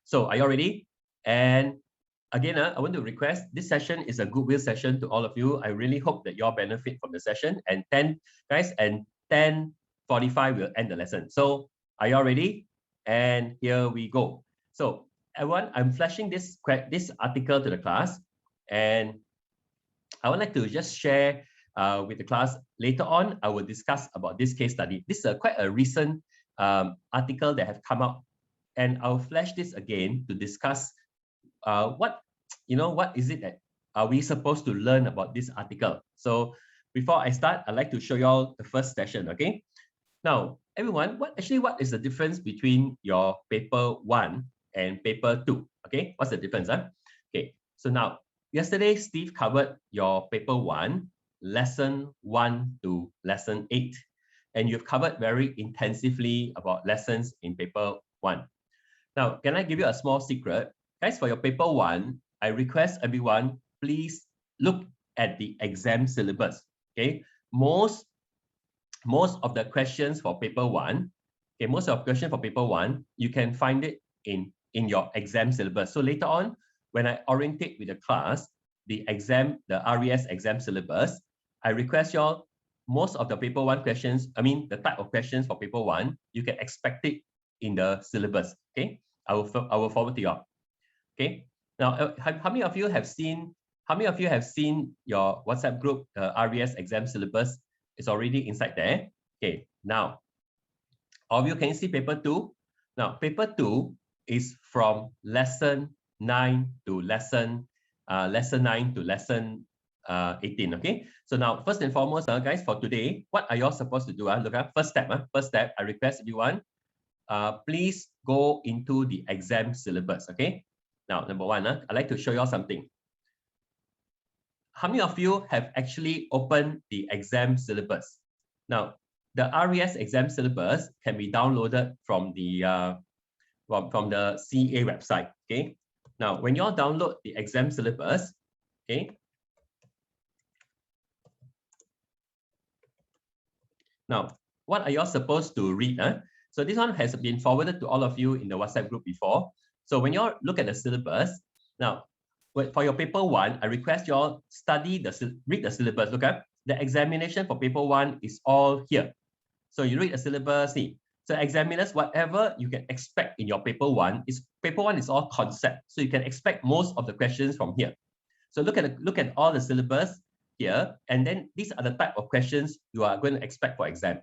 So are you all ready? And again, I want to request, this session is a goodwill session to all of you. I really hope that you all benefit from the session. And 10, guys, and 10:45 will end the lesson. So are you all ready? And here we go. So everyone, I'm flashing this article to the class, and I would like to just share with the class. Later on, I will discuss about this case study. This is quite a recent article that have come out, and I'll flash this again to discuss what is it that are we supposed to learn about this article. So before I start, I'd like to show you all the first session. Okay. Now, everyone, what is the difference between your paper 1 and paper 2? Okay, what's the difference? Okay, so now, yesterday, Steve covered your paper 1, lesson 1 to lesson 8. And you've covered very intensively about lessons in paper 1. Now, can I give you a small secret? Guys, for your paper 1, I request everyone, please look at the exam syllabus. Okay, most of the questions for paper 1, okay, most of the questions for paper 1, you can find it in your exam syllabus. So later on, when I orientate with the class, the RES exam syllabus, I request y'all, most of the paper 1 questions, the type of questions for paper 1, you can expect it in the syllabus. Okay, I will forward to y'all. Okay, now how many of you have seen your WhatsApp group RES exam syllabus? It's already inside there. Okay, now all of you, can you see paper 2? Now paper 2 is from lesson 9 to lesson 9 to lesson 18. Okay, so now first and foremost, guys, for today, what are you all supposed to do? Look, first step, I request everyone, please go into the exam syllabus. Okay, now number 1, I'd like to show you all something. How many of you have actually opened the exam syllabus? Now, the RES exam syllabus can be downloaded from the CA website. Okay. Now, when you all download the exam syllabus, okay. Now, what are you all supposed to read? So this one has been forwarded to all of you in the WhatsApp group before. So when you all look at the syllabus, now, for your paper 1, I request you all read the syllabus. Look at the examination for paper 1 is all here. So you read the syllabus, see. So examiners, whatever you can expect in your paper 1 is all concept. So you can expect most of the questions from here. So look at all the syllabus here, and then these are the type of questions you are going to expect for exam.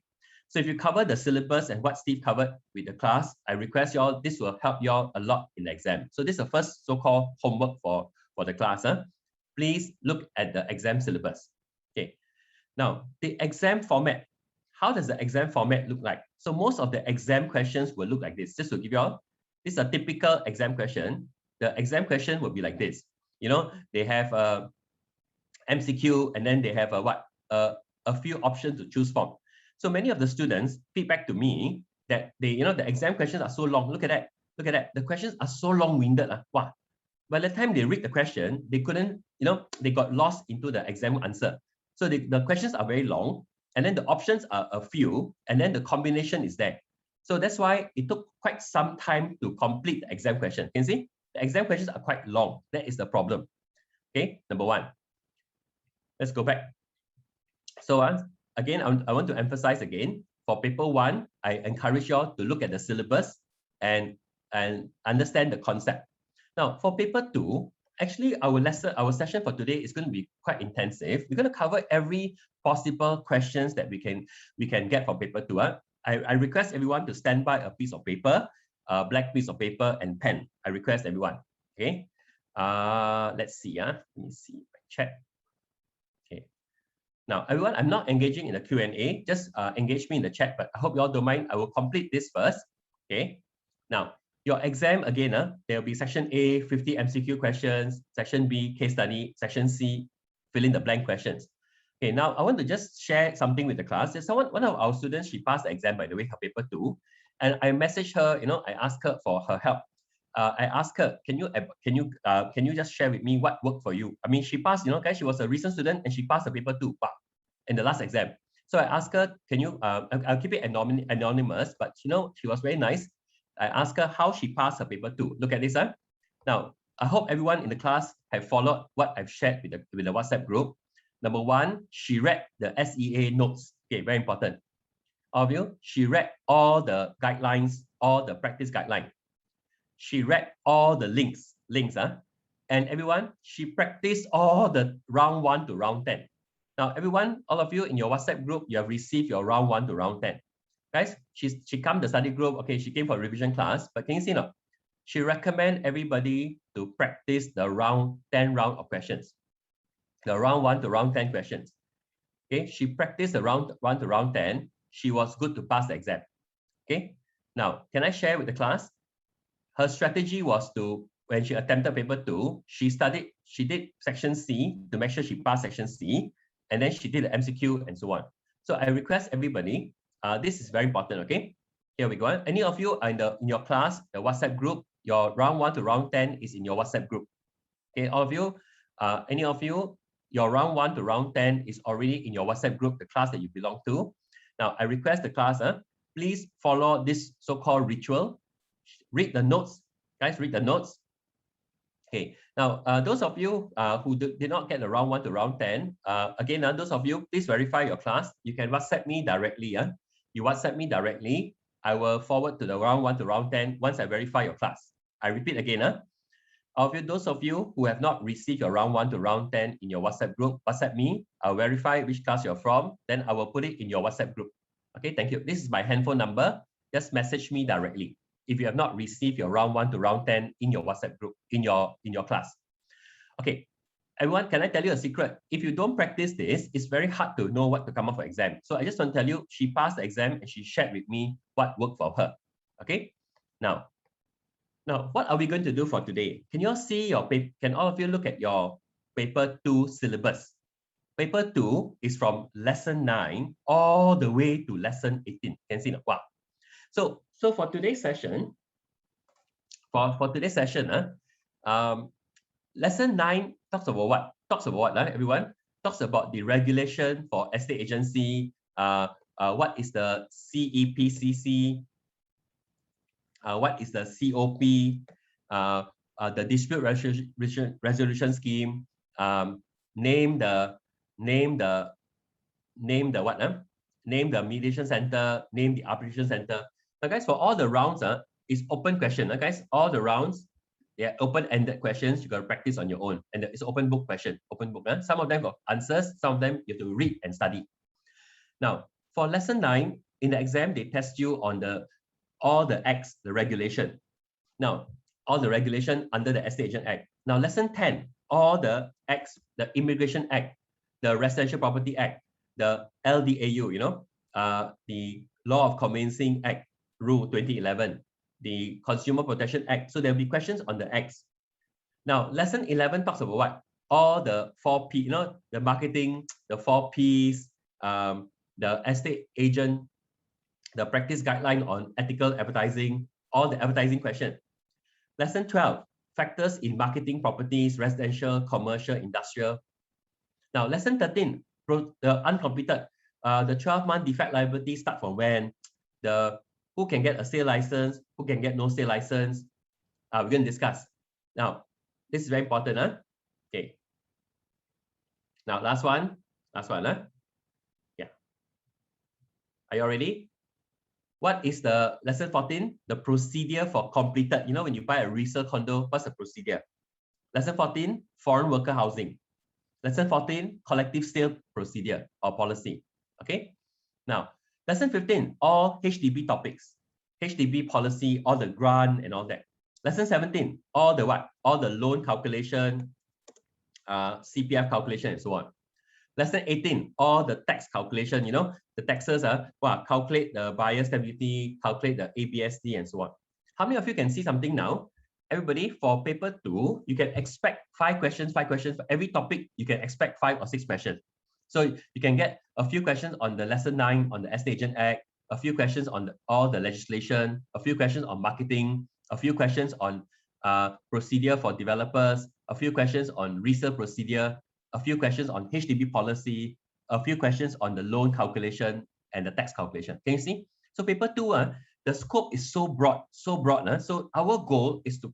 So if you cover the syllabus and what Steve covered with the class, I request you all, this will help you all a lot in the exam. So this is the first so-called homework for the class. Please look at the exam syllabus. Okay. Now, the exam format. How does the exam format look like? So most of the exam questions will look like this. Just to give you all, this is a typical exam question. The exam question will be like this. You know, they have a MCQ, and then they have a few options to choose from. So many of the students feedback to me that the exam questions are so long. Look at that. The questions are so long-winded. Wow. By the time they read the question, they couldn't, they got lost into the exam answer. So the questions are very long, and then the options are a few, and then the combination is there. So that's why it took quite some time to complete the exam question. Can you see? The exam questions are quite long. That is the problem. Okay, number 1. Let's go back. So again, I want to emphasize again, for paper 1, I encourage you all to look at the syllabus and understand the concept. Now, for paper 2, actually our session for today is going to be quite intensive. We're going to cover every possible questions that we can get from paper 2. I request everyone to stand by a piece of paper, a black piece of paper and pen. I request everyone. Okay. Let's see. Let me see my chat. Okay. Now, everyone, I'm not engaging in the Q&A. Just engage me in the chat, but I hope you all don't mind. I will complete this first. Okay. Now, your exam, again, there will be section A, 50 MCQ questions, section B, case study, section C, fill in the blank questions. Okay, now I want to just share something with the class. There's one of our students, she passed the exam, by the way, her paper 2, and I messaged her, I asked her for her help. I asked her, can you just share with me what worked for you? I mean, she passed, guys, she was a recent student and she passed the paper 2 in the last exam. So I asked her, can you, I'll keep it anonymous, but she was very nice. I asked her how she passed her paper 2. Look at this. Now, I hope everyone in the class have followed what I've shared with the WhatsApp group. Number 1, she read the SEA notes. Okay, very important. All of you, she read all the guidelines, all the practice guidelines. She read all the links. And everyone, she practiced all the round 1 to round 10. Now, everyone, all of you in your WhatsApp group, you have received your round 1 to round 10. Guys, she come to study group. Okay, she came for revision class, but can you see now? She recommend everybody to practice the round 10 round of questions. The round 1 to round 10 questions. Okay, she practiced the round 1 to round 10. She was good to pass the exam. Okay, now, can I share with the class? Her strategy was to, when she attempted paper 2, she did section C to make sure she passed section C, and then she did the MCQ and so on. So I request everybody, this is very important, okay? Here we go. Any of you are in your class, the WhatsApp group, your round 1 to round 10 is in your WhatsApp group. Okay, all of you, any of you, your round 1 to round 10 is already in your WhatsApp group, the class that you belong to. Now, I request the class, please follow this so-called ritual. Read the notes, guys, read the notes. Okay, now, those of you who did not get the round 1 to round 10, again, those of you, please verify your class. You can WhatsApp me directly. You WhatsApp me directly. I will forward to the round 1 to round 10 once I verify your class. I repeat again, those of you who have not received your round 1 to round 10 in your WhatsApp group, WhatsApp me. I'll verify which class you're from. Then I will put it in your WhatsApp group. Okay, thank you. This is my handphone number. Just message me directly if you have not received your round 1 to round 10 in your WhatsApp group, in your class. Okay, everyone, can I tell you a secret? If you don't practice this, it's very hard to know what to come up for exam. So I just want to tell you, she passed the exam and she shared with me what worked for her. Okay, now, what are we going to do for today? Can you all see your paper? Can all of you look at your paper 2 syllabus? Paper 2 is from lesson 9 all the way to lesson 18. Can you see? Wow. So for today's session, lesson 9 talks about what? Everyone? Talks about the regulation for estate agency. What is the CEPCC? What is the COP? The dispute resolution scheme. Name the mediation center. Name the arbitration center. Now, guys, for all the rounds, it's open question. Guys, all the rounds, they're open-ended questions. You got to practice on your own, and it's open book question. Open book. Some of them got answers. Some of them you have to read and study. Now, for lesson 9 in the exam, they test you on all the acts, the regulation. Now, all the regulation under the Estate Agent Act. Now, lesson 10, all the acts, the Immigration Act, the Residential Property Act, the LDAU, the Law of Conveyancing Act, Rule 2011, the Consumer Protection Act. So there'll be questions on the acts. Now, lesson 11 talks about what? All the 4P, the marketing, the 4Ps, the estate agent, the practice guideline on ethical advertising, all the advertising questions. Lesson 12, factors in marketing properties, residential, commercial, industrial. Now, lesson 13, the uncompleted, the 12-month defect liability start from when, who can get a sale license, who can get no sale license. We're going to discuss. Now, this is very important. Okay. Now, last one. Yeah. Are you ready? What is the lesson 14? The procedure for completed. When you buy a resale condo, what's the procedure? Lesson 14, foreign worker housing. Lesson 14, collective sale procedure or policy. Okay. Now, lesson 15, all HDB topics, HDB policy, all the grant and all that. Lesson 17, all the what? All the loan calculation, CPF calculation and so on. Lesson 18, all the tax calculation, the taxes, calculate the buyer's stamp duty, calculate the ABSD and so on. How many of you can see something now? Everybody, for paper 2, you can expect 5 questions. For every topic, you can expect 5 or 6 questions. So you can get a few questions on the lesson 9 on the Estate Agent Act, a few questions on all the legislation, a few questions on marketing, a few questions on procedure for developers, a few questions on resale procedure, a few questions on HDB policy, a few questions on the loan calculation and the tax calculation. Can you see? So paper 2, the scope is so broad. So our goal is to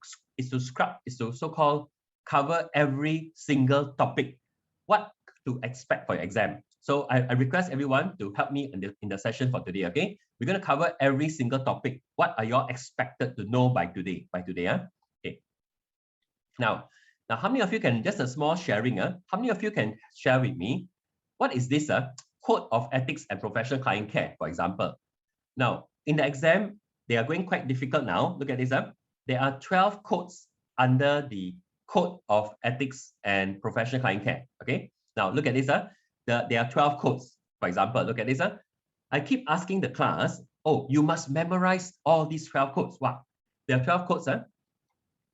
so-called cover every single topic. What to expect for your exam. So I request everyone to help me in the session for today, okay? We're going to cover every single topic. What are you all expected to know by today? Okay. Now, how many of you can, just a small sharing, how many of you can share with me, what is this Code of Ethics and Professional Client Care, for example? Now, in the exam, they are going quite difficult now. Look at this. There are 12 codes under the Code of Ethics and Professional Client Care. Okay. Now, look at this. There are 12 codes. For example, look at this. I keep asking the class, oh, you must memorize all these 12 codes. Wow. There are 12 codes.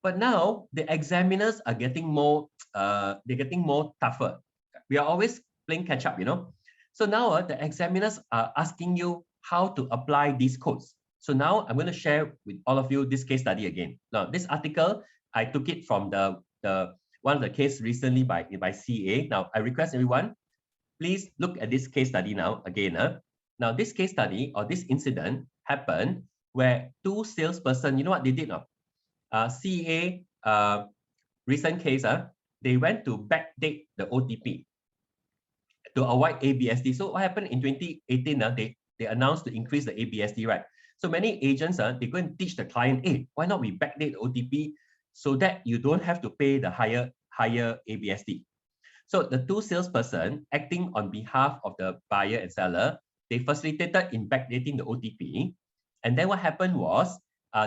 But now the examiners are getting more, they're getting more tougher. We are always playing catch up, you know. So now the examiners are asking you how to apply these codes. So now I'm going to share with all of you this case study again. Now, this article, I took it from the one of the case recently by CA. Now, I request everyone, please look at this case study now again. Now, this case study or this incident happened where two salesperson, you know what they did now? CA recent case, they went to backdate the OTP to avoid ABSD. So what happened in 2018? They announced to increase the ABSD, right? So many agents, they go and teach the client, hey, why not we backdate the OTP so that you don't have to pay the higher ABSD. So the two salesperson acting on behalf of the buyer and seller, they facilitated in backdating the OTP. And then what happened was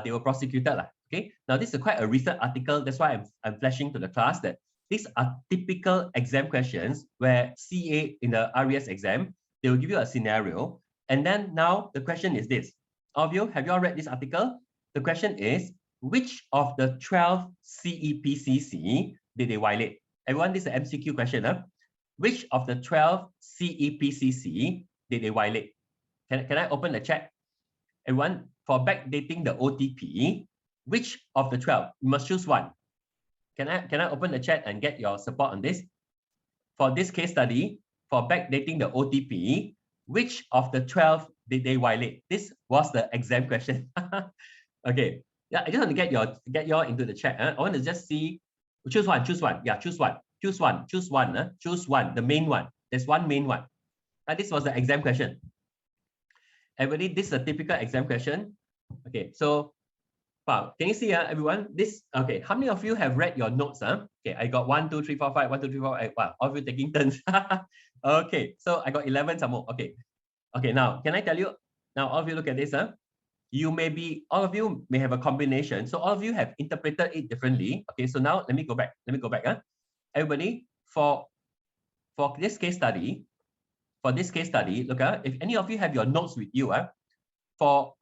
they were prosecuted. Okay. Now this is quite a recent article. That's why I'm flashing to the class that these are typical exam questions where CA in the RES exam, they will give you a scenario. And then now the question is this. All of you, have you all read this article? The question is, which of the 12 CEPCC did they violate? Everyone, this is an MCQ question. Which of the 12 CEPCC did they violate? Can I open the chat? Everyone, for backdating the OTP, which of the 12? You must choose one. Can I open the chat and get your support on this? For this case study, for backdating the OTP, which of the 12 did they violate? This was the exam question. Okay. Yeah, I just want to get your into the chat. I want to just see. Choose one. Yeah, choose one. Choose one. The main one. There's one main one. This was the exam question. Everybody, this is a typical exam question. Okay, so wow, can you see everyone? This okay. How many of you have read your notes? Okay, I got 1, 2, 3, 4, 5. 1, 2, 3, 4, 5. Wow, all of you taking turns. Okay, so I got 11 some more. Okay. Okay, now can I tell you? Now all of you look at this. All of you may have a combination. So all of you have interpreted it differently. Okay, so now let me go back. Everybody, for this case study, look, if any of you have your notes with you, for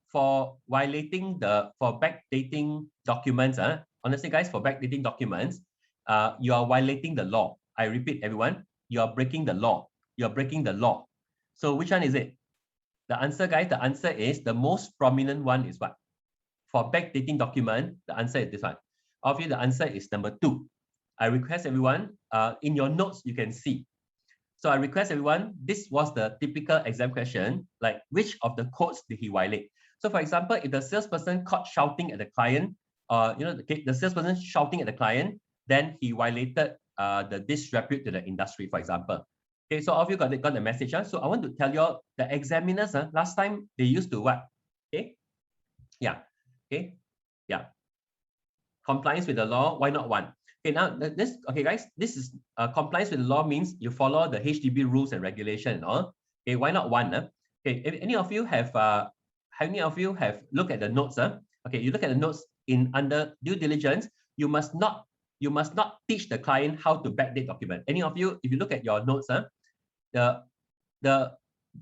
violating for backdating documents, honestly guys, for backdating documents, you are violating the law. I repeat, everyone, you are breaking the law. So which one is it? The answer, guys, the answer is the most prominent one is what? For backdating document, the answer is this one. Of you, the answer is number 2. I request everyone, in your notes, you can see. So I request everyone, this was the typical exam question, like which of the codes did he violate? So for example, if the salesperson caught shouting at the client, the salesperson shouting at the client, then he violated the disrepute to the industry, for example. Okay, so all of you got the message. So I want to tell you all, the examiners, last time they used to what? Okay, yeah, okay, yeah. Compliance with the law, why not one? Okay, now okay guys, this is compliance with the law means you follow the HDB rules and regulation and all. Okay, why not one? Okay, if any of you have looked at the notes? Okay, you look at the notes under due diligence, you must not teach the client how to backdate document. Any of you, if you look at your notes, the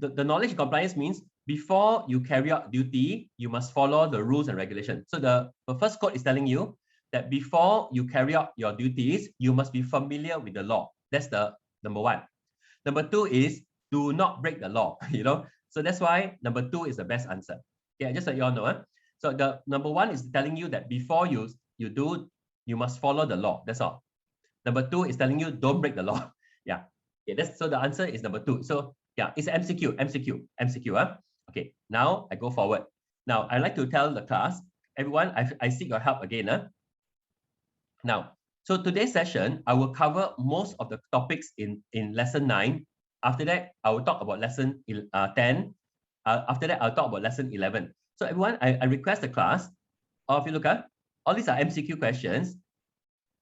knowledge compliance means before you carry out duty, you must follow the rules and regulations. So the first code is telling you that before you carry out your duties, you must be familiar with the law. That's the number 1. Number 2 is do not break the law. So that's why number 2 is the best answer. Okay, just so you all know. So the number 1 is telling you that before you do, you must follow the law. That's all. Number 2 is telling you don't break the law. Yeah. Okay, so the answer is number 2. So yeah, it's MCQ. Okay, now I go forward. Now, I'd like to tell the class, everyone, I seek your help again. Now, so today's session, I will cover most of the topics in lesson 9. After that, I will talk about lesson 10. After that, I'll talk about lesson 11. So everyone, I request the class, all of you look at, all these are MCQ questions.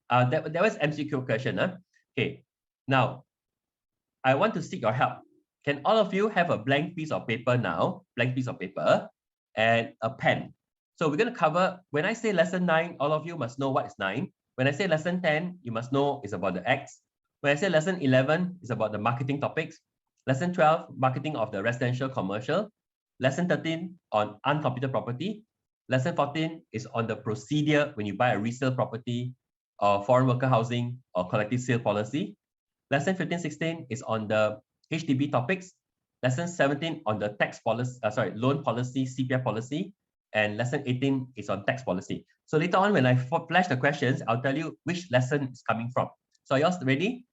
That was MCQ question. Okay, now, I want to seek your help. Can all of you have a blank piece of paper now, blank piece of paper, and a pen? So we're going to cover, when I say lesson 9, all of you must know what is 9. When I say lesson 10, you must know it's about the X. When I say lesson 11, it's about the marketing topics. Lesson 12, marketing of the residential commercial. Lesson 13 on uncompleted property. Lesson 14 is on the procedure when you buy a resale property or foreign worker housing or collective sale policy. Lesson 15, 16 is on the HDB topics. Lesson 17 on the tax policy, loan policy, CPF policy. And lesson 18 is on tax policy. So later on, when I flash the questions, I'll tell you which lesson is coming from. So are you all ready?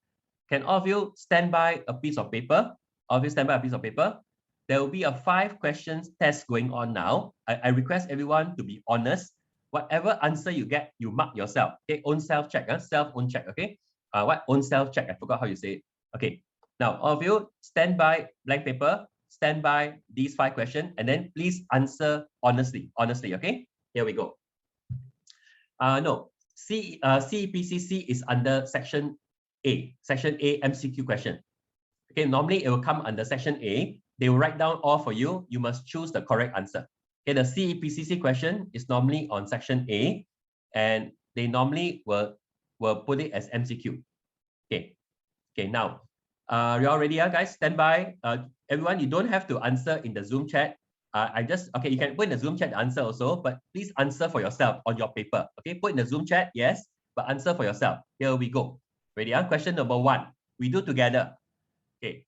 Can all of you stand by a piece of paper? All of you stand by a piece of paper. There will be a 5 questions test going on now. I request everyone to be honest. Whatever answer you get, you mark yourself. Okay, own self check, self-own check, okay? What own self check? I forgot how you say it. Okay, now all of you stand by blank paper, stand by these 5 questions, and then please answer honestly, okay? Here we go. No, CEPCC is under section A, MCQ question. Okay, normally it will come under section A. They will write down all for you. You must choose the correct answer. Okay, the CEPCC question is normally on section A, and they normally will put it as MCQ. Okay, now, you all ready, guys? Stand by. Everyone, you don't have to answer in the Zoom chat. You can put in the Zoom chat the answer also, but please answer for yourself on your paper. Okay, put in the Zoom chat, yes, but answer for yourself. Here we go. Ready? Question number 1. We do together. Okay,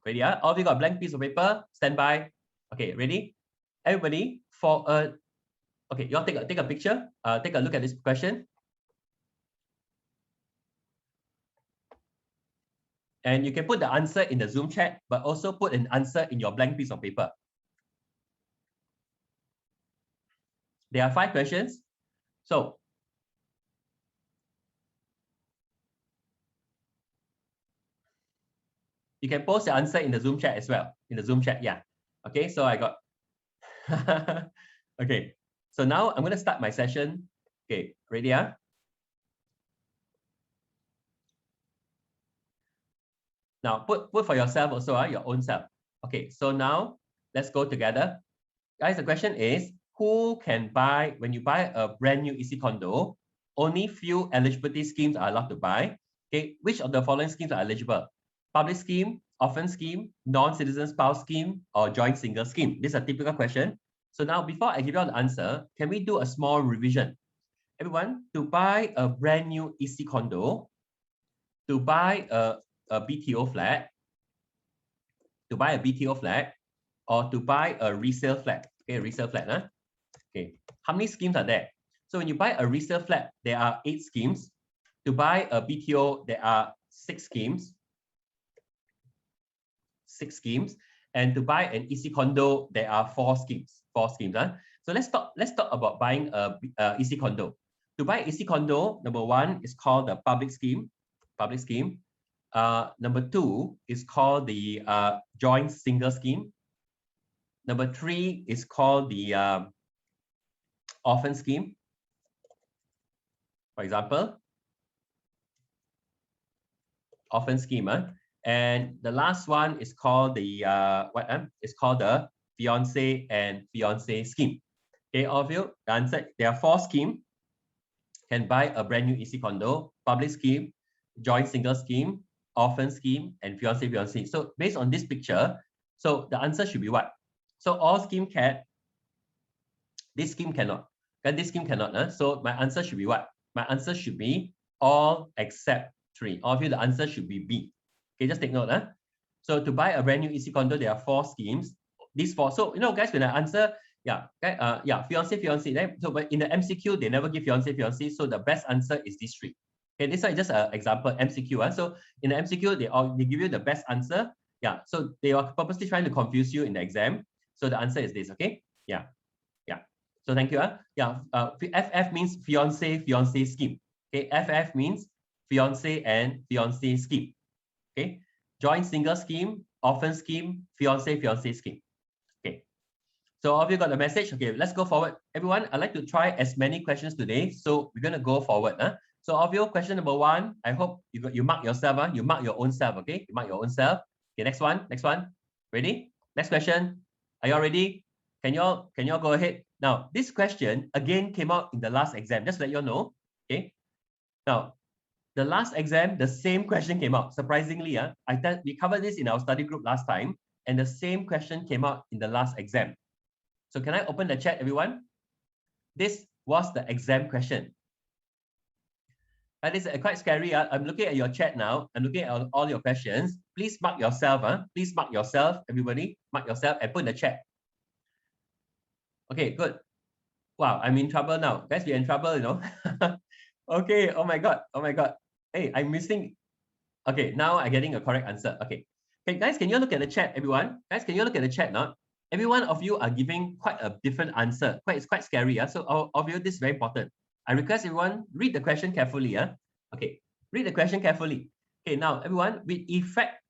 ready? All of you got a blank piece of paper. Stand by. Okay, ready? Everybody, okay, you all take a picture. Take a look at this question. And you can put the answer in the Zoom chat, but also put an answer in your blank piece of paper. There are 5 questions. So, you can post the answer in the Zoom chat as well. In the Zoom chat, yeah. Okay, so I got... Okay, so now I'm going to start my session. Okay, ready? Now, put for yourself also, your own self. Okay, so now let's go together. Guys, the question is, who can buy, when you buy a brand new EC condo, only few eligibility schemes are allowed to buy. Okay, which of the following schemes are eligible? Public scheme, orphan scheme, non-citizen spouse scheme, or joint single scheme? This is a typical question. So now, before I give you the answer, can we do a small revision? Everyone, to buy a brand new EC condo, to buy a BTO flat, or to buy a resale flat. Okay, resale flat. Okay, how many schemes are there? So when you buy a resale flat, there are 8 schemes. To buy a BTO, there are 6 schemes. 6 schemes. And to buy an EC condo, there are 4 schemes. 4 schemes. So let's talk about buying a EC condo. To buy EC condo, number 1 is called the public scheme. Number 2 is called the joint single scheme. Number 3 is called the orphan scheme. For example, orphan scheme. And the last one is called the It's called the fiance and fiancé scheme. Okay, all of you, the answer, there are 4 schemes. Can buy a brand new EC condo: public scheme, joint single scheme, orphan scheme, and fiancé. So based on this picture, so the answer should be what? So all scheme can, this scheme cannot, and this scheme cannot. So my answer should be what? My answer should be all except 3. All of you, the answer should be B. Okay, just take note. So to buy a brand new EC condo, there are 4 schemes. These 4. So guys, when I answer, fiancé. Right? So but in the MCQ, they never give fiancé. So the best answer is these 3. Okay, this is just an example MCQ. So in the MCQ, they give you the best answer. Yeah, so they are purposely trying to confuse you in the exam. So the answer is this. Okay, yeah. So thank you. Yeah, FF means fiance scheme. Okay, FF means fiance and fiance scheme. Okay, joint single scheme, orphan scheme, fiance scheme. Okay, so all of you got the message. Okay, let's go forward. Everyone, I'd like to try as many questions today. So we're gonna go forward. So all of you, question number 1. I hope you mark yourself. You mark your own self. Okay, you mark your own self. Okay, next one. Ready? Next question. Are you all ready? Can you all go ahead? Now, this question again came out in the last exam. Just to let you all know. Okay. Now, the last exam, the same question came out. Surprisingly, we covered this in our study group last time, and the same question came out in the last exam. So can I open the chat, everyone? This was the exam question. That is quite scary. I'm looking at your chat now. I'm looking at all your questions. Please mark yourself. Please mark yourself, everybody. Mark yourself and put in the chat. Okay, good. Wow, I'm in trouble now. Guys, we're in trouble, you know. Okay, oh my God. Hey, I'm missing. Okay, now I'm getting a correct answer. Okay, guys, can you look at the chat, everyone? Guys, can you look at the chat now? Every one of you are giving quite a different answer. It's quite scary. So all of you, this is very important. I request everyone read the question carefully. Okay, read the question carefully. Okay, now everyone, with effect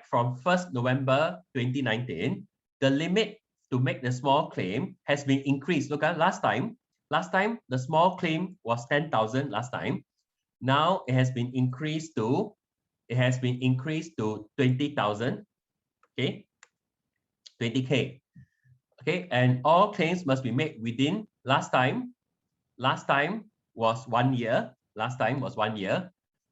from 1st November 2019, the limit to make the small claim has been increased. Look at last time the small claim was 10,000 last time. Now it has been increased to 20,000. Okay, 20K. Okay, and all claims must be made within last time was 1 year.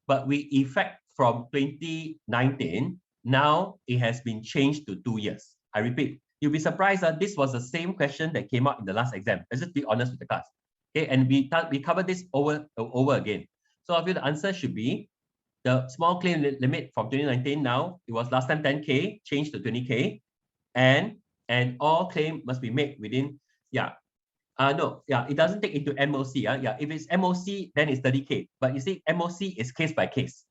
But we effect from 2019, now it has been changed to 2 years. I repeat, you'll be surprised that this was the same question that came out in the last exam. Let's just be honest with the class. Okay, and we covered this over again. So I feel the answer should be the small claim limit from 2019. Now it was last time 10K, changed to 20K, and all claim must be made within, it doesn't take into MOC. If it's MOC, then it's 30K. But you see, MOC is case by case.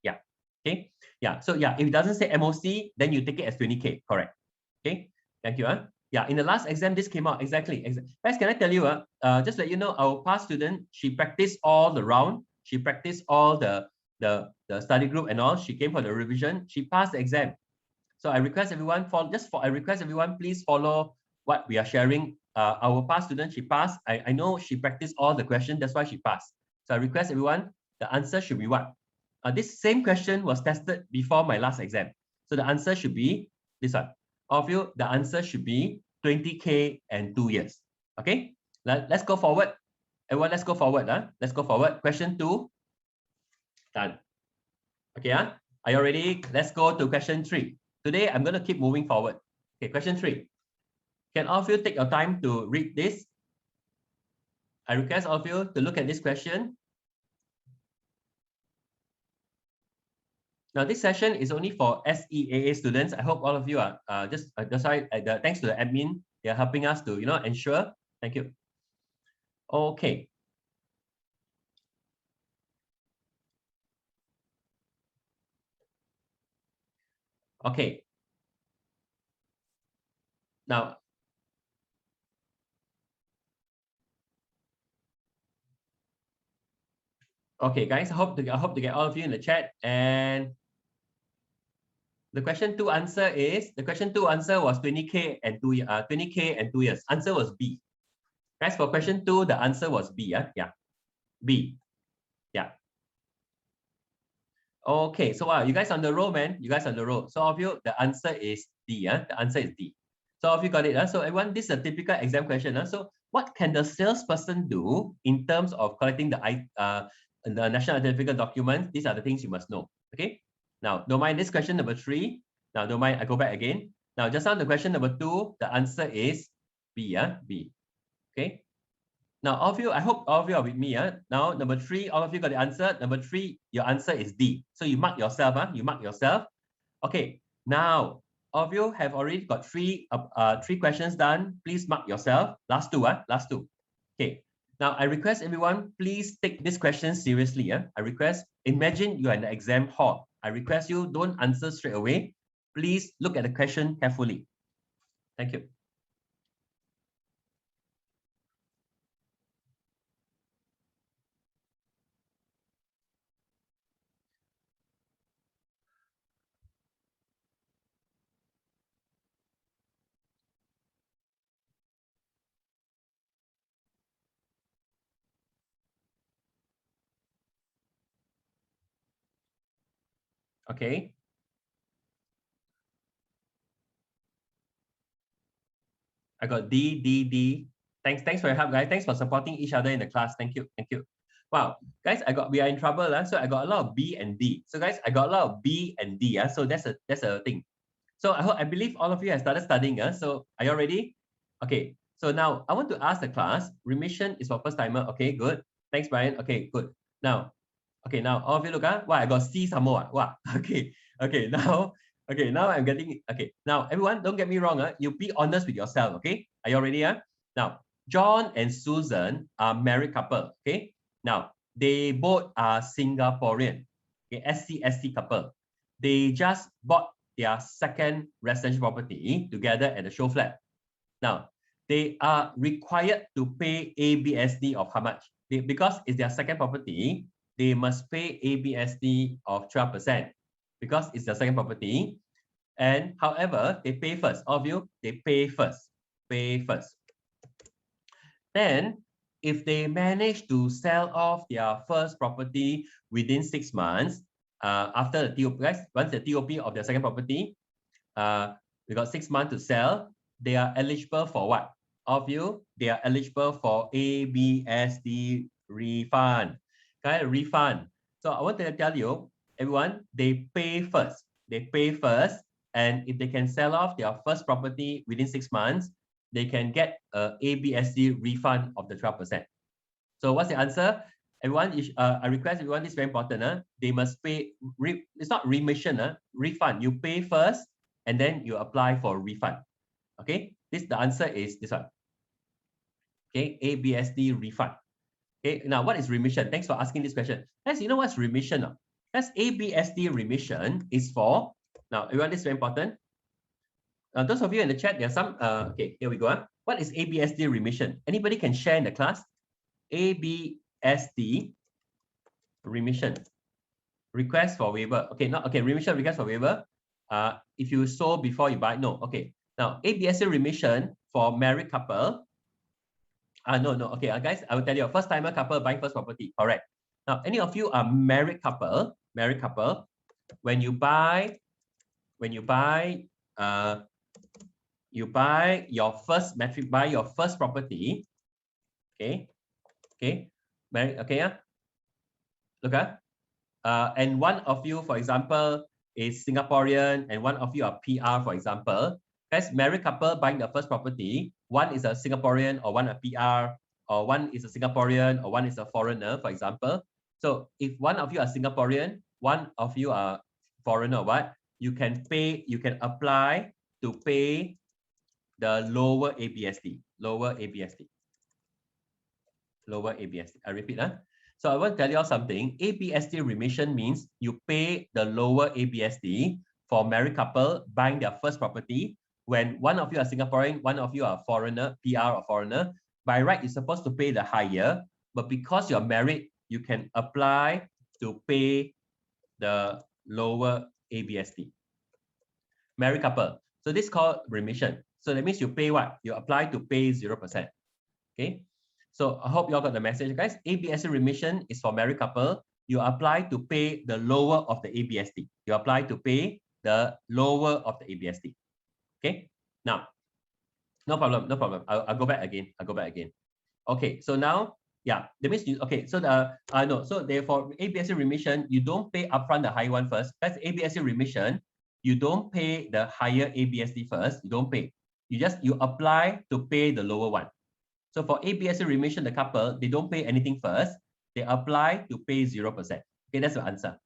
Okay. So if it doesn't say MOC, then you take it as 20K. Correct. Okay. Thank you. In the last exam, this came out exactly. Guys, can I tell you? Just let you know, our past student, she practiced all the round. She practiced all the study group and all. She came for the revision. She passed the exam. So I request everyone please follow what we are sharing. Our past student, she passed. I know she practiced all the questions. That's why she passed. So I request everyone, the answer should be what? This same question was tested before my last exam. So the answer should be this one. All of you, the answer should be 20K and 2 years. Okay, let's go forward. Everyone, let's go forward. Let's go forward. Question 2. Done. Okay, are you ready? Let's go to question 3. Today, I'm going to keep moving forward. Okay, question 3. Can all of you take your time to read this? I request all of you to look at this question. Now, this session is only for SEAA students. I hope all of you are thanks to the admin. They are helping us to ensure. Thank you. Okay. Okay. Now, okay, guys. I hope to get all of you in the chat. And the question 2 answer was 20K and 2 years. Answer was B. Guys, for question 2, the answer was B. B. Okay, so you guys on the roll, man. You guys on the roll. So all of you, the answer is D. The answer is D. So all of you got it. So everyone, this is a typical exam question. So what can the salesperson do in terms of collecting the national identification documents? These are the things you must know. Okay. Now, don't mind this question number 3. Now, don't mind. I go back again. Now, just on the question number 2, the answer is B. B. Okay. Now, all of you, I hope all of you are with me. Now, number 3, all of you got the answer. Number 3, your answer is D. So you mark yourself. You mark yourself. Okay. Now, all of you have already got 3 questions done. Please mark yourself. Last 2. Last 2. Okay. Now, I request everyone, please take this question seriously. I request, imagine you are in the exam hall. I request you, don't answer straight away. Please look at the question carefully. Thank you. Okay. I got D, D, D. Thanks for your help, guys. Thanks for supporting each other in the class. Thank you. Wow, guys, we are in trouble. So I got a lot of B and D. So guys, I got a lot of B and D. So that's a thing. So I believe all of you have started studying. So are you ready? Okay. So now I want to ask the class, remission is for first timer. Okay, good. Thanks, Brian. Okay, good. Now all of you look. Wow, I got C some more. Wow. Okay. Now I'm getting. Okay. Now everyone, don't get me wrong. You be honest with yourself. Okay. Are you ready? Now, John and Susan are married couple. Okay. Now they both are Singaporean. Okay, SC couple. They just bought their second residential property together at the show flat. Now, they are required to pay ABSD of how much? Because it's their second property, they must pay ABSD of 12% because it's their second property. And however, they pay first. All of you, they pay first. Then, if they manage to sell off their first property within 6 months, after the TOP, guys, once the TOP of their second property, we got 6 months to sell, they are eligible for what? All of you, they are eligible for ABSD refund. Okay, refund. So I want to tell you, everyone, they pay first. And if they can sell off their first property within 6 months, they can get a ABSD refund of the 12%. So what's the answer? Everyone, I request everyone, this is very important. They must pay, it's not remission, refund. You pay first, and then you apply for refund. Okay, the answer is this one. Okay, ABSD refund. Okay, now what is remission? Thanks for asking this question. Guys, you know what's remission? That's ABSD remission is for, now everyone, this is very important. Those of you in the chat, there are some, okay, here we go. What is ABSD remission? Anybody can share in the class? ABSD remission. Request for waiver. Okay, remission request for waiver. If you sold before you buy, no. Okay, now ABSD remission for married couple. No. Okay, guys, I will tell you, first timer couple buying first property. Correct. Now, any of you are married couple, when you buy your first property. Okay. Look, and one of you, for example, is Singaporean and one of you are PR, for example. As married couple buying the first property, one is a Singaporean or one a PR, or one is a Singaporean or one is a foreigner, for example. So if one of you are Singaporean, one of you are foreigner, what? You can apply to pay the lower ABSD. I repeat, So I want to tell you all something. ABSD remission means you pay the lower ABSD for married couple buying their first property. When one of you are Singaporean, one of you are foreigner, PR or foreigner, by right, you're supposed to pay the higher, but because you're married, you can apply to pay the lower ABSD. Married couple. So this is called remission. So that means you pay what? You apply to pay 0%. Okay. So I hope you all got the message, guys. ABSD remission is for married couple. You apply to pay the lower of the ABSD. You apply to pay the lower of the ABSD. Okay. Now, no problem. I'll go back again. Okay. So now, yeah, that means you, okay. So so therefore ABSD remission, you don't pay upfront the high one first. That's ABSD remission. You don't pay the higher ABSD first. You don't pay. You apply to pay the lower one. So for ABSD remission, the couple, they don't pay anything first. They apply to pay 0%. Okay, that's the answer.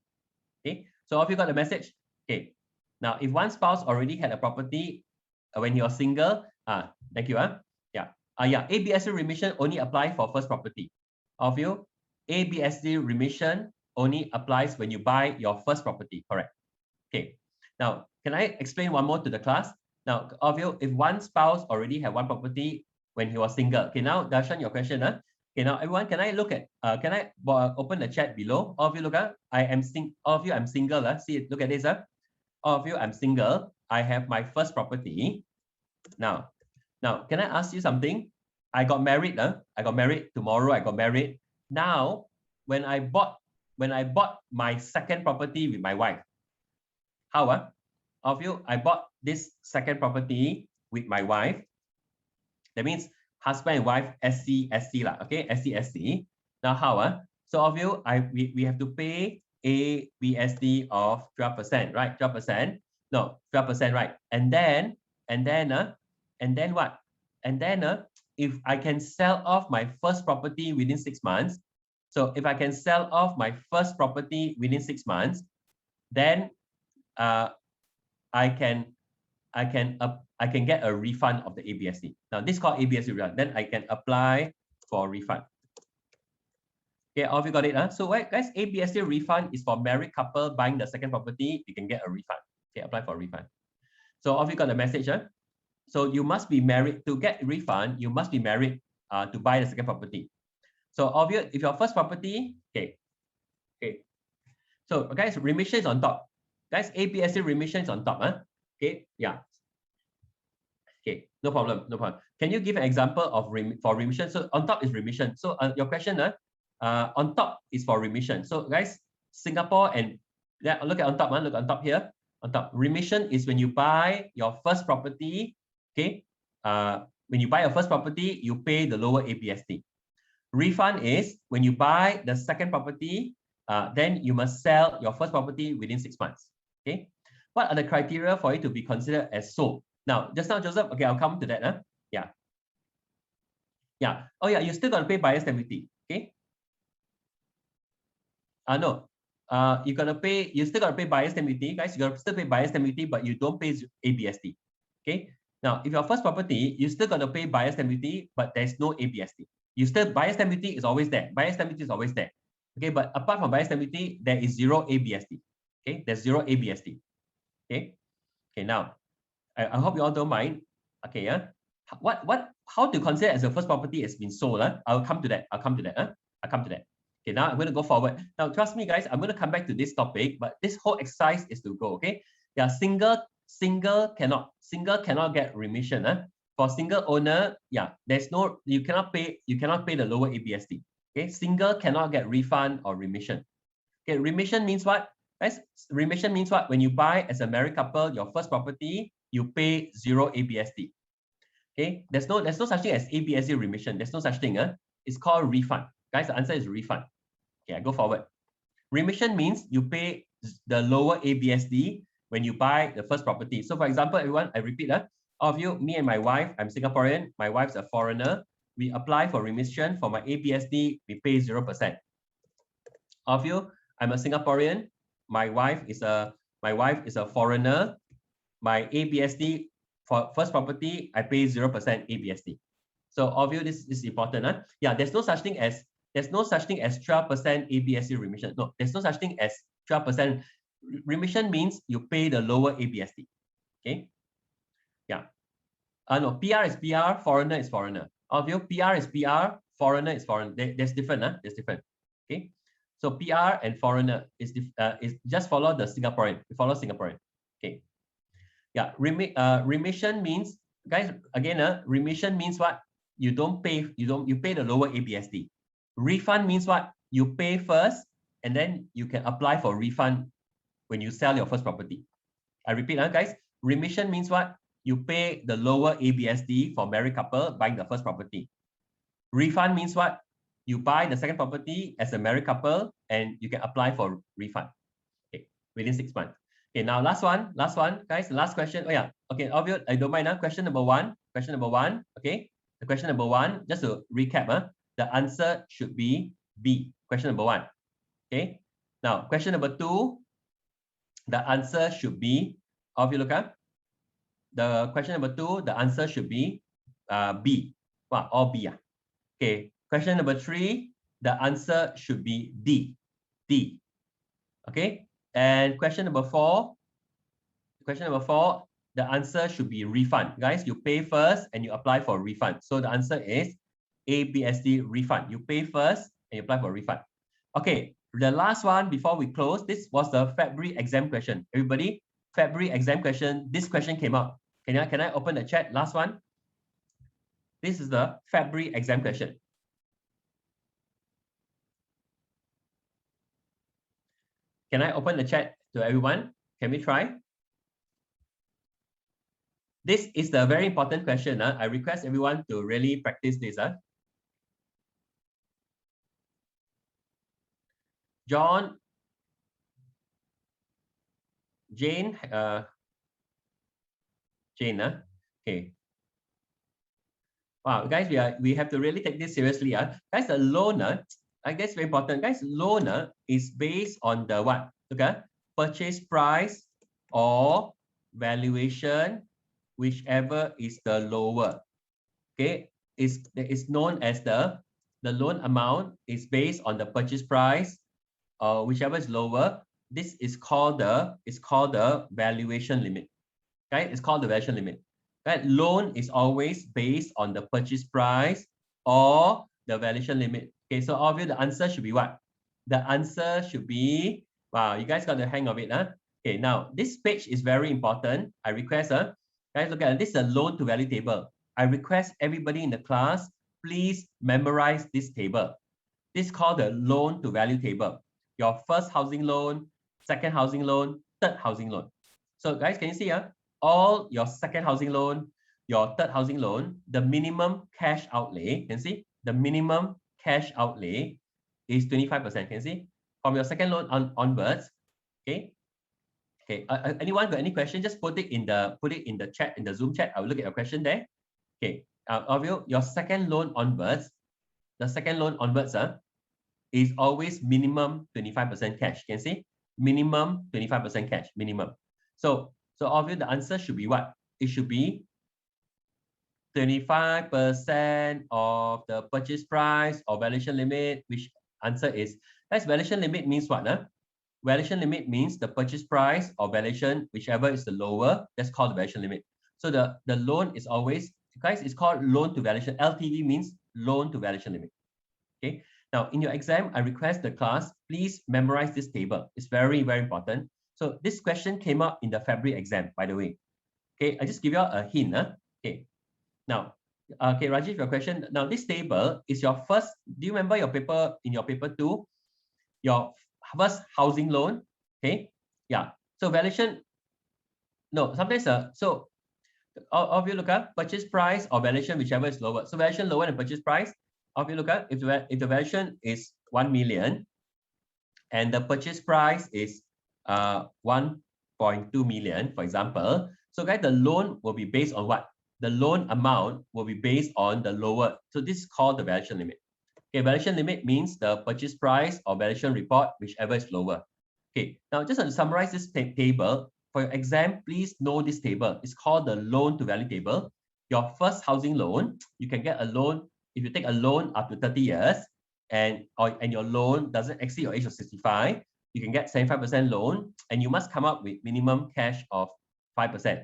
Okay, so have you got the message? Okay, now if one spouse already had a property when he was single, thank you. ABSD remission only apply for first property. All of you, ABSD remission only applies when you buy your first property, correct? Okay, now can I explain one more to the class? Now, all of you, if one spouse already had one property when he was single. Okay, now Darshan, your question. Okay, now everyone, can I look at? Can I open the chat below? All of you look at. All of you, I'm single. See, look at this. All of you, I'm single. I have my first property. Now, can I ask you something? I got married. I got married tomorrow. I got married. Now, when I bought my second property with my wife, How? Of you, I bought this second property with my wife. That means husband and wife, SC lah. Okay, SC. Now how? So of you, we have to pay ABSD of 12%, right? 12%. No, 12%, right? And then what? And then if I can sell off my first property within 6 months, so if I can sell off my first property within 6 months, then I can get a refund of the ABSD. Now this is called ABSD refund. Then I can apply for refund. Okay, all of you got it, huh? So guys, ABSD refund is for married couple buying the second property. You can get a refund. Okay, apply for refund. So all of you got the message, huh? So you must be married to get refund. You must be married to buy the second property. So all of you, if your first property, okay. So guys, remission is on top. Guys, ABSD remission is on top, huh? Okay, yeah. Okay, no problem. Can you give an example of for remission? So on top is remission. So your question, on top is for remission. So guys, Singapore and look at on top, look on top here. On top, remission is when you buy your first property. Okay, when you buy your first property, you pay the lower ABSD. Refund is when you buy the second property, then you must sell your first property within 6 months. Okay, what are the criteria for it to be considered as sold? Now, just now, Joseph, okay, I'll come to that. Yeah. Oh, yeah, you still got to pay buyer's stamp duty. Okay. No. You still got to pay buyer's stamp duty, guys. You got to still pay buyer's stamp duty, but you don't pay ABSD. Okay. Now, if your first property, you still got to pay buyer's stamp duty, but there's no ABSD. Buyer's stamp duty is always there. Buyer's stamp duty is always there. Okay, but apart from buyer's stamp duty, there is zero ABSD. Okay, there's zero ABSD. Okay. Okay, now I hope you all don't mind. Okay, yeah. How to consider as the first property has been sold? I'll come to that. I'll come to that. Okay, now I'm going to go forward. Now, trust me, guys, I'm going to come back to this topic, but this whole exercise is to go. Okay, yeah, single cannot get remission. For single owner, yeah, you cannot pay the lower ABSD. Okay, single cannot get refund or remission. Okay, remission means what? Guys, remission means what? When you buy as a married couple your first property, you pay zero ABSD. Okay, there's no such thing as ABSD remission. There's no such thing. It's called refund. Guys, the answer is refund. Okay, I go forward. Remission means you pay the lower ABSD when you buy the first property. So for example, everyone, I repeat, all of you, me and my wife, I'm Singaporean, my wife's a foreigner. We apply for remission. For my ABSD, we pay 0%. All of you, I'm a Singaporean. My wife is a foreigner. My ABSD for first property, I pay 0% ABSD. So all of you, this is important. Yeah, there's no such thing as 12% ABSD remission. No, there's no such thing as 12%. Remission means you pay the lower ABSD. Okay. Yeah. No, PR is PR, foreigner is foreigner. All of you, PR is PR, foreigner is foreigner. There's different. There's different. Okay. So PR and foreigner is just follow the Singaporean. We follow Singaporean. Okay. Yeah. Remission means, guys, again, remission means what? You pay the lower ABSD. Refund means what? You pay first and then you can apply for refund when you sell your first property. I repeat, guys, remission means what? You pay the lower ABSD for married couple buying the first property. Refund means what? You buy the second property as a married couple and you can apply for refund. Okay, within 6 months. Okay, now last one, guys, the last question. Oh yeah, okay, obvious. I don't mind. Question number one. Okay, the question number one. Just to recap, the answer should be B. Question number one. Okay. Now question number two. The answer should be. All of you look up. The question number two. The answer should be B. Wow, all B. Okay. Question number three. The answer should be D. D. Okay. And question number four. The answer should be refund. Guys, you pay first and you apply for refund. So the answer is ABSD refund. You pay first and you apply for refund. Okay, the last one before we close, this was the February exam question. Everybody, February exam question, this question came out. Can I open the chat? Last one. This is the February exam question. Can I open the chat to everyone? Can we try? This is the very important question. I request everyone to really practice this. John, Jane, Jane, okay. Wow, guys, we have to really take this seriously. Guys, the loan, I guess very important. Guys, loan is based on the what? Okay, purchase price or valuation, whichever is the lower. Okay, is known as the loan amount is based on the purchase price, whichever is lower. This is called the valuation limit. Okay, it's called the valuation limit. Right? Loan is always based on the purchase price or the valuation limit. Okay, so obviously the answer should be what? The answer should be, wow, you guys got the hang of it, huh? Okay, now this page is very important. I request, guys, look at it. This is a loan to value table. I request everybody in the class, please memorize this table. This is called the loan to value table. Your first housing loan, second housing loan, third housing loan. So guys, can you see, all your second housing loan, your third housing loan, the minimum cash outlay, can you see? The minimum cash outlay is 25%. Can you see? From your second loan onwards, okay? Okay. Anyone got any question? Just put it in the chat, in the Zoom chat. I'll look at your question there. Okay. Of your second loan onwards, the second loan onwards is always minimum 25% cash. Can you see? Minimum 25% cash, minimum. So obviously the answer should be what? It should be 25% of the purchase price or valuation limit, which answer is, guys, valuation limit means what? Valuation limit means the purchase price or valuation, whichever is the lower, that's called the valuation limit. So the loan is always, guys, it's called loan to valuation. LTV means loan to valuation limit. Okay. Now in your exam, I request the class, please memorize this table. It's very, very important. So this question came up in the February exam, by the way. Okay, I just give you a hint. Okay. Now, okay, Rajiv, your question. Now, this table is your first. Do you remember your paper in your paper 2? Your first housing loan. Okay. Yeah. So valuation. No, sometimes so of you look at purchase price or valuation, whichever is lower. So valuation lower than purchase price. Of you look at if the valuation is 1 million and the purchase price is 1.2 million, for example. So guys, the loan will be based on what? The loan amount will be based on the lower. So this is called the valuation limit. Okay, valuation limit means the purchase price or valuation report, whichever is lower. Okay, now just to summarize this table, for your exam, please know this table. It's called the loan to value table. Your first housing loan, you can get a loan, if you take a loan up to 30 years, and your loan doesn't exceed your age of 65, you can get 75% loan, and you must come up with minimum cash of 5%.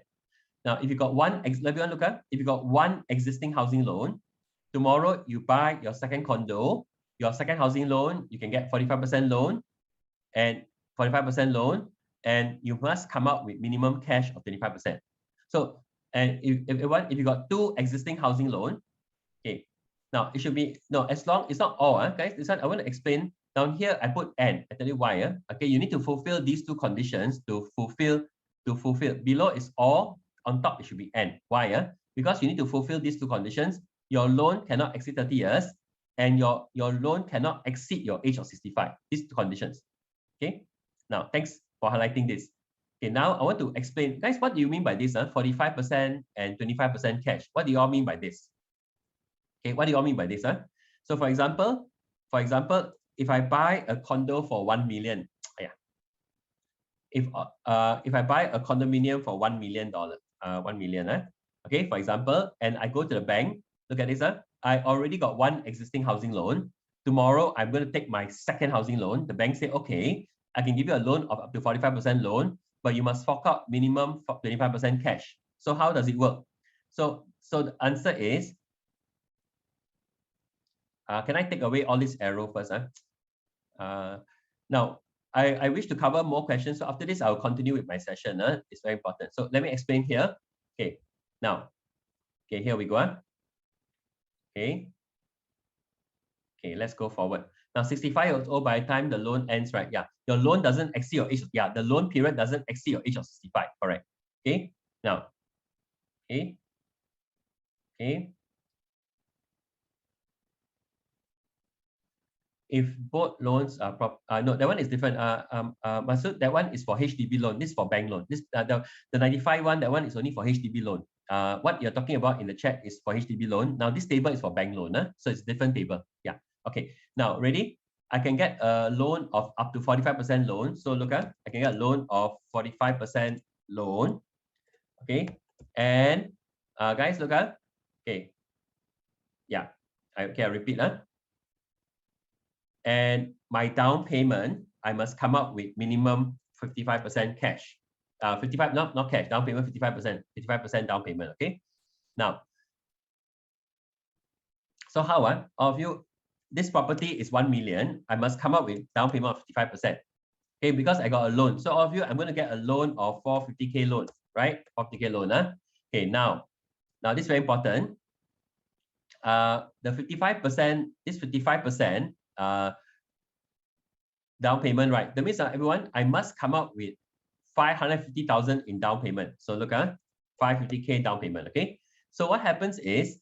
Now, if you got one, let me look at, if you got one existing housing loan, tomorrow you buy your second condo, your second housing loan, you can get 45% loan, and 45% loan, and you must come up with minimum cash of 25%. So, and if you got two existing housing loan, okay, now it should be, no, as long, it's not all, guys, this one I want to explain. Down here, I put and, I tell you why, okay, you need to fulfill these two conditions to fulfill, below is all, on top it should be and. Why? Because you need to fulfill these two conditions. Your loan cannot exceed 30 years, and your loan cannot exceed your age of 65. These two conditions. Okay. Now, thanks for highlighting this. Okay, now I want to explain, guys, what do you mean by this? 45% and 25% cash. What do you all mean by this? Okay, what do you all mean by this? So for example, if I buy a condo for 1 million, yeah. If I buy a condominium for $1 million, 1 million, okay, for example, and I go to the bank, look at this, I already got one existing housing loan. Tomorrow, I'm going to take my second housing loan. The bank say, okay, I can give you a loan of up to 45% loan, but you must fork out minimum 25% cash. So how does it work? So the answer is, can I take away all this arrow first? Now, I wish to cover more questions. So after this, I'll continue with my session. It's very important. So let me explain here. Okay, now, okay, here we go. Okay, let's go forward. Now 65 years old by the time the loan ends, right? Yeah, your loan doesn't exceed your age. Yeah, the loan period doesn't exceed your age of 65. Correct. Okay. Now, okay. If both loans are no, that one is different. Masood, that one is for HDB loan. This is for bank loan. This the 95 one, that one is only for HDB loan. What you're talking about in the chat is for HDB loan. Now this table is for bank loan, so it's different table. Yeah. Okay. Now ready? I can get a loan of up to 45% loan. So look at, I can get a loan of 45% loan. Okay. And guys, look at. Okay. Yeah. Okay. I repeat. And my down payment, I must come up with minimum 55% cash. 55, not cash, down payment 55% down payment. Okay. Now, so how all of you, this property is 1 million. I must come up with down payment of 55%. Okay, because I got a loan. So all of you, I'm going to get a loan of 450K loan, right? 450K loan. Okay, now this is very important. The 55%, this 55%, down payment, right? That means everyone, I must come up with 550,000 in down payment. So look at 550K down payment. Okay. So what happens is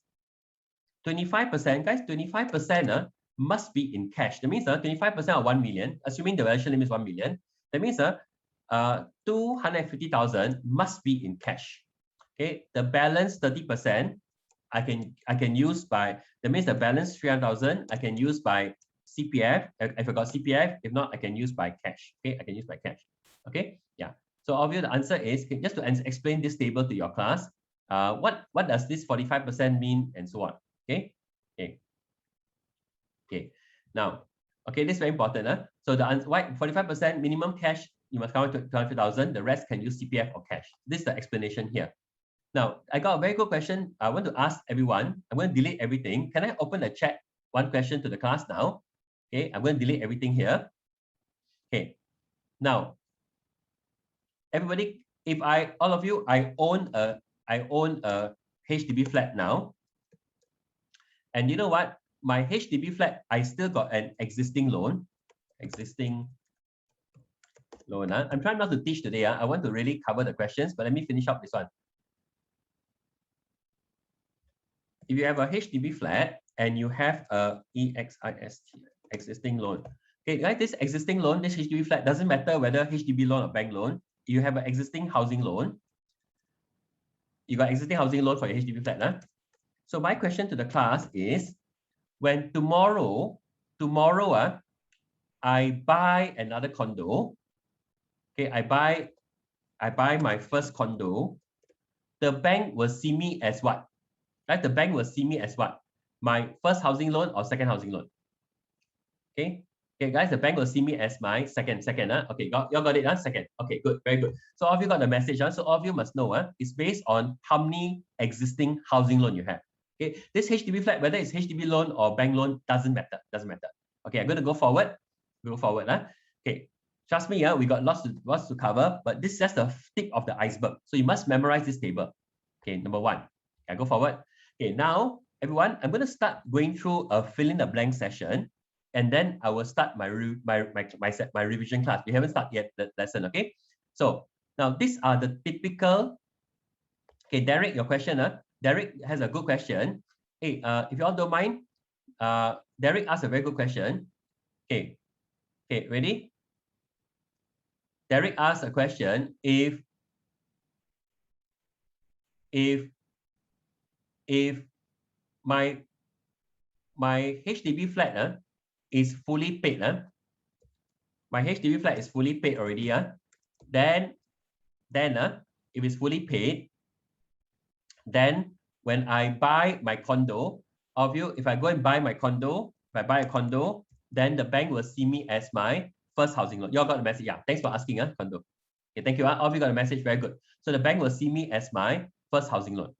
25%, guys, 25% must be in cash. That means 25% of 1 million, assuming the valuation limit is 1 million. That means 250,000 must be in cash. Okay. The balance 30%, I can use by, that means the balance 300,000 I can use by CPF. If I got CPF, if not, I can use by cash. Okay, I can use by cash. Okay, yeah. So obviously the answer is, just to explain this table to your class, what does this 45% mean and so on. Okay, okay. Now, okay, this is very important. So the why 45% minimum cash, you must count to 200,000. The rest can use CPF or cash. This is the explanation here. Now, I got a very good question. I want to ask everyone. I'm going to delete everything. Can I open the chat? One question to the class now. Okay, I'm going to delete everything here. Okay, now, everybody, if all of you, I own a HDB flat now. And you know what? My HDB flat, I still got an existing loan. I'm trying not to teach today. I want to really cover the questions, but let me finish up this one. If you have a HDB flat and you have a EXIST, existing loan. Okay, guys, this existing loan, this HDB flat, doesn't matter whether HDB loan or bank loan. You have an existing housing loan. You got existing housing loan for your HDB flat. So my question to the class is, when tomorrow, I buy another condo. Okay, I buy my first condo. The bank will see me as what? Right? The bank will see me as what? My first housing loan or second housing loan? Okay. Okay, guys, the bank will see me as my second. Okay, y'all got it, second. Okay, good, very good. So all of you got the message. So all of you must know, it's based on how many existing housing loan you have. Okay, this HDB flat, whether it's HDB loan or bank loan, doesn't matter. Okay, I'm going to go forward. Okay, trust me, we got lots to cover, but this is just the tip of the iceberg. So you must memorize this table. Okay, number one. Okay, go forward. Okay, now everyone, I'm going to start going through a fill in the blank session, and then I will start my revision class. We haven't started yet the lesson. Okay, so now these are the typical. Okay, Derek, your question. Derek has a good question. Hey, if you all don't mind, Derek asked a very good question. Okay, ready? Derek asked a question. If my HDB flat is fully paid, my HDB flat is fully paid already, then if it's fully paid, then when I buy my condo, if I go and buy my condo, if I buy a condo, then the bank will see me as my first housing loan. You all got the message? Yeah, thanks for asking, condo. Okay, thank you. All of you got the message, very good. So the bank will see me as my first housing loan.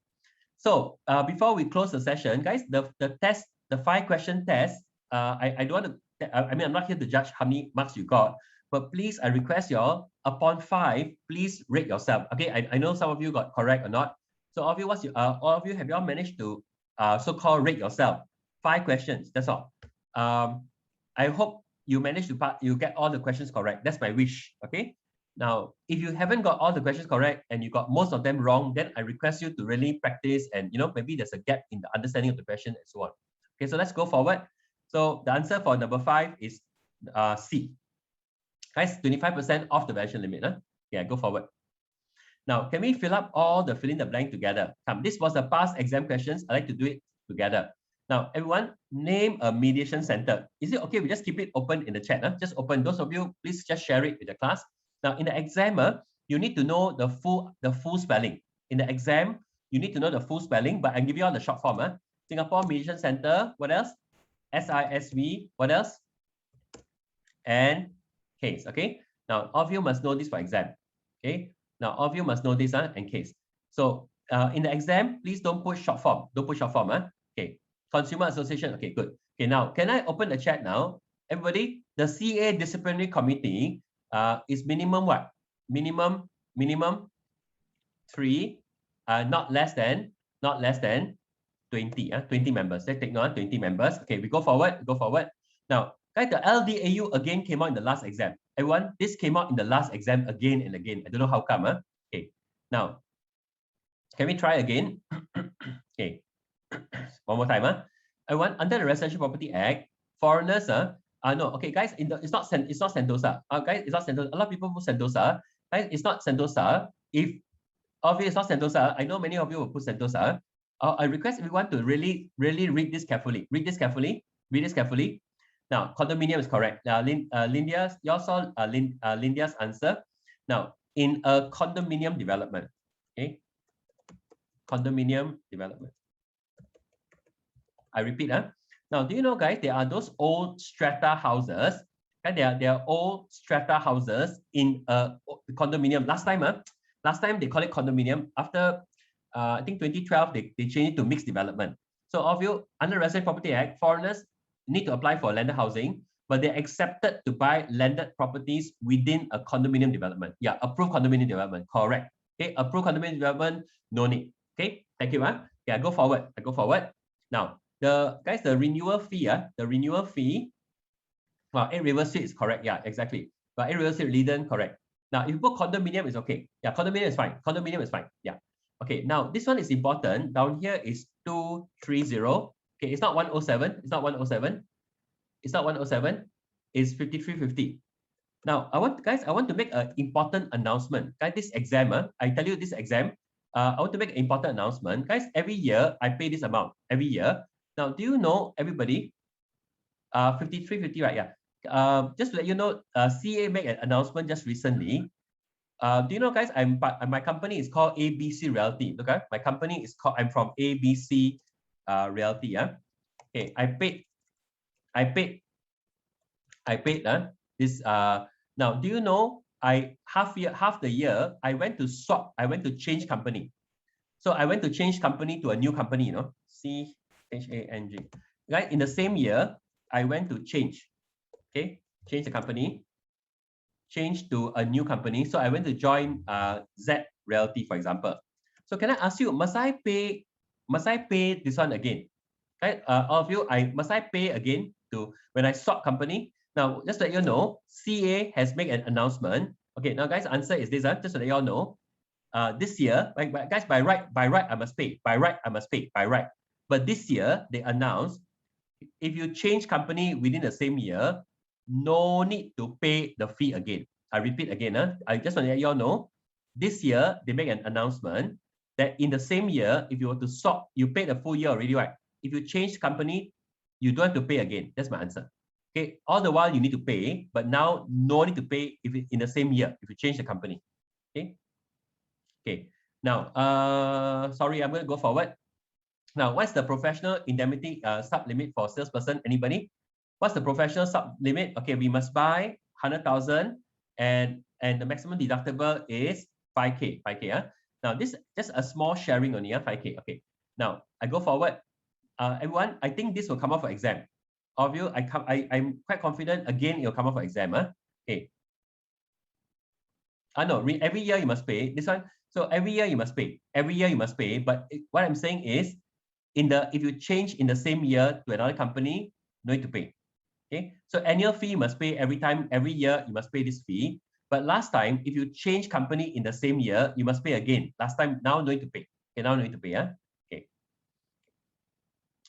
So before we close the session, guys, the test, the 5-question test, I don't want to, I mean, I'm not here to judge how many marks you got, but please, I request you all, upon 5, please rate yourself. Okay, I know some of you got correct or not. So all of you, all of you, have you all managed to so-called rate yourself? 5 questions, that's all. I hope you manage to you get all the questions correct. That's my wish. Okay. Now, if you haven't got all the questions correct and you got most of them wrong, then I request you to really practice and maybe there's a gap in the understanding of the question and so on. Okay, so let's go forward. So the answer for number 5 is C. Guys, 25% off the valuation limit. Huh? Yeah, go forward. Now, can we fill up all the fill in the blank together? Come, this was the past exam questions. I like to do it together. Now, everyone, name a mediation center. Is it okay? We just keep it open in the chat. Huh? Just open. Those of you, please just share it with the class. Now, in the exam, you need to know the full spelling. In the exam, you need to know the full spelling, but I give you all the short form. Singapore Mediation Center. What else? SISV. What else? And case. Okay. Now, all of you must know this for exam. Okay. Now, all of you must know this and case. So, in the exam, please don't put short form. Don't put short form. Okay. Consumer Association. Okay, good. Okay, now, can I open the chat now? Everybody, the CA Disciplinary Committee is minimum what? Minimum 3, not less than 20. 20 members. Let's take note, 20 members. Okay, we go forward. Now, guys, the LDAU again came out in the last exam. Everyone, this came out in the last exam again and again. I don't know how come. Okay, now, can we try again? Okay, one more time. Everyone, under the Residential Property Act, foreigners, no, okay, guys, it's not Sentosa. Guys, it's not Sentosa. A lot of people put Sentosa. Guys, it's not Sentosa. If obviously it's not Sentosa, I know many of you will put Sentosa. I request everyone to really read this carefully. Read this carefully. Now, condominium is correct. Lindia's, you all saw Lindia's answer. Now, in a condominium development, okay, condominium development. I repeat, now, do you know, guys, there are those old strata houses. Okay, there are old strata houses in a condominium. Last time they call it condominium. After I think 2012, they changed it to mixed development. So all of you, under Residential Property Act, foreigners need to apply for landed housing, but they're accepted to buy landed properties within a condominium development. Yeah, approved condominium development, correct. Okay, approved condominium development, no need. Okay, thank you. Yeah, go forward. Now, the renewal fee, well, 8 River Street is correct. Yeah, exactly. But 8 River Street, Leiden, correct. Now, if you put condominium, is okay. Yeah, condominium is fine. Yeah. Okay, now this one is important. Down here is 230. Okay, it's not 107. It's 5350. Now, I want to make an important announcement. Guys, this exam, I tell you this exam, I want to make an important announcement. Guys, every year I pay this amount. Every year. Now, do you know, everybody? 5350, right? Yeah. Just to let you know, CA made an announcement just recently. Do you know, guys? My company is called ABC Realty. Okay, my company is called. I'm from ABC Realty. Yeah. Okay, I paid. This. Now, do you know? Half the year I went to swap. I went to change company. So I went to change company to a new company. CHANG. Right, in the same year, I went to change. Okay, change the company. Change to a new company. So I went to join Z Realty, for example. So can I ask you, must I pay this one again? Okay, all of you, must I pay again to when I swap company? Now, just to let you know, CA has made an announcement. Okay, now guys, answer is this. Just to let you all know, this year, guys, by right, I must pay. By right. But this year, they announced, if you change company within the same year, no need to pay the fee again. I repeat again. I just want to let you all know, this year, they make an announcement that in the same year, if you were to swap, you pay the full year already, right? If you change company, you don't have to pay again. That's my answer. Okay, all the while you need to pay, but now no need to pay if it, in the same year, if you change the company. Okay. Okay. Now, sorry, I'm going to go forward. Now, what's the professional indemnity sub limit for salesperson? Anybody? What's the professional sub limit? Okay, we must buy 100,000 and the maximum deductible is 5K. 5K. Now, this just a small sharing only. 5K. Okay. Now, I go forward. Everyone, I think this will come up for exam. All of you, I'm quite confident. Again, it will come up for exam. Okay. No, every year you must pay this one. So every year you must pay. Every year you must pay. But what I'm saying is, if you change in the same year to another company, no need to pay. Okay, so annual fee you must pay every time, every year you must pay this fee. But last time, if you change company in the same year, you must pay again. Last time, now no need to pay. Okay, now no need to pay. Okay.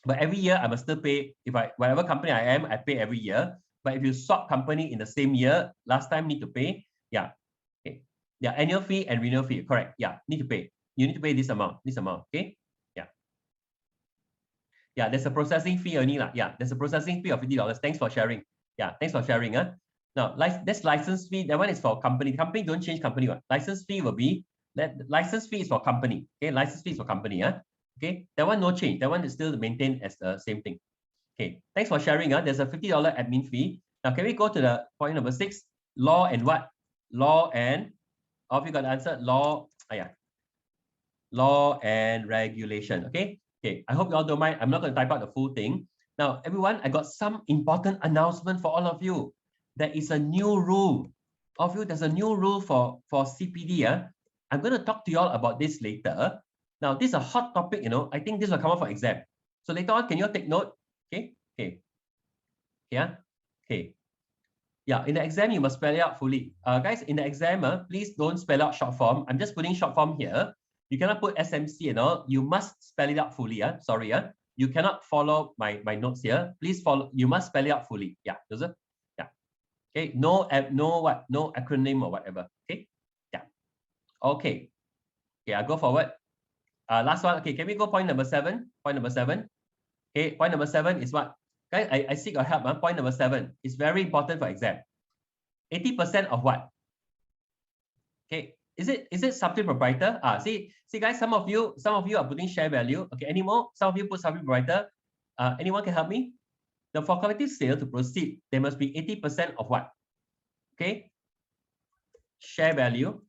But every year I must still pay. If whatever company I am, I pay every year. But if you swap company in the same year, last time need to pay. Yeah. Okay. Yeah, annual fee and renewal fee. Correct. Yeah, need to pay. You need to pay this amount. This amount. Okay. Yeah. Yeah, there's a processing fee only lah. Yeah, there's a processing fee of $50. Thanks for sharing. Yeah, thanks for sharing. Now, this license fee, that one is for company. Company don't change company. License fee will be that license fee is for company. Okay, license fee is for company. Okay, that one no change. That one is still maintained as the same thing. Okay, thanks for sharing. There's a $50 admin fee. Now, can we go to the point number 6? Law and what? Law and, all of you got the answer? Law, law and regulation. Okay. Okay, I hope you all don't mind. I'm not going to type out the full thing. Now, everyone, I got some important announcement for all of you. There is a new rule. All of you, there's a new rule for CPD. I'm going to talk to you all about this later. Now, this is a hot topic, you know. I think this will come up for exam. So later on, can you all take note? Okay. Okay. Yeah. Okay. Yeah, in the exam, you must spell it out fully. Guys, in the exam, please don't spell out short form. I'm just putting short form here. You cannot put SMC and all. You must spell it out fully. Sorry. You cannot follow my notes here. Please follow. You must spell it out fully. Yeah. Yeah. Okay. No acronym or whatever. Okay. Yeah. Okay. Okay. I'll go forward. Last one. Okay. Can we go point number 7? Point number 7. Okay. Point number 7 is what? Guys, I seek your help. Point number 7 is very important for exam. 80% of what? Okay. Is it substitute proprietor? See guys, some of you are putting share value. Okay, any more? Some of you put substitute proprietor. Anyone can help me? The for collective sale to proceed, there must be 80% of what? Okay. Share value.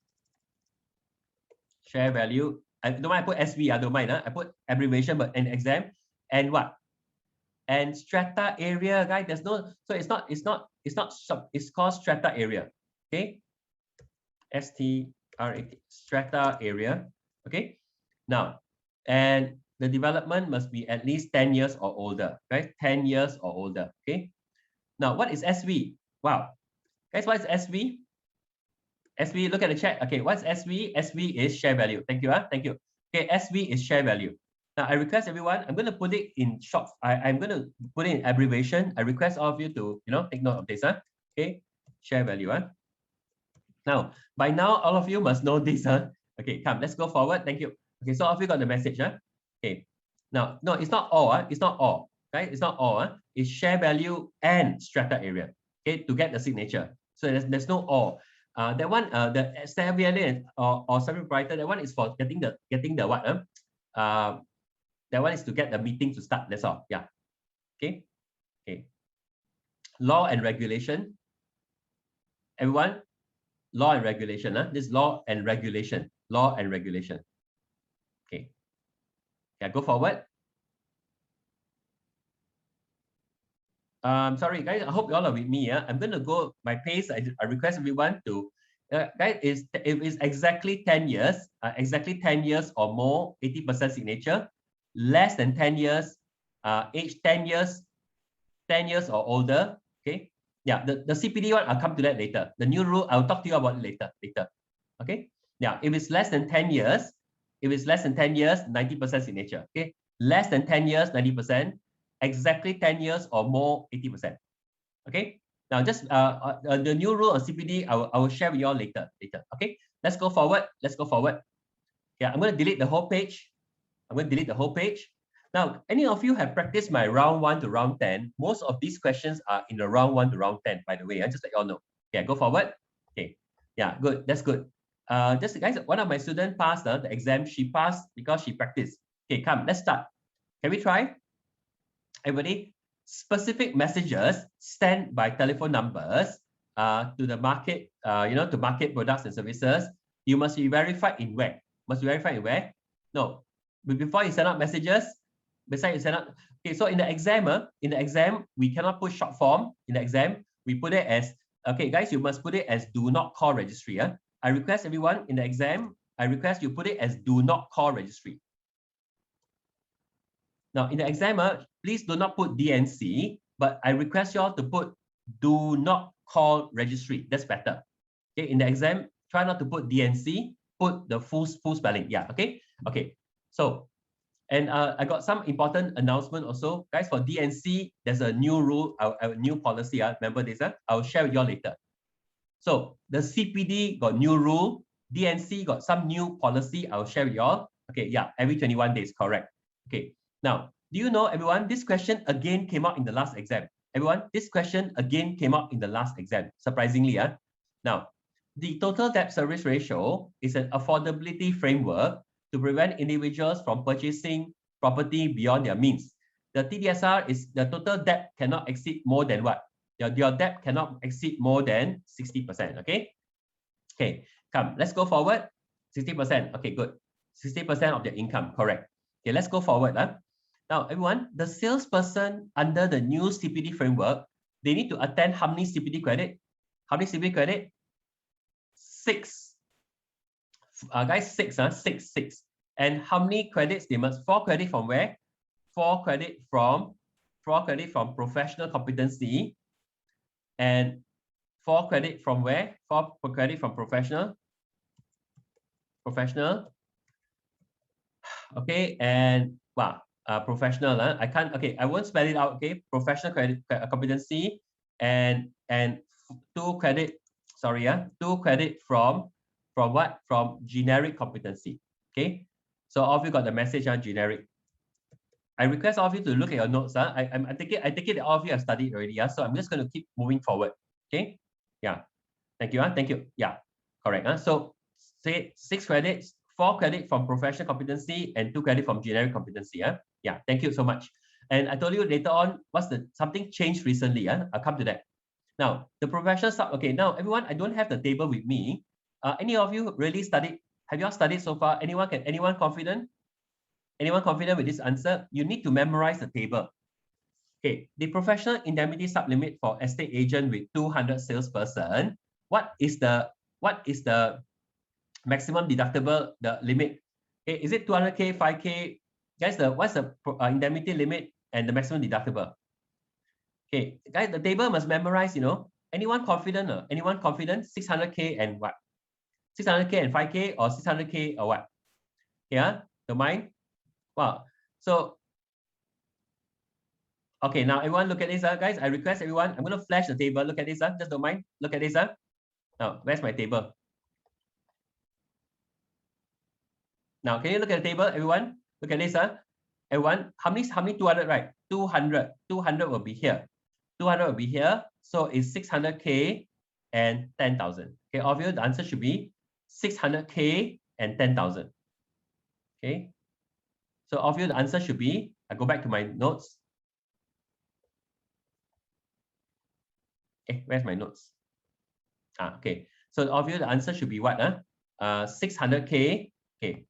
Share value. I don't mind I put SV, I don't mind. I put abbreviation, but an exam. And what? And strata area, guys. There's no, so it's called strata area. Okay. Strata area. Okay. Now, and the development must be at least 10 years or older. Right? 10 years or older. Okay. Now, what is SV? Wow. Guys, what is SV? SV, look at the chat. Okay, what's SV? SV is share value. Thank you. Thank you. Okay, SV is share value. Now, I request everyone, I'm going to put it in short. I'm going to put it in abbreviation. I request all of you to, take note of this. Okay, share value. Now, by now, all of you must know this. Okay, come, let's go forward. Thank you. Okay, so all of you got the message. Okay, now, no, it's not all. It's not all. Right? It's not all. It's share value and strata area. Okay, to get the signature. So there's no all. That one, the share value or service provider, that one is for getting the what? That one is to get the meeting to start. That's all. Yeah. Okay. Okay. Law and regulation. Everyone, law and regulation. This law and regulation. Law and regulation. Okay. Yeah. Go forward. Sorry, guys. I hope you all are with me. I'm going to go my pace. I request everyone to. Guys, it is exactly 10 years. Exactly 10 years or more. 80% signature. Less than 10 years, age 10 years or older. Okay. Yeah, the CPD one, I'll come to that later. The new rule, I'll talk to you about it later. Okay. Yeah, if it's less than 10 years, 90% signature. Okay. Less than 10 years, 90%. Exactly 10 years or more, 80%. Okay. Now, just the new rule on CPD, I will share with you all later. Okay. Let's go forward. Yeah, I'm going to delete the whole page. Now, any of you have practiced my round 1 to round 10? Most of these questions are in the round 1 to round 10, by the way. I just let you all know. Okay, go forward. Okay, yeah, good. That's good. Just guys, one of my students passed the exam. She passed because she practiced. Okay, come, let's start. Can we try? Everybody, specific messages sent by telephone numbers to the market, to market products and services. You must be verified in where? No. But before you send out messages, besides you send out, okay, so in the exam, we cannot put short form. In the exam, we put it as, okay, guys, you must put it as do not call registry. I request everyone in the exam, I request you put it as do not call registry. Now, in the exam, please do not put DNC. but I request you all to put do not call registry. That's better. Okay, in the exam, try not to put DNC, put the full spelling. Yeah, okay. Okay. So, and I got some important announcement also. Guys, for DNC, there's a new rule, a new policy. Remember this? I'll share with you all later. So the CPD got new rule, DNC got some new policy. I'll share with you all. Okay, yeah, every 21 days, correct. Okay, now, do you know, everyone, this question again came out in the last exam. Everyone, this question again came out in the last exam, surprisingly. Now, the total debt service ratio is an affordability framework to prevent individuals from purchasing property beyond their means. The TDSR is the total debt cannot exceed more than what? Your debt cannot exceed more than 60%. Okay. Okay. Come, let's go forward. 60%. Okay, good. 60% of their income. Correct. Okay, let's go forward. Now, everyone, the salesperson under the new CPD framework, they need to attend how many CPD credit? How many CPD credit? 6. Guys, 6. 6. And how many credits they must? 4 credit from where? 4 credit from professional competency. And 4 credit from where? 4 credit from professional. Okay, and wow, professional. I can't. Okay, I won't spell it out. Okay, professional credit competency, and 2 credit. Sorry, 2 credit from what? From generic competency. Okay, so all of you got the message on generic. I request all of you to look at your notes. I take it that all of you have studied already. So I'm just going to keep moving forward. Okay. Yeah. Thank you. Thank you. Yeah. Correct. So say 6 credits, 4 credit from professional competency and 2 credit from generic competency. Yeah. Thank you so much. And I told you later on, something changed recently. I'll come to that. Now the professional stuff. Okay. Now everyone, I don't have the table with me. Any of you really studied? Have you all studied so far? Anyone confident? Anyone confident with this answer? You need to memorize the table. Okay, the professional indemnity sublimit for estate agent with 200 salesperson. What is the maximum deductible, the limit? Okay, is it 200K, 5K? Guys, what's the indemnity limit and the maximum deductible? Okay, guys, the table must memorize. Anyone confident? Anyone confident? 600K and what? 600K and 5K or 600K or what? Yeah, don't mind. Wow. So, okay, now everyone look at this, guys. I request everyone, I'm going to flash the table. Look at this, just don't mind. Look at this. Now, where's my table? Now, can you look at the table, everyone? Look at this, everyone. How many 200, right? 200. 200 will be here. 200 will be here. So it's 600K and 10,000. Okay, all of you, the answer should be 600K and 10,000. Okay. So all of you, the answer should be, I go back to my notes. Okay, where's my notes? Okay. So all of you, the answer should be what? 600K. Okay.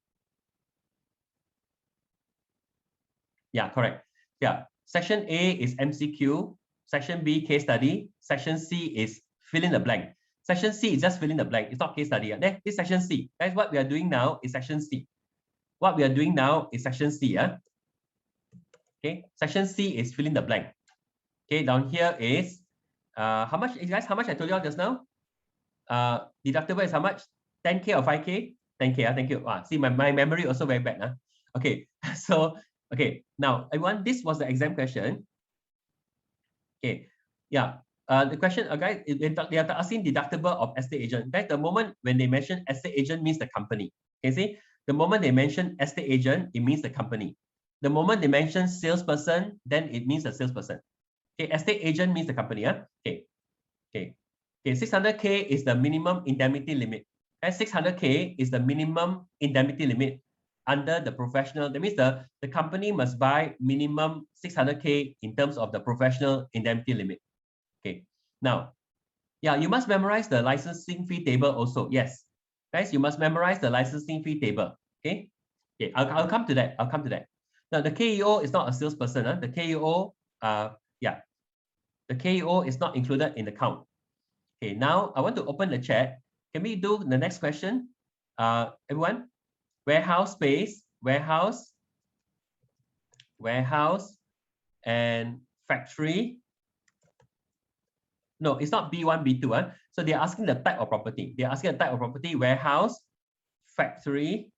Yeah, correct. Yeah. Section A is MCQ. Section B, case study. Section C is fill in the blank. Section C is just fill in the blank. It's not case study. This is section C. Guys, what we are doing now is section C. What we are doing now is section C. Okay. Section C is fill in the blank. Okay. Down here is how much, guys? How much I told you all just now? Deductible is how much? 10K or 5K? 10K. Thank you. See, my memory also very bad. Okay. So, okay. Now, everyone, this was the exam question. Okay. Yeah. The question, guys, they are asking deductible of estate agent. Guys, the moment when they mention estate agent means the company. Okay, see? The moment they mention estate agent, it means the company. The moment they mention salesperson, then it means the salesperson. Okay, estate agent means the company. Okay. Okay. Okay, 600K is the minimum indemnity limit. And 600K is the minimum indemnity limit under the professional. That means the company must buy minimum 600K in terms of the professional indemnity limit. Okay. Now, yeah, you must memorize the licensing fee table also. Yes. Guys, you must memorize the licensing fee table. Okay. Okay, I'll come to that. I'll come to that. Now, the KEO is not a salesperson. The KEO, yeah, the KEO is not included in the count. Okay, now I want to open the chat. Can we do the next question? Everyone, warehouse space, warehouse, and factory. No, it's not B1, B2. So they're asking the type of property. They're asking the type of property, warehouse, factory,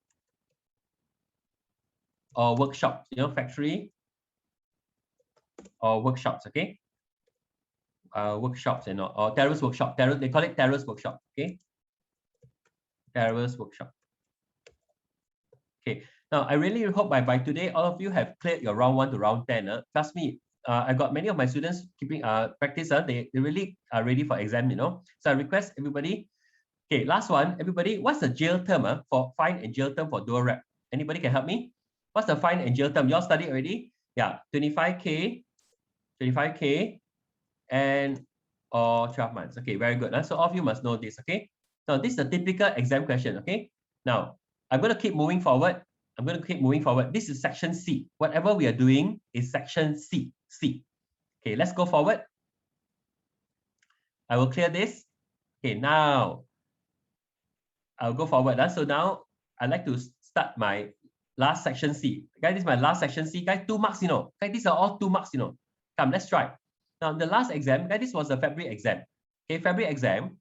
or workshop. You know, factory or workshops, okay? Workshops, or terrace workshop. They call it terrace workshop, okay? Terrace workshop. Okay. Now, I really hope by today, all of you have cleared your round 1 to round 10. Trust me, I got many of my students keeping practice. They really are ready for exam, So I request everybody. Okay, last one, everybody. What's the jail term for fine and jail term for dual rep? Anybody can help me? What's the fine and jail term? You all studied already? Yeah, 25K, and or 12 months. Okay, very good. So all of you must know this. Okay. Now this is a typical exam question. Okay. Now I'm going to keep moving forward. This is section C. Whatever we are doing is section C. Okay, let's go forward. I will clear this. Okay, now I'll go forward. So now I'd like to start my last section C. Guys, this is my last section C. Guys, 2 marks, Guys, these are all 2 marks, Come, let's try. Now, the last exam, guys, this was a February exam. Okay, February exam,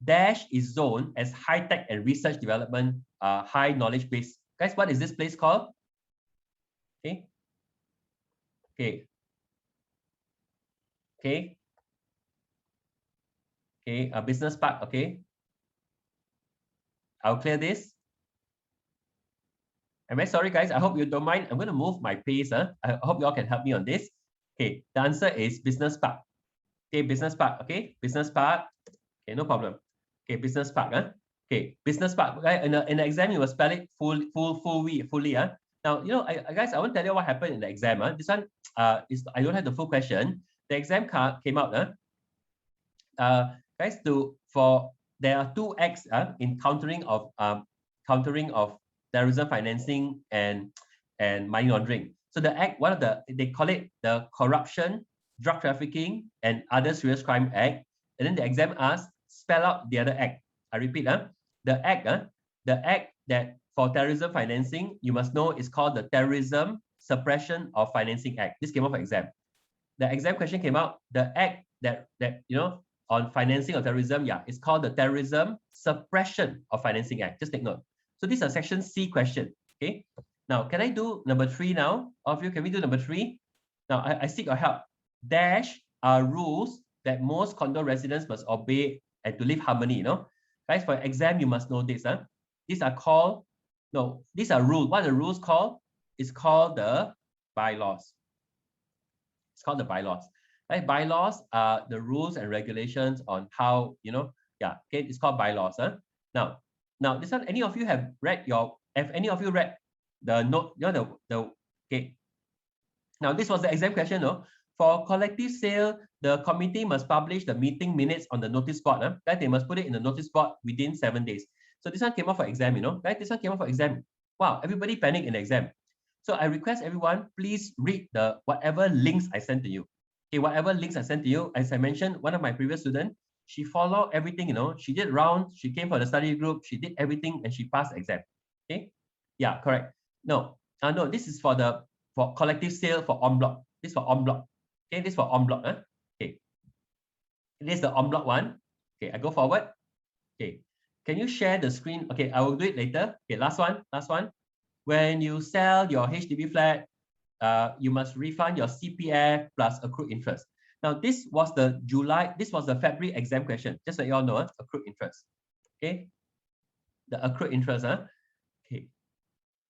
Dash is zoned as high-tech and research development, high knowledge base. Guys, what is this place called? Okay. Okay. Okay. Okay, a business park, okay. I'll clear this. I'm very sorry, guys. I hope you don't mind. I'm going to move my pace. I hope you all can help me on this. Okay, the answer is business park. Okay, business park. Okay, business park. Okay, no problem. Okay, business park. Okay, business park. In the exam, you will spell it fully. Now, guys, I want to tell you what happened in the exam. This one is I don't have the full question. The exam card came out. Guys, there are 2 acts in countering of terrorism financing and money laundering. So the act, they call it the Corruption, Drug Trafficking, and Other Serious Crime Act. And then the exam asks, spell out the other act. I repeat, the act that for terrorism financing, you must know is called the Terrorism Suppression of Financing Act. This came out for exam. The exam question came out, the act that on financing of terrorism, it's called the Terrorism Suppression of Financing Act. Just take note. So this is a section C question. Okay. Now, can I do number 3 now? All of you, can we do number 3? Now, I seek your help. Dash are rules that most condo residents must obey and to live harmony, Guys, for exam, you must know this. These are called, these are rules. What are the rules called? It's called the bylaws. It's called the bylaws. Right? Bylaws are the rules and regulations on how, okay, it's called bylaws. Now, this one, any of you have read the note, okay. Now, this was the exam question, For collective sale, the committee must publish the meeting minutes on the notice board. Right? They must put it in the notice board within 7 days. So this one came out for exam, Right? This one came out for exam. Wow, everybody panic in the exam. So I request everyone, please read whatever links I sent to you. Okay, whatever links I sent to you, as I mentioned, one of my previous students, she followed everything, She did rounds, she came for the study group, she did everything, and she passed the exam. Okay, yeah, correct. No, this is for collective sale for en bloc. This is for en bloc. Okay, this is for en bloc. Okay, this is the en bloc one. Okay, I go forward. Okay, can you share the screen? Okay, I will do it later. Okay, last one. When you sell your HDB flat, you must refund your CPF plus accrued interest. Now, this was the February exam question. Just so you all know, accrued interest. Okay, the accrued interest. Okay.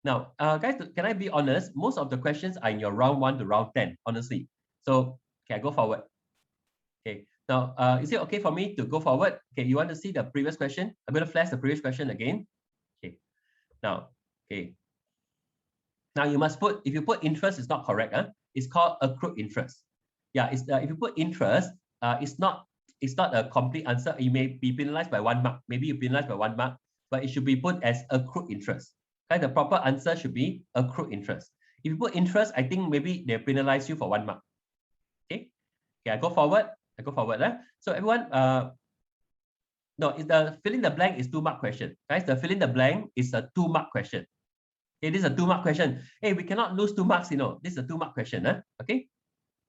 Now, guys, can I be honest? Most of the questions are in your round 1 to round 10, honestly. So, okay, I go forward. Okay. Now, is it okay for me to go forward? Okay, you want to see the previous question? I'm going to flash the previous question again. Okay. Now, okay. Now you must put, if you put interest, it's not correct. It's called accrued interest. Yeah, it's if you put interest, it's not a complete answer. You may be penalized by 1 mark. Maybe you penalized by 1 mark, but it should be put as accrued interest. Okay, the proper answer should be accrued interest. If you put interest, I think maybe they penalize you for 1 mark. Okay. Okay, I go forward. So everyone, no, the fill in the blank is 2 mark question. Guys, the fill in the blank is a 2 mark question. Okay, this is a 2 mark question. Hey, we cannot lose 2 marks, This is a 2 mark question. Okay.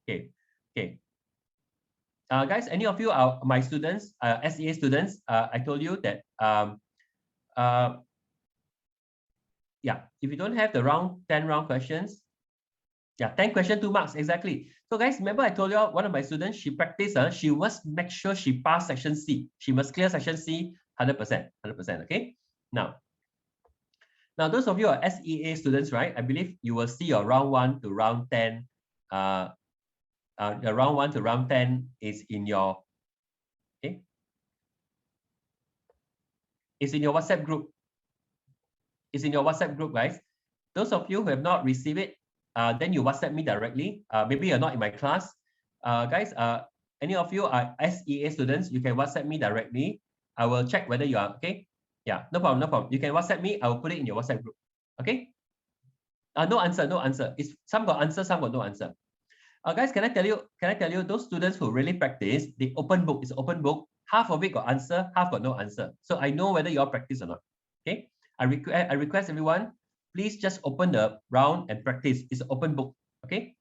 Okay. Guys, any of you are my students, SEA students? I told you that yeah, if you don't have the 10 round questions, yeah, 10 question, 2 marks, exactly. So guys, remember I told you one of my students, she practiced, she must make sure she passed section C. She must clear section C 100%, okay? Now, those of you are SEA students, right? I believe you will see your round 1 to round 10. The round 1 to round 10 is in your, okay? It's in your WhatsApp group. It's in your WhatsApp group, guys. Those of you who have not received it, then you WhatsApp me directly. Maybe you're not in my class. Guys, any of you are SEA students, you can WhatsApp me directly. I will check whether you are okay. Yeah, no problem, no problem. You can WhatsApp me. I will put it in your WhatsApp group. Okay? No answer, no answer. It's some got answer, some got no answer. Guys, can I tell you those students who really practice, the open book is open book. Half of it got answer, half got no answer. So I know whether you all practice or not. Okay? I request everyone, please just open the round and practice. It's an open book. Okay?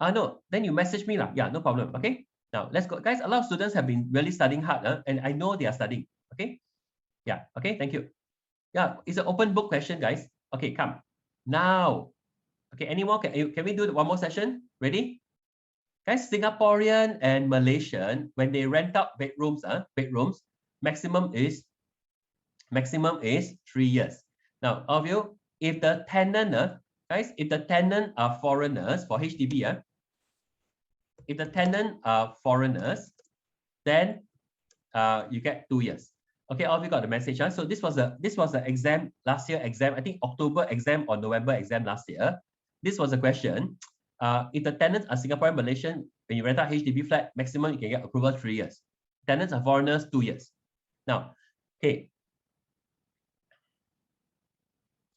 No, then you message me lah. Yeah, no problem. Okay? Now let's go. Guys, a lot of students have been really studying hard, and I know they are studying. Okay? Yeah, okay, thank you. Yeah, it's an open book question, guys. Okay, come. Now, okay, any more? Can we do one more session? Ready? Guys, Singaporean and Malaysian, when they rent out bedrooms, maximum is 3 years. Now, all of you, if the tenant, guys, if the tenant are foreigners for HDB, if the tenant are foreigners, then you get 2 years. Okay, all of you got the message. So this was the exam last year exam. I think October exam or November exam last year. This was a question. If the tenants are Singaporean, Malaysian, when you rent out HDB flat, maximum you can get approval 3 years. Tenants are foreigners, 2 years. Now, okay.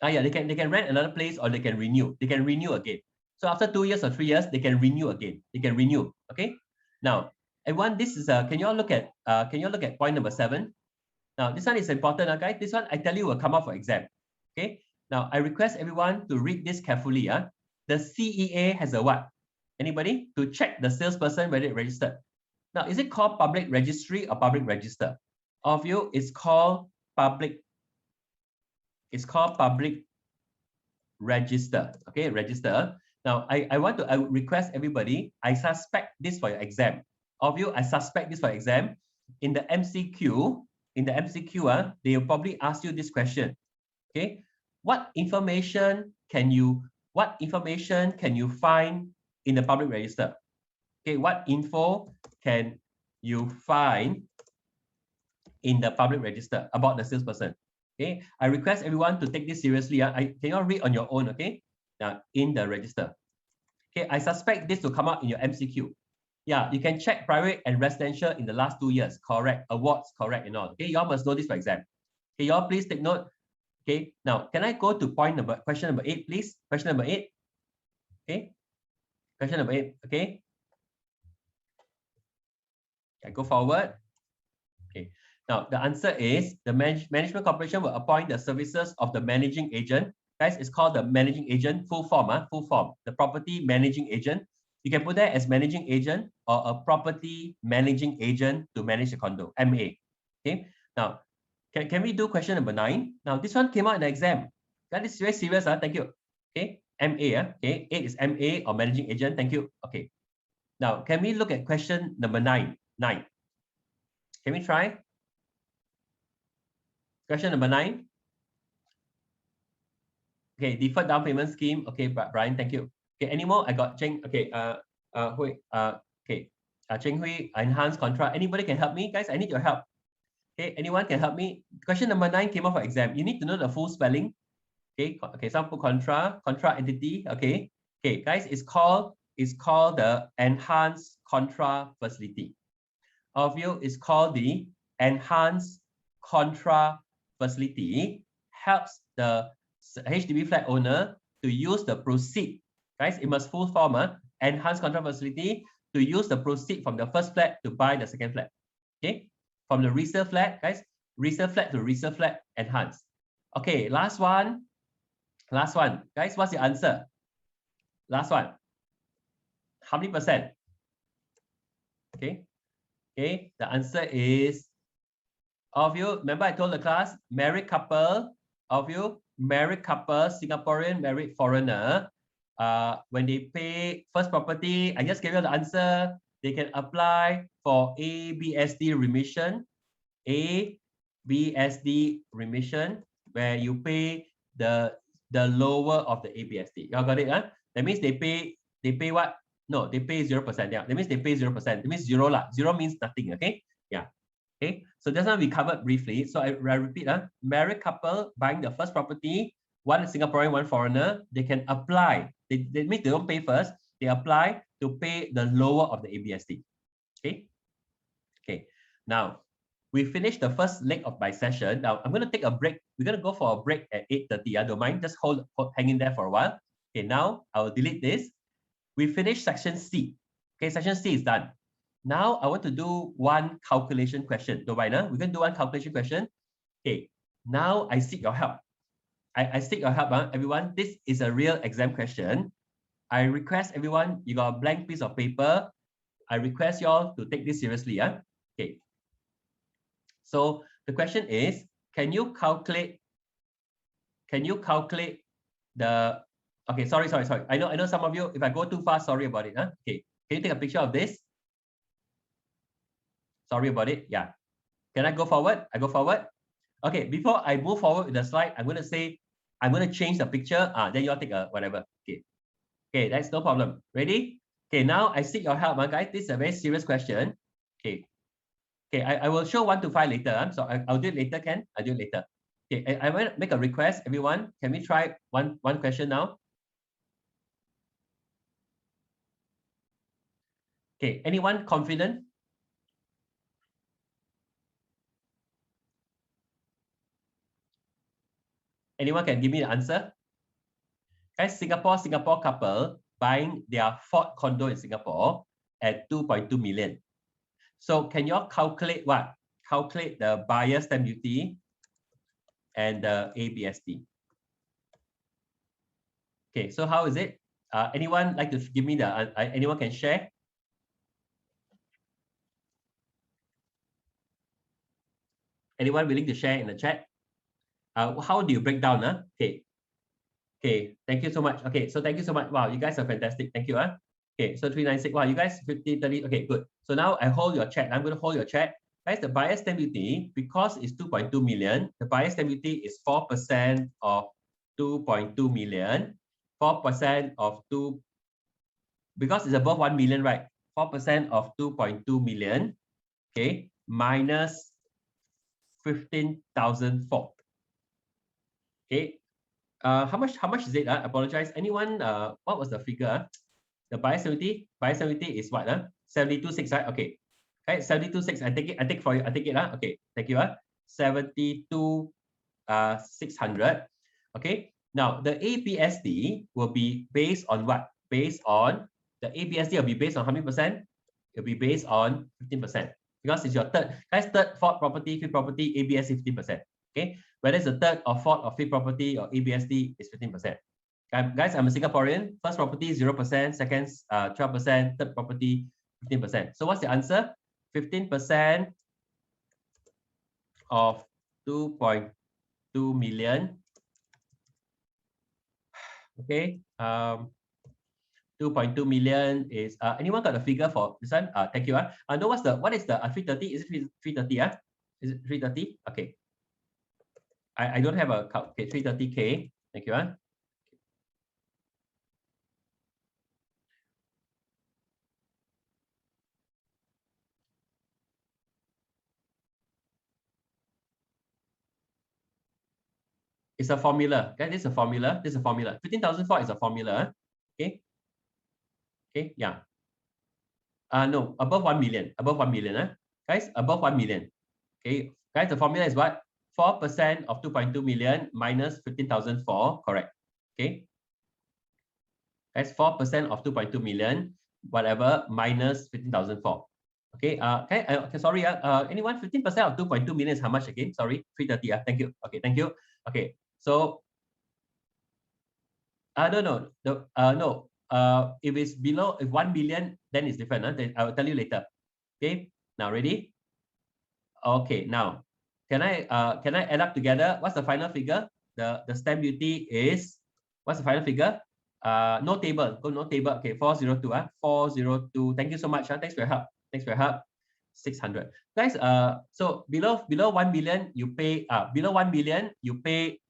Yeah, they can rent another place or they can renew. They can renew again. So after 2 years or 3 years, they can renew again. They can renew. Okay. Now, everyone, this is can you all look at point number 7? Now, this one is important, guys. This one I tell you will come up for exam. Okay. Now, I request everyone to read this carefully. The CEA has a what? Anybody? To check the salesperson whether it registered. Now, is it called public registry or public register? All of you, it's called public. It's called public register. Okay, register. Now, I request everybody, I suspect this for your exam. All of you, I suspect this for exam. In the MCQ, they will probably ask you this question. Okay, what information can you find in the public register? Okay, what info can you find in the public register about the salesperson? Okay, I request everyone to take this seriously. Can you all read on your own? Okay, in the register. Okay, I suspect this will come out in your MCQ. Yeah, you can check private and residential in the last 2 years. Correct. Awards, correct and all. Okay, y'all must know this for exam. Okay, y'all please take note. Okay, now can I go to question number 8, please? Question number 8. Okay, question number 8. Okay, I go forward. Okay, now the answer is the management corporation will appoint the services of the managing agent. Guys, it's called the managing agent, full form, the property managing agent. You can put that as managing agent or a property managing agent to manage the condo, MA. Okay, now can we do question number 9? Now this one came out in the exam. That is very serious. Thank you. Okay, MA. Okay, 8 is MA or managing agent. Thank you. Okay, now can we look at question number 9? Can we try? Question number 9. Okay, deferred down payment scheme. Okay, Brian, thank you. Okay, any more? I got Cheng. Okay, Cheng Hui, enhanced contract. Anybody can help me, guys? I need your help. Okay, anyone can help me? Question number 9 came off for exam. You need to know the full spelling. Okay, some put contra entity. Okay, guys, it's called the enhanced contra facility. All of you, it's called the enhanced contra facility. Helps the HDB flat owner to use the proceed. Guys, it must full form, enhanced contra facility, to use the proceed from the first flat to buy the second flat. Okay, from the resale flat, guys, resale flat to resale flat, enhanced. Okay, last one, guys, what's the answer? Last one, how many percent? Okay, Okay, the answer is, of you, remember I told the class, married couple, of you, married couple, Singaporean married foreigner, when they pay first property, I just gave you the answer, they can apply for ABSD remission, ABSD remission, where you pay the lower of the ABSD. Y'all got it, huh? That means they pay what? No, they pay 0%. Yeah, that means they pay 0%. That means zero lah. Zero means nothing. Okay. Yeah. Okay. So just now we covered briefly. So I repeat, married couple buying the first property, one Singaporean, one foreigner, they can apply. They mean they don't pay first. They apply to pay the lower of the ABSD. Okay. Okay. Now we finished the first leg of my session. Now I'm going to take a break. We're going to go for a break at 8:30. I don't mind. Just hang in there for a while. Okay. Now I will delete this. We finished section C. Okay. Section C is done. Now I want to do one calculation question. Don't mind, we're going to do one calculation question. Okay. Now I seek your help. I seek your help, everyone. This is a real exam question. I request everyone, you got a blank piece of paper. I request you all to take this seriously. Okay. So the question is, can you calculate the, okay, sorry. I know some of you, if I go too fast, sorry about it. Okay. Can you take a picture of this? Sorry about it. Yeah. Can I go forward? I go forward. Okay. Before I move forward with the slide, I'm going to say, I'm going to change the picture. Then you all take a whatever. Okay. Okay. That's no problem. Ready? Okay. Now I seek your help, guys. This is a very serious question. Okay. Okay. I will show 1 to 5 later. So I'll do it later, Ken. I'll do it later. Okay. I want to make a request, everyone. Can we try one question now? Okay. Anyone confident? Anyone can give me the answer? Guys, Singapore couple buying their fourth condo in Singapore at 2.2 million. So can you all calculate what? Calculate the buyer's stamp duty and the ABSD. Okay, so how is it? Anyone like to give me the, anyone can share? Anyone willing to share in the chat? How do you break down? Okay. Okay, thank you so much. Okay, so thank you so much. Wow, you guys are fantastic. Thank you. Okay, so 396. Wow, you guys 50, 30. Okay, good. So now I hold your chat. I'm going to hold your chat. Guys, the buyer's stamp duty, because it's 2.2 million, the buyer's stamp duty is 4% of 2.2 million. 4% of 2, because it's above 1 million, right? 4% of 2.2 million, okay, minus 15,004. Okay. How much is it? Apologize. Anyone? What was the figure? The buyer's stamp duty is what? 72.6, right? Okay. Okay, 72.6. I take it. I take for you. I take it. Okay. Thank you. 72,600. Okay. Now the ABSD will be based on what? Based on the ABSD will be based on how many percent? It will be based on 15%. Because it's your third, guys, third, fourth property, fifth property, ABSD 15%. Okay. Whether it's the third or fourth or fifth property or ABSD is 15%. Guys, I'm a Singaporean. First property 0%, second 12%, third property 15%. So what's the answer? 15% of 2.2 million. Okay. 2.2 million is anyone got a figure for this one? Thank you. No, what is the 330? Is it 330? Is it 330? Okay. I don't have a okay, 330K. Thank you. It's a formula. Okay, this is a formula. This is a formula. 15,004 is a formula. Okay. Okay. Yeah. No, above 1 million. Above 1 million. Guys, above 1 million. Okay. Guys, the formula is what? 4% of 2.2 million minus 15,004. Correct. Okay. Guys, 4% of 2.2 million, whatever, minus 15,004. Okay. Okay. Sorry. Anyone? 15% of 2.2 million is how much again? Sorry. 330. Thank you. Okay. Thank you. Okay. So, no. No. If it's below, if 1 million, then it's different. Then I will tell you later. Okay. Now ready? Okay, now can I add up together? What's the final figure? The stamp duty is, what's the final figure? No table. Go no table. Okay, 402. 402. Thank you so much. Thanks for your help. Thanks for your help. 600. Guys, so below 1 million, you pay below 1 million, you pay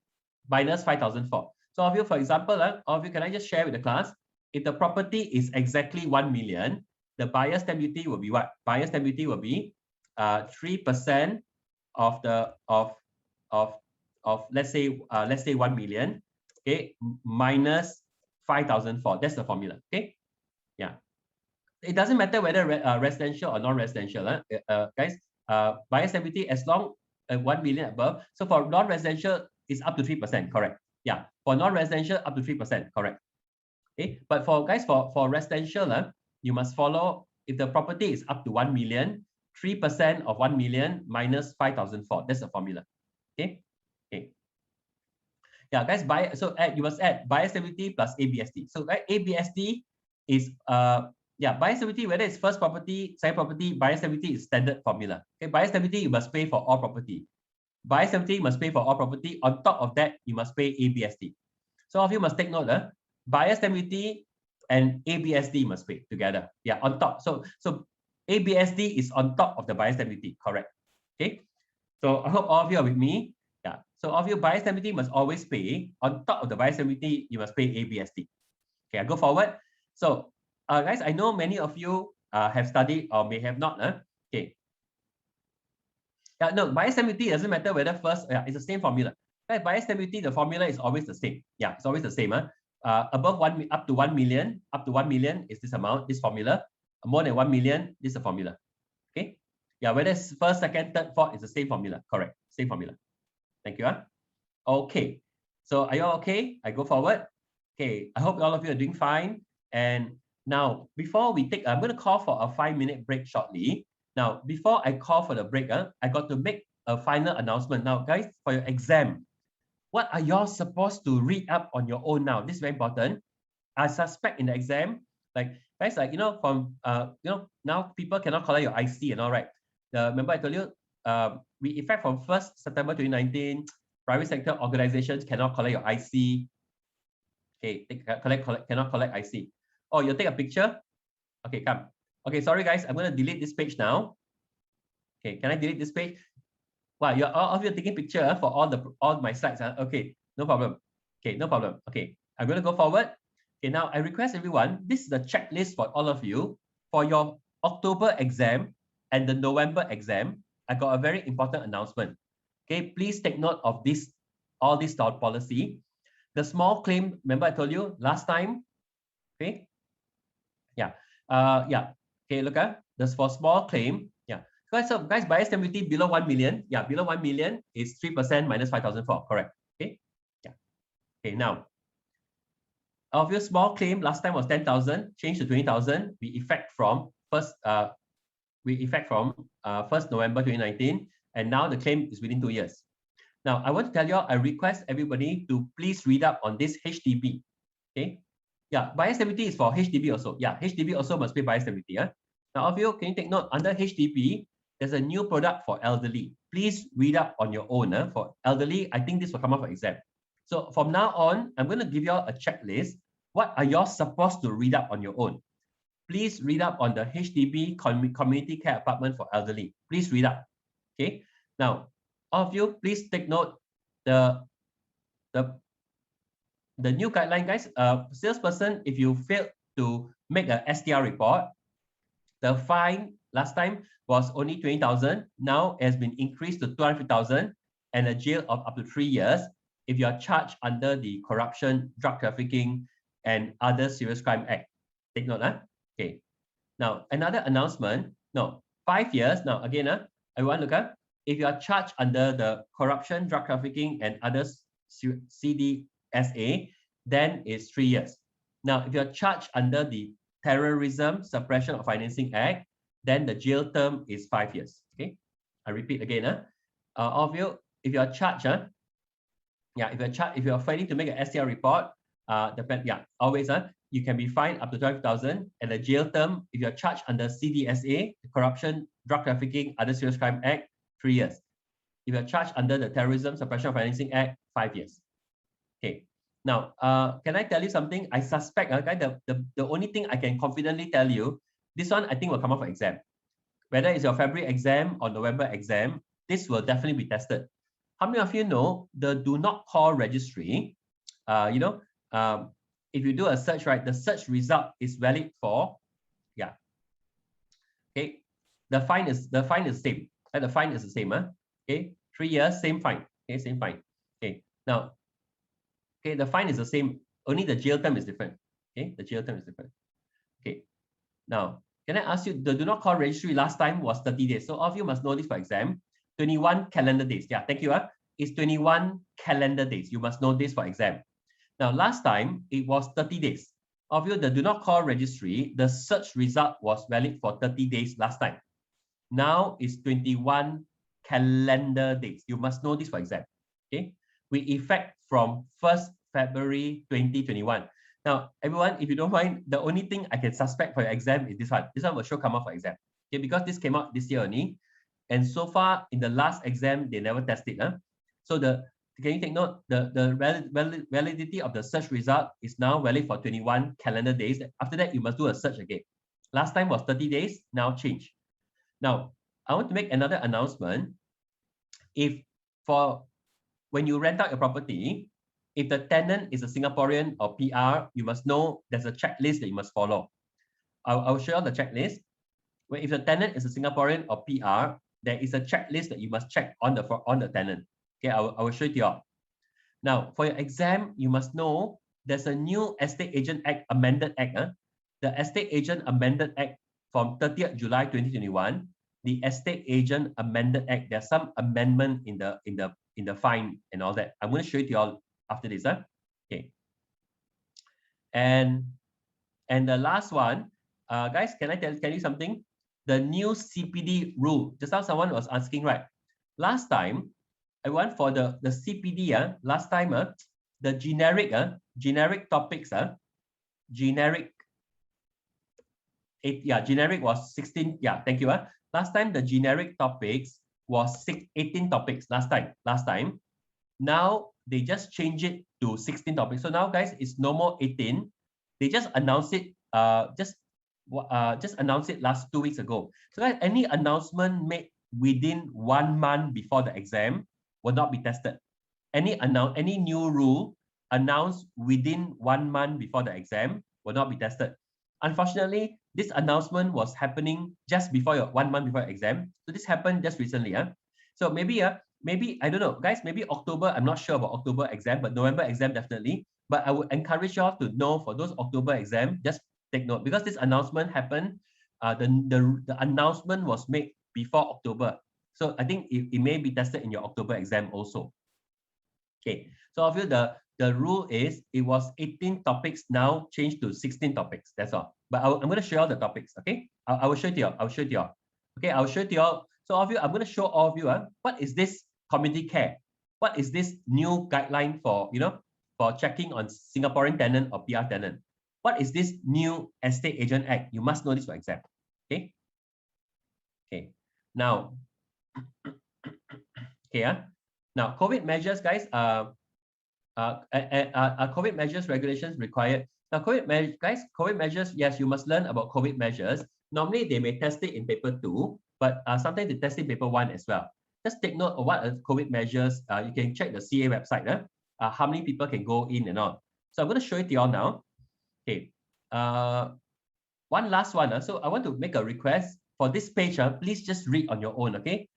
minus 5,004. So of you, for example, all of you, can I just share with the class? If the property is exactly 1 million, the buyer's stamp duty will be what? Buyer's stamp duty will be 3% of the of let's say 1 million, okay, minus 5,004. That's the formula. Okay, yeah. It doesn't matter whether residential or non-residential, guys. Buyer's stamp duty as long as 1 million above. So for non-residential, it's up to 3%. Correct. Yeah. For non-residential, up to 3%. Correct. Okay. But for guys, for residential, you must follow, if the property is up to 1 million, 3% of 1 million minus 5,004. That's the formula. Okay. Okay. Yeah, guys, you must add buyer's stamp duty plus ABSD. So ABSD is buyer's stamp duty, whether it's first property, second property, buyer's stamp duty is standard formula. Okay, buyer's stamp duty you must pay for all property. Buyer's stamp duty must pay for all property. On top of that, you must pay ABSD. So all of you must take note, buyer's stamp duty and ABSD must pay together. Yeah, on top. So ABSD is on top of the buyer's stamp duty. Correct. Okay. So I hope all of you are with me. Yeah. So all of you, buyer's stamp duty must always pay. On top of the buyer's stamp duty, you must pay ABSD. Okay, I go forward. So guys, I know many of you have studied or may have not. Okay. Yeah, no, buyer's stamp duty doesn't matter whether first, it's the same formula. Right? Buyer's stamp duty, the formula is always the same. Yeah, it's always the same. Above up to 1 million, is this amount, this formula. More than 1 million, this is the formula. Okay. Yeah, whether it's first, second, third, fourth, it's the same formula. Correct. Same formula. Thank you. Okay. So are you all okay? I go forward. Okay. I hope all of you are doing fine. And now, before we take, I'm going to call for a 5-minute break shortly. Now, before I call for the break, I got to make a final announcement. Now, guys, for your exam, what are y'all supposed to read up on your own now? This is very important. I suspect in the exam, like guys, like from now people cannot collect your IC and all, right? Remember I told you, we effect from 1st September 2019, private sector organizations cannot collect your IC. Okay, cannot collect IC. Oh, you'll take a picture? Okay, come. Okay, sorry guys, I'm going to delete this page now. Okay, can I delete this page? Wow, all of you are taking picture for all my slides. Okay, no problem. Okay, no problem. Okay, I'm going to go forward. Okay, now I request everyone, this is the checklist for all of you for your October exam and the November exam. I got a very important announcement. Okay, please take note of this, all this policy. The small claim, remember I told you last time. Okay, yeah, okay, look at this for small claim. Yeah, so guys, buyer's stamp duty below 1 million. Yeah, below 1 million is 3% minus 5,004. Correct. Okay, yeah. Okay, now of your small claim last time was 10,000, changed to 20,000. We effect from 1st November 2019, and now the claim is within 2 years. Now I want to tell you all, I request everybody to please read up on this HDB. Okay, yeah, buyer's stamp duty is for HDB also. Yeah, HDB also must pay buyer's stamp duty. Now of you, can you take note, under HDB there's a new product for elderly. Please read up on your own. For elderly, I think this will come up for exam. So from now on, I'm going to give you all a checklist. What are you supposed to read up on your own? Please read up on the HDB community care apartment for elderly. Please read up. Okay. Now, all of you, please take note the new guideline, guys. Salesperson, if you fail to make an STR report, the fine last time was only 20,000. Now it has been increased to 200,000 and a jail of up to 3 years if you are charged under the Corruption, Drug Trafficking, and Other Serious Crime Act. Take note, okay. Now another announcement. No, 5 years. Now again, everyone look at, if you are charged under the Corruption, Drug Trafficking, and Others CDSA, then it's 3 years. Now if you are charged under the Terrorism Suppression of Financing Act, then the jail term is 5 years. Okay, I repeat again. All of you, if you are charged, if you're failing to make an STR report, always you can be fined up to 12,000, and the jail term, if you're charged under CDSA, the Corruption, Drug Trafficking, Other Serious Crime Act, 3 years. If you're charged under the Terrorism Suppression Financing Act, 5 years. Okay. Now, can I tell you something? I suspect, guys, the only thing I can confidently tell you, this one I think will come up for exam. Whether it's your February exam or November exam, this will definitely be tested. How many of you know the Do Not Call registry? If you do a search, right, the search result is valid for, yeah. Okay, the fine is the same. Right? The fine is the same. Okay, 3 years, same fine. Okay, same fine. Okay, now, okay, the fine is the same. Only the jail term is different. Okay, the jail term is different. Okay, now, can I ask you, the Do Not Call registry last time was 30 days. So all of you must know this for exam. 21 calendar days. Yeah, thank you. It's 21 calendar days. You must know this for exam. Now, last time, it was 30 days. Of you, the Do Not Call registry, the search result was valid for 30 days last time. Now, it's 21 calendar days. You must know this for exam. Okay, we effect from 1st February 2021. Now, everyone, if you don't mind, the only thing I can suspect for your exam is this one. This one will sure come out for exam. Okay, because this came out this year only. And so far, in the last exam, they never tested. So can you take note? The validity of the search result is now valid for 21 calendar days. After that, you must do a search again. Last time was 30 days, now change. Now, I want to make another announcement. When you rent out your property, if the tenant is a Singaporean or PR, you must know there's a checklist that you must follow. I'll show you the checklist. If the tenant is a Singaporean or PR, there is a checklist that you must check on the tenant. Okay, I will show it to you all. Now, for your exam, you must know there's a new Estate Agent Act Amended Act. The Estate Agent Amended Act from 30th July 2021. The Estate Agent Amended Act. There's some amendment in the fine and all that. I'm going to show it to you all after this. Okay. And the last one, guys, can I tell you something? The new CPD rule. Just now someone was asking, right? Last time, I went for the CPD. Last time, the generic topics. Generic was 16. Yeah, thank you. Last time the generic topics was 18 topics. Last time. Now they just change it to 16 topics. So now, guys, it's no more 18. They just announced it. Just announced it last 2 weeks ago. So that any announcement made within 1 month before the exam will not be tested. Any new rule announced within 1 month before the exam will not be tested. Unfortunately, this announcement was happening just before 1 month before your exam. So this happened just recently. So maybe I don't know, guys. Maybe October. I'm not sure about October exam, but November exam definitely. But I would encourage you all to know for those October exam, just take note, because this announcement happened. The announcement was made before October. So I think it may be tested in your October exam also. Okay, so of you, the rule is it was 18 topics, now changed to 16 topics. That's all. But I'm going to show you all the topics. Okay, I will show it to you. I'll show it to you. Okay, I'll show it to you all. So all of you, I'm going to show all of you what is this community care? What is this new guideline for for checking on Singaporean tenant or PR tenant? What is this new Estate Agent Act? You must know this for exam. Okay. Okay. Now. Okay. Now, COVID measures, guys. COVID measures regulations required. Now, COVID measures. Yes, you must learn about COVID measures. Normally, they may test it in paper 2, but sometimes they test it in paper 1 as well. Just take note of what are COVID measures. You can check the CA website. How many people can go in and all. So I'm going to show it to you all now. Okay. One last one. So I want to make a request for this page. Please just read on your own. Okay.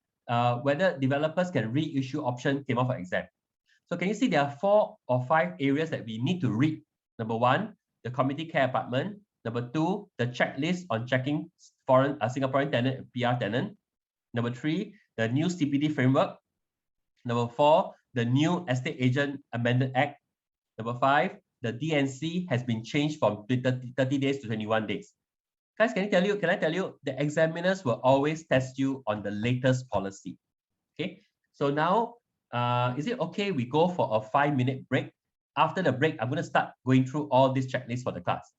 Whether developers can reissue option came off for exam. So can you see there are 4 or 5 areas that we need to read? Number 1, the community care apartment. Number 2, the checklist on checking foreign Singaporean tenant and PR tenant. Number 3, the new CPD framework. Number 4, the new Estate Agent Amended Act. Number 5, the DNC has been changed from 30 days to 21 days. Guys, can I tell you, the examiners will always test you on the latest policy. Okay, so now, is it okay we go for a 5-minute break? After the break, I'm going to start going through all these checklists for the class.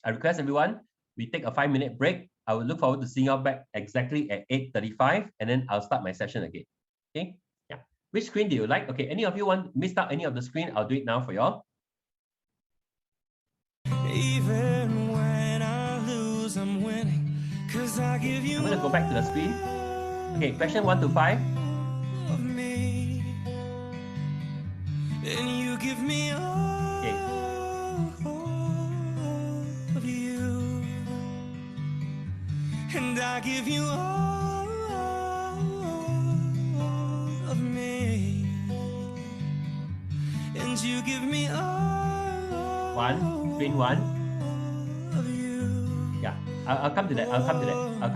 I request everyone, we take a 5-minute break. I will look forward to seeing you back exactly at 8:35, and then I'll start my session again. Okay? Yeah. Which screen do you like? Okay, any of you missed out any of the screen? I'll do it now for y'all. Even when I lose, I'm winning, 'cause I give you. I'm gonna go back to the screen. Okay, question 1 to 5. Of me, and you give me all of you, and I give you all of me, and you give me all. Screen 1. Of you. Yeah, I'll come to that. I'll come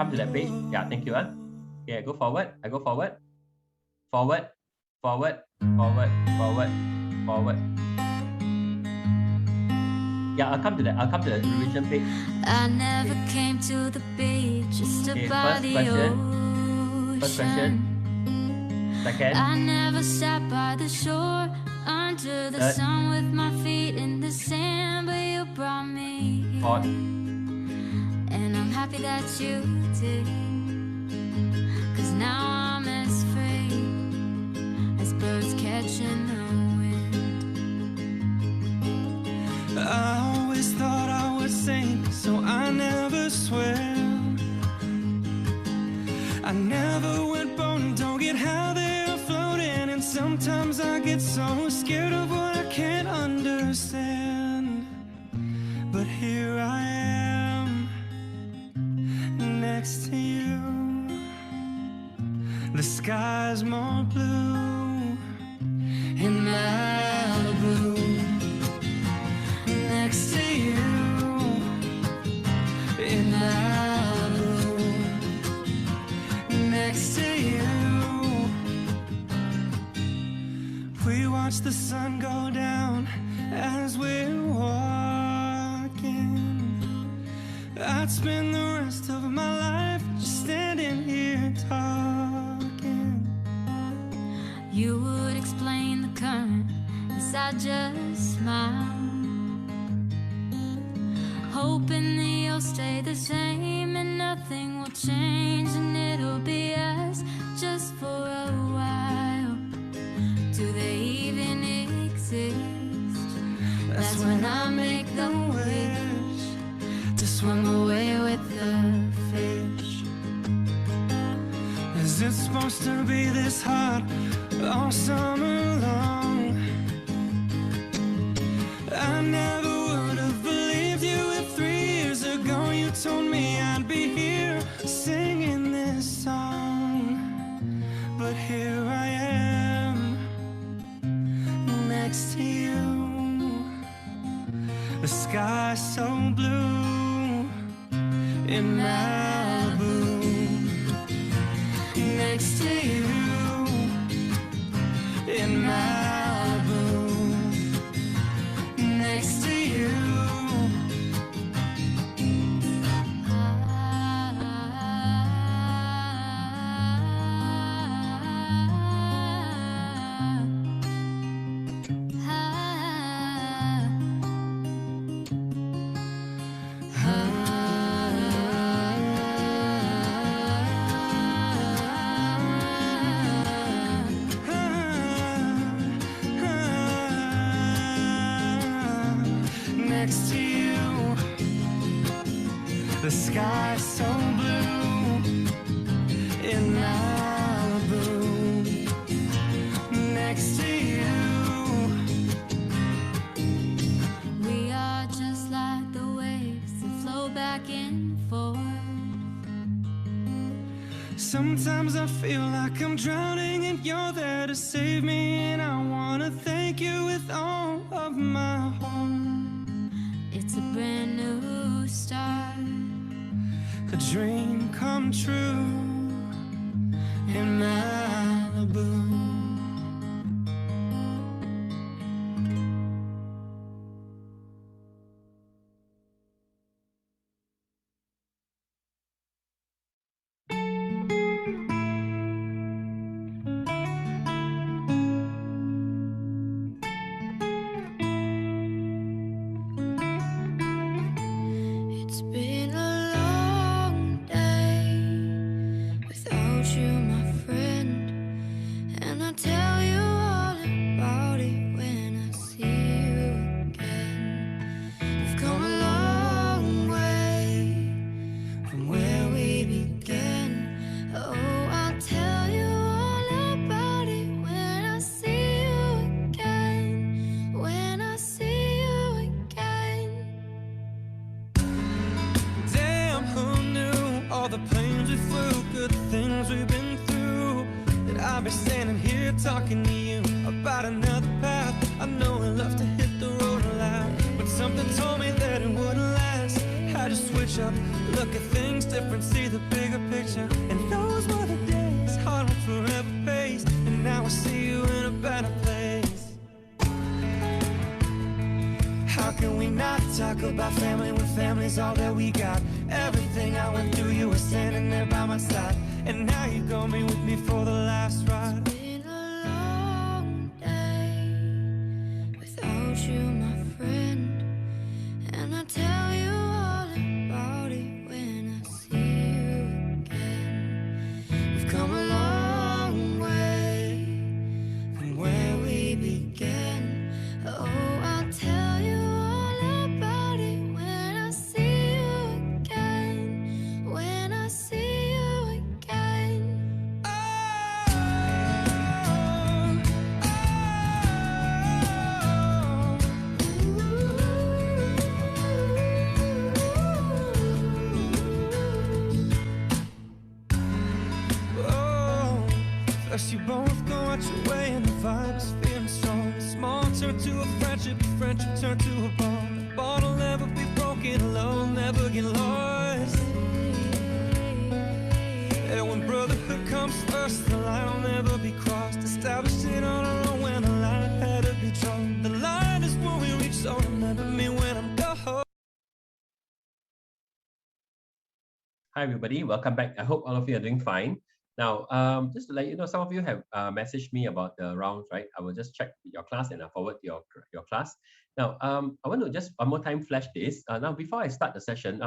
to that page. Yeah, thank you. Okay, I go forward. Forward. Yeah, I'll come to that. I'll come to the revision page. I never came to the beach just to buy the ocean. First question. Second. I never sat by the shore under the sun with my feet in the sand, but you brought me here. And I'm happy that you did, 'cause now I'm as free as birds catching the wind. I always thought I would sink, so I never swam. I never went boating, don't get how they're floating, and sometimes I get so scared of what I can't understand. But here I am, next to you. The sky's more blue in Malibu, next to you in Malibu, next to you. We watch the sun go down as we're walking. I'd spend the rest of my life just standing here talking. You would explain the current as I just smile, hoping that you'll stay the same and nothing will change, and it'll be us just for a while. Do they even exist? That's when I make the wish to swim away with the fish. Is it supposed to be this hot all summer long? I never would have believed you if 3 years ago you told me I'd be here singing this song. But here I am, next to you. The sky's so blue in Malibu, next to you in Malibu, next to you. Next to you, the sky's so blue in Malibu, next to you. We are just like the waves that flow back and forth. Sometimes I feel like I'm drowning and you're there to save me, and I wanna thank you with all of my heart. It's a brand new start, a dream come true in Malibu. good things we've been through, that I'll be standing here talking to you about another path. I know I love to hit the road a lot, but something told me that it wouldn't last. Had to switch up, look at things different, see the bigger picture. And those were the days, hard one forever pays. And now I see you in a better place. How can we not talk about family when family's all that we got? Everything I went through, you were standing there by my side. And now you're gonna be with me for the last ride. It's been a long day without you, my friend. And I tell you all about it when I see you again. We've come a long way from where we began. Oh, I'll tell you all about it when I see you again. When I see you again. Oh, first you both go out your way and the vibe's feeling strong. Small turn to a friendship turn to a bond. The bond will never be broken, love will never get lost. And when brotherhood comes first, the line will never be crossed. Established it on our own when the line had to be drawn. The line is where we reach, so remember me when I'm gone. Hi, everybody. Welcome back. I hope all of you are doing fine. Now, just to let you know, some of you have messaged me about the rounds, right? I will just check your class and I'll forward your class. Now, I want to just one more time flash this. Now, before I start the session,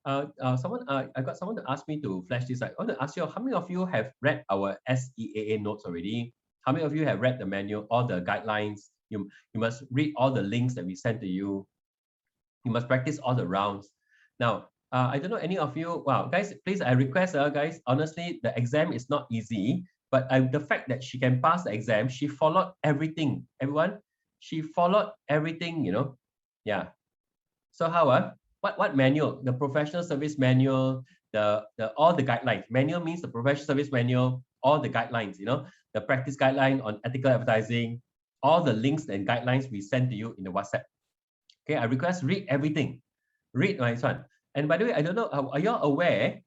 I got someone to ask me to flash this. I want to ask you, how many of you have read our SEAA notes already? How many of you have read the manual, all the guidelines? You must read all the links that we sent to you. You must practice all the rounds. Now, I don't know any of you. Wow, guys, please, I request, guys, honestly, the exam is not easy, but the fact that she can pass the exam, she followed everything. Everyone, she followed everything, you know. Yeah. So how, what manual? The professional service manual, all the guidelines. Manual means the professional service manual, all the guidelines, you know, the practice guideline on ethical advertising, all the links and guidelines we send to you in the WhatsApp. Okay, I request read everything. Read my son. And by the way, I don't know, are you all aware?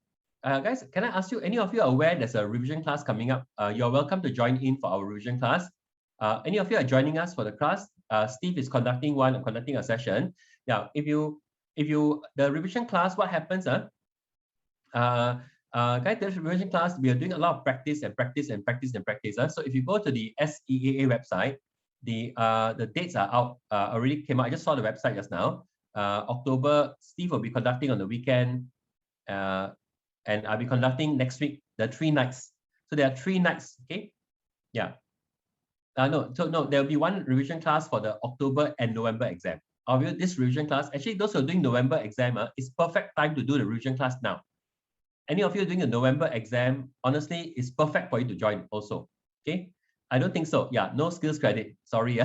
Guys, can I ask you, any of you are aware there's a revision class coming up? You're welcome to join in for our revision class. Any of you are joining us for the class? Steve is conducting one, I'm conducting a session. Now, if the revision class, what happens? Guys, this revision class, we are doing a lot of practice and practice and practice and practice. So if you go to the SEAA website, the dates are out, already came out. I just saw the website just now. October, Steve will be conducting on the weekend, and I'll be conducting next week, the 3 nights. So there are 3 nights, okay? Yeah. No, there'll be one revision class for the October and November exam. Obviously, this revision class, actually, those who are doing November exam, it's perfect time to do the revision class now. Any of you doing a November exam, honestly, it's perfect for you to join also, okay? I don't think so. Yeah, no skills credit. Sorry.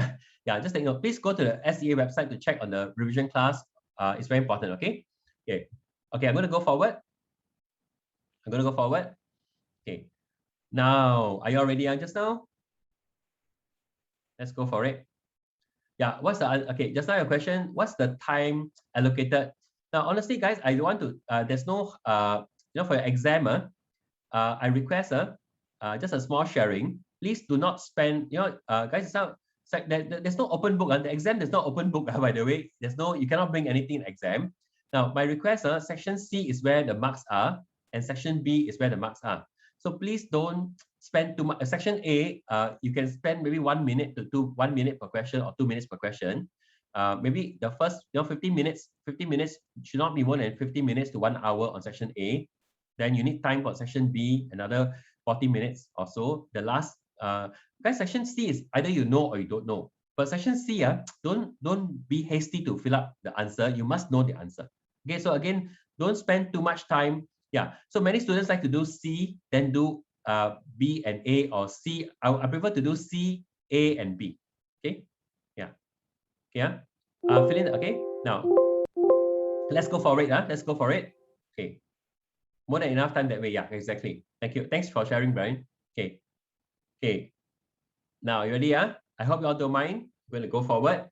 Yeah, just take note. Please go to the SEA website to check on the revision class. It's very important. Okay. Okay. I'm going to go forward. Okay. Now, are you all ready? Just now, let's go for it. Yeah. Okay? Just now your question. What's the time allocated? Now, honestly, guys, I don't want to. There's no. For your exam, I request just a small sharing. Please do not spend, guys, there's no open book. The exam, there's no open book, by the way. You cannot bring anything in exam. Now, my request, section C is where the marks are, and section B is where the marks are. So please don't spend too much. Section A, you can spend maybe 1 minute to 1 minute per question or 2 minutes per question. Maybe the first 15 minutes should not be more than 50 minutes to 1 hour on section A. Then you need time for section B, another 40 minutes or so. The last, guys, section C is either you know or you don't know. But section C, don't be hasty to fill up the answer. You must know the answer. Okay, so again, don't spend too much time. Yeah, so many students like to do C, then do B and A, or C. I prefer to do C, A, and B. Okay, yeah, yeah. Fill in. Okay, now let's go for it. Let's go for it. Okay. More than enough time that way. Yeah, exactly. Thank you. Thanks for sharing, Brian. Okay. Okay. Now, you ready? I hope you all don't mind. We're going to go forward.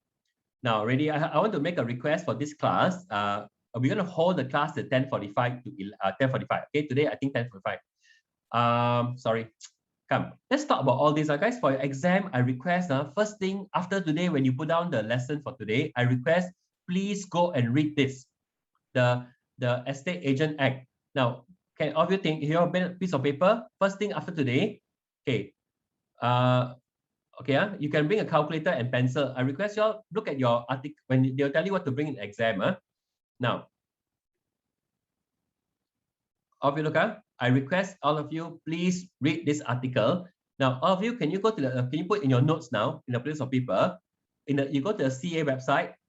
Now, ready? I want to make a request for this class. We're going to hold the class at 10:45 to 10:45. Okay, today I think 10:45. Sorry. Come, let's talk about all this, guys. For your exam, I request first thing after today, when you put down the lesson for today, I request please go and read this, the Estate Agent Act. Now, can all of you think here a piece of paper? First thing after today, okay. You can bring a calculator and pencil. I request you all look at your article when they'll tell you what to bring in the exam. Now, all of you look up. I request all of you please read this article. Now, all of you, can you go to the can you put in your notes now in a place of paper? You go to the CA website.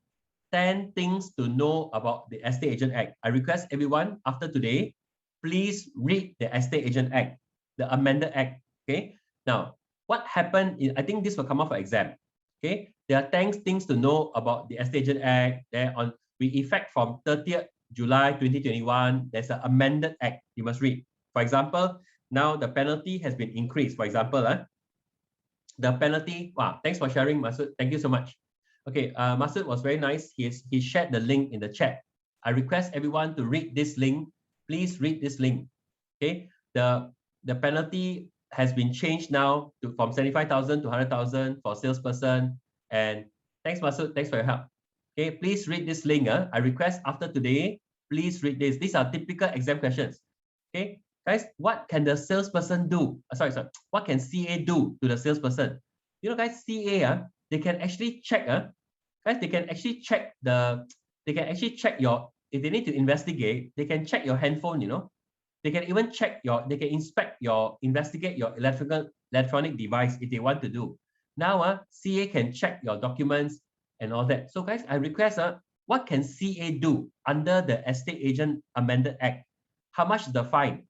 10 things to know about the Estate Agent Act. I request everyone after today, please read the Estate Agent Act, the amended act. Okay. Now, what happened? I think this will come up for exam. Okay. There are 10 things to know about the Estate Agent Act. We effect from 30th July 2021. There's an amended act you must read. For example, now the penalty has been increased. For example, the penalty. Wow, thanks for sharing, Masud. Thank you so much. Okay, Masud was very nice. He shared the link in the chat. I request everyone to read this link. Please read this link. Okay, the penalty has been changed now from 75,000 to 100,000 for salesperson. And thanks, Masud. Thanks for your help. Okay, please read this link. I request after today, please read this. These are typical exam questions. Okay, guys, what can the salesperson do? What can CA do to the salesperson? You know, guys, CA, they can actually check. Guys, they can actually check your, if they need to investigate, they can check your handphone, you know. They can even they can investigate your electronic device if they want to do. Now, CA can check your documents and all that. So guys, I request, what can CA do under the Estate Agent Amended Act? How much is the fine?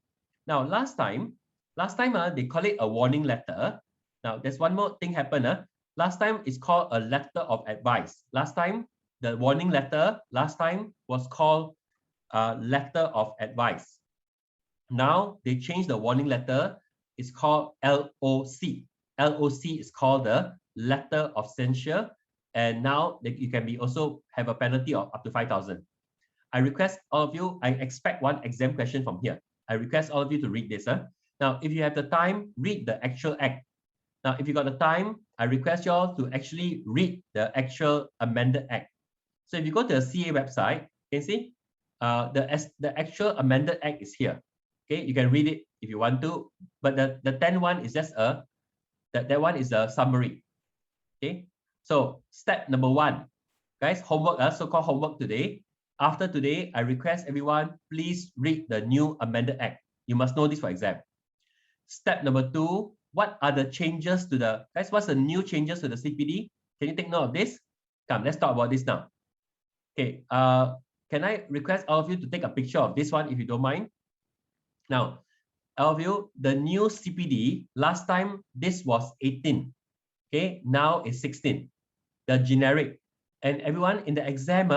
Now, last time, they call it a warning letter. Now, there's one more thing happened. Last time it's called a letter of advice. Last time, the warning letter, was called a letter of advice. Now, they changed the warning letter. It's called LOC. LOC is called the letter of censure. And now you can also have a penalty of up to 5,000. I request all of you, I expect one exam question from here. I request all of you to read this. Now, if you have the time, read the actual act. Now, if you got the time, I request you all to actually read the actual amended act. So if you go to the CA website, you can see the actual amended act is here. Okay, you can read it if you want to, but the 10th one is just that one is a summary. Okay, so step number 1, guys, homework, so-called homework today. After today, I request everyone, please read the new amended act. You must know this for exam. Step number 2, what are the changes to the, guys, what's the new changes to the CPD? Can you take note of this? Come, let's talk about this now. Okay, can I request all of you to take a picture of this one if you don't mind? Now, all of you, the new CPD, last time this was 18. Okay, now it's 16. The generic. And everyone in the exam,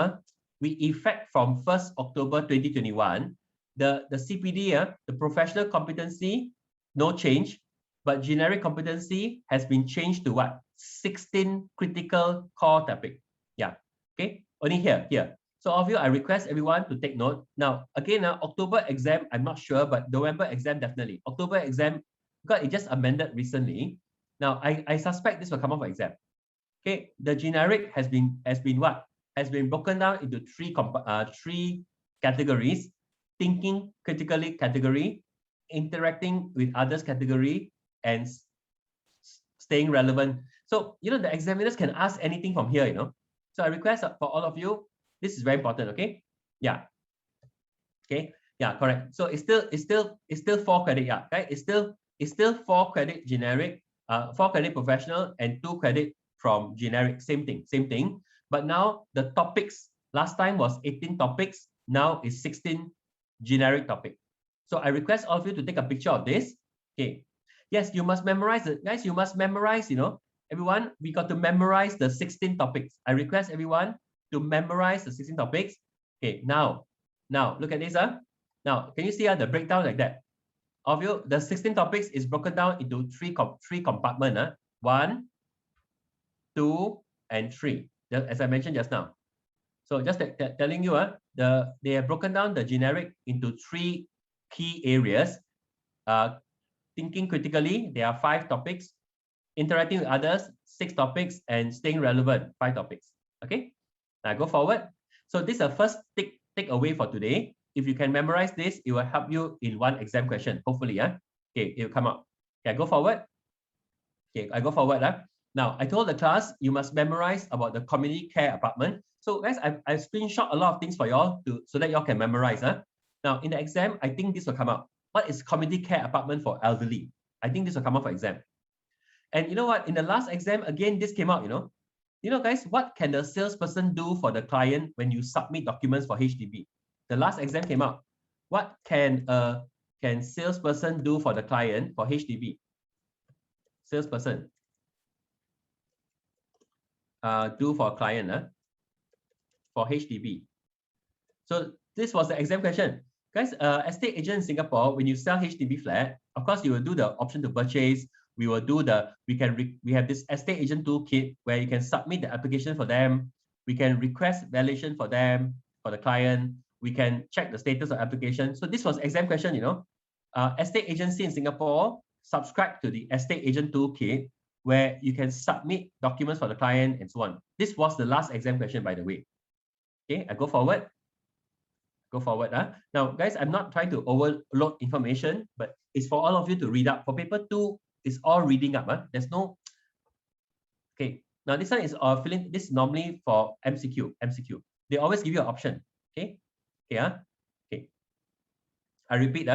we effect from 1st October 2021. The CPD, the professional competency, no change. But generic competency has been changed to what? 16 critical core topic. Yeah. Okay. Only here. So all of you, I request everyone to take note. Now, again, October exam, I'm not sure, but November exam, definitely. October exam, because it just amended recently. Now, I suspect this will come up for exam. Okay. The generic has been what? Has been broken down into three categories: thinking critically category, interacting with others category, and staying relevant. So, you know, the examiners can ask anything from here, you know. So I request for all of you, this is very important, okay? Yeah. Okay. Yeah, correct. So it's still 4 credit, yeah. Okay. It's still 4 credit generic, 4 credit professional, and 2 credit from generic. Same thing. But now the topics, last time was 18 topics, now is 16 generic topic. So I request all of you to take a picture of this. Okay. Yes, you must memorize it. Guys, you must memorize, you know. Everyone, we got to memorize the 16 topics. I request everyone to memorize the 16 topics. Okay, now look at this. Now, can you see the breakdown like that? Of you, the 16 topics is broken down into three compartments. 1, 2, and 3. As I mentioned just now. So just telling you, they have broken down the generic into 3 key areas. Thinking critically, there are 5 topics. Interacting with others, 6 topics, and staying relevant, 5 topics. Okay, now go forward. So this is the first takeaway for today. If you can memorize this, it will help you in one exam question, hopefully. Okay, it will come out. Okay, go forward. Okay, I go forward. Now, I told the class you must memorize about the community care apartment. So guys, I screenshot a lot of things for y'all so that y'all can memorize. Now, in the exam, I think this will come out. What is community care apartment for elderly? I think this will come out for exam. And you know what? In the last exam, again, this came out, guys, what can the salesperson do for the client when you submit documents for HDB? The last exam came out. What can salesperson do for the client for HDB? Salesperson do for a client for HDB. So this was the exam question. Guys, estate agent in Singapore, when you sell HDB flat, of course, you will do the option to purchase. We will do we have this estate agent toolkit where you can submit the application for them. We can request valuation for them, for the client. We can check the status of application. So this was exam question, estate agency in Singapore, subscribe to the estate agent toolkit where you can submit documents for the client and so on. This was the last exam question, by the way. Okay, I go forward. Go forward. Now, guys, I'm not trying to overload information, but it's for all of you to read up. For paper 2, it's all reading up. There's no. Okay. Now this one is filling. This is normally for MCQ. They always give you an option. Okay. Okay. Okay. I repeat.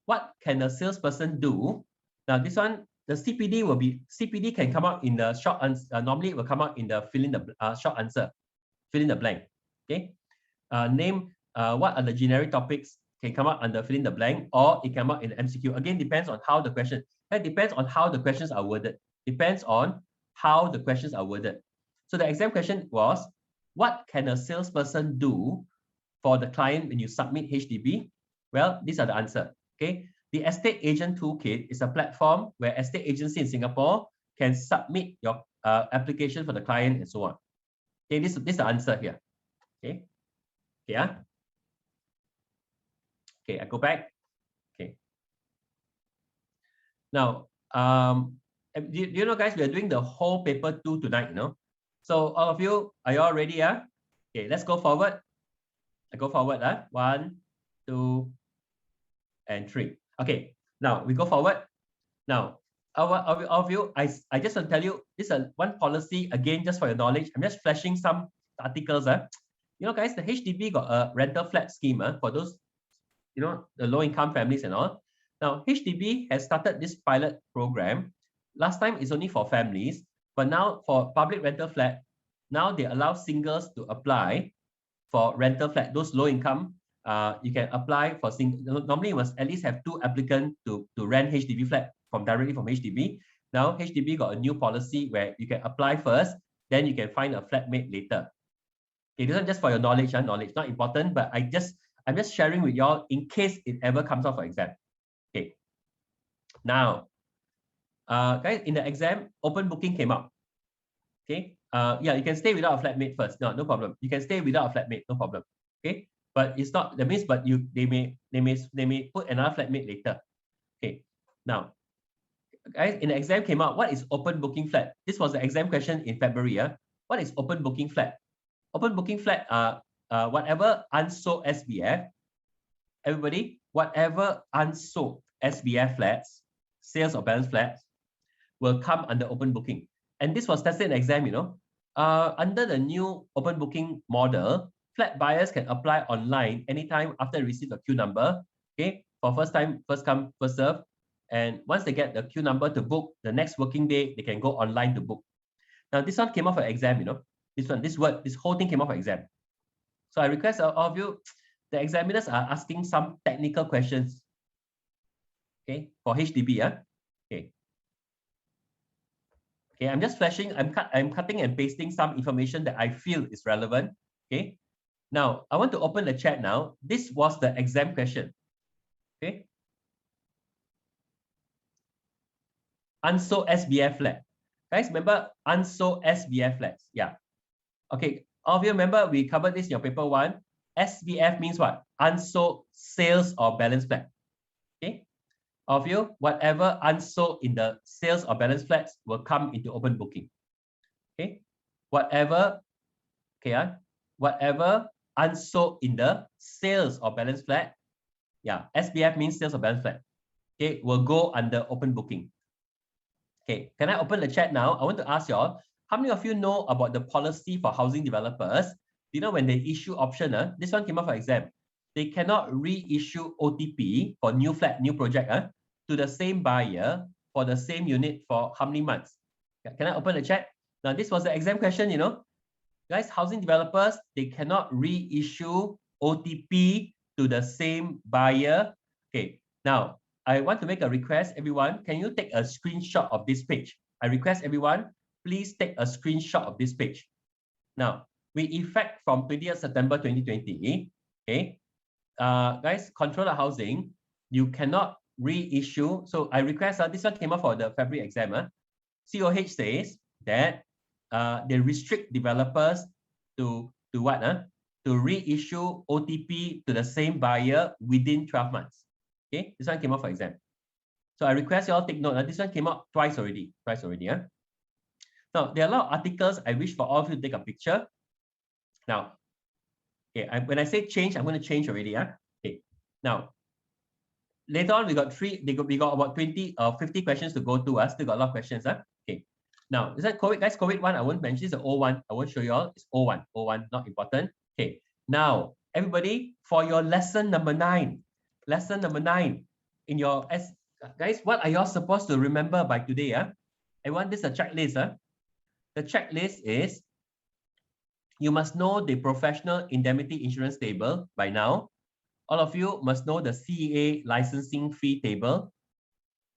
What can a salesperson do? Now this one, the CPD can come out in the short answer. Normally it will come out in the fill in the short answer. Fill in the blank. Okay. Name what are the generic topics, can come out under fill in the blank, or it come out in the MCQ. Again, depends on how the question. That depends on how the questions are worded. Depends on how the questions are worded. So the exam question was, what can a salesperson do for the client when you submit HDB? Well, these are the answer. Okay. The estate agent toolkit is a platform where estate agency in Singapore can submit your application for the client and so on. Okay, this is the answer here. Okay. Yeah. Okay, I go back. Okay. Now, you know, guys, we are doing the whole paper 2 tonight, So all of you, are you all ready? Okay, let's go forward. I go forward. 1, 2, and 3. Okay, now we go forward. Now, all of you, I just want to tell you, this is one policy, again, just for your knowledge. I'm just flashing some articles. You know, guys, the HDB got a rental flat scheme for those, the low-income families and all. Now, HDB has started this pilot program. Last time it's only for families, but now for public rental flat, now they allow singles to apply for rental flat. Those low-income, you can apply for single. Normally, you must at least have 2 applicants to rent HDB flat directly from HDB. Now, HDB got a new policy where you can apply first, then you can find a flatmate later. Okay, this is just for your knowledge. Knowledge not important, but I'm just sharing with y'all in case it ever comes out for exam. Okay. Now, guys, in the exam, open booking came out. Okay. Yeah, you can stay without a flatmate first. No problem. You can stay without a flatmate, no problem. Okay. But it's not, that means, but they may put another flatmate later. Okay. Now, guys, in the exam came out, what is open booking flat? This was the exam question in February. What is open booking flat? Open booking flat, whatever unsold SBF, everybody, whatever unsold SBF flats, sales or balance flats, will come under open booking. And this was tested in exam, under the new open booking model, flat buyers can apply online anytime after they receive a queue number, okay, for first time, first come, first serve. And once they get the queue number to book, the next working day, they can go online to book. Now, this one came off an exam, this whole thing came off an exam. So I request all of you, the examiners are asking some technical questions, okay, for HDB. Okay. Okay, I'm just flashing, I'm cutting and pasting some information that I feel is relevant. Okay. Now, I want to open the chat now. This was the exam question. Okay. Unsold SBF flat. Guys, remember unsold SBF flats? Yeah. Okay. All of you remember we covered this in your paper 1. SBF means what? Unsold sales or balance flat. Okay. All of you, whatever unsold in the sales or balance flats will come into open booking. Okay. Whatever, okay, whatever unsold in the sales or balance flat, yeah, SBF means sales or balance flat, okay, will go under open booking. Okay, can I open the chat now? I want to ask y'all, how many of you know about the policy for housing developers? You know, when they issue option, this one came up for exam. They cannot reissue OTP for new flat, new project to the same buyer for the same unit for how many months? Can I open the chat? Now, this was the exam question, you know. Guys, housing developers, they cannot reissue OTP to the same buyer. Okay, now, I want to make a request, everyone. Can you take a screenshot of this page? I request everyone, please take a screenshot of this page. Now, we effect from 20th September 2020. Okay, guys, controller housing, you cannot reissue. So I request, this one came up for the February exam. COH says that they restrict developers to what? To reissue OTP to the same buyer within 12 months. Okay, this one came up for exam. So I request you all take note. This one came out twice already. Now, there are a lot of articles. I wish for all of you to take a picture. Now, okay, when I say change, I'm going to change already. Okay, now, later on, we got about 20 or 50 questions to go to. Still got a lot of questions. Okay, now, is that COVID, guys? COVID 1, I won't mention. It's the O1. I won't show you all. It's O1. O1, not important. Okay, now, everybody, for your lesson number 9. Lesson number 9 in your guys, what are y'all supposed to remember by today? Everyone, this is a checklist. The checklist is you must know the professional indemnity insurance table by now. All of you must know the CEA licensing fee table.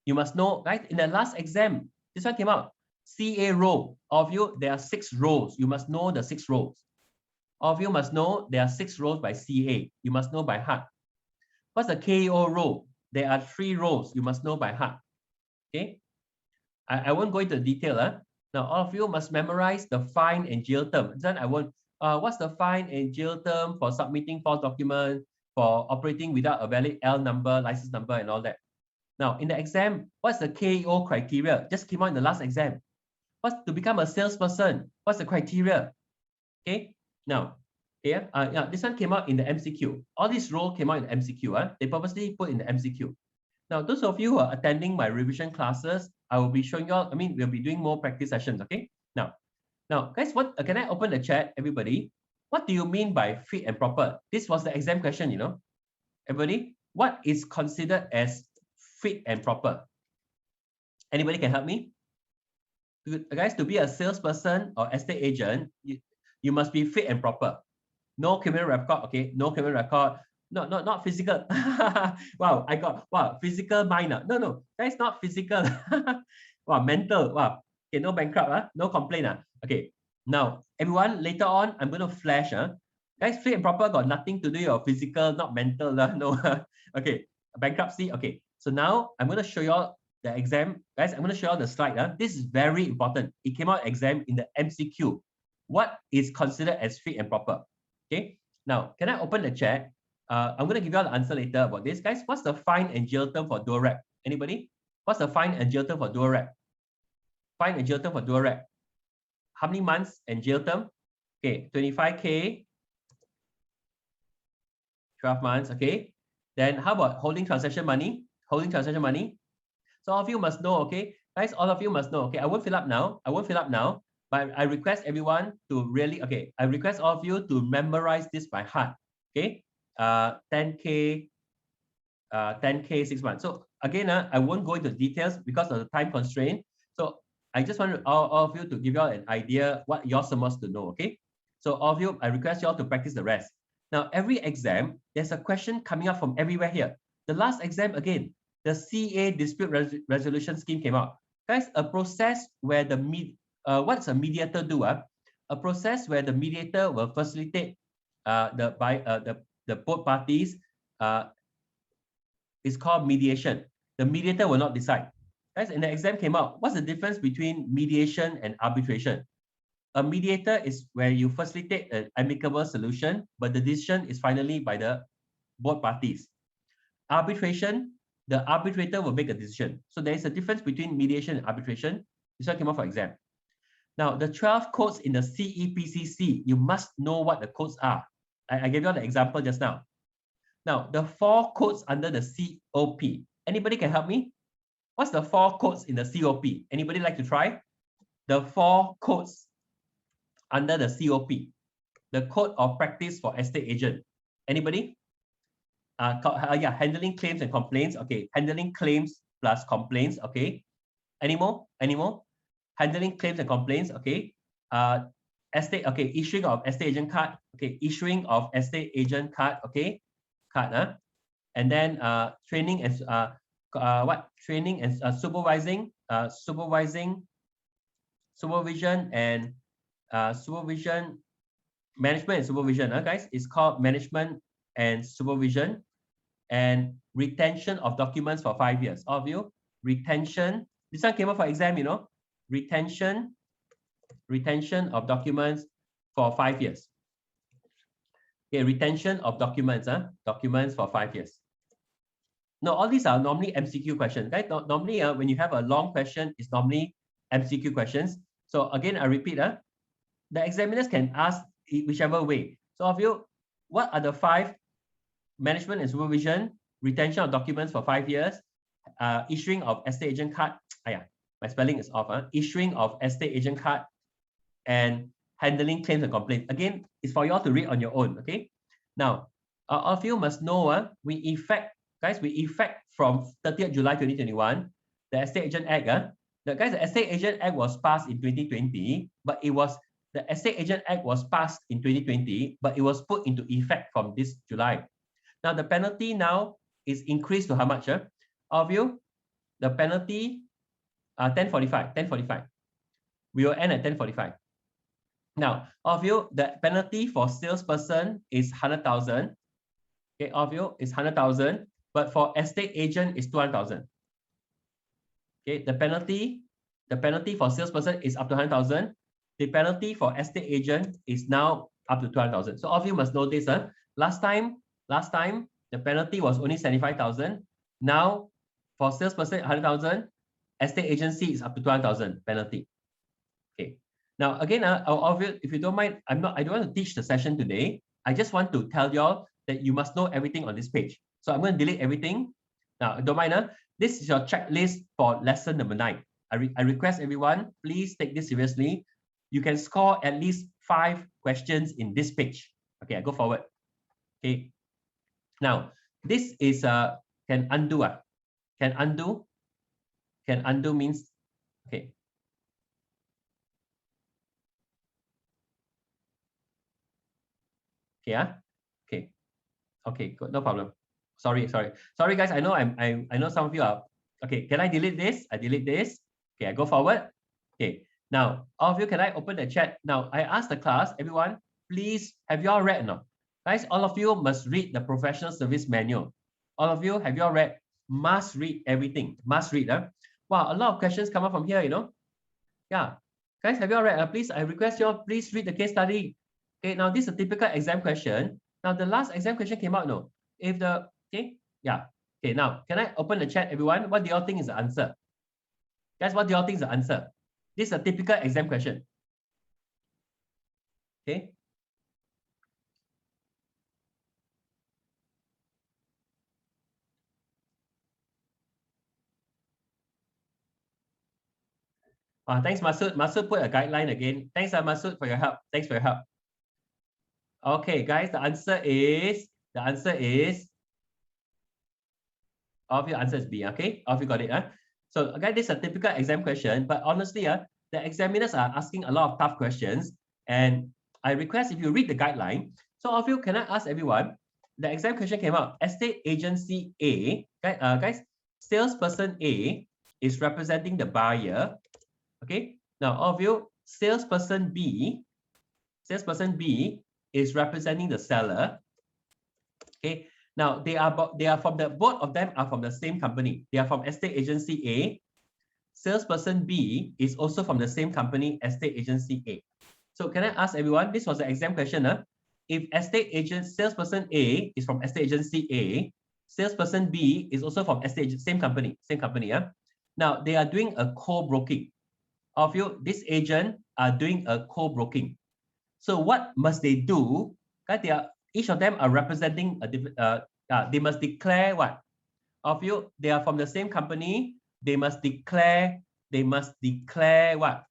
You must know, guys, in the last exam, this one came out. CEA row. All of you, there are 6 rows. You must know the 6 rows. All of you must know there are 6 rows by CEA. You must know by heart. What's the KO row? There are 3 rows. You must know by heart. Okay. I won't go into detail. Now, all of you must memorize the fine and jail term. Then I won't. What's the fine and jail term for submitting false document, for operating without a valid L number, license number, and all that? Now, in the exam, what's the KO criteria? Just came out in the last exam. What's to become a salesperson? What's the criteria? Okay. Now, here, this one came out in the MCQ. All these roles came out in the MCQ. They purposely put in the MCQ. Now, those of you who are attending my revision classes, I will be showing you all, we'll be doing more practice sessions, okay? Now, guys, what can I open the chat, everybody? What do you mean by fit and proper? This was the exam question, you know. Everybody, what is considered as fit and proper? Anybody can help me? Guys, to be a salesperson or estate agent, you must be fit and proper. No criminal record, okay? No criminal record. Not physical. Wow, I got physical minor. No, that's not physical. Wow, mental. Wow. Okay, no bankrupt, no complaint. Okay. Now, everyone, later on, I'm going to flash. Guys, fit and proper got nothing to do with your physical, not mental. No. Okay, bankruptcy. Okay. So now I'm going to show you all the exam. Guys, I'm going to show you all the slide. This is very important. It came out exam in the MCQ. What is considered as fit and proper? Okay. Now, can I open the chat? I'm going to give you all the answer later about this. Guys, what's the fine and jail term for dual rep? Anybody? What's the fine and jail term for dual rep? Fine and jail term for dual rep. How many months and jail term? Okay, 25K. 12 months, okay. Then how about holding transaction money? Holding transaction money. So all of you must know, okay. Guys, all of you must know, okay. I won't fill up now. But I request everyone to really, okay. I request all of you to memorize this by heart, okay. 10K, 6 months. So again, I won't go into details because of the time constraint. So I just want all of you to give you all an idea what you're supposed to know, okay? So all of you, I request you all to practice the rest. Now, every exam, there's a question coming up from everywhere here. The last exam, again, the CA dispute resolution scheme came out. Guys, a process where what's a mediator do? A process where the mediator will facilitate the both parties is called mediation. The mediator will not decide. Guys, in the exam came out, what's the difference between mediation and arbitration? A mediator is where you facilitate an amicable solution, but the decision is finally by the both parties. Arbitration, the arbitrator will make a decision. So there is a difference between mediation and arbitration. This one came out for exam. Now, the 12 codes in the CEPCC, you must know what the codes are. I gave you the example just now. Now, the 4 codes under the COP. Anybody can help me? What's the 4 codes in the COP? Anybody like to try? The 4 codes under the COP. The Code of Practice for Estate Agent. Anybody? Yeah, handling claims and complaints. Okay, handling claims plus complaints. Okay. Any more? Any more? Handling claims and complaints. Okay. Estate. Okay. Issuing of estate agent card. Okay. Issuing of estate agent card. Okay. Card. And then training and training and supervising. Supervision and supervision. Management and supervision. Guys, it's called management and supervision. And retention of documents for 5 years. All of you, retention. This one came up for exam, you know. Retention of documents for 5 years. Okay, retention of documents, documents for 5 years. Now, all these are normally MCQ questions. Right? Normally, when you have a long question, it's normally MCQ questions. So again, I repeat, the examiners can ask whichever way. So of you, what are the 5? Management and supervision, retention of documents for 5 years, issuing of estate agent card. My spelling is off. Issuing of estate agent card, and handling claims and complaints. Again, it's for you all to read on your own. Okay. Now, all of you must know, we effect from 30th July 2021 the Estate Agent Act. The Estate Agent Act was passed in 2020, but the Estate Agent Act was passed in 2020, but it was put into effect from this July. Now, the penalty now is increased to how much? All of you, the penalty, 10:45. We will end at 10:45. Now, all of you, the penalty for salesperson is 100,000. Okay, all of you is 100,000, but for estate agent is 200,000. Okay, the penalty for salesperson is up to 100,000. The penalty for estate agent is now up to 200,000. So all of you must know this. Last time, the penalty was only 75,000. Now, for salesperson, 100,000. Estate agency is up to 200,000 penalty. Okay. Now, again, if you don't mind, I don't want to teach the session today. I just want to tell y'all that you must know everything on this page. So I'm going to delete everything. Now, don't mind. This is your checklist for lesson number 9. I request everyone, please take this seriously. You can score at least 5 questions in this page. Okay, I go forward. Okay. Now, this is can undo. Can undo. Can undo means, okay. Okay, okay, good, no problem. Sorry, guys. I know some of you are. Okay, can I delete this? I delete this. Okay, I go forward. Okay, now all of you, can I open the chat? Now I ask the class, everyone, please, have you all read now? Guys, all of you must read the professional service manual. All of you, have you all read? Must read everything. Must read. Wow, a lot of questions come up from here, you know. Yeah. Guys, have you all read? Please, I request you all, please read the case study. Okay, now this is a typical exam question. Now the last exam question came out, no? If the, okay, yeah. Okay, now, can I open the chat, everyone? What do you all think is the answer? Guys, what do you all think is the answer? This is a typical exam question. Okay. Thanks, Masood. Masood put a guideline again. Thanks, Masood, for your help. Thanks for your help. Okay, guys, the answer is, all of your answer is B, okay? All of you got it, So, again, this is a typical exam question, but honestly, the examiners are asking a lot of tough questions, and I request if you read the guideline. So, all of you, can I ask everyone, the exam question came out, estate agency A, guys, salesperson A is representing the buyer, okay? Now, all of you, salesperson B is representing the seller, okay? Now they are from the both of them are from the same company. They are from estate agency A. Salesperson B is also from the same company, estate agency A. So can I ask everyone? This was the exam question. If salesperson A is from estate agency A, salesperson B is also from same company. Now they are doing a co-broking. This agent are doing a co-broking. So what must they do? Each of them are representing a different. They must declare what? They are from the same company. They must declare what?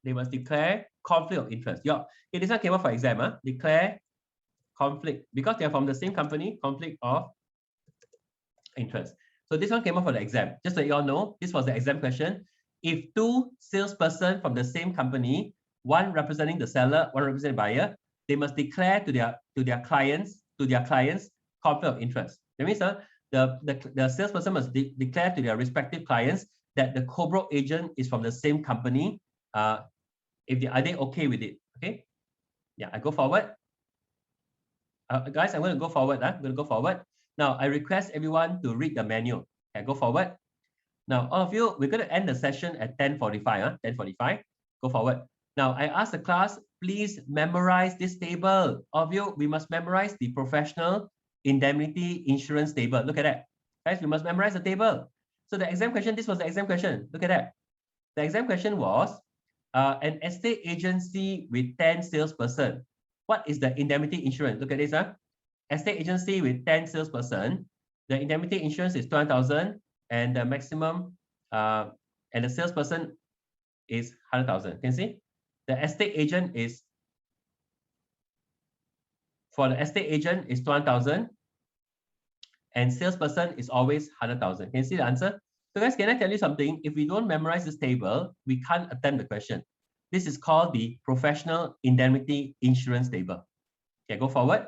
They must declare conflict of interest. Okay, this one came up for exam. Declare conflict because they are from the same company. Conflict of interest. So this one came up for the exam. Just so you all know, this was the exam question. If two salesperson from the same company, one representing the seller, one representing the buyer, they must declare to their clients conflict of interest. That means the salesperson must declare to their respective clients that the co-broke agent is from the same company. Are they okay with it? Okay. Yeah, I go forward. Guys, I'm going to go forward. I'm going to go forward. Now, I request everyone to read the manual. Okay, go forward. Now, all of you, we're going to end the session at 10:45. 10:45. Go forward. Now, I ask the class, please memorize this table. All of you, we must memorize the professional indemnity insurance table. Look at that. Guys, we must memorize the table. So the exam question, this was the exam question. Look at that. The exam question was, an estate agency with 10 salesperson. What is the indemnity insurance? Look at this. Estate agency with 10 salesperson. The indemnity insurance is 200,000 and the maximum, and the salesperson is 100,000. Can you see? The estate agent is, for the estate agent is 200,000 and salesperson is always 100,000. Can you see the answer? So guys, can I tell you something? If we don't memorize this table, we can't attempt the question. This is called the professional indemnity insurance table. Okay, go forward.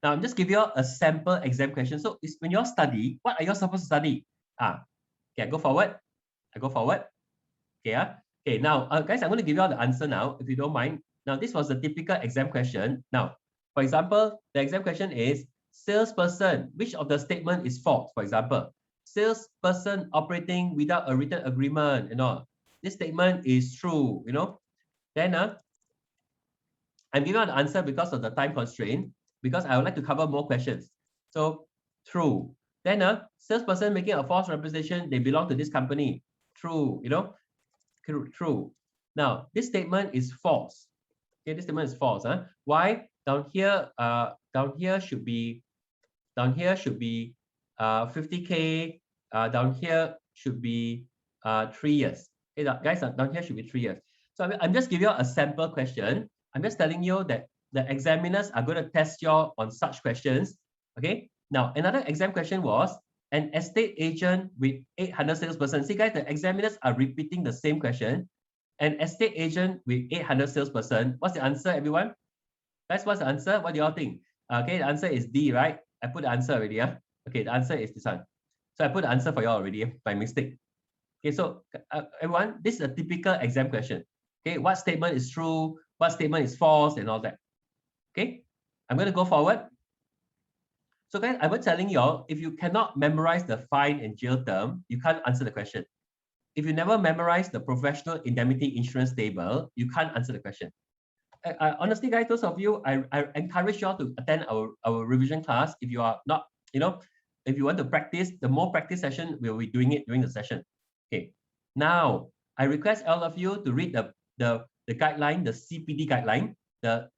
Now, I'm just giving you a sample exam question. So when you all study, what are you supposed to study? Okay, go forward. I go forward. Okay, okay. Now, guys, I'm going to give you all the answer now, if you don't mind. Now, this was a typical exam question. Now, for example, the exam question is, salesperson, which of the statement is false? For example, salesperson operating without a written agreement, this statement is true, Then, I'm giving you the answer because of the time constraint, because I would like to cover more questions. So, true. Then, salesperson making a false representation, they belong to this company. True, true. Now, this statement is false. Okay, this statement is false. Why? Down here should be 50K. Down here should be 3 years. Okay, guys, down here should be 3 years. So I'm just giving you a sample question. I'm just telling you that the examiners are going to test you on such questions. Okay. Now, another exam question was an estate agent with 800 salesperson. See, guys, the examiners are repeating the same question. An estate agent with 800 salesperson. What's the answer, everyone? Guys, what's the answer? What do you all think? Okay, the answer is D, right? I put the answer already. Okay, the answer is this one. So I put the answer for you all already by mistake. Okay, so everyone, this is a typical exam question. Okay, what statement is true? What statement is false and all that? Okay, I'm going to go forward. So guys, I was telling you all, if you cannot memorize the fine and jail term, you can't answer the question. If you never memorize the professional indemnity insurance table, you can't answer the question. Honestly, guys, those of you, I encourage you all to attend our revision class. If you are not, if you want to practice, the more practice session, we'll be doing it during the session. Okay. Now, I request all of you to read the guideline, the CPD guideline, the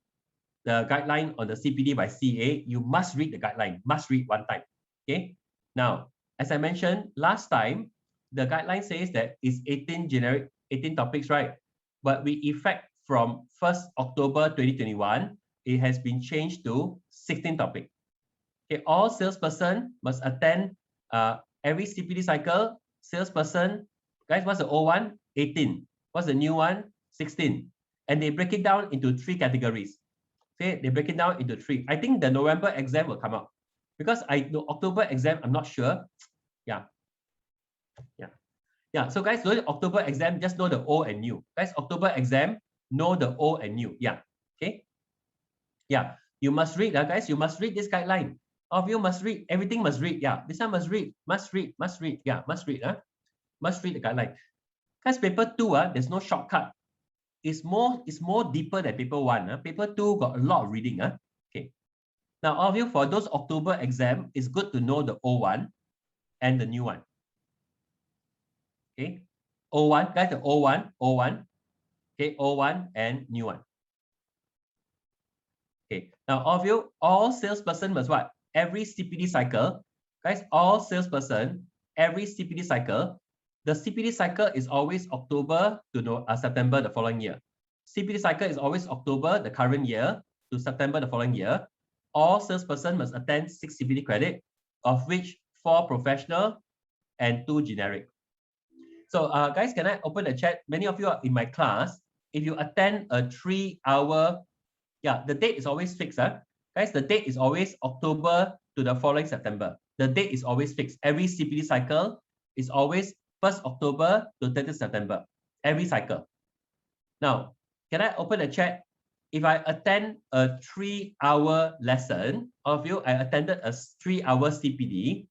guideline on the CPD by CA. You must read the guideline, must read one time. Okay. Now, as I mentioned last time, the guideline says that it's 18 topics, right? But we effect from 1st October 2021, it has been changed to 16 topics. Okay, all salesperson must attend every CPD cycle. Salesperson, guys, what's the old one? 18. What's the new one? 16. And they break it down into 3 categories. Okay, they break it down into 3. I think the November exam will come out because the October exam, I'm not sure. Yeah. So guys, during the October exam, just know the old and new. Guys, October exam, know the old and new. Yeah. Okay. Yeah. You must read, guys. You must read this guideline. All of you must read. Everything must read. Yeah, this one must read. Must read. Must read. Yeah, must read. Must read the guideline. Because paper 2, there's no shortcut. It's more deeper than paper 1. Paper 2 got a lot of reading. Okay. Now, all of you, for those October exam, it's good to know the old one and the new one. Okay. Old one, guys, the old one. Okay, old one and new one. Okay. Now, all of you, all salesperson must what? Every CPD cycle, guys, all salesperson, every CPD cycle, the CPD cycle is always October to September the following year. CPD cycle is always October the current year to September the following year. All salesperson must attend 6 CPD credit, of which 4 professional and 2 generic. So guys, can I open the chat? Many of you are in my class. If you attend a 3-hour, yeah, the date is always fixed. Guys, the date is always October to the following September. The date is always fixed. Every CPD cycle is always 1st October to 30th September. Every cycle. Now, can I open the chat? If I attend a 3-hour lesson, all of you, I attended a 3-hour CPD.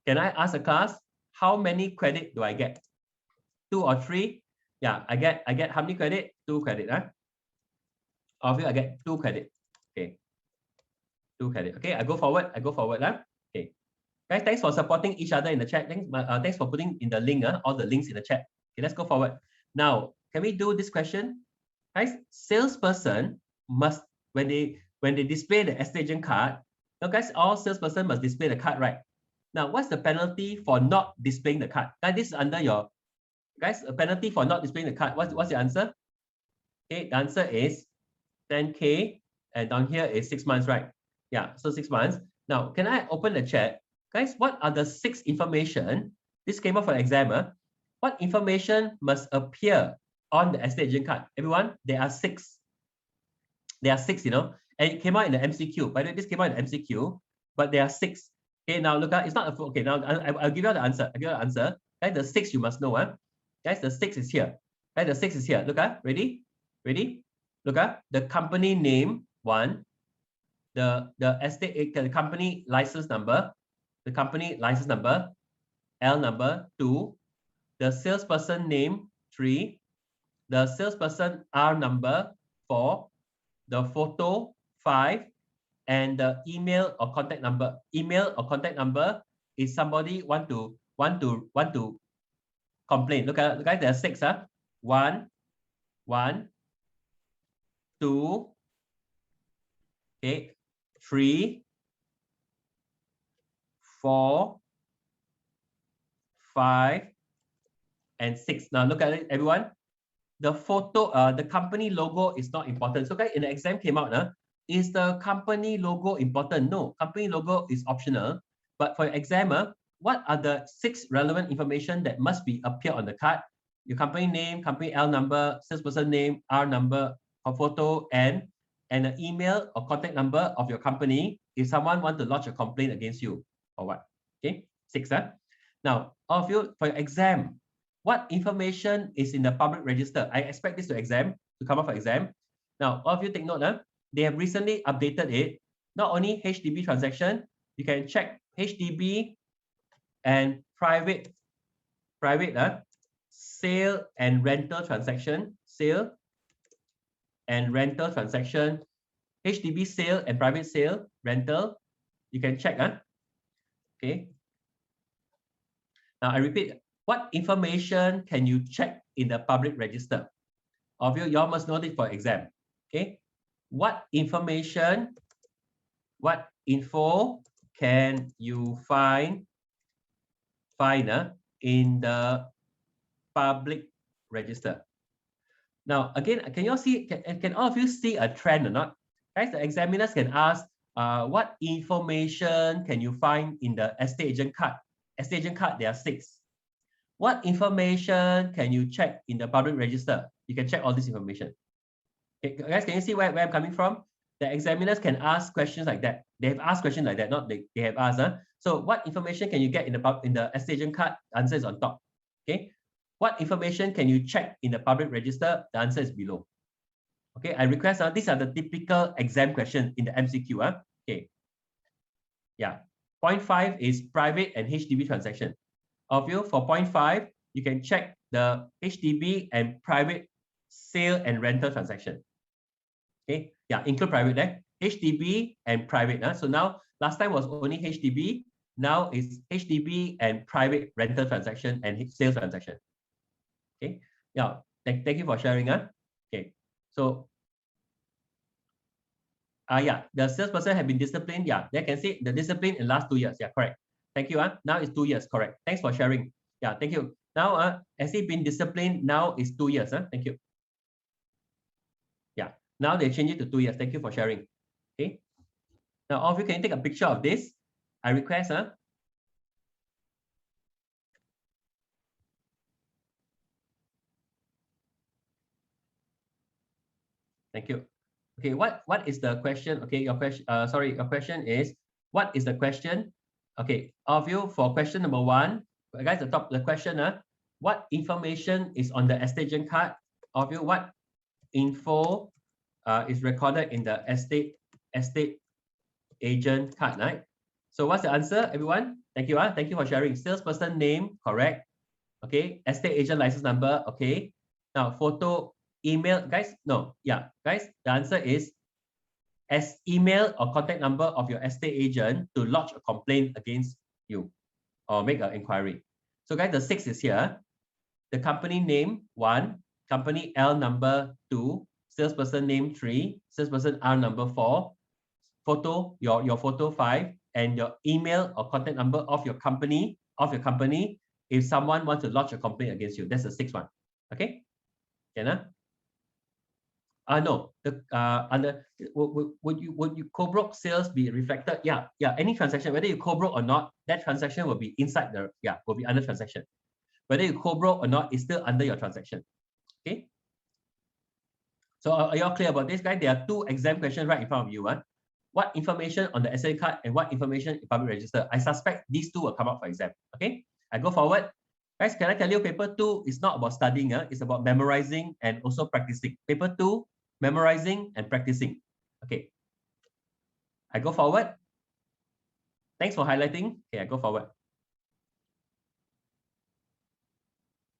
Can I ask the class, how many credit do I get? 2 or 3? Yeah, I get how many credit? 2 credit. All of you, I get 2 credit. Okay. 2 credit. Okay, I go forward. Okay. Guys, thanks for supporting each other in the chat. Thanks for putting in the link, all the links in the chat. Okay, let's go forward. Now, can we do this question? Guys, salesperson must, when they display the estate agent card, now guys, all salesperson must display the card, right? Now, what's the penalty for not displaying the card? Guys, this is under your, guys, a penalty for not displaying the card. What's the answer? Okay, the answer is 10K, and down here is 6 months, right? Yeah, so 6 months. Now, can I open the chat? Guys, what are the 6 information? This came up for exam. What information must appear on the estate agent card? Everyone, there are 6. There are 6, and it came out in the MCQ. By the way, this came out in the MCQ, but there are 6. Okay, now look, it's not a full, okay, now I'll give you the answer. Guys, the 6 you must know. Guys, the 6 is here. Guys, the 6 is here. Look, ready? Look, the company name, 1. The company license number, L number, 2. The salesperson name, 3. The salesperson R number, 4. The photo, 5. And the email or contact number. Email or contact number is somebody want to complain. Look at, guys, there are 6. 1, 2, okay, 3, 4, 5, and 6. Now look at it, everyone. The photo, the company logo is not important. So guys, in the exam came out, is the company logo important? No, company logo is optional. But for exam, what are the 6 relevant information that must be appear on the card? Your company name, company L number, salesperson name, R number, a photo, and an email or contact number of your company if someone want to lodge a complaint against you or what. Okay, 6. Now, all of you, for your exam, what information is in the public register? I expect this to come up for exam. Now, all of you take note. They have recently updated it. Not only HDB transaction, you can check HDB and private sale and rental transaction, HDB sale and private sale, rental. You can check. Okay. Now I repeat, what information can you check in the public register? All of you, y'all must know this for exam. Okay. What information, what info can you find in the public register? Now, again, can you all see, can all of you see a trend or not? Guys, the examiners can ask, what information can you find in the estate agent card? Estate agent card, there are 6. What information can you check in the public register? You can check all this information. Okay, guys, can you see where I'm coming from? The examiners can ask questions like that. They have asked questions like that, not they have asked. So what information can you get in the estate agent card? The answer is on top. Okay. What information can you check in the public register? The answer is below. Okay, I request these are the typical exam questions in the MCQ. Okay. Yeah. Point 5 is private and HDB transaction. Of you, for point 5, you can check the HDB and private sale and rental transaction. Okay, yeah, include private there. HDB and private. So now, last time was only HDB. Now it's HDB and private rental transaction and sales transaction. Okay, yeah, thank you for sharing. Okay, so yeah, the salesperson have been disciplined. Yeah, they can see the discipline in last 2 years. Yeah, correct. Thank you. Now it's 2 years. Correct. Thanks for sharing. Yeah, thank you. Now, has he been disciplined? Now it's 2 years. Thank you. Yeah. Now they change it to 2 years. Thank you for sharing. Okay. Now, all of you can take a picture of this. I request. Thank you. Okay. What is the question? Okay. Your question. Sorry. Your question is, what is the question? Okay. All of you, for question number 1, guys, the question. What information is on the estate agent card? All of you, what info is recorded in the estate agent card, right? So what's the answer, everyone? Thank you. Thank you for sharing. Salesperson name, correct. Okay. Estate agent license number, okay. Now, photo, email, guys. No, yeah, guys. The answer is as email or contact number of your estate agent to lodge a complaint against you or make an inquiry. So, guys, the 6 is here. The company name 1, company L number 2, salesperson name 3, salesperson R number 4, photo, your photo 5, and your email or contact number of your company if someone wants to lodge a complaint against you. That's the 6th one. Okay? No. The under would you co-broke sales be reflected? Yeah. Any transaction, whether you co-broke or not, that transaction will be inside the will be under transaction. Whether you co-broke or not, it's still under your transaction. Okay. So are you all clear about this, guys? There are 2 exam questions right in front of you. What information on the SA card and what information in public register? I suspect these 2 will come up for exam. Okay. I go forward. Guys, can I tell you, paper 2 is not about studying. It's about memorizing and also practicing. Paper 2, memorizing and practicing. Okay. I go forward. Thanks for highlighting. Okay, I go forward.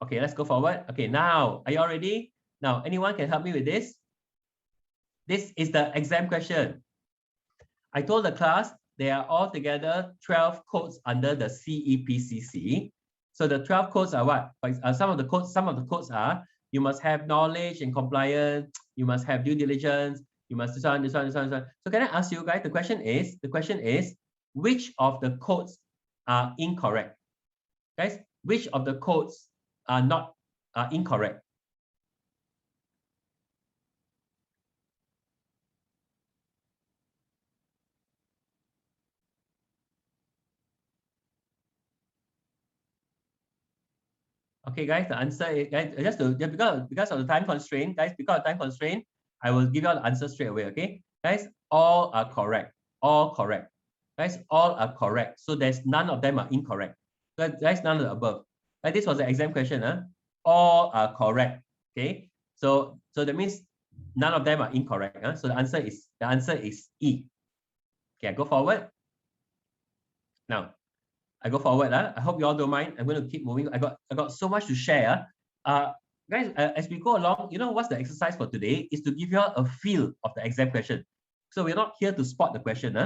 Okay, let's go forward. Okay, now, are you all ready? Now, anyone can help me with this? This is the exam question. I told the class there are altogether 12 codes under the CEPCC. So the 12 codes are what? Some of the codes are, you must have knowledge and compliance, you must have due diligence, you must this one. So can I ask you guys, the question is, which of the codes are incorrect? Guys, which of the codes are incorrect? Okay, guys, the answer is, guys, because of the time constraint, I will give you all the answer straight away. Okay, guys, all are correct. All correct. Guys, all are correct. So there's none of them are incorrect. Guys, none of the above. Like this was the exam question. All are correct. Okay, so that means none of them are incorrect. So the answer is E. Okay, I go forward. Now, I go forward. I hope you all don't mind. I'm going to keep moving. I got so much to share. Guys, as we go along, you know what's the exercise for today is to give you all a feel of the exam question. So we're not here to spot the question.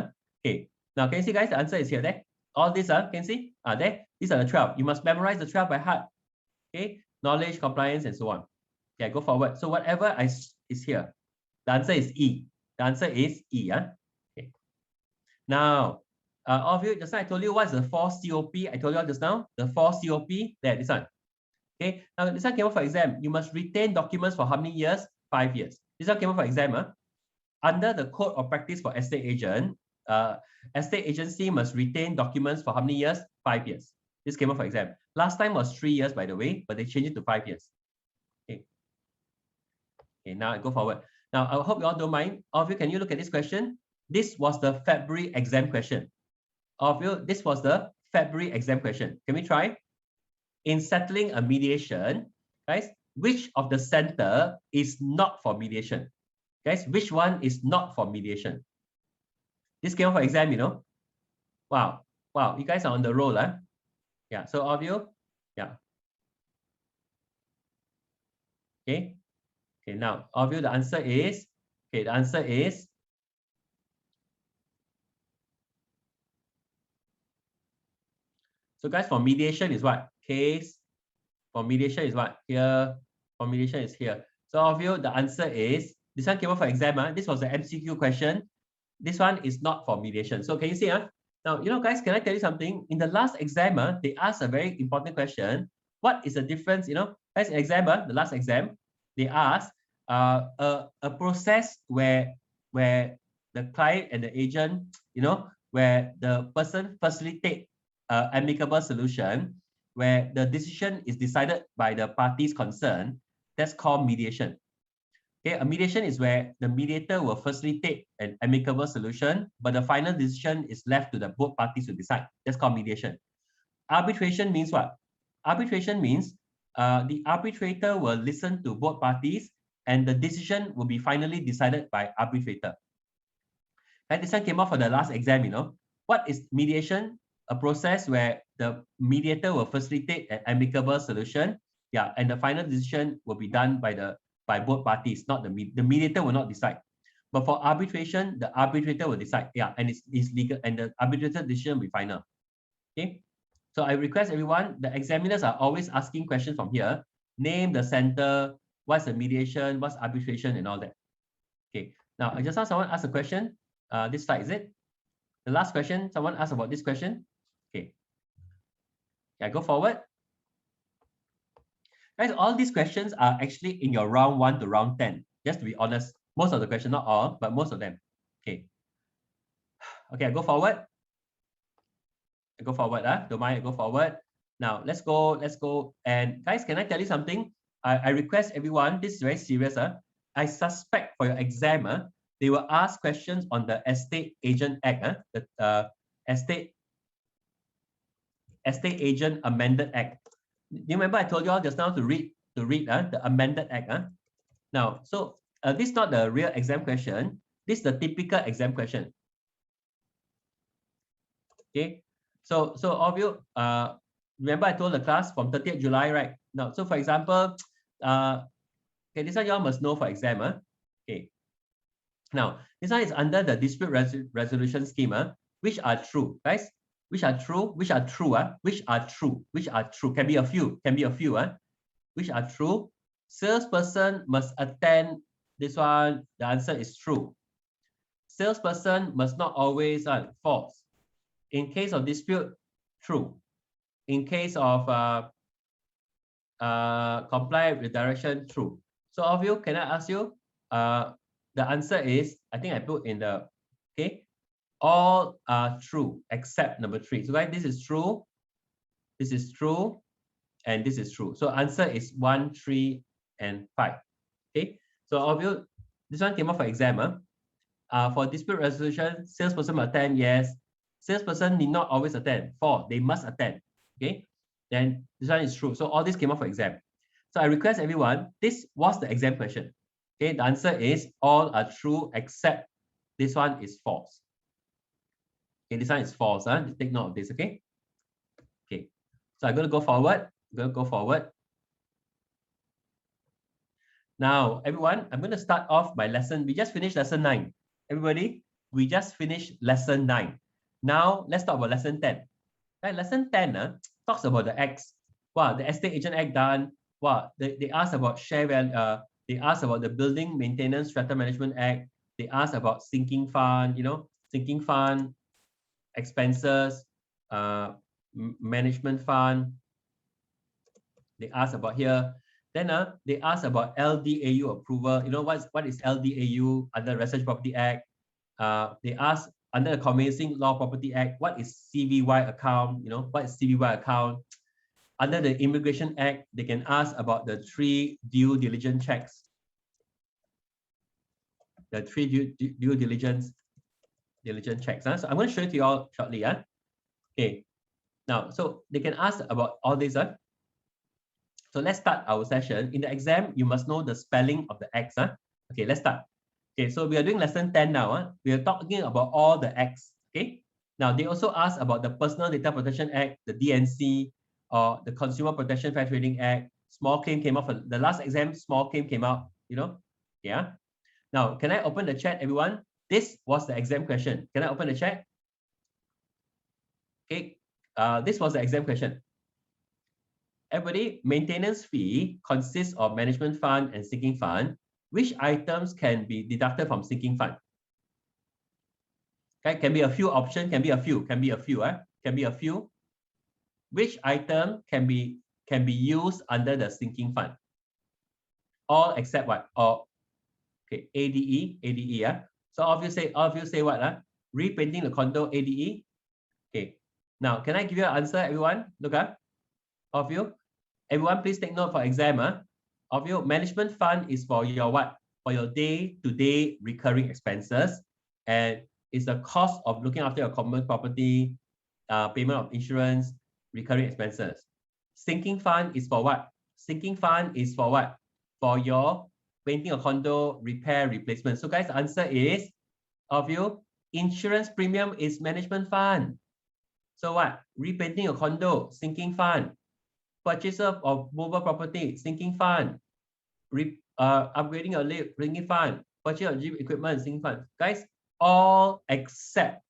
Okay. Now, can you see, guys, the answer is here. There. All these can you see? There. These are the 12. You must memorize the 12 by heart. Okay. Knowledge, compliance, and so on. Okay, I go forward. So whatever is here, the answer is E. The answer is E. Okay. Now, all of you, just now I told you what's the 4 COP. I told you all just now, the 4 COP. There, this one. Okay, now this one came up for exam. You must retain documents for how many years? 5 years. This one came up for exam. Under the code of practice for estate agent, estate agency must retain documents for how many years? 5 years. This came up for exam. Last time was 3 years, by the way, but they changed it to 5 years. Okay. Okay, now I go forward. Now, I hope you all don't mind. All of you, can you look at this question? This was the February exam question. All of you, this was the February exam question. Can we try? In settling a mediation, guys, which of the center is not for mediation? Guys, which one is not for mediation? This came up for exam, you know. Wow. Wow. You guys are on the roll, huh? Yeah. So all of you, yeah. Okay. Okay. Now, all of you, the answer is, okay, the answer is, so guys, for mediation is what? Case. For mediation is what? Here. For mediation is here. So all of you, the answer is, this one came up for exam. This was the MCQ question. This one is not for mediation. So can you see? Now, guys, can I tell you something? In the last exam, they asked a very important question. What is the difference? Guys, exam, the last exam, they asked a process where the client and the agent, where the person facilitate amicable solution, where the decision is decided by the parties concerned. That's called mediation. Okay, a mediation is where the mediator will facilitate an amicable solution, but the final decision is left to the both parties to decide. That's called mediation. Arbitration means what? Arbitration means the arbitrator will listen to both parties and the decision will be finally decided by arbitrator. And this one came up for the last exam, What is mediation? A process where the mediator will facilitate an amicable solution. Yeah, and the final decision will be done by both parties, not the mediator will not decide. But for arbitration, the arbitrator will decide. Yeah, and it's legal, and the arbitrator decision will be final. Okay. So I request everyone, the examiners are always asking questions from here. Name the center, what's the mediation, what's arbitration, and all that. Okay. Now I just saw someone ask a question. This slide, is it? The last question, someone asked about this question. Okay. Yeah, go forward. Guys, all these questions are actually in your round 1 to round 10. Just to be honest, most of the questions, not all, but most of them. Okay. Okay, I go forward. I go forward. Don't mind, I go forward. Now, let's go. And guys, can I tell you something? I request everyone, this is very serious. I suspect for your exam, they will ask questions on the Estate Agent Act, the Estate Agent Amended Act. Do you remember I told you all just now to read the Amended Act? Now, so this is not the real exam question. This is the typical exam question. Okay, so all of you, remember I told the class from 30th July, right? Now, so for example, okay, this one you all must know for exam. Okay, now this one is under the dispute resolution scheme. Which are true, guys? Which are true? Which are true? Which are true? Which are true? Can be a few. Can be a few. Which are true? Salesperson must attend. This one, the answer is true. Salesperson must not always false. In case of dispute, true. In case of comply with direction, true. So all of you, can I ask you? The answer is, I think I put in the, okay, all are true except number 3. So guys, this is true, and this is true. So answer is 1, 3, and 5. Okay, so all of you, this one came up for exam. For dispute resolution, salesperson must attend, yes. Salesperson need not always attend, they must attend. Okay, then this one is true. So all this came up for exam. So I request everyone, this was the exam question. Okay, the answer is all are true except this one is false. Okay, this one is false. Take note of this. Okay. Okay. So I'm going to go forward. Now, everyone, I'm going to start off by lesson. We just finished lesson 9. Everybody, we just finished lesson 9. Now, let's talk about lesson 10. Right, lesson 10 talks about the acts. Wow, the Estate Agent Act done. Wow, they asked about share value. They asked about the Building Maintenance Strata Management Act. They asked about sinking fund. Sinking fund expenses, management fund. They asked about here. Then they asked about LDAU approval. What is LDAU under Residential Property Act? They asked under the Conveyancing Law Property Act, what is CVY account? What is CVY account? Under the Immigration Act, they can ask about the 3 due diligence checks. The 3 due diligence checks. So I'm going to show it to you all shortly. Okay. Now, so they can ask about all this. So let's start our session. In the exam, you must know the spelling of the acts. Okay, let's start. Okay, so we are doing lesson 10 now. We are talking about all the acts. Okay. Now, they also ask about the Personal Data Protection Act, the DNC, or the Consumer Protection Fair Trading Act. Small claim came out for the last exam, small claim came out, you know, yeah. Now, can I open the chat, everyone? This was the exam question. Can I open the chat? Okay, this was the exam question. Everybody, maintenance fee consists of management fund and sinking fund. Which items can be deducted from sinking fund? Okay, can be a few options, can be a few. Which item can be used under the sinking fund? All except what? Or okay, ADE, yeah. So all of you say what? Repainting the condo, ADE. Okay. Now, can I give you an answer, everyone? Look, all of you. Everyone, please take note for exam. Of you, management fund is for your what? For your day-to-day recurring expenses, and it's the cost of looking after your common property, payment of insurance, recurring expenses. Sinking fund is for what? Sinking fund is for what? For your painting a condo, repair, replacement. So guys, the answer is, of you, insurance premium is management fund. So what? Repainting a condo, sinking fund. Purchase of mobile property, sinking fund. Upgrading a lift, sinking fund. Purchase of gym equipment, sinking fund. Guys, all except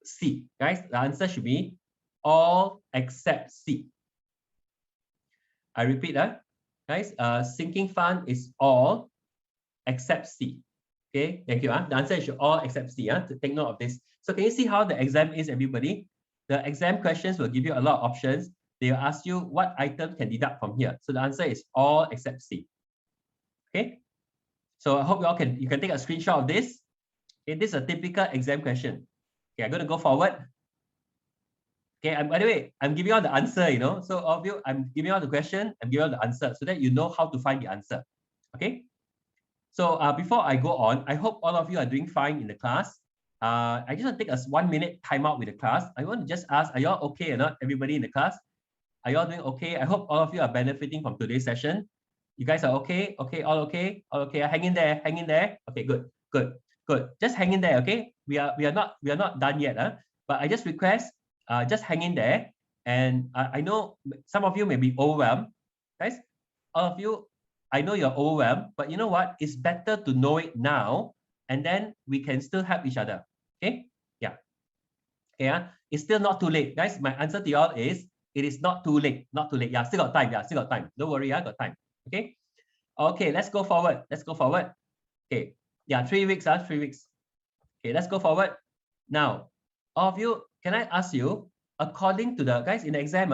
C. Guys, the answer should be all except C. I repeat, guys, sinking fund is all except C. Okay, thank you. The answer is all except C. To take note of this. So can you see how the exam is, everybody? The exam questions will give you a lot of options. They will ask you what item can deduct from here. So the answer is all except C. Okay. So I hope you can take a screenshot of this. Okay, this is a typical exam question. Okay, I'm going to go forward. Okay, by the way, I'm giving you all the answer, you know. So all of you, I'm giving you all the question, I'm giving you all the answer so that you know how to find the answer. Okay. So before I go on, I hope all of you are doing fine in the class. I just want to take a 1 minute timeout with the class. I want to just ask, are you all okay or not? Everybody in the class? Are you all doing okay? I hope all of you are benefiting from today's session. You guys are okay? Okay, all okay? All okay. Hang in there, hang in there. Okay, good. Just hang in there, okay? We are not done yet, but I just request just hang in there. And I know some of you may be overwhelmed. Guys, all of you, I know you're overwhelmed, but you know what? It's better to know it now, and then we can still help each other. Okay? Yeah. Yeah. It's still not too late. Guys, my answer to y'all is it is not too late. Not too late. Yeah, still got time. Yeah, still got time. Don't worry, got time. Okay. Okay, let's go forward. Okay. Yeah, 3 weeks, 3 weeks. Okay, let's go forward. Now, all of you, can I ask you, according to the guys in the exam,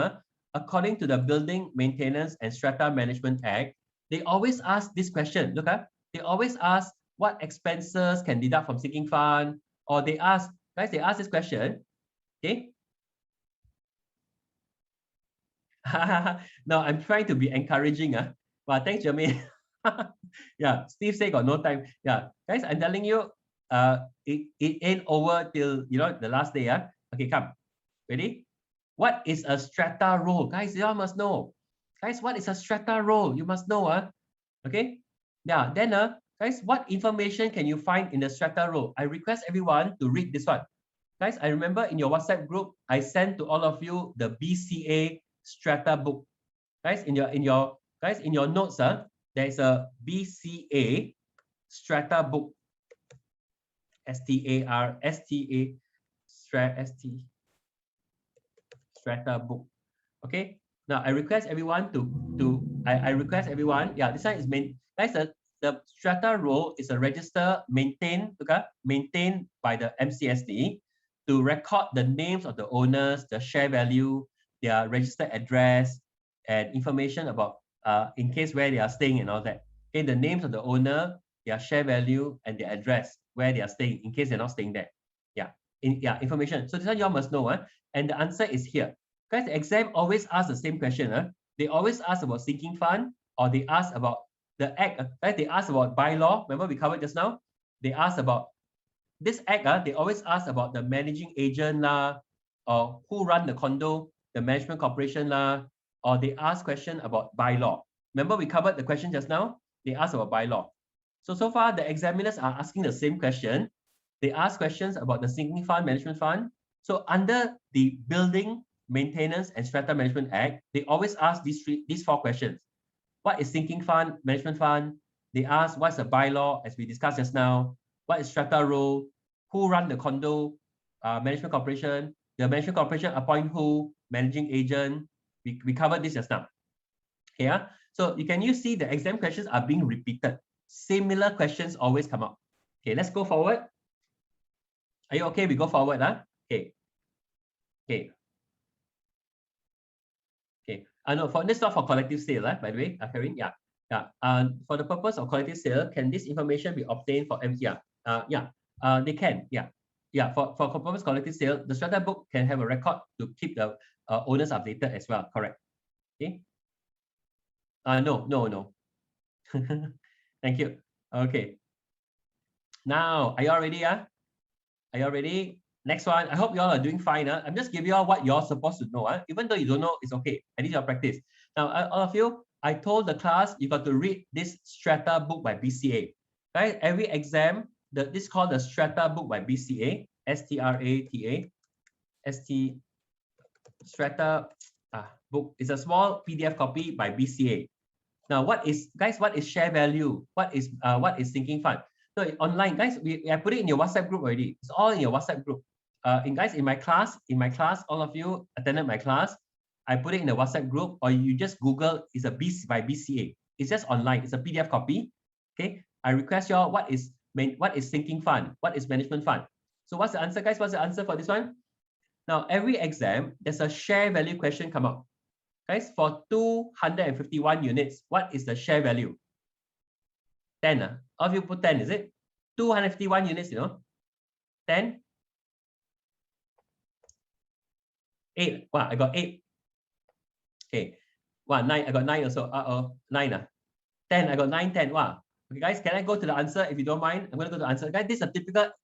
according to the Building Maintenance and Strata Management Act, they always ask this question. Look, they always ask what expenses can deduct from sinking fund, or they ask this question. Okay. No, I'm trying to be encouraging. Well, thanks, Jermaine. Yeah, Steve say got no time. Yeah, guys, I'm telling you, it ain't over till the last day. Okay, come. Ready? What is a strata roll? Guys, you all must know. Guys, what is a strata roll? You must know. Okay. Yeah. Then, guys, what information can you find in the strata roll? I request everyone to read this one. Guys, I remember in your WhatsApp group, I sent to all of you the BCA strata book. Guys, in your notes, there's a BCA strata book. Strata book. Okay. Now I request everyone I request everyone. Yeah, this one is guys. The strata roll is a register maintained by the MCSD to record the names of the owners, the share value, their registered address, and information about in case where they are staying and all that. Okay, the names of the owner, their share value, and their address where they are staying in case they're not staying there. Yeah, information. So this one you all must know. And the answer is here. Guys, the exam always asks the same question. They always ask about sinking fund, or they ask about the act. Right? They ask about bylaw. Remember we covered just now. They ask about this act. They always ask about the managing agent lah, or who run the condo, the management corporation lah, or they ask question about bylaw. Remember we covered the question just now. They ask about bylaw. So far the examiners are asking the same question. They ask questions about the sinking fund, management fund, So under the Building Maintenance and Strata Management Act, they always ask these four questions. What is sinking fund, management fund? They ask what's a bylaw, as we discussed just now. What is strata rule? Who run the condo management corporation? The management corporation appoint who? Managing agent. We covered this just now. Here, so you see the exam questions are being repeated. Similar questions always come up. Okay, let's go forward. Are you okay? We go forward, huh? Okay. Okay. Okay. No, for this not for collective sale, by the way, Karin. Yeah. Yeah. For the purpose of collective sale, can this information be obtained for MTR? Yeah. They can. Yeah. Yeah. For purpose of collective sale, the strata book can have a record to keep the owners updated as well. Correct. Okay. No. Thank you. Okay. Now, are you all ready? Are you all ready? Next one. I hope you all are doing fine. I'm just giving you all what you're supposed to know. Even though you don't know, it's okay. I need your practice. Now, all of you, I told the class you got to read this Strata book by BCA. Right? Every exam, this is called the Strata book by BCA. STRATA. Strata book is a small PDF copy by BCA. Now, what is share value? What is sinking fund? So online, guys, I put it in your WhatsApp group already. It's all in your WhatsApp group. In my class, all of you attended my class. I put it in the WhatsApp group, or you just Google. It's by BCA. It's just online. It's a PDF copy. Okay. I request you all what is sinking fund? What is management fund? So what's the answer, guys? What's the answer for this one? Now, every exam, there's a share value question come up. Guys, for 251 units, what is the share value? 10. All of you put 10, is it? 251 units, 10? 8. Wow, I got 8. Okay. Wow, 9. I got 9 also. 9. 10. I got 9, 10. Wow. Okay, guys, can I go to the answer if you don't mind? I'm going to go to the answer. Guys, this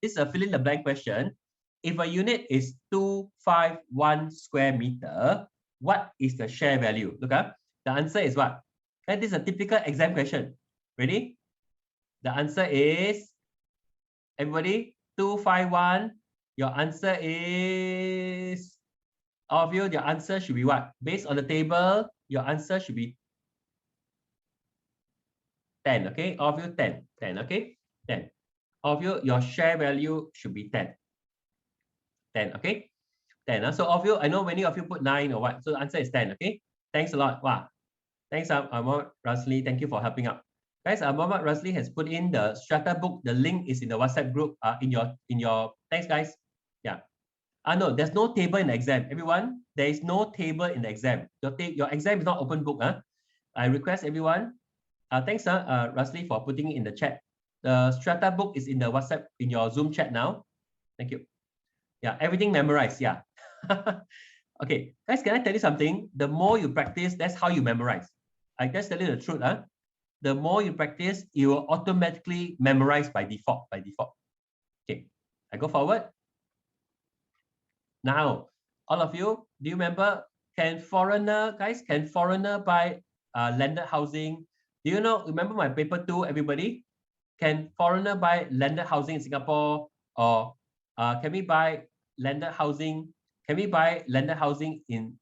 is a fill in the blank question. If a unit is 251 square meter, what is the share value? Look up. The answer is what? And this is a typical exam question. Ready? The answer is, everybody, 251. Your answer is, all of you, your answer should be what? Based on the table, your answer should be 10. Okay? All of you, 10. 10. Okay? 10. All of you, your share value should be 10. 10. Okay? 10. So all of you, I know many of you put 9 or what. So the answer is 10. Okay? Thanks a lot. Wow. Thanks, Mohammed Rasli. Thank you for helping out. Guys, Mohammed Rasli has put in the Strata book. The link is in the WhatsApp group. In your. Thanks, guys. Yeah. No, there's no table in the exam. Everyone, there is no table in the exam. Your exam is not open book. I request everyone. Thanks, Rasli, for putting it in the chat. The Strata book is in the WhatsApp in your Zoom chat now. Thank you. Yeah, everything memorized. Yeah. Okay, guys, can I tell you something? The more you practice, that's how you memorize. I just tell you the truth. The more you practice, you will automatically memorize by default. Okay, I go forward. Now, all of you, do you remember, can foreigner buy landed housing? Do you remember my paper 2, everybody? Can foreigner buy landed housing in Singapore? Or can we buy landed housing? Can we buy landed housing in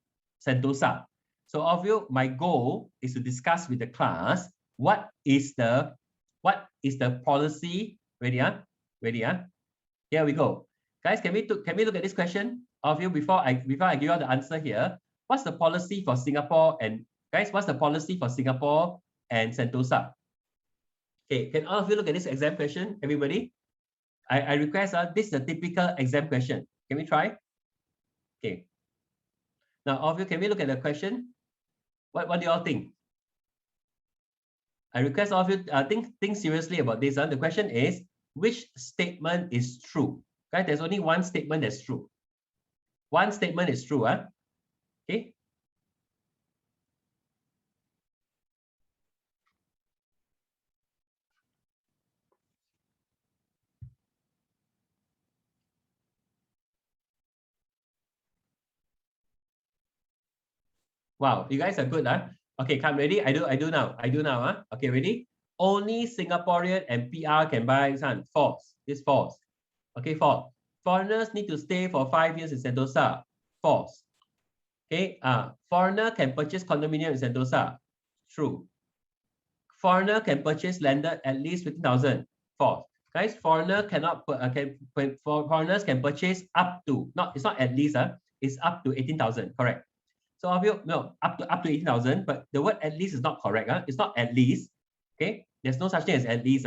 Sentosa? So all of you, my goal is to discuss with the class what is the policy. Ready? Ready? Here we go. Guys, can we look at this question? All of you, before I give you all the answer here, what's the policy for Singapore? And guys, what's the policy for Singapore and Sentosa? Okay, can all of you look at this exam question? Everybody, I request this is a typical exam question. Can we try? Okay. Now, all of you, can we look at the question? What do you all think? I request all of you think seriously about this. The question is, which statement is true? Guys, there's only one statement that's true. One statement is true. Okay. Wow, you guys are good. Okay, come ready. I do now. Okay, ready? Only Singaporean and PR can buy this one. False. This false. Okay, false. Foreigners need to stay for 5 years in Sentosa. False. Okay. Foreigner can purchase condominium in Sentosa. True. Foreigner can purchase landed at least 15,000. False. Guys, foreigner cannot foreigners can purchase up to, it's not at least, it's up to 18,000. Correct. So of you, no, up to 18,000, but the word at least is not correct. It's not at least. Okay. There's no such thing as at least.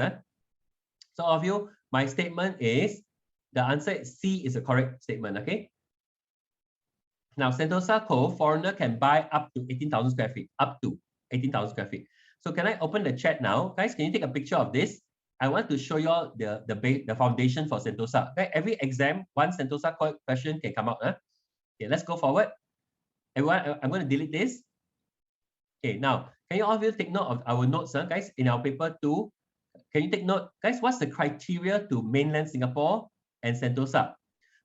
So of you, my statement is the answer is C is a correct statement. Okay. Now, Sentosa Cove, foreigner can buy up to 18,000 square feet. Up to 18,000 square feet. So can I open the chat now? Guys, can you take a picture of this? I want to show you all the foundation for Sentosa. Okay, every exam, one Sentosa question can come out. Okay, let's go forward. Everyone, I'm going to delete this. Okay, now, can you all of you take note of our notes, guys, in our paper 2? Can you take note? Guys, what's the criteria to mainland Singapore and Sentosa?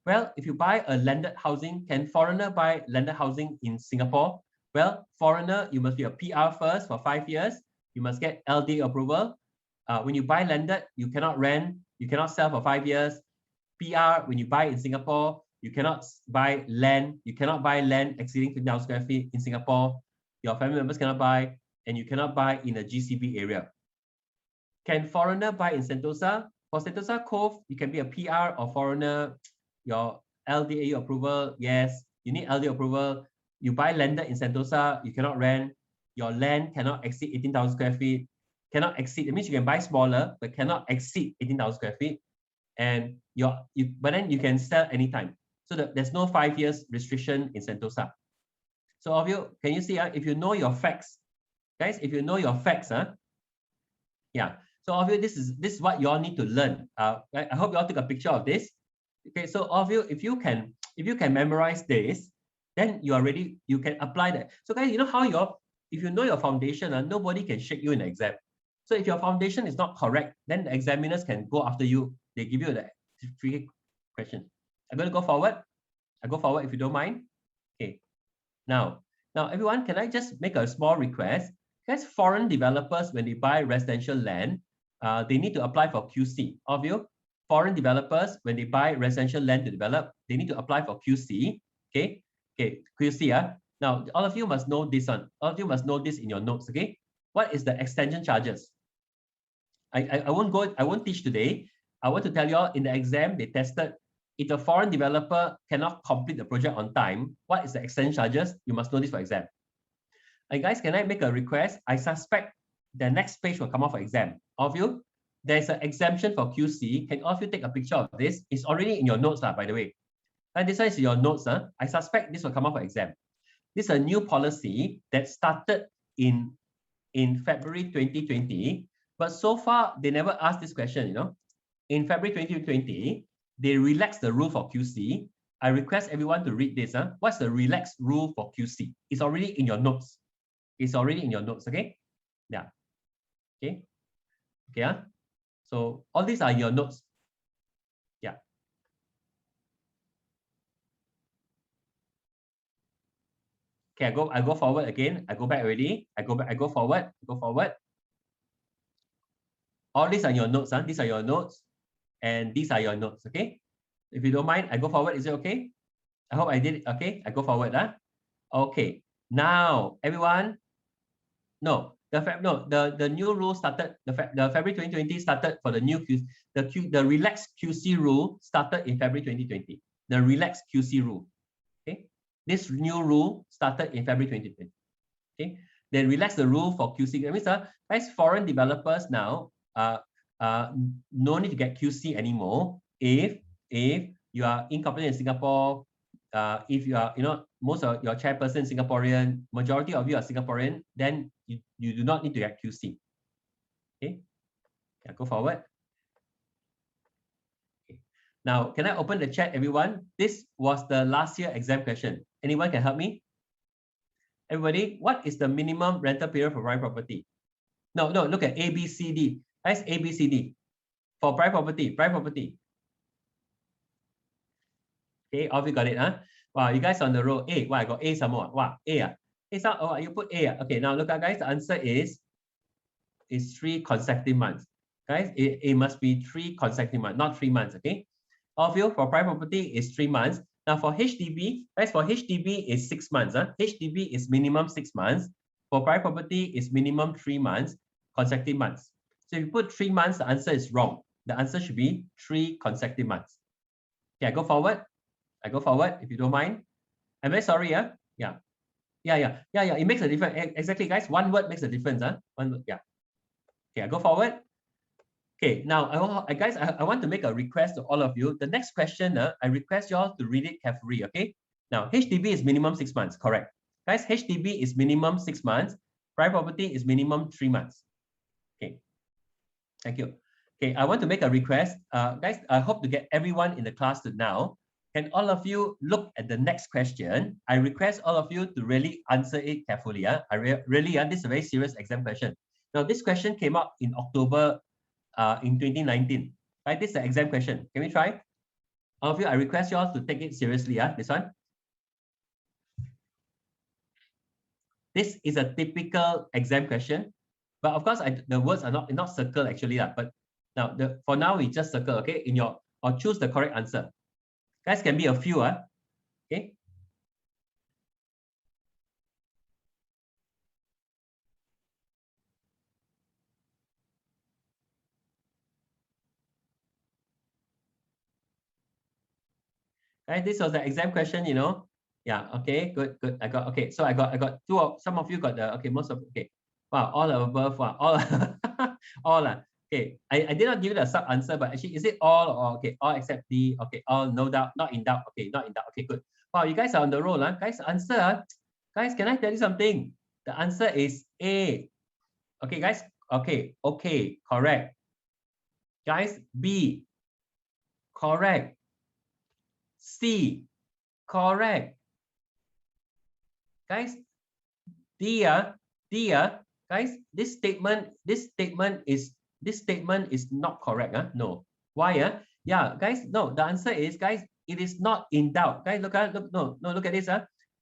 Well, if you buy a landed housing, can foreigner buy landed housing in Singapore? Well, foreigner, you must be a PR first for 5 years. You must get LD approval. When you buy landed, you cannot rent, you cannot sell for 5 years. PR, when you buy in Singapore, you cannot buy land. You cannot buy land exceeding 50,000 square feet in Singapore. Your family members cannot buy, and you cannot buy in a GCB area. Can foreigner buy in Sentosa? For Sentosa Cove, you can be a PR or foreigner. Your LDA approval, yes, you need LD approval. You buy landed in Sentosa, you cannot rent. Your land cannot exceed 18,000 square feet. Cannot exceed, it means you can buy smaller, but cannot exceed 18,000 square feet. And but then you can sell anytime. So there's no 5 years restriction in Sentosa. So of you, can you see, if you know your facts, guys, if you know your facts, yeah. So of you, this is what you all need to learn. I hope you all took a picture of this. Okay, so of you, if you can memorize this, then you are ready, you can apply that. So guys, you know how if you know your foundation, nobody can shake you in the exam. So if your foundation is not correct, then the examiners can go after you. They give you the tricky question. I'm going to go forward. I go forward if you don't mind. Okay. Now everyone, can I just make a small request? Guys, foreign developers, when they buy residential land, they need to apply for QC. Of you, foreign developers, when they buy residential land to develop, they need to apply for QC. Okay. Okay, QC. Now, all of you must know this one. All of you must know this in your notes. Okay. What is the extension charges? I won't teach today. I want to tell you all, in the exam, they tested if a foreign developer cannot complete the project on time, what is the extension charges? You must know this for exam. And guys, can I make a request? I suspect the next page will come out for exam. All of you, there's an exemption for QC. Can all of you take a picture of this? It's already in your notes, by the way. And this one is your notes. I suspect this will come out for exam. This is a new policy that started in February 2020, but so far they never asked this question. In February 2020, they relaxed the rule for QC. I request everyone to read this. What's the relaxed rule for QC? It's already in your notes. It's already in your notes. Okay. Yeah. Okay. Okay. So all these are your notes. Yeah. Okay, I go forward again. I go back already. I go forward. Go forward. All these are your notes. These are your notes. And these are your notes. Okay. If you don't mind, I go forward. Is it okay? I hope I did it. Okay. I go forward. Okay. Now, everyone. No, the new rule started. The February 2020 started for the new QC. The relaxed QC rule started in February 2020. The relaxed QC rule. Okay. This new rule started in February 2020. Okay. Then relax the rule for QC. That means, guys, foreign developers now no need to get QC anymore if you are incompetent in Singapore. If you are, most of your chairperson Singaporean, majority of you are Singaporean, then you do not need to get QC. Okay. Yeah, go forward. Okay. Now, can I open the chat, everyone? This was the last year exam question. Anyone can help me? Everybody, what is the minimum rental period for private property? No, look at A, B, C, D. That's A, B, C, D. For private property. Okay, all of you got it, Wow, you guys on the row. A, wow, I got A some more. Wow, A. Oh, you put A. Okay, now look at, guys, the answer is 3 consecutive months. Guys, it must be 3 consecutive months, not 3 months, okay? All of you, for private property is 3 months. Now for HDB, guys, for HDB is 6 months. HDB is minimum 6 months. For private property is minimum 3 months, consecutive months. So if you put 3 months, the answer is wrong. The answer should be 3 consecutive months. Okay, I go forward. I go forward if you don't mind. I'm very sorry. Yeah. It makes a difference. Exactly, guys. One word makes a difference. One word. Yeah. Okay, I go forward. Okay, now I want to make a request to all of you. The next question, I request you all to read it carefully. Okay. Now HDB is minimum 6 months. Correct, guys. HDB is minimum 6 months. Private property is minimum 3 months. Okay. Thank you. Okay, I want to make a request. Guys, I hope to get everyone in the class to now. Can all of you look at the next question? I request all of you to really answer it carefully. This is a very serious exam question. Now, this question came up in October in 2019. Right? This is the exam question. Can we try? All of you, I request you all to take it seriously. This one. This is a typical exam question. But of course, the words are not circled actually. But now, for now, we just circle, okay? Or choose the correct answer. Guys, can be a few, okay? Guys, this was the exam question, Yeah, okay, good. I got, okay, so I got two of, some of you got the, okay, most of, okay. Wow, all above, wow, all, all, okay. I did not give you the sub answer, but actually, is it all or, okay, all except D, okay, all, no doubt, not in doubt, okay, not in doubt, okay, good. Wow, you guys are on the roll, guys, answer, guys, can I tell you something? The answer is A. Okay, guys, okay, correct. Guys, B, correct. C, correct. Guys, D, guys, this statement is not correct. No. Why? Yeah, guys, no, the answer is, guys, it is not in doubt. Guys, look at this.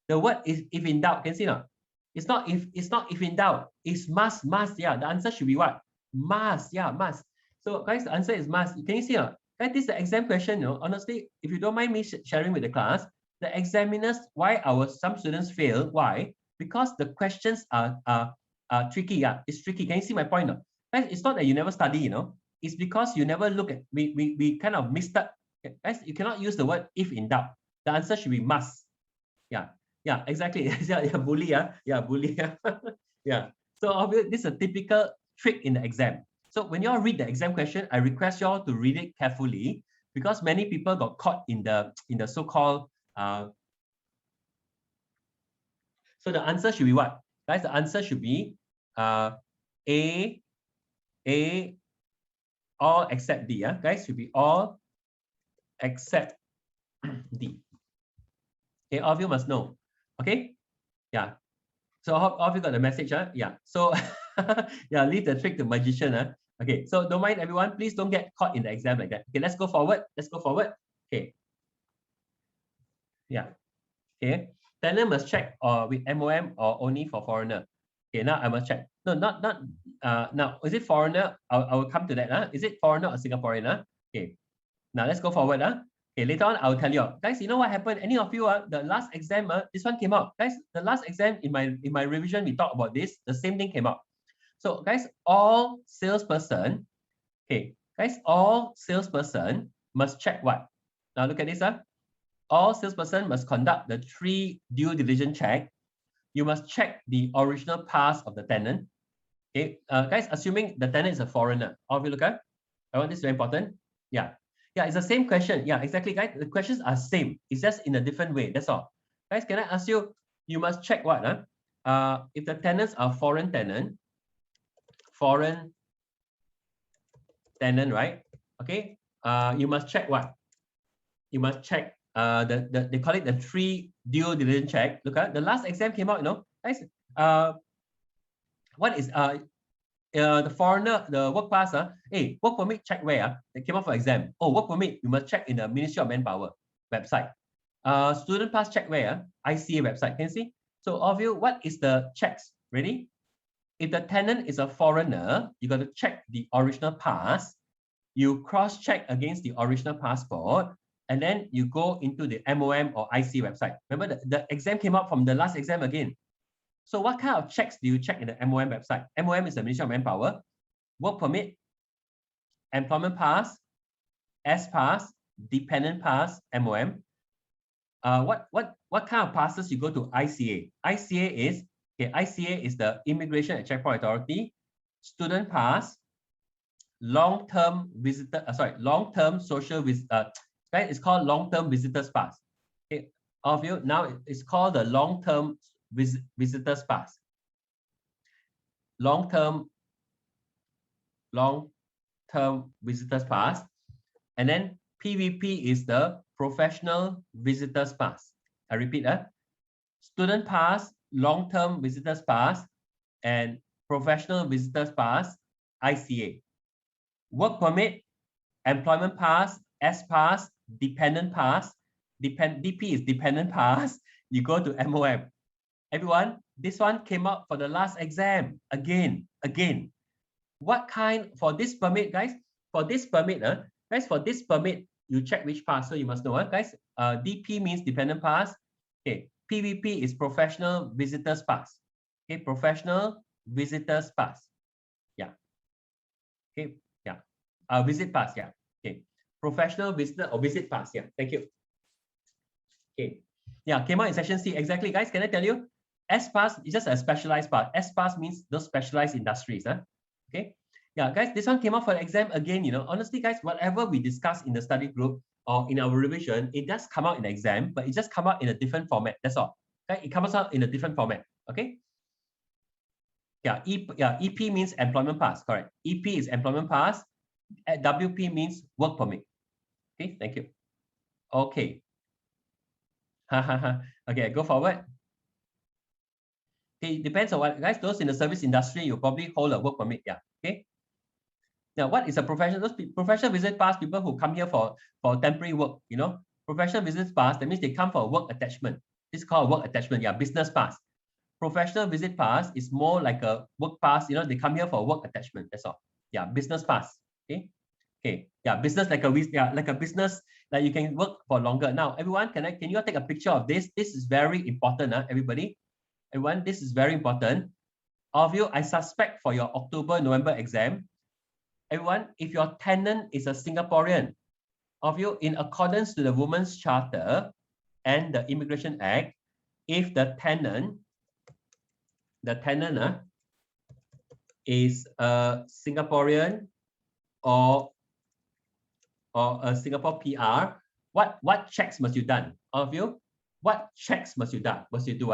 The word is if in doubt. Can you see now? It's not if in doubt. It's must. Yeah, the answer should be what? Must. Yeah, must. So guys, the answer is must. Can you see now? Guys, this is the exam question. Honestly, if you don't mind me sharing with the class, the examiners, why some students fail? Why? Because the questions are tricky. Yeah, it's tricky. Can you see my point now? Guys, it's not that you never study, It's because you never look at, we kind of missed up. Guys, you cannot use the word if in doubt. The answer should be must. Yeah, exactly. Bully. Bully. Yeah. So this is a typical trick in the exam. So when you all read the exam question, I request you all to read it carefully because many people got caught in the so-called. So the answer should be what, guys? The answer should be A, all except D. Guys, should be all except D. Okay, all of you must know. Okay, yeah. So all of you got the message, Yeah. So yeah, leave the trick to magician, Okay. So don't mind everyone. Please don't get caught in the exam like that. Okay, let's go forward. Okay. Yeah. Okay. Tenant must check with MOM or only for foreigner. Okay. Now I must check. No, not now. Is it foreigner? I will come to that. Is it foreigner or Singaporean? Okay. Now let's go forward. Okay, later on, I'll tell you. Guys, you know what happened? Any of you, the last exam, this one came out. Guys, the last exam in my revision, we talked about this. The same thing came out. So, guys, all salesperson, okay, guys, all salesperson must check what? Now look at this. All salesperson must conduct the 3 due diligence check. You must check the original pass of the tenant. Okay, guys, assuming the tenant is a foreigner. All of you look at. I want this very important. Yeah. Yeah, it's the same question. Yeah, exactly, guys. The questions are same. It's just in a different way. That's all. Guys, can I ask you? You must check what? If the tenants are foreign tenant, right? Okay. You must check what? You must check they call it the 3 due diligence check. Look at the last exam came out. Guys. What is the foreigner, the work pass, hey, work permit check where? They came out for exam. Oh, work permit, you must check in the Ministry of Manpower website. Student pass check where? ICA website. Can you see? So all of you, what is the checks? Ready? If the tenant is a foreigner, you got to check the original pass. You cross-check against the original passport. and then you go into the MOM or IC website. Remember, the exam came out from the last exam again. So what kind of checks do you check in the MOM website? MOM is the Ministry of Manpower. Work permit, employment pass, S pass, dependent pass, MOM. What kind of passes you go to ICA? ICA is the Immigration and Checkpoint Authority, student pass, long-term visitor, long-term social visit. Right, it's called long-term visitors pass. Okay, all of you, now it's called the long-term visitors pass. Long-term visitors pass, and then PVP is the professional visitors pass. I repeat, student pass, long-term visitors pass, and professional visitors pass, ICA. Work permit, employment pass, S pass, dependent pass, DP is dependent pass, you go to MOM. Everyone, this one came out for the last exam again. What kind for this permit, guys? For this permit, you check which pass. So you must know, guys. DP means dependent pass. Okay, PVP is professional visitors pass. Okay, professional visitors pass. Yeah. Okay. Yeah. Visit pass. Yeah. Okay. Professional visitor or visit pass. Yeah. Thank you. Okay. Yeah. Came out in section C. Exactly, guys. Can I tell you? S pass is just a specialized pass. S pass means those specialized industries. Okay. Yeah, guys, this one came out for the exam again. You know, honestly, guys, whatever we discuss in the study group or in our revision, it does come out in the exam, but it just come out in a different format. That's all. Okay, it comes out in a different format. Okay. Yeah, EP means employment pass. Correct. EP is employment pass. WP means work permit. Okay, thank you. Okay. Okay, go forward. Okay, depends on what, guys. Those in the service industry, you probably hold a work permit. Yeah. Okay. Now, what is a professional? Those professional visit pass, people who come here for temporary work, you know, professional visit pass, that means they come for a work attachment. It's called work attachment. Yeah, business pass. Professional visit pass is more like a work pass. You know, they come here for work attachment. That's all. Yeah, business pass. Okay. Okay. Yeah, business like a business that you can work for longer. Now, everyone, can you all take a picture of this? This is very important, everybody. Everyone, this is very important. All of you, I suspect for your October, November exam, everyone, if your tenant is a Singaporean, of you, in accordance to the Women's Charter and the Immigration Act, if the tenant is a Singaporean or a Singapore PR, what checks must you done? All of you, what checks must you do?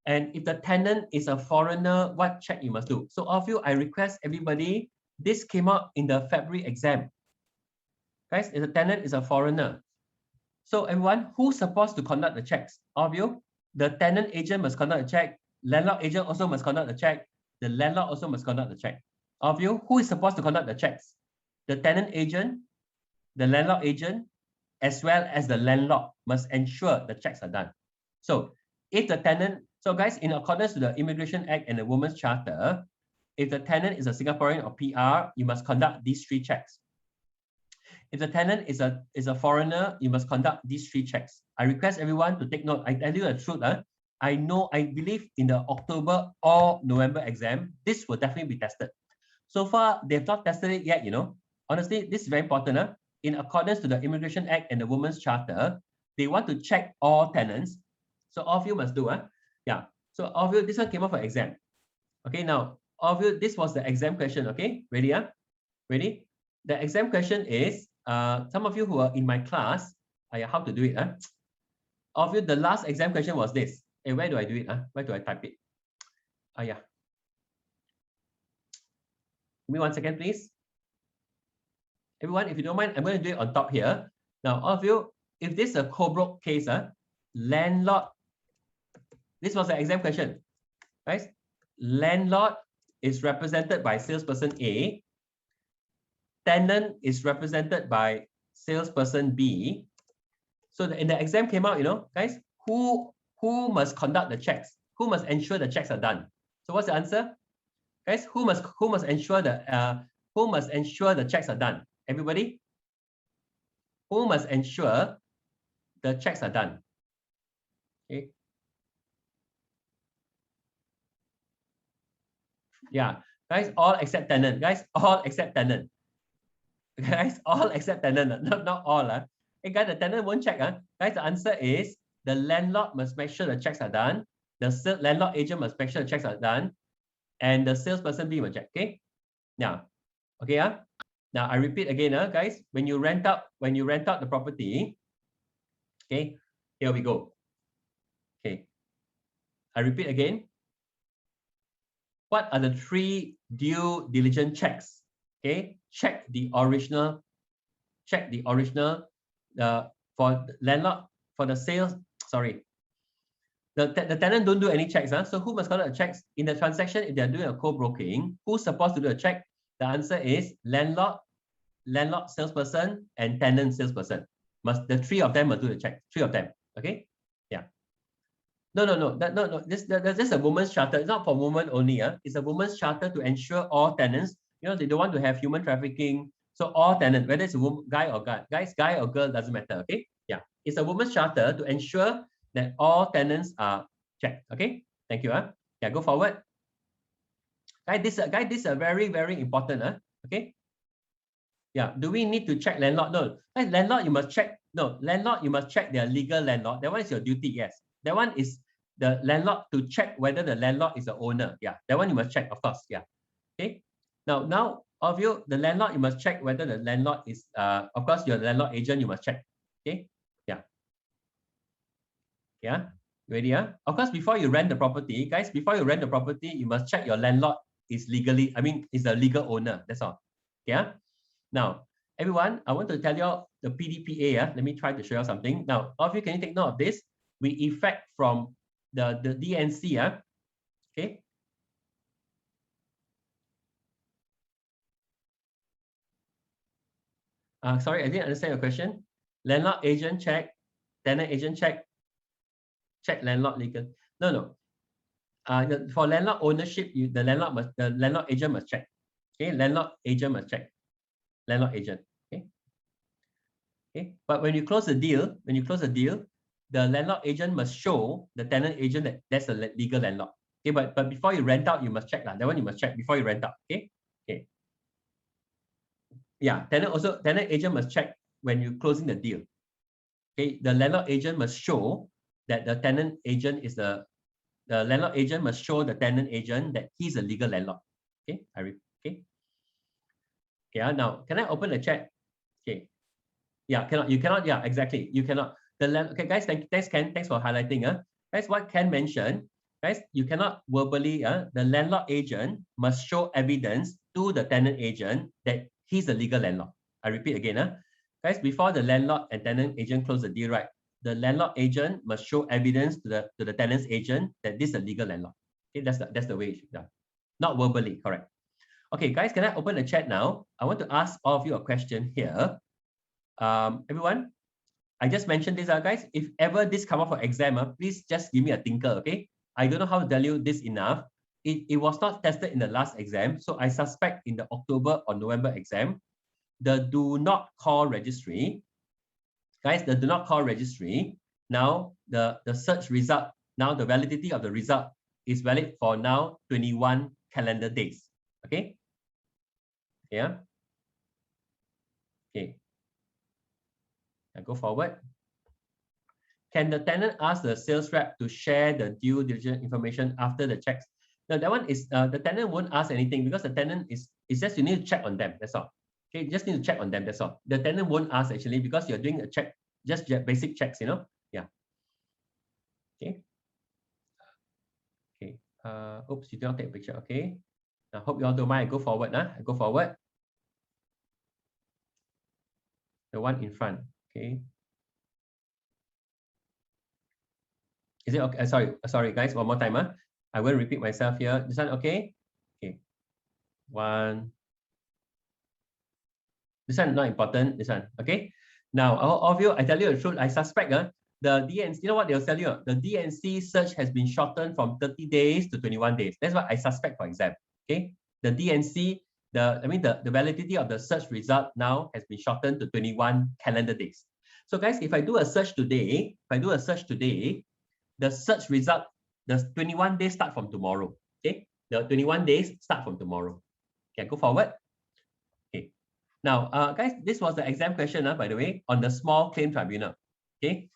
And if the tenant is a foreigner, what check you must do? So all of you, I request everybody. This came out in the February exam. Guys, if the tenant is a foreigner. So everyone, who's supposed to conduct the checks? All of you, the tenant agent must conduct a check. Landlord agent also must conduct the check. The landlord also must conduct the check. All of you, who is supposed to conduct the checks? The tenant agent, the landlord agent, as well as the landlord must ensure the checks are done. So if the tenant, so guys, in accordance to the Immigration Act and the Women's Charter, if the tenant is a Singaporean or PR, you must conduct these 3 checks. If the tenant is a foreigner, you must conduct these 3 checks. I request everyone to take note. I tell you the truth. I believe in the October or November exam, this will definitely be tested. So far, they've not tested it yet, you know. Honestly, this is very important. In accordance to the Immigration Act and the Women's Charter, they want to check all tenants. So all of you must do. Yeah. So all of you, this one came up for exam. Okay, now, all of you, this was the exam question. Okay, ready? Ready? The exam question is, some of you who are in my class, how to do it? All of you, the last exam question was this. Hey, where do I do it? Where do I type it? Yeah. Give me 1 second, please. Everyone, if you don't mind, I'm going to do it on top here. Now, all of you, if this is a co-broke case, landlord, this was the exam question, guys. Landlord is represented by salesperson A. Tenant is represented by salesperson B. So in the exam came out, you know, guys, who must conduct the checks? Who must ensure the checks are done? So what's the answer? Guys, who must ensure the checks are done? Everybody? who must ensure the checks are done? Okay. Yeah, guys, all except tenant. Guys, all except tenant. Guys, all except tenant. Not all. Hey, guys, the tenant won't check. Guys, the answer is the landlord must make sure the checks are done. The landlord agent must make sure the checks are done. And the salesperson B must check. Okay. Now, okay. Now I repeat again, guys. When you rent out the property, okay, here we go. Okay. I repeat again. What are the 3 due diligence checks? Okay, check the original for the landlord, for the sales. Sorry, the tenant don't do any checks. So who must conduct the checks in the transaction? If they're doing a co-broking, who's supposed to do a check? The answer is landlord salesperson, and tenant salesperson. The 3 of them must do the check. 3 of them. Okay. Yeah. No. This is a woman's charter. It's not for women only. It's a woman's charter to ensure all tenants. They don't want to have human trafficking. So all tenants, whether it's a woman, guy or girl, doesn't matter. Okay. Yeah. It's a woman's charter to ensure that all tenants are checked. Okay. Thank you. Yeah. Go forward. Guys, this is very, very important. Okay. Yeah. Do we need to check landlord? No. Guys, landlord, you must check. No, landlord, you must check their legal landlord. That one is your duty. Yes. That one is the landlord to check whether the landlord is the owner. Yeah. That one you must check, of course. Yeah. Okay. Now, of you, the landlord, you must check whether the landlord is, of course, your landlord agent, you must check. Okay. Yeah. Yeah. Ready? Of course, before you rent the property, guys, you must check your landlord is legally, is the legal owner. That's all. Yeah. Now, everyone, I want to tell you all the PDPA. Let me try to show you something. Now, all of you, can you take note of this? We effect from the DNC. Okay. Sorry, I didn't understand your question. Landlord agent check, tenant agent check landlord legal. No. For landlord ownership, the landlord agent must check. Okay, landlord agent must check. Landlord agent. Okay. Okay. But when you close the deal, the landlord agent must show the tenant agent that that's a legal landlord. Okay, but before you rent out, you must check that. That one you must check before you rent out. Okay. Okay. Yeah, tenant agent must check when you're closing the deal. Okay, the landlord agent must show that the tenant agent is the landlord agent must show the tenant agent that he's a legal landlord. Okay, okay. Yeah, now can I open the chat? Okay. Yeah, you cannot. Yeah, exactly. You cannot. Okay, guys, thanks Ken. Thanks for highlighting. Guys, what Ken mentioned, guys, you cannot verbally. The landlord agent must show evidence to the tenant agent that he's a legal landlord. I repeat again. Guys, before the landlord and tenant agent close the deal, right? The landlord agent must show evidence to the tenant's agent that this is a legal landlord. Okay, that's the way it should be done. Not verbally, correct. Okay, guys, can I open the chat now? I want to ask all of you a question here. Everyone, I just mentioned this, guys. If ever this come up for exam, please just give me a tinker, okay? I don't know how to tell you this enough. It was not tested in the last exam, so I suspect in the October or November exam, the do not call registry, guys, the do not call registry, now the search result, now the validity of the result is valid for now 21 calendar days, okay? Yeah. Okay. Now go forward. Can the tenant ask the sales rep to share the due diligence information after the checks? Now that one is the tenant won't ask anything because the tenant is just you need to check on them. That's all. Okay, you just need to check on them. That's all. The tenant won't ask actually because you're doing a check, just basic checks. Yeah. Okay. Okay. Oops, you cannot take a picture. Okay. I hope you all don't mind. I go forward. I go forward. The one in front. Okay. Is it okay? Sorry, guys. One more time. I will repeat myself here. This one, okay? Okay. One. This one not important. This one, okay? Now, all of you, I tell you the truth. I suspect the DNC. You know what they'll tell you? The DNC search has been shortened from 30 days to 21 days. That's what I suspect for exam. Okay. The DNC the validity of the search result now has been shortened to 21 calendar days. So guys, if I do a search today, the search result, the 21 days start from tomorrow. Okay, the 21 days start from tomorrow. Okay, go forward. Okay, now guys, this was the exam question, by the way, on the small claim tribunal. Okay,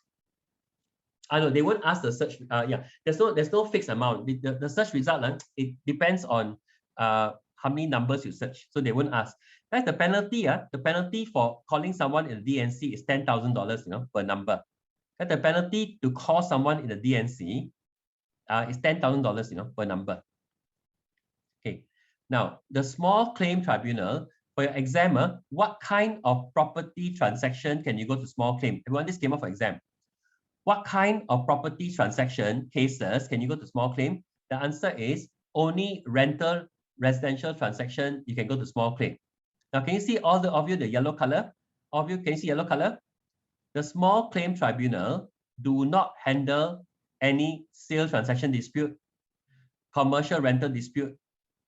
I know they won't ask the search. There's no fixed amount. The search result, it depends on how many numbers you search. So they won't ask. Guys, the penalty for calling someone in the DNC is $10,000, per number. And the penalty to call someone in the DNC is $10,000, per number. Okay. Now, the small claim tribunal, for your exam, what kind of property transaction can you go to small claim? Everyone, this came up for exam. What kind of property transaction cases can you go to small claim? The answer is only rental residential transaction you can go to small claim. Now, can you see all of you the yellow color? All of you, can you see yellow color? The small claim tribunal do not handle any sale transaction dispute, commercial rental dispute,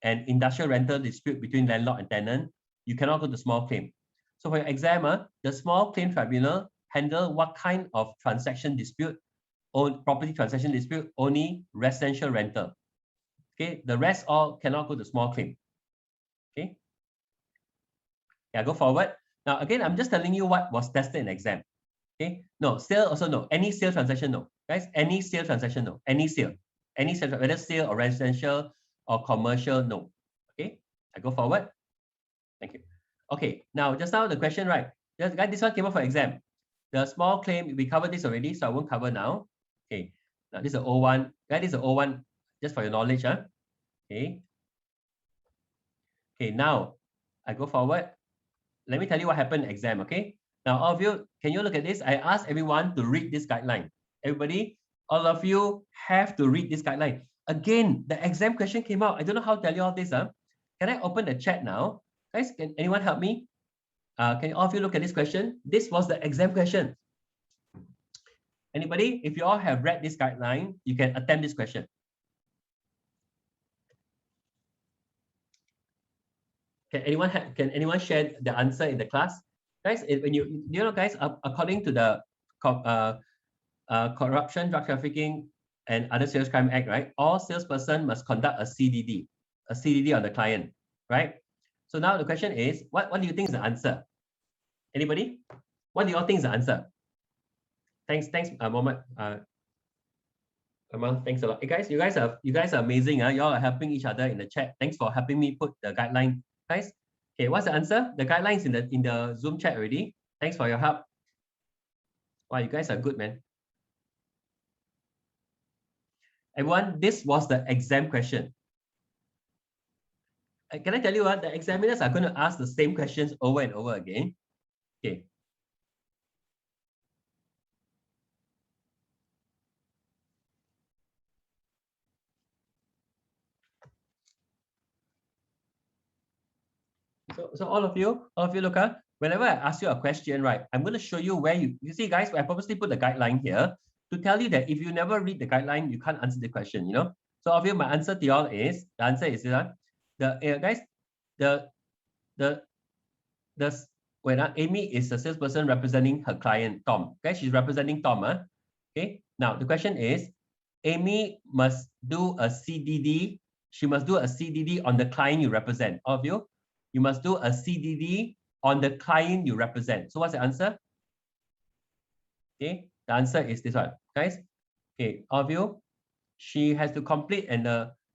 and industrial rental dispute between landlord and tenant. You cannot go to small claim. So for your exam, the small claim tribunal handle what kind of transaction dispute? Property transaction dispute? Only residential rental. Okay, the rest all cannot go to small claim. Okay. Yeah, go forward. Now again, I'm just telling you what was tested in exam. Okay, no, sale also no. Any sale transaction, no. Guys, any sale transaction, no. Any sale, whether sale or residential or commercial, no. Okay, I go forward. Thank you. Okay, now just now the question, right? Guys, this one came up for exam. The small claim, we covered this already, so I won't cover now. Okay, now this is a O1. Guys, this is a O1, just for your knowledge. Okay. Okay, now I go forward. Let me tell you what happened in exam, okay? Now, all of you, can you look at this? I asked everyone to read this guideline. Everybody, all of you have to read this guideline. Again, the exam question came out. I don't know how to tell you all this. Can I open the chat now? Guys, can anyone help me? Can all of you look at this question? This was the exam question. Anybody? If you all have read this guideline, you can attempt this question. Can anyone share the answer in the class? Guys, when you know, guys, according to the Corruption, Drug Trafficking, and Other Serious Crime Act, right? All salesperson must conduct a CDD on the client, right? So now the question is, what do you think is the answer? Anybody? What do you all think is the answer? Thanks, Mohammed. Thanks a lot. Hey guys, you guys are amazing. You all are helping each other in the chat. Thanks for helping me put the guideline, guys. Okay, what's the answer? The guidelines in the Zoom chat already. Thanks for your help. Wow, you guys are good, man. Everyone, this was the exam question. Can I tell you what? The examiners are going to ask the same questions over and over again. Okay. So all of you look, whenever I ask you a question, right, I'm going to show you where you see, guys, I purposely put the guideline here to tell you that if you never read the guideline, you can't answer the question, you know. So of you, my answer to y'all is, the answer is guys, when Amy is a salesperson representing her client, Tom. Okay, she's representing Tom. Okay, now the question is, Amy must do a CDD. She must do a CDD on the client you represent. All of you, you must do a CDD on the client you represent. So what's the answer? Okay, the answer is this one, guys. Okay, all of you, she has to complete, and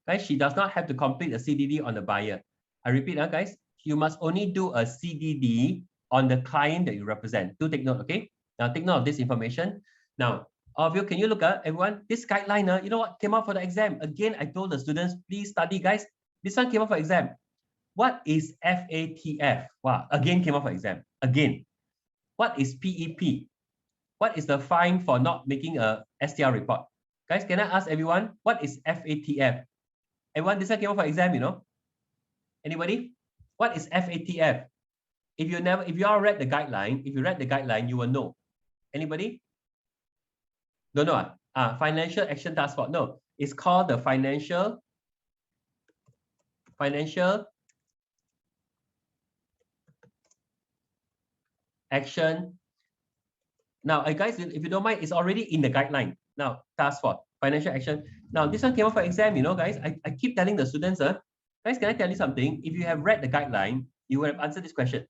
guys, she does not have to complete a CDD on the buyer. I repeat, guys, you must only do a CDD on the client that you represent. Do take note, okay? Now take note of this information. Now, all of you, can you look at everyone? This guideline, you know what came out for the exam? Again, I told the students, please study, guys. This one came out for exam. What is FATF? Wow, again came out for exam. Again, what is PEP? What is the fine for not making a STR report? Guys, can I ask everyone, what is FATF? Everyone, this one came out for exam, you know? Anybody? What is FATF? If you all read the guideline, if you read the guideline, you will know. Anybody? Don't know. Financial Action Task Force. No, it's called the Financial action. Now, guys, if you don't mind, it's already in the guideline. Now, task for financial action. Now, this one came up for exam, guys. I keep telling the students, guys, can I tell you something? If you have read the guideline, you would have answered this question.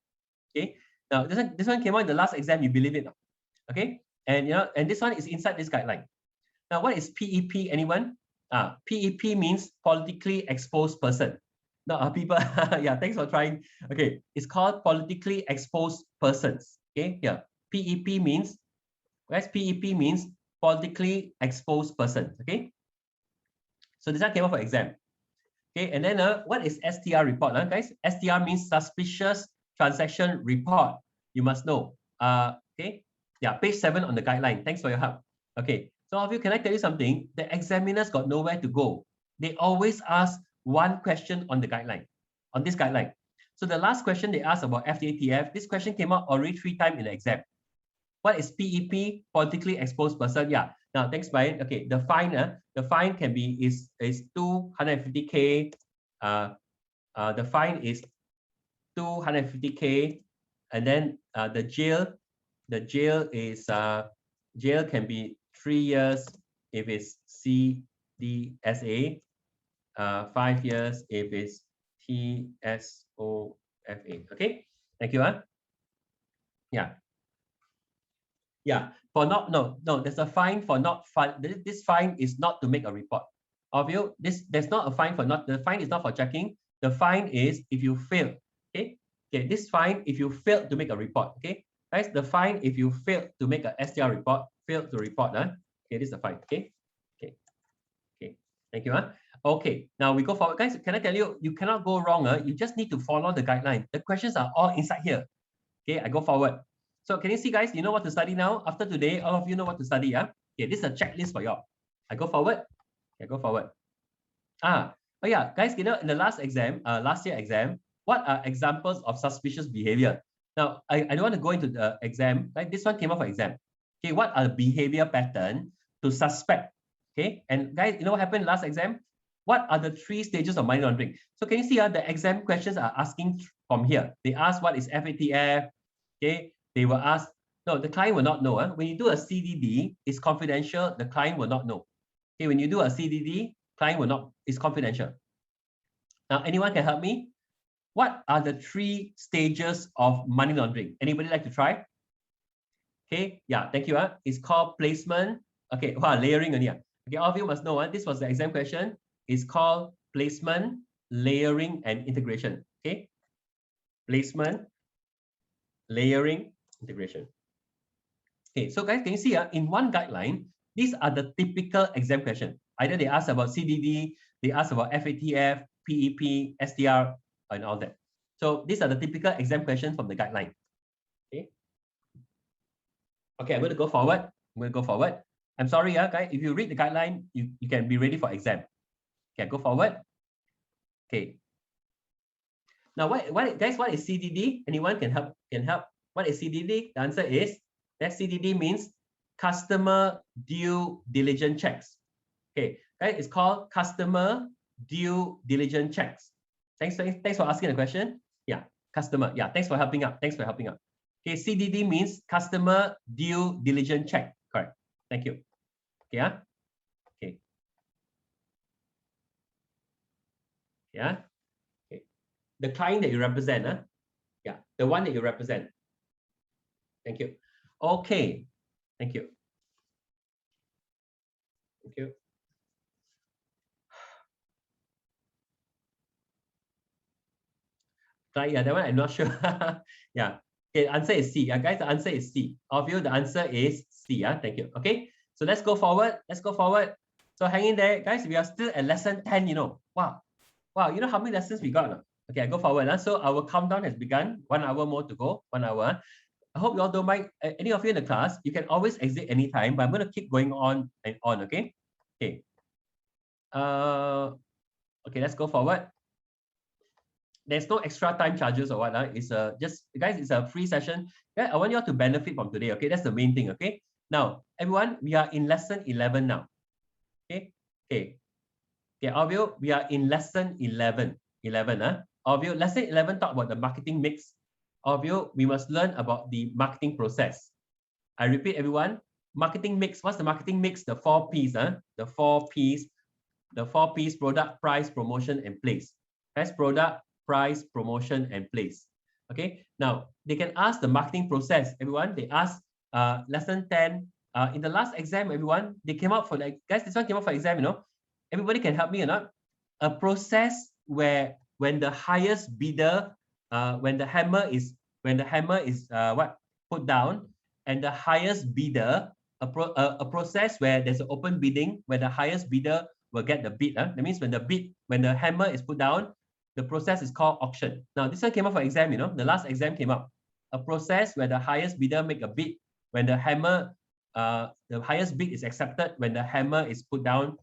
Okay. Now, this one came out in the last exam, you believe it. Okay. And and this one is inside this guideline. Now, what is PEP? Anyone? PEP means politically exposed person. Now, people, yeah, thanks for trying. Okay, it's called politically exposed persons. Okay, yeah, PEP means, guys, PEP means politically exposed person. Okay, so this one came up for exam. Okay, and then what is STR report, guys? STR means suspicious transaction report. You must know. Okay, yeah, page 7 on the guideline. Thanks for your help. Okay, so of you, can I tell you something? The examiners got nowhere to go. They always ask one question on the guideline, on this guideline. So the last question they asked about FATF, this question came up already 3 times in the exam. What is PEP? Politically exposed person. Yeah. Now, thanks, Brian. Okay, the fine can be is 250K. The fine is 250K, and then the jail is jail can be 3 years if it's CDSA. 5 years if it's TSOFA. Okay, thank you. Yeah. For not there's a fine for not fun. This fine is not to make a report. Of you, there's not a fine for not. The fine is not for checking. The fine is if you fail. Okay. This fine if you fail to make a report. Okay, guys. The fine if you fail to make a STR report, fail to report. Okay, this is the fine. Okay. Thank you. Okay, now we go forward. Guys, can I tell you, you cannot go wrong. You just need to follow the guideline. The questions are all inside here. Okay, I go forward. So can you see, guys, you know what to study now? After today, all of you know what to study. Okay, this is a checklist for y'all. I go forward. Okay, go forward. Oh yeah, guys, in the last exam, last year exam, what are examples of suspicious behavior? Now, I don't want to go into the exam. Right? This one came up for exam. Okay, what are the behavior pattern to suspect? Okay, and guys, you know what happened last exam? What are the 3 stages of money laundering? So can you see the exam questions are asking from here? They ask what is FATF. Okay, they will ask. No, the client will not know. When you do a CDD, it's confidential. The client will not know. Okay, when you do a CDD, client will not. It's confidential. Now, anyone can help me? What are the 3 stages of money laundering? Anybody like to try? Okay, yeah, thank you. It's called placement. Okay, wow, layering on here. Okay, all of you must know. This was the exam question. It's called placement, layering, and integration. Okay, placement, layering, integration. Okay, so guys, can you see in one guideline, these are the typical exam questions. Either they ask about CDD, they ask about FATF, PEP, STR, and all that. So these are the typical exam questions from the guideline. Okay. Okay, I'm going to go forward. I'm sorry, guys. If you read the guideline, you can be ready for exam. Okay, go forward. Okay. Now, what guys? What is CDD? Anyone can help? What is CDD? The answer is that CDD means customer due diligence checks. Okay, guys, it's called customer due diligence checks. Thanks for asking the question. Yeah, customer. Yeah, thanks for helping out. Okay, CDD means customer due diligence check. Correct. Thank you. Okay, okay. Yeah. Okay. The client that you represent, yeah, the one that you represent. Thank you. Okay. Thank you. Thank you. Yeah, that one I'm not sure. Yeah. Okay, answer is C. Yeah, guys, the answer is C. All of you, the answer is C. Yeah, thank you. Okay. So let's go forward. So hang in there, guys. We are still at lesson 10, Wow. You know how many lessons we got? Okay, I go forward. So our countdown has begun. 1 hour more to go. 1 hour. I hope you all don't mind. Any of you in the class, you can always exit anytime, but I'm going to keep going on and on, okay? Okay. Okay, let's go forward. There's no extra time charges or what. It's just, guys, it's a free session. Yeah, I want you all to benefit from today, okay? That's the main thing, okay? Now, everyone, we are in lesson 11 now. Okay? Okay, all of you, we are in lesson 11. All of you, lesson 11 talk about the marketing mix all of you, we must learn about the marketing process. I repeat, everyone, marketing mix. What's the marketing mix? The 4 P's, the 4 P's, product, price, promotion, and place. That's product, price, promotion, and place. Okay, now they can ask the marketing process, everyone. They ask lesson 10. In the last exam, everyone, they came out for like, guys, this one came out for exam, you know. Everybody can help me or not? A process where when the highest bidder, when the hammer is put down, and the highest bidder, a process where there's an open bidding, where the highest bidder will get the bid. That means when the hammer is put down, the process is called auction. Now this one came up for exam, you know, the last exam came up. A process where the highest bidder make a bid, when the hammer, the highest bid is accepted, when the hammer is put down,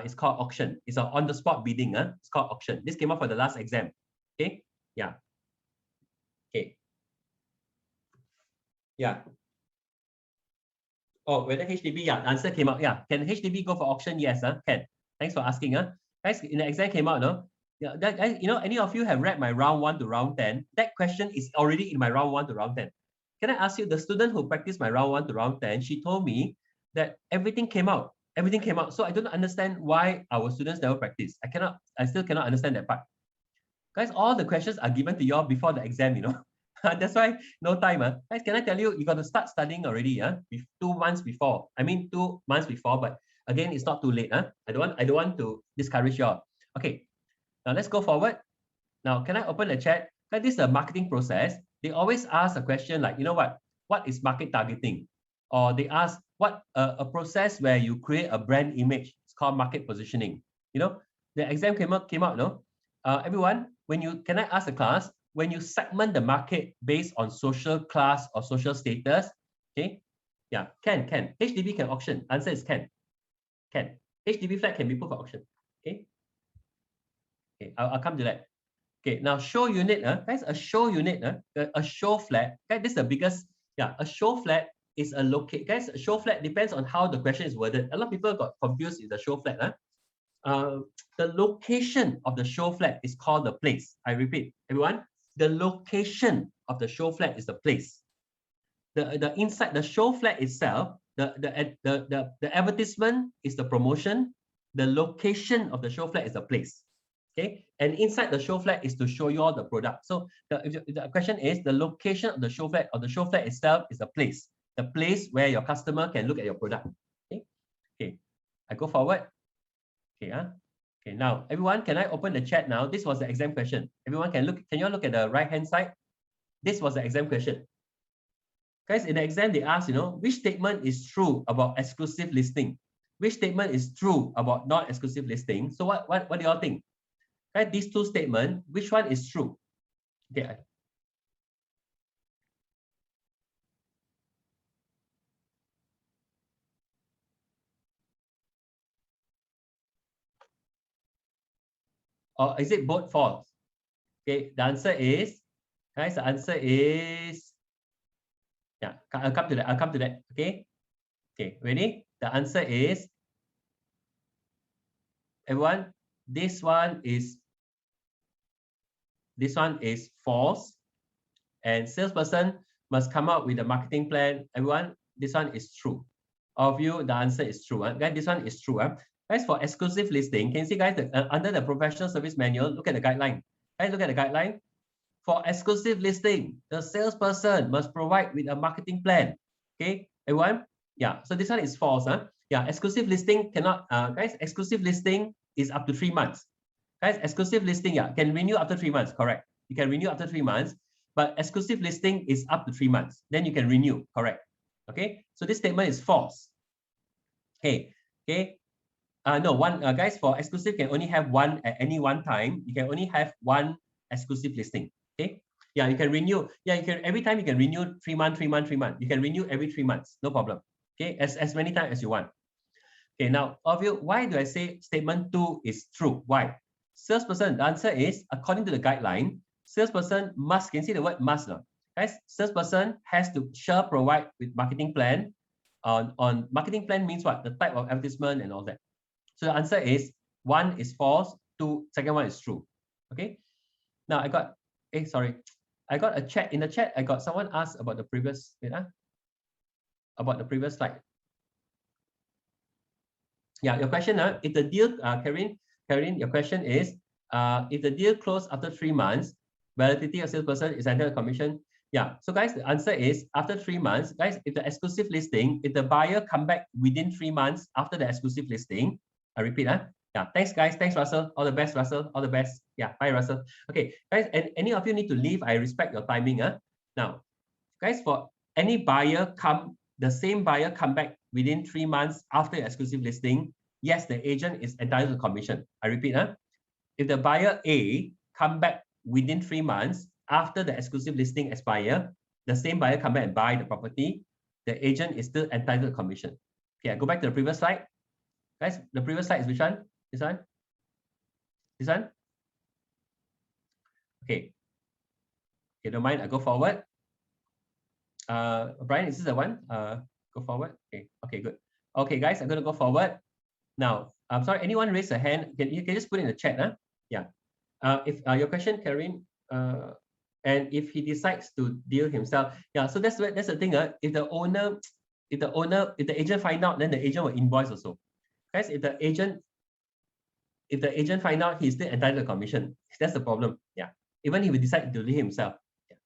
it's called auction. It's an on-the-spot bidding. It's called auction. This came up for the last exam. Okay, yeah. Okay. Yeah. Oh, whether HDB, yeah, answer came out. Yeah, can HDB go for auction? Yes, can. Thanks for asking. Guys, in the exam came out, no? Yeah, that, guys, you know, any of you have read my round 1 to round 10? That question is already in my round 1 to round 10. Can I ask you, the student who practiced my round 1 to round 10, she told me that everything came out. Everything came out. So I don't understand why our students never practice. I still cannot understand that part. Guys, all the questions are given to you all before the exam, you know. That's why no time. Guys, can I tell you, you got to start studying already, 2 months before. I mean 2 months before, but again, it's not too late. I don't want to discourage you all. Okay, now let's go forward. Now, can I open the chat? Guys, this is the marketing process. They always ask a question like, you know what is market targeting? Or they ask what a process where you create a brand image. It's called market positioning. You know, the exam came out, no? Everyone, can I ask the class, when you segment the market based on social class or social status, okay? Yeah, can. HDB can auction. Answer is can. HDB flat can be put for auction. Okay. Okay, I'll come to that. Okay, now show unit, guys, a show unit, a show flat. Guys, this is the biggest. Yeah, a show flat is a locate. Guys, a show flat depends on how the question is worded. A lot of people got confused with the show flat. The location of the show flat is called the place. I repeat, everyone, the location of the show flat is the place. The inside the show flat itself, the advertisement is the promotion. The location of the show flat is the place. Okay, and inside the show flat is to show you all the product. So the question is, the location of the show flat or the show flat itself is the place where your customer can look at your product. Okay, I go forward. Okay, okay, now everyone, can I open the chat now? This was the exam question. Everyone can look. Can you all look at the right hand side? This was the exam question. Guys, in the exam they asked, you know, which statement is true about exclusive listing? Which statement is true about non-exclusive listing? So what do you all think? Right, these two statements, which one is true? Okay. Or is it both false? Okay, the answer is, guys, the answer is, yeah, I'll come to that. Okay. Okay, ready? The answer is, everyone, this one is false, and salesperson must come up with a marketing plan. Everyone, this one is true. All of you, the answer is true. Guys, this one is true. Guys, for exclusive listing, can you see, guys, under the professional service manual, look at the guideline. Guys, look at the guideline. For exclusive listing, the salesperson must provide with a marketing plan. Okay, everyone? Yeah, so this one is false. Yeah, exclusive listing cannot, guys, exclusive listing is up to 3 months. Guys, exclusive listing, yeah, can renew after 3 months, correct. You can renew after 3 months, but exclusive listing is up to 3 months. Then you can renew, correct. Okay, so this statement is false. Okay, okay. No, guys, for exclusive can only have one at any one time. You can only have one exclusive listing. Okay, yeah, you can renew. Yeah, you can, every time you can renew 3 months, 3 months, 3 months. You can renew every 3 months, no problem. Okay, as many times as you want. Okay, now, of you, why do I say statement 2 is true? Why? Salesperson, the answer is, according to the guideline, salesperson must, can you see the word must now? Guys, salesperson shall provide with marketing plan. On marketing plan means what? The type of advertisement and all that. So the answer is 1 is false, 2, second one is true. Okay. Now I I got a chat in the chat. I got someone asked about the previous, about the previous slide. Yeah, your question, if the deal, Karen, your question is, if the deal closed after 3 months, validity of salesperson is entitled commission. Yeah, so guys, the answer is after 3 months, guys, if the exclusive listing, if the buyer come back within 3 months after the exclusive listing, I repeat, yeah, thanks guys, thanks Russell, all the best Russell, all the best. Yeah, bye Russell. Okay, guys, and any of you need to leave, I respect your timing. Now, guys, for any buyer the same buyer come back within 3 months after the exclusive listing, yes, the agent is entitled to commission. I repeat, if the buyer A come back within 3 months after the exclusive listing expire, the same buyer come back and buy the property, the agent is still entitled to commission. Okay, I go back to the previous slide. Guys, the previous slide is which one? This one? This one? Okay. Okay, don't mind, I go forward. Brian, is this the one? Go forward. Okay, okay, good. Okay, guys, I'm gonna go forward. Now, I'm sorry, anyone raise a hand? You can just put in the chat, Yeah. If your question, Karen, and if he decides to deal himself, yeah. So that's the thing. If the agent find out, then the agent will invoice also. Guys, if the agent find out, he's still entitled to commission. That's the problem. Yeah. Even if he decides to deal himself. Yeah.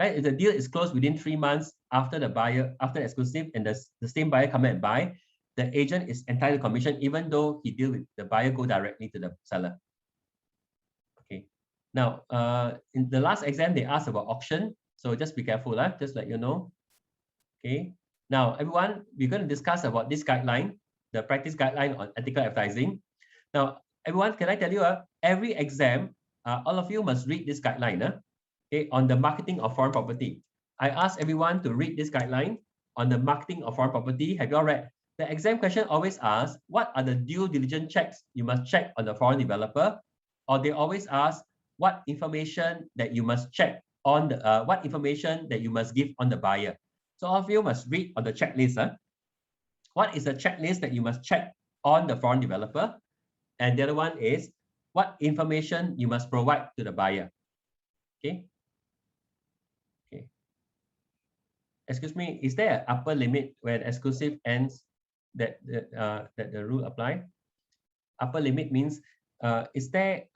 Right? If the deal is closed within 3 months after the exclusive, and the same buyer come and buy, the agent is entitled to commission, even though he deal with the buyer go directly to the seller. Okay. Now, in the last exam, they asked about auction. So just be careful, just let you know. Okay. Now, everyone, we're going to discuss about this guideline, the practice guideline on ethical advertising. Now, everyone, can I tell you, every exam, all of you must read this guideline, okay, on the marketing of foreign property. I asked everyone to read this guideline on the marketing of foreign property. Have you all read? The exam question always asks, what are the due diligence checks you must check on the foreign developer? Or they always ask, what information that you must check on the, what information that you must give on the buyer? So all of you must read on the checklist. What is the checklist that you must check on the foreign developer? And the other one is, what information you must provide to the buyer? Okay. Okay. Excuse me, is there an upper limit when exclusive ends that the rule apply? Upper limit means, is there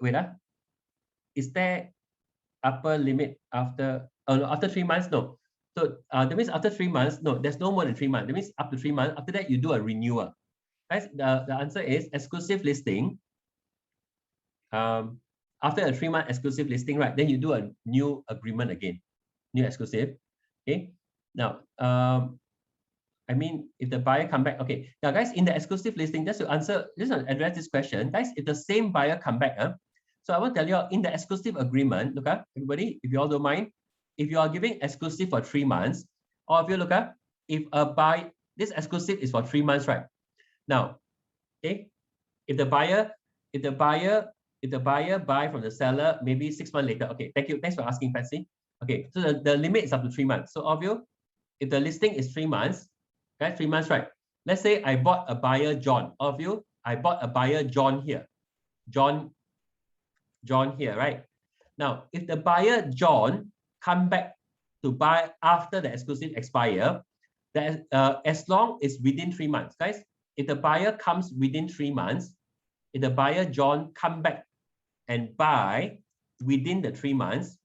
upper limit after, after 3 months? No. So that means after 3 months, no, there's no more than 3 months. That means up to 3 months. After that, you do a renewal. Guys, the answer is exclusive listing. After a 3-month exclusive listing, right, then you do a new agreement again, new exclusive. Okay. Now, I mean, if the buyer come back, okay. Now, guys, in the exclusive listing, just to address this question, guys, if the same buyer come back, so I want to tell you, in the exclusive agreement, look at everybody, if you all don't mind, if you are giving exclusive for 3 months, all of you look at, if this exclusive is for 3 months, right? Now, okay, if the buyer buy from the seller maybe 6 months later, okay, thank you, thanks for asking, Patsy. Okay, so the limit is up to 3 months. So all of you, if the listing is 3 months, okay, 3 months, right? Let's say I bought a buyer John. All of you, I bought a buyer John here, John here, right? Now, if the buyer John come back to buy after the exclusive expire, that as long as within 3 months, guys. If the buyer comes within 3 months, if the buyer John come back and buy within the 3 months,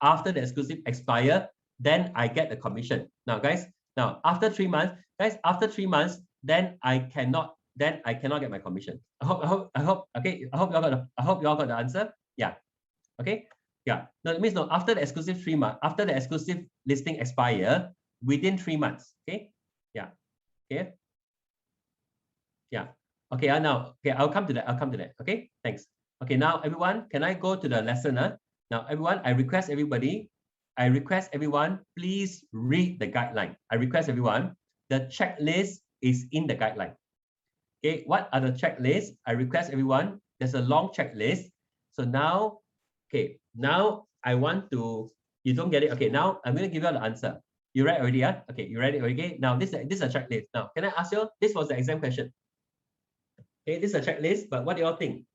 after the exclusive expire, then I get the commission. Now, guys, after 3 months, guys, after 3 months, then I cannot get my commission. I hope y'all got the answer. Yeah. Okay. Yeah. No, it means no, after the exclusive 3 months, after the exclusive listing expire, within 3 months. Okay. Yeah. Okay. Yeah. Okay. Now, okay, I'll come to that. Okay. Thanks. Okay. Now, everyone, can I go to the lesson? Now, everyone, I request everyone, please read the guideline. I request everyone, the checklist is in the guideline. Okay. What are the checklists? I request everyone, there's a long checklist. So now, okay, now I want to, you don't get it. Okay. Now I'm going to give you the answer. You read already? Okay, you read it already? Now this is a checklist. Now, can I ask you, this was the exam question. Okay, this is a checklist, but what do you all think?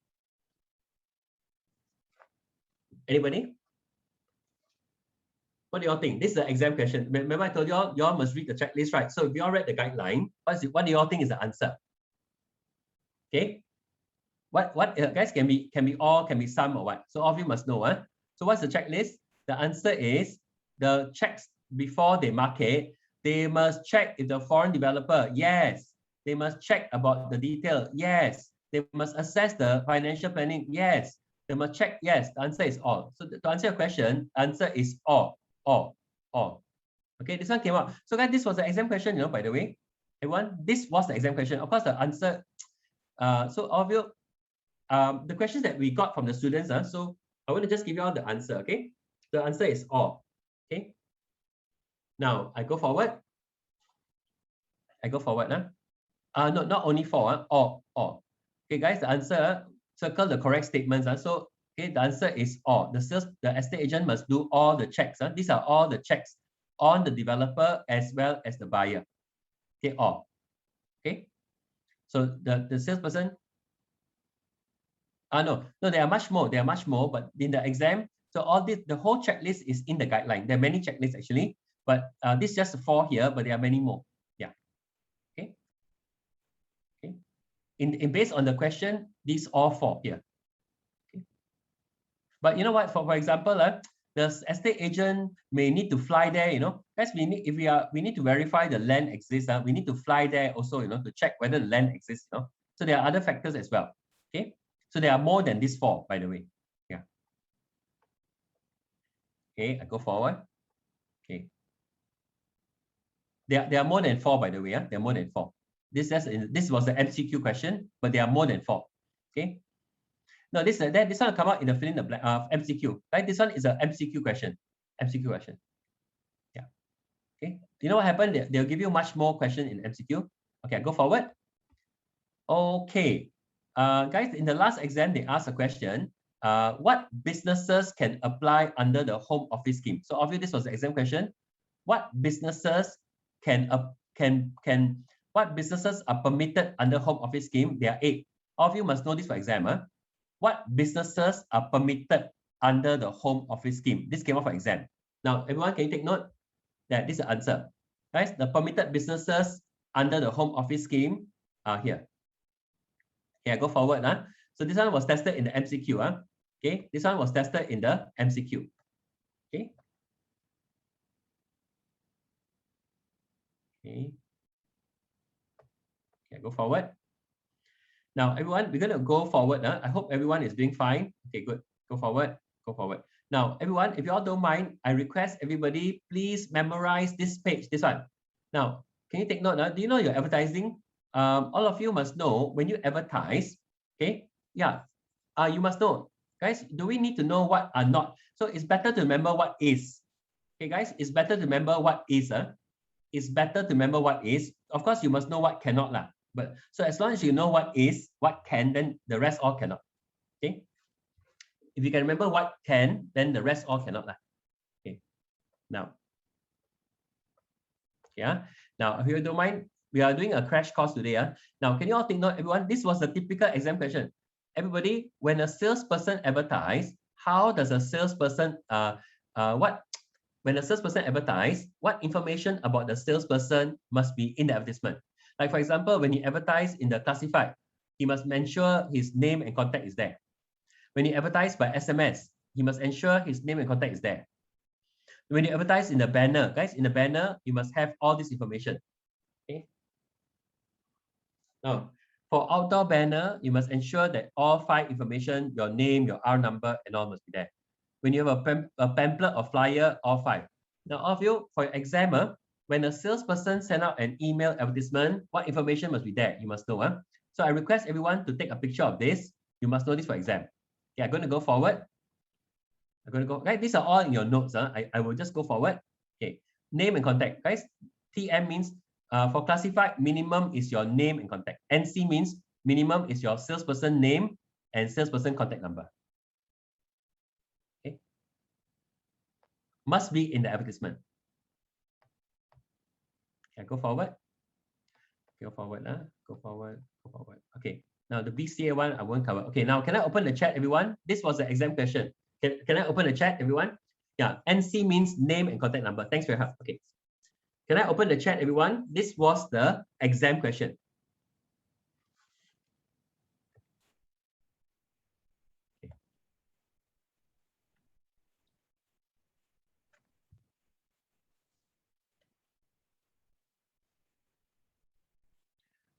Anybody? What do you all think? This is the exam question. Remember I told you all must read the checklist, right? So if you all read the guideline, what do you all think is the answer? Okay. What guys, can be all, can be some, or what? So all of you must know. So what's the checklist? The answer is the checks before they market. They must check if the foreign developer, yes. They must check about the detail, yes. They must assess the financial planning, yes. They must check, yes. The answer is all. So to answer your question, answer is all. Okay, this one came out. So guys, this was the exam question, by the way. Everyone, this was the exam question. Of course, the answer, so all of you, the questions that we got from the students, so I want to just give you all the answer, okay? The answer is all, okay? Now, I go forward. No, not only for, all. Okay, guys, the answer, circle the correct statements. So, okay, the answer is all. The estate agent must do all the checks. These are all the checks on the developer as well as the buyer. Okay, all. Okay, so the salesperson, no, there are much more. But in the exam, so all this, the whole checklist is in the guideline. There are many checklists actually, but this is just 4 here, but there are many more. Yeah. Okay. Okay. In based on the question, these all 4 here. Okay. But you know what? For example, the estate agent may need to fly there. Guys, we need to verify the land exists. We need to fly there also. To check whether the land exists. So there are other factors as well. Okay. So there are more than these 4, by the way. Yeah. Okay, I go forward. Okay. There are more than 4, by the way. There are more than 4. This was the MCQ question, but there are more than 4. Okay. No, this one will come out in the fill in the blank MCQ. Right? This one is a MCQ question. Yeah. Okay. You know what happened? They'll give you much more question in MCQ. Okay, I go forward. Okay. Guys, in the last exam, they asked a question. What businesses can apply under the home office scheme? So obviously this was the exam question. What businesses what businesses are permitted under home office scheme? There are 8. All of you must know this for exam. What businesses are permitted under the home office scheme? This came out for exam. Now, everyone, can you take note that this is the answer? Guys, the permitted businesses under the home office scheme are here. Okay, I go forward. So this one was tested in the MCQ. Okay, this one was tested in the MCQ. Okay. Okay. Okay, go forward. Now, everyone, we're going to go forward. I hope everyone is doing fine. Okay, good. Go forward. Now, everyone, if you all don't mind, I request everybody, please memorize this page, this one. Now, can you take note? Do you know your advertising? All of you must know when you advertise, okay? Yeah, you must know. Guys, do we need to know what are not? So it's better to remember what is. Okay, guys, it's better to remember what is. It's better to remember what is. Of course, you must know what cannot. But so as long as you know what is, what can, then the rest all cannot. Okay. If you can remember what can, then the rest all cannot. Okay. Now. Yeah. Now, if you don't mind, we are doing a crash course today. Now, can you all take note, everyone? This was a typical exam question. Everybody, when a salesperson advertise, how does a salesperson when a salesperson advertise, what information about the salesperson must be in the advertisement? Like for example, when he advertise in the classified, he must ensure his name and contact is there. When he advertise by SMS, he must ensure his name and contact is there. When you advertise in the banner, guys, in the banner, you must have all this information. Okay. Now, for outdoor banner, you must ensure that all 5 information, your name, your R number, and all must be there. When you have a pamphlet or flyer, all 5. Now, all of you, for your exam, when a salesperson send out an email advertisement, what information must be there? You must know. So I request everyone to take a picture of this. You must know this for exam. Okay, I'm going to go forward. Guys, these are all in your notes. I will just go forward. Okay, name and contact. Guys, TM means for classified, minimum is your name and contact. NC means minimum is your salesperson name and salesperson contact number. Okay, must be in the advertisement. Okay, go forward. Go forward. Go forward. Okay, now the BCA one I won't cover. Okay, now can I open the chat, everyone? This was the exam question. Can I open the chat, everyone? Yeah, NC means name and contact number. Thanks for your help. Okay. Can I open the chat, everyone? This was the exam question.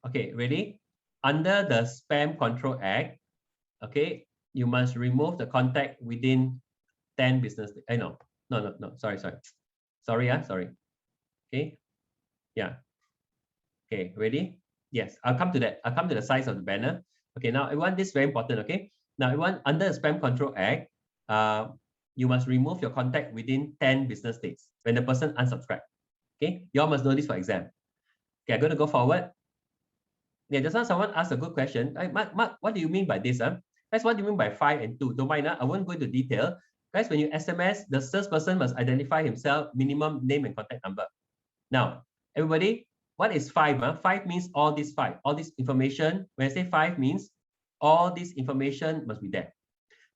Okay, ready? Under the Spam Control Act, okay, you must remove the contact within 10 business days. No, sorry. Sorry. Okay, yeah. Okay, ready? Yes, I'll come to that. I'll come to the size of the banner. Okay, now everyone, this is very important, okay? Now everyone, under the Spam Control Act, you must remove your contact within 10 business days when the person unsubscribed. Okay, you all must know this for exam. Okay, I'm going to go forward. Yeah, just now someone asked a good question. Mark, what do you mean by this? Guys, what do you mean by 5 and 2? Don't mind, I won't go into detail. Guys, when you SMS, the salesperson must identify himself, minimum name and contact number. Now, everybody, what is 5? 5 means all these 5, all this information. When I say 5 means all this information must be there.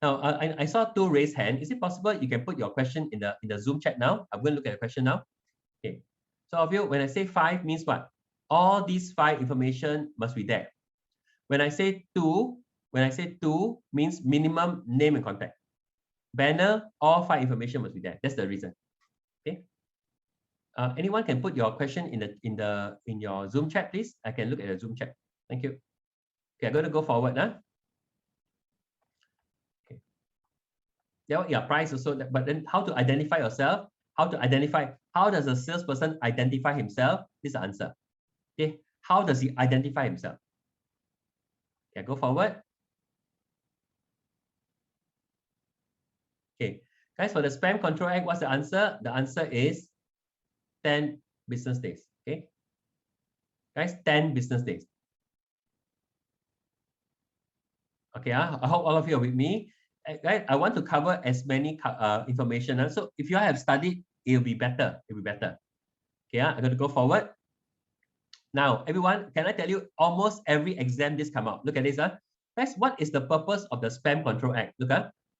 Now, I saw 2 raised hand. Is it possible you can put your question in the Zoom chat now? I'm going to look at the question now. Okay. So of you, when I say 5 means what? All these 5 information must be there. When I say 2 means minimum name and contact. Banner, all 5 information must be there. That's the reason. Okay. Anyone can put your question in your Zoom chat, please. I can look at the Zoom chat. Thank you. Okay, I'm going to go forward now. Okay. Yeah, price also. But then, how to identify yourself? How does a salesperson identify himself? This is the answer. Okay, how does he identify himself? Okay, go forward. Okay, guys, for the Spam Control Act, what's the answer? The answer is 10 business days. Okay, guys, 10 business days. Okay, I hope all of you are with me. Right, I want to cover as many information. So if you have studied, it'll be better. It'll be better. Okay, I'm going to go forward. Now, everyone, can I tell you, almost every exam this come out. Look at this. Guys, what is the purpose of the Spam Control Act? Look,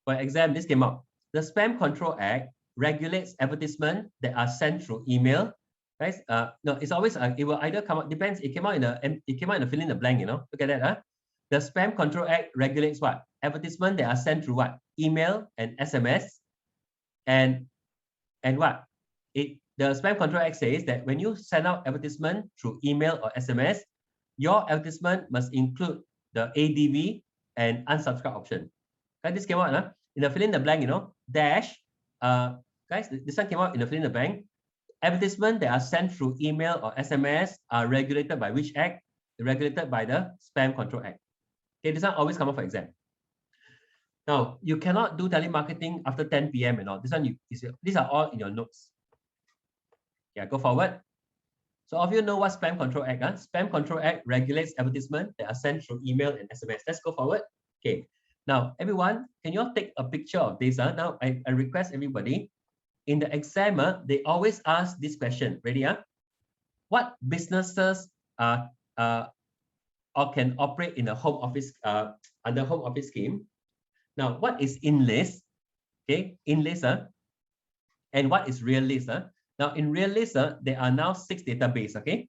for exam, this came out. The Spam Control Act regulates advertisement that are sent through email. Guys, no, it's always it will either come out. Depends. It came out in the fill in the blank. You know, look at that. The Spam Control Act regulates what? Advertisement that are sent through what? Email and SMS, and what? The Spam Control Act says that when you send out advertisement through email or SMS, your advertisement must include the ADV and unsubscribe option. Okay, this came out in the fill in the blank, you know, dash. Guys, this one came out in the fill in the blank. Advertisement that are sent through email or SMS are regulated by which act? Regulated by the Spam Control Act. Okay, this one always come up for exam. Now, you cannot do telemarketing after 10 p.m. and all. This one, these are all in your notes. Yeah, go forward. So all of you know what Spam Control Act? Spam Control Act regulates advertisement that are sent through email and SMS. Let's go forward. Okay. Now, everyone, can you all take a picture of this? Now, I request everybody, in the exam, they always ask this question. Ready? What businesses or can operate in a home office under home office scheme? Now, what is InList? Okay, InList, and what is RealList? Now, in RealList, there are now 6 databases. Okay,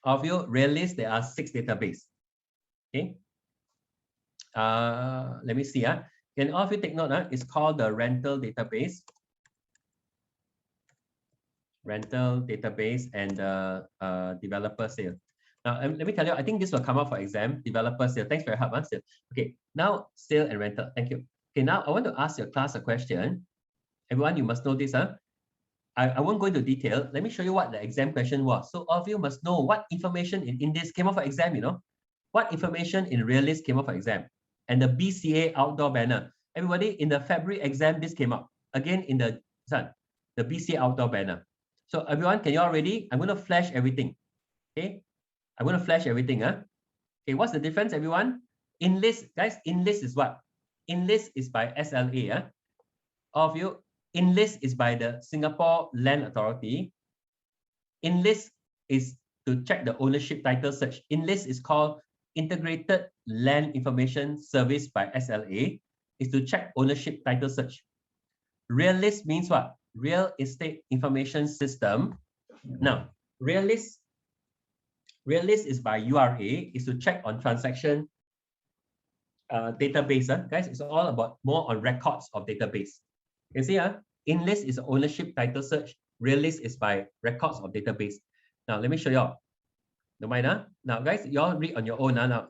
of you RealList, there are 6 databases. Okay, let me see. Can all of you take note? It's called the rental database. Rental database and developer sale. Now, let me tell you, I think this will come up for exam. Developer sale. Thanks for your help, sale. Okay, now sale and rental. Thank you. Okay, now I want to ask your class a question. Everyone, you must know this. I won't go into detail. Let me show you what the exam question was. So all of you must know what information in this came up for exam, you know. What information in RealList came up for exam. And the BCA outdoor banner. Everybody, in the February exam, this came up. Again, in the BCA outdoor banner. So everyone, can you all ready? I'm going to flash everything. Okay. I'm going to flash everything. Okay, what's the difference, everyone? InList, guys, InList is what? InList is by SLA. All of you, InList is by the Singapore Land Authority. InList is to check the ownership title search. InList is called Integrated Land Information Service by SLA. is to check ownership title search. Realist means what? Real Estate Information System. Now, realist is by URA, is to check on transaction database. Guys, it's all about more on records of database. You see, InList is ownership title search. Realist is by records of database. Now, let me show you all. Don't mind, Now, guys, you all read on your own. Now,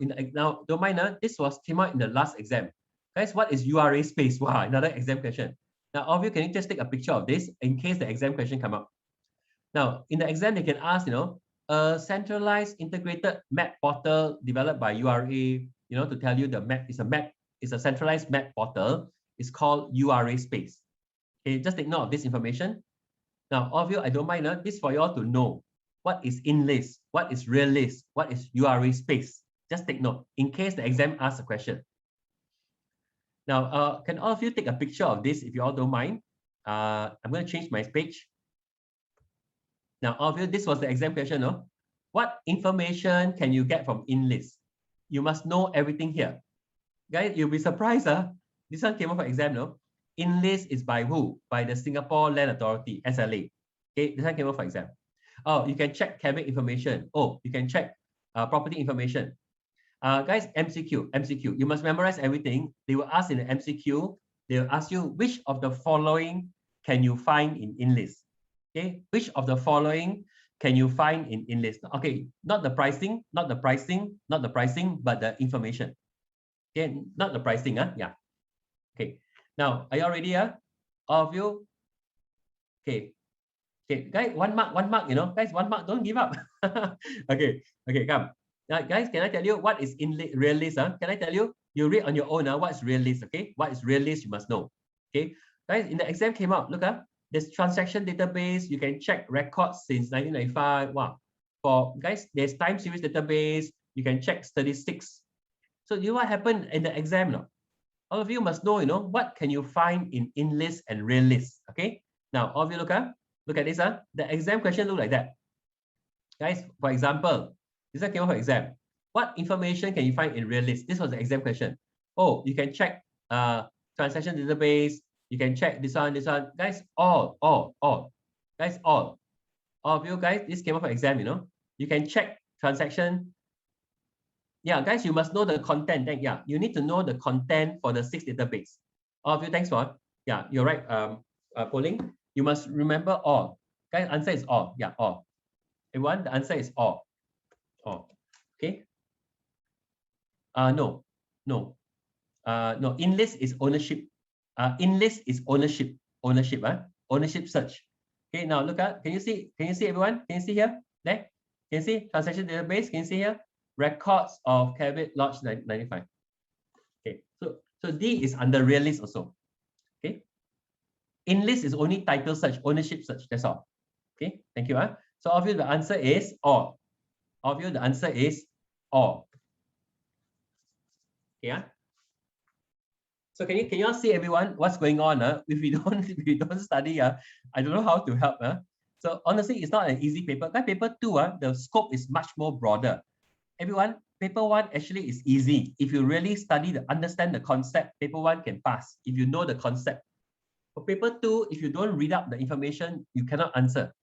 don't mind, this came out in the last exam. Guys, what is URA space? Wow, another exam question. Now, all of you, can you just take a picture of this in case the exam question come up? Now, in the exam, they can ask, a centralized integrated map portal developed by URA, to tell you the map is a centralized map portal. It's called URA space. Okay, just take note of this information. Now, all of you, I don't mind, this for you all to know. What is InList? What is Realist? What is URA space? Just take note in case the exam asks a question. Now, can all of you take a picture of this if you all don't mind? I'm going to change my page. Now, all of you, this was the exam question, no? What information can you get from InList? You must know everything here. Guys, you'll be surprised, This one came up for exam, no? InList is by who? By the Singapore Land Authority, SLA. Okay, this one came up for exam. Oh, you can check cabinet information. Oh, you can check property information. Guys, MCQ. You must memorize everything. They will ask in the MCQ, they will ask you which of the following can you find in InList? Okay, which of the following can you find in InList? Okay, not the pricing, but the information. Okay, not the pricing, yeah. Okay, now are you all ready? All of you? Okay, guys, one mark, guys, 1 mark, don't give up. okay, come. Now, guys, can I tell you what is Realist? Can I tell you? You read on your own. What's Realist? Okay, what is Realist? You must know. Okay, guys, in the exam came out. Look, there's transaction database. You can check records since 1995. Wow. For guys, there's time series database. You can check statistics. So you know what happened in the exam? No? All of you must know. What can you find in InList and Realist? Okay. Now, all of you look at this. The exam question look like that. Guys, for example, this one came out for exam. What information can you find in Realist? This was the exam question. Oh, you can check transaction database. You can check this one. Guys, all. Guys, all of you guys, this came up for exam, You can check transaction. Yeah, guys, you must know the content. Yeah, you need to know the content for the 6 database. All of you, thanks for. Yeah, you're right, Pauline. You must remember all. Guys, answer is all. Yeah, all. Everyone, the answer is all. All. Okay. No. InList is ownership. InList is ownership. Ownership search. Okay. Now look at. Can you see? Everyone? Can you see here? There. Can you see transaction database? Can you see here? Records of cabinet lodge 95. Okay. So D is under Realist also. Okay. InList is only title search, ownership search. That's all. Okay. Thank you. So of you, the answer is all. Of you, the answer is all. Yeah. So can you all see everyone what's going on? If we don't study, I don't know how to help. So honestly, it's not an easy paper. Paper 2, the scope is much more broader. Everyone, paper 1 actually is easy. If you really study understand the concept, paper 1 can pass. If you know the concept. For paper 2, if you don't read up the information, you cannot answer.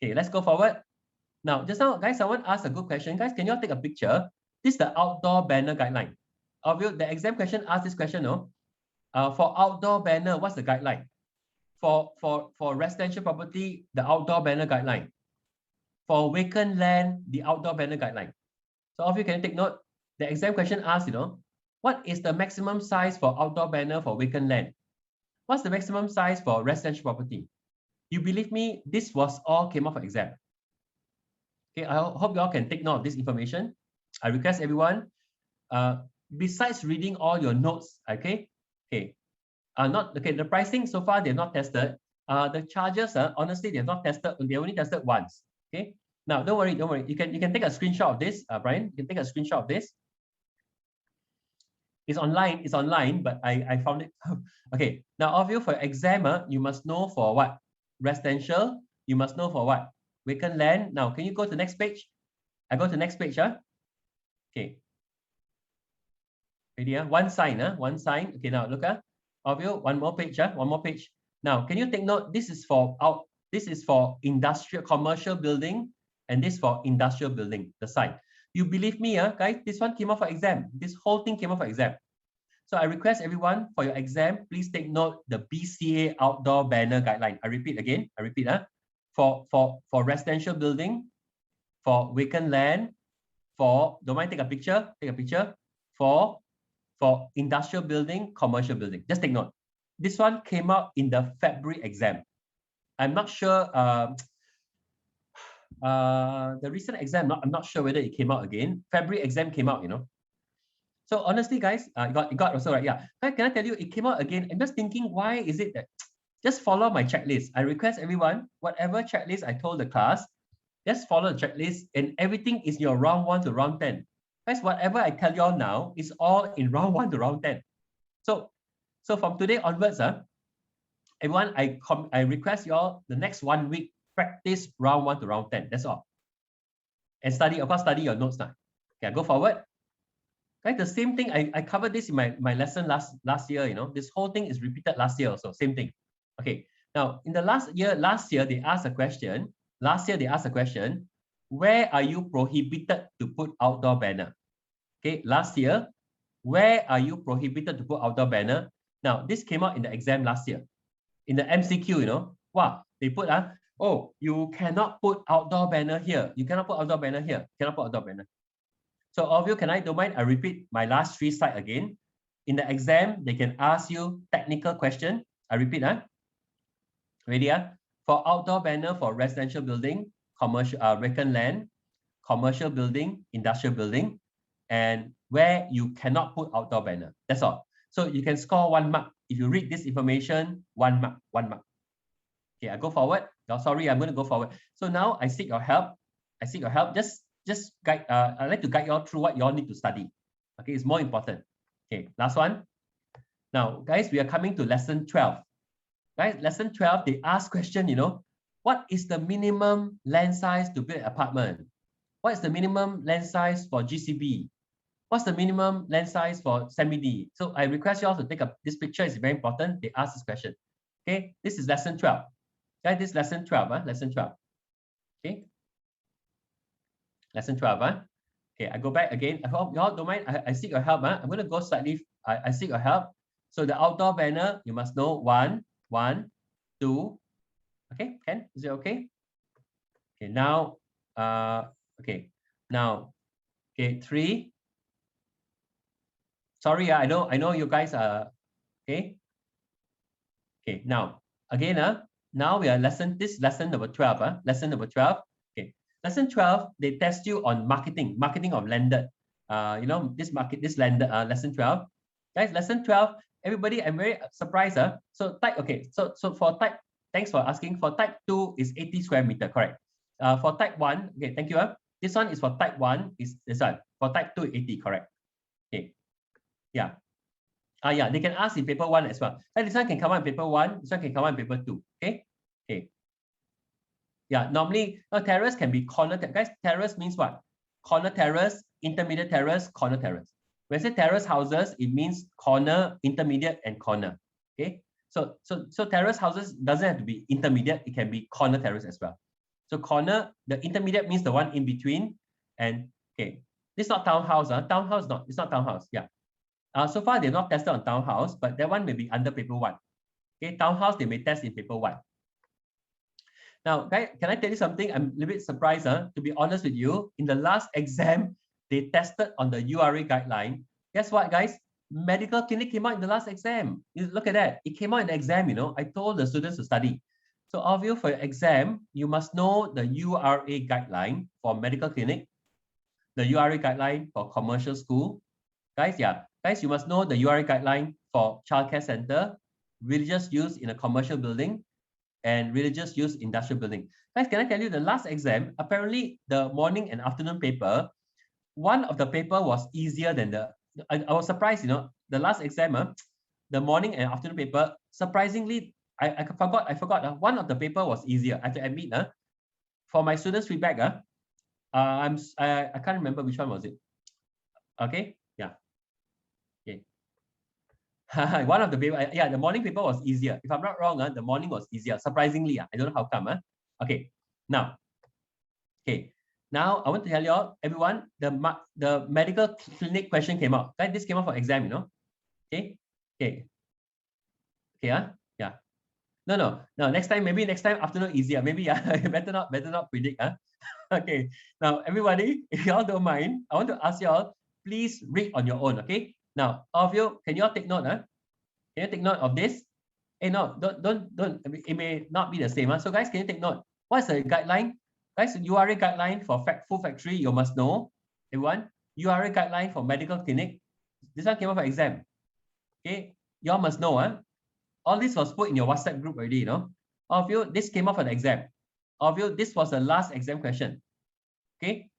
Okay, let's go forward. Now, just now, guys, I want to ask a good question. Guys, can you all take a picture? This is the outdoor banner guideline. The exam question asked this question, no? For outdoor banner, what's the guideline? For residential property, the outdoor banner guideline. For vacant land, the outdoor banner guideline. So all of you can take note. The exam question asks, what is the maximum size for outdoor banner for vacant land? What's the maximum size for residential property? You believe me, this was all came up for exam. Okay, I hope you all can take note of this information. I request everyone, besides reading all your notes, okay, the pricing so far they've not tested. The charges, honestly, they've not tested. They only tested once. Okay. Now don't worry. You can take a screenshot of this, Brian. You can take a screenshot of this. It's online, but I found it. Okay. Now, all of you for exam, you must know for what? Residential. You must know for what? Vacant land. Now, can you go to the next page? I go to the next page, Okay. Ready? One sign, one sign. Okay, now look, of you, one more page, one more page. Now, can you take note? This is for industrial commercial building, and this for industrial building, the sign. You believe me, guys, this one came out for exam. This whole thing came out for exam. So I request everyone for your exam, please take note the BCA outdoor banner guideline. I repeat again, for residential building, for vacant land, don't mind take a picture, for industrial building, commercial building. Just take note. This one came out in the February exam. I'm not sure, the recent exam, I'm not sure whether it came out again. February exam came out, So honestly, guys, you got also right. Yeah. Can I tell you, it came out again. I'm just thinking, why is it that just follow my checklist? I request everyone, whatever checklist I told the class, just follow the checklist, and everything is your round 1 to round 10. Guys, whatever I tell you all now is all in round 1 to round 10. So from today onwards, everyone, I request you all the next 1 week practice round 1 to round 10. That's all. And study, of course, study your notes now. Okay, go forward. Right, the same thing, I covered this in my lesson last year, this whole thing is repeated last year also, same thing. Okay, now in the last year, they asked a question, where are you prohibited to put outdoor banner? Okay, last year, where are you prohibited to put outdoor banner? Now, this came out in the exam last year. In the MCQ, wow, they put, oh, you cannot put outdoor banner here. You cannot put outdoor banner here. Cannot put outdoor banner. So all of you, don't mind, I repeat my last 3 slides again. In the exam, they can ask you technical question. I repeat, ready? For outdoor banner for residential building, commercial vacant land, commercial building, industrial building, and where you cannot put outdoor banner. That's all. So you can score 1 mark. If you read this information, 1 mark, 1 mark. Okay, I go forward. Oh, sorry, I'm going to go forward. So now I seek your help. Just guide, I'd like to guide you all through what you all need to study. Okay, it's more important. Okay, last one. Now, guys, we are coming to lesson 12. Guys, lesson 12, they ask question, what is the minimum land size to build an apartment? What is the minimum land size for GCB? What's the minimum land size for semi-D? So I request you all to take up this picture. It's very important. They ask this question. Okay, this is lesson 12. Guys, this is lesson 12, lesson 12. Okay. Lesson 12, Okay, I go back again. I hope you all don't mind. I seek your help, I'm going to go slightly. I seek your help. So the outdoor banner, you must know 1, 2. Okay, Ken, is it okay? Okay, now, okay, now, okay, 3. Sorry, I know you guys are, okay. Okay, now, again, now we are lesson number 12, lesson number 12. Lesson 12, they test you on marketing of landed. This landed, lesson 12. Guys, lesson 12, everybody, I'm very surprised. So type, okay, so for type, thanks for asking. For type 2 is 80 square meter, correct. For type 1, okay, thank you. This one is for type 1, is this one. For type 2, 80, correct. Okay. Yeah. Yeah, they can ask in paper 1 as well. And this one can come out in paper 1, this one can come out in paper 2. Okay. Okay. Yeah, normally terrace can be corner. Guys, terrace means what? Corner terrace, intermediate terrace, corner terrace. When I say terrace houses, it means corner, intermediate, and corner. Okay, so terrace houses doesn't have to be intermediate; it can be corner terrace as well. So corner, the intermediate means the one in between, and okay, this is not townhouse. Townhouse not. It's not townhouse. Yeah. So far they've not tested on townhouse, but that one may be under paper 1. Okay, townhouse they may test in paper 1. Now, guys, can I tell you something? I'm a little bit surprised. To be honest with you, in the last exam, they tested on the URA guideline. Guess what, guys? Medical clinic came out in the last exam. Look at that. It came out in the exam, I told the students to study. So all of you, for your exam, you must know the URA guideline for medical clinic, the URA guideline for commercial school. Guys, yeah. Guys, you must know the URA guideline for childcare center, religious use in a commercial building, and religious use industrial building. Guys, can I tell you the last exam, apparently the morning and afternoon paper, one of the paper was easier than I was surprised, the last exam, the morning and afternoon paper, surprisingly, I forgot, one of the paper was easier. I have to admit, for my students' feedback, I can't remember which one was it. Okay, yeah. Okay. One of the paper, yeah, the morning paper was easier. If I'm not wrong, the morning was easier. Surprisingly, I don't know how come. Okay, now, now I want to tell you all, everyone, the medical clinic question came out. Right? This came out for exam, you know. Okay. Yeah. No. Next time, maybe next time afternoon easier. Maybe better not predict. Okay. Now, everybody, if you all don't mind, I want to ask you all, please read on your own. Okay. Now, all of you, can you all take note? Can you take note of this? Hey, no, don't. It may not be the same. So, guys, can you take note? What's the guideline? Guys, URA guideline for full factory, you must know. Everyone, URA guideline for medical clinic. This one came out for exam. Okay, you all must know. All this was put in your WhatsApp group already, you know. All of you, this came out for the exam. All of you, this was the last exam question. Okay.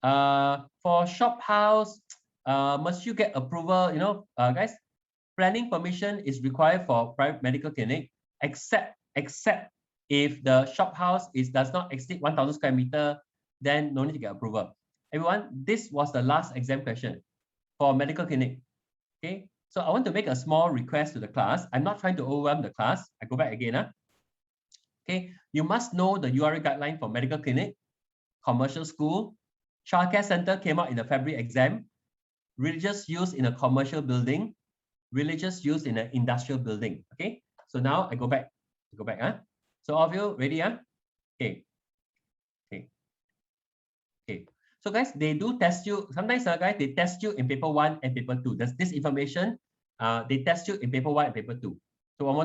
For shop house, must you get approval? You know, guys, planning permission is required for private medical clinic, except if the shop house does not exceed 1,000 square meter, then no need to get approval. Everyone, this was the last exam question for medical clinic. Okay, so I want to make a small request to the class. I'm not trying to overwhelm the class. I go back again. Okay, you must know the URA guideline for medical clinic, commercial school, childcare center came out in the February exam, religious use in a commercial building, religious use in an industrial building. Okay, so now I go back. So all of you ready? Okay. So guys, they do test you. Sometimes, guys, they test you in paper 1 and paper 2. There's this information. They test you in paper 1 and paper 2. So one more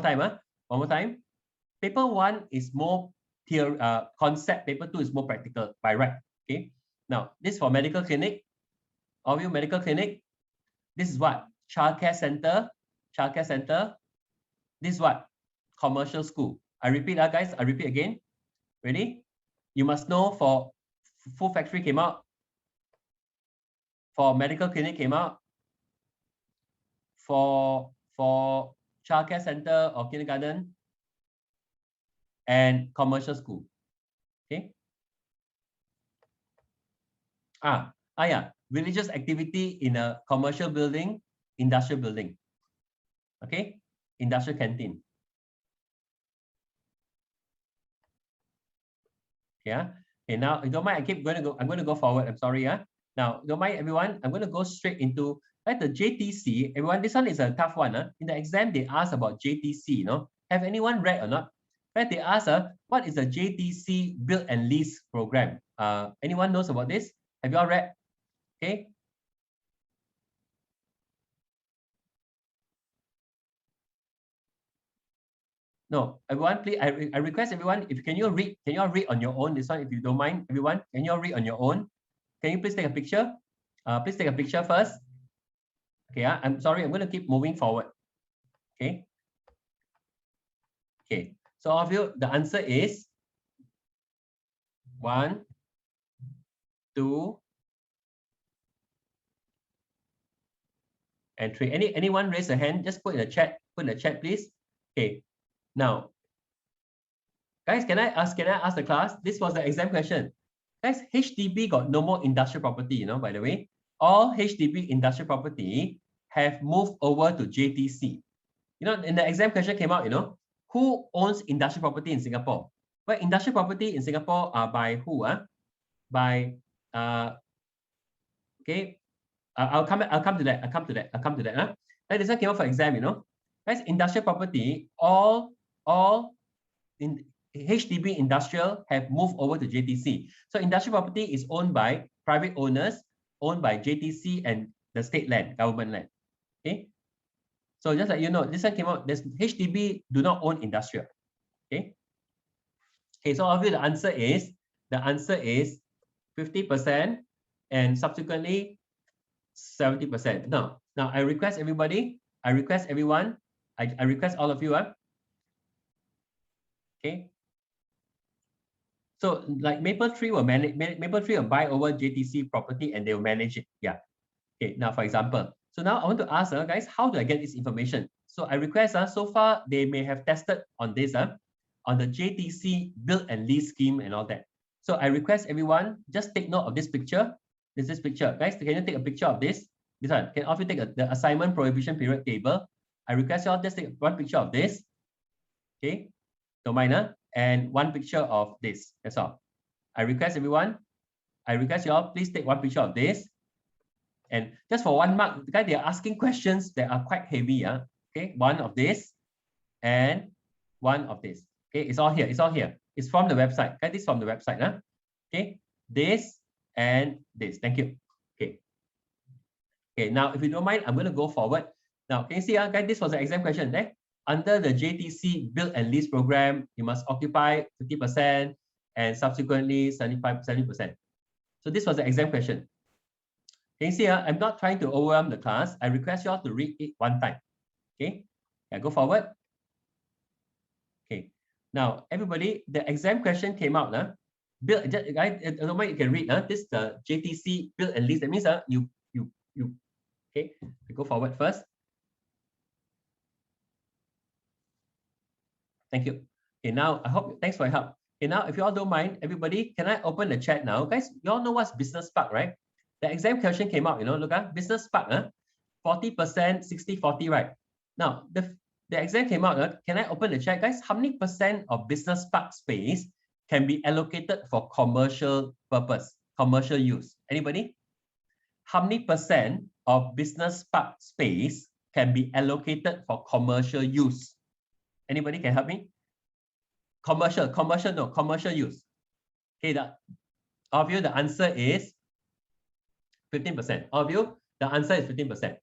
time. Paper 1 is more theory, concept. Paper 2 is more practical by right. Okay. Now, this for medical clinic. All of you, medical clinic. This is what? Childcare center. This is what? Commercial school. I repeat, guys. I repeat again. Ready? You must know for full factory came out. For medical clinic came out. For childcare center or kindergarten and commercial school. Okay. Yeah. Religious activity in a commercial building, industrial building. Okay. Industrial canteen. Yeah. Okay, now if you don't mind, I'm going to go forward. I'm sorry. Now, don't mind everyone. I'm going to go straight into the JTC. Everyone, this one is a tough one. In the exam, they ask about JTC. You know, have anyone read or not? Right? They ask, what is the JTC build and lease program? Anyone knows about this? Have you all read? Okay. No, everyone, please. I request everyone, if can you all read on your own this one, if you don't mind, everyone. Can you all read on your own? Can you please take a picture? Please take a picture first. Okay, I'm sorry, I'm going to keep moving forward. Okay. So all of you, the answer is 1, 2, and 3. Anyone raise a hand? Just put in the chat. Please. Okay. Now, guys, can I ask the class? This was the exam question. Guys, HDB got no more industrial property, you know, by the way. All HDB industrial property have moved over to JTC. You know, in the exam question came out, you know, who owns industrial property in Singapore? Well, industrial property in Singapore are by who? By okay. I'll come to that. This one came out for exam, you know. Guys, industrial property, all in HDB industrial have moved over to JTC. So industrial property is owned by private owners, owned by JTC and the state land, government land. Okay. So just like you know, this one came out. This HDB do not own industrial. Okay. So obviously the answer is 50% and subsequently 70%. Now I request everybody. I request everyone. I request all of you. Okay. So like Mapletree will manage. Mapletree will buy over JTC property and they will manage it. Yeah. Okay. Now, for example, so now I want to ask guys, how do I get this information? So I request so far they may have tested on this on the JTC build and lease scheme and all that. So I request everyone just take note of this picture. This picture, guys. Can you take a picture of this? This one. Can all of you take the assignment prohibition period table? I request you all just take one picture of this. Okay, don't mind, and one picture of this. That's all. I request everyone. I request you all please take one picture of this. And just for 1 mark, guys, they are asking questions that are quite heavy. Okay, one of this and one of this. Okay, it's all here. It's all here. It's from the website. Guys, this is from the website. Okay, this and this. Thank you. Okay. Okay, now if you don't mind, I'm going to go forward. Now, can you see, guys, this was an exam question. Under the JTC Build and Lease program, you must occupy 50% and subsequently 70%. So this was the exam question. Can you see, I'm not trying to overwhelm the class. I request you all to read it one time. Okay, yeah, go forward. Okay, now everybody, the exam question came out. Build, guys, you can read. This is the JTC Build and Lease. That means you. Okay, go forward first. Thank you. Okay, now I hope, thanks for your help. Okay, now if you all don't mind, everybody, can I open the chat now? Guys, you all know what's Business Park, right? The exam question came out, look, Business Park, 40%, 60-40, right? Now, the exam came out, can I open the chat, guys? How many percent of Business Park space can be allocated for commercial purpose, commercial use? Anybody? How many percent of Business Park space can be allocated for commercial use? Anybody can help me? Commercial use. Okay, all of you, the answer is 15%. All of you, the answer is 15%.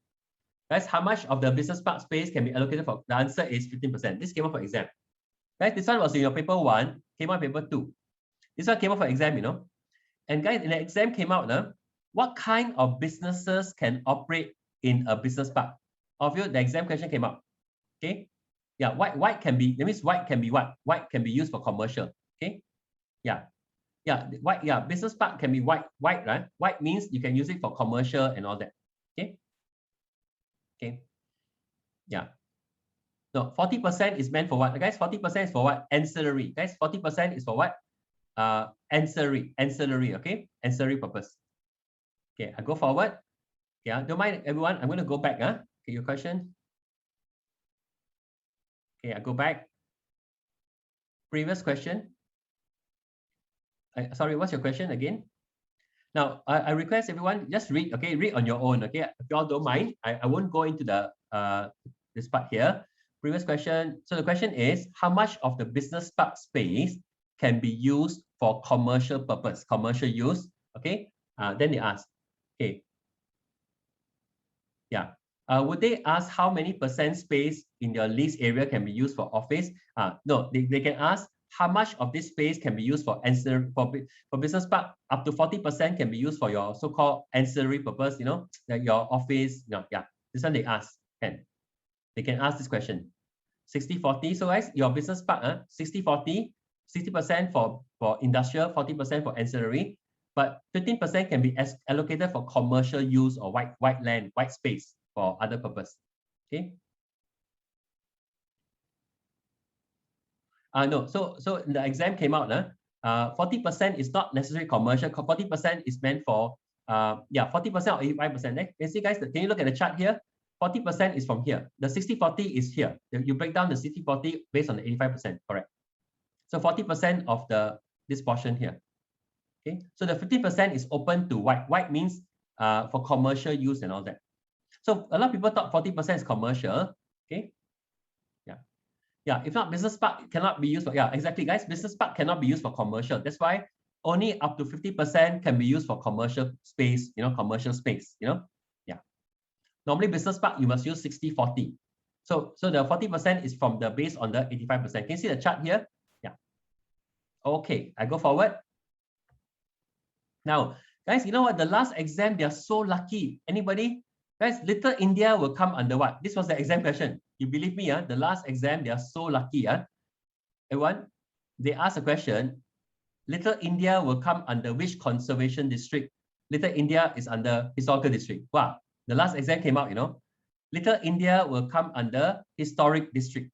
Guys, how much of the Business Park space can be allocated for? The answer is 15%. This came up for exam. Guys, this one was in your paper 1, came out paper 2. This one came out for exam, And guys, in the exam came out, what kind of businesses can operate in a business park? All of you, the exam question came out. Okay. Yeah, white can be, that means white can be what? White can be used for commercial. Okay. Yeah. Yeah, white, yeah, business park can be white, right? White means you can use it for commercial and all that. Okay. Okay. Yeah. No, 40% is meant for what? Guys, 40% is for what? Ancillary. Guys, 40% is for what? Ancillary, okay? Ancillary purpose. Okay, I go forward. Yeah, don't mind everyone. I'm going to go back. Okay, your question. Okay, I go back. Previous question. Sorry, what's your question again? Now, I request everyone just read. Okay, read on your own. Okay, if you all don't mind, I won't go into the this part here. Previous question. So the question is, how much of the business park space can be used for commercial purpose, commercial use? Okay. Then they ask. Okay. Yeah. Would they ask how many percent space in your lease area can be used for office? No, they can ask how much of this space can be used for ancillary, for business park. Up to 40% can be used for your so-called ancillary purpose, like your office. Yeah, this one they ask. They can ask this question. 60-40. So guys, your business park, 60-40, 60% for industrial, 40% for ancillary, but 15% can be allocated for commercial use or white land, white space for other purpose. Okay. No, so the exam came out, 40% is not necessarily commercial, 40% is meant for 40% or 85%. You see guys, can you look at the chart here? 40% is from here. The 60-40 is here. You break down the 60-40 based on the 85%, correct? So 40% of this portion here. Okay, so the 50% is open to white. White means for commercial use and all that. So a lot of people thought 40% is commercial. Okay. Yeah. If not, business park cannot be used for, exactly guys, business park cannot be used for commercial. That's why only up to 50% can be used for commercial space, commercial space, Yeah. Normally business park, you must use 60-40. So the 40% is from the based on the 85%. Can you see the chart here? Yeah. Okay, I go forward. Now, guys, you know what? The last exam, they are so lucky. Anybody? Guys, Little India will come under what? This was the exam question. You believe me, the last exam, they are so lucky. Everyone, they asked a question. Little India will come under which conservation district? Little India is under historical district. Wow, the last exam came out, Little India will come under historic district.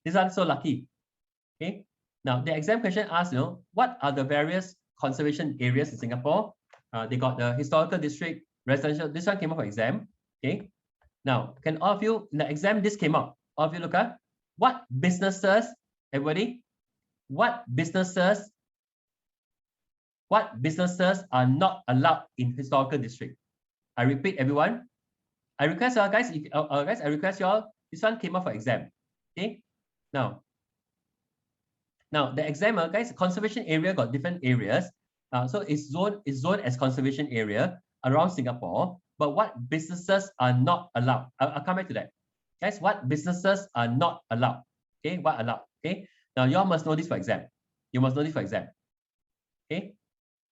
This one so lucky. Okay. Now, the exam question asks, what are the various conservation areas in Singapore? They got the historical district, residential. This one came up for exam. Okay. Now, can all of you, in the exam, this came out. All of you look at what businesses, everybody, what businesses are not allowed in historical district? I repeat, everyone. I request you guys, I request you all, this one came out for exam. Okay. Now the exam, guys, conservation area got different areas. So it's zoned as conservation area around Singapore. But what businesses are not allowed? I'll come back to that. Guys, what businesses are not allowed? Okay, what allowed? Okay. Now you all must know this for exam. You must know this for exam. Okay.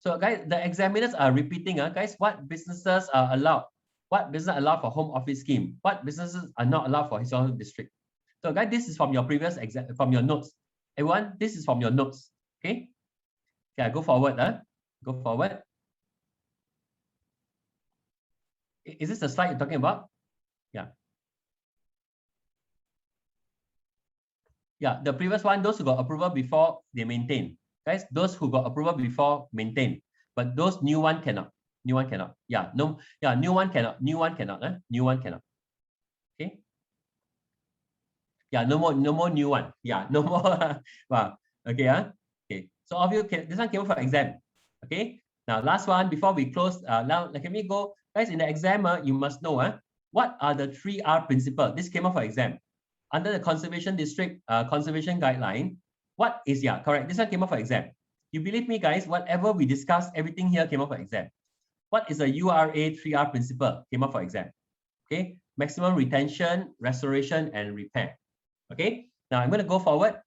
So guys, the examiners are repeating, guys, what businesses are allowed? What business allowed for home office scheme? What businesses are not allowed for historical district? So guys, this is from your previous exam, from your notes. Everyone, this is from your notes. Okay. Okay, go forward. Go forward. Is this the slide you're talking about? Yeah. Yeah, the previous one, those who got approval before, they maintain. Guys, those who got approval before, maintain. But those new one cannot. New one cannot. Yeah, no, yeah, new one cannot. New one cannot. New one cannot. Okay. Yeah, no more new one. Yeah, no more. Wow. Okay. Okay. So all of you can, this one came for exam. Okay. Now last one before we close. Now let me go. Guys, in the exam, you must know what are the 3R principle. This came up for exam. Under the conservation district conservation guideline, what is, yeah, correct. This one came up for exam. You believe me, guys, whatever we discussed, everything here came up for exam. What is the URA 3R principle? Came up for exam. Okay. Maximum retention, restoration, and repair. Okay. Now I'm going to go forward.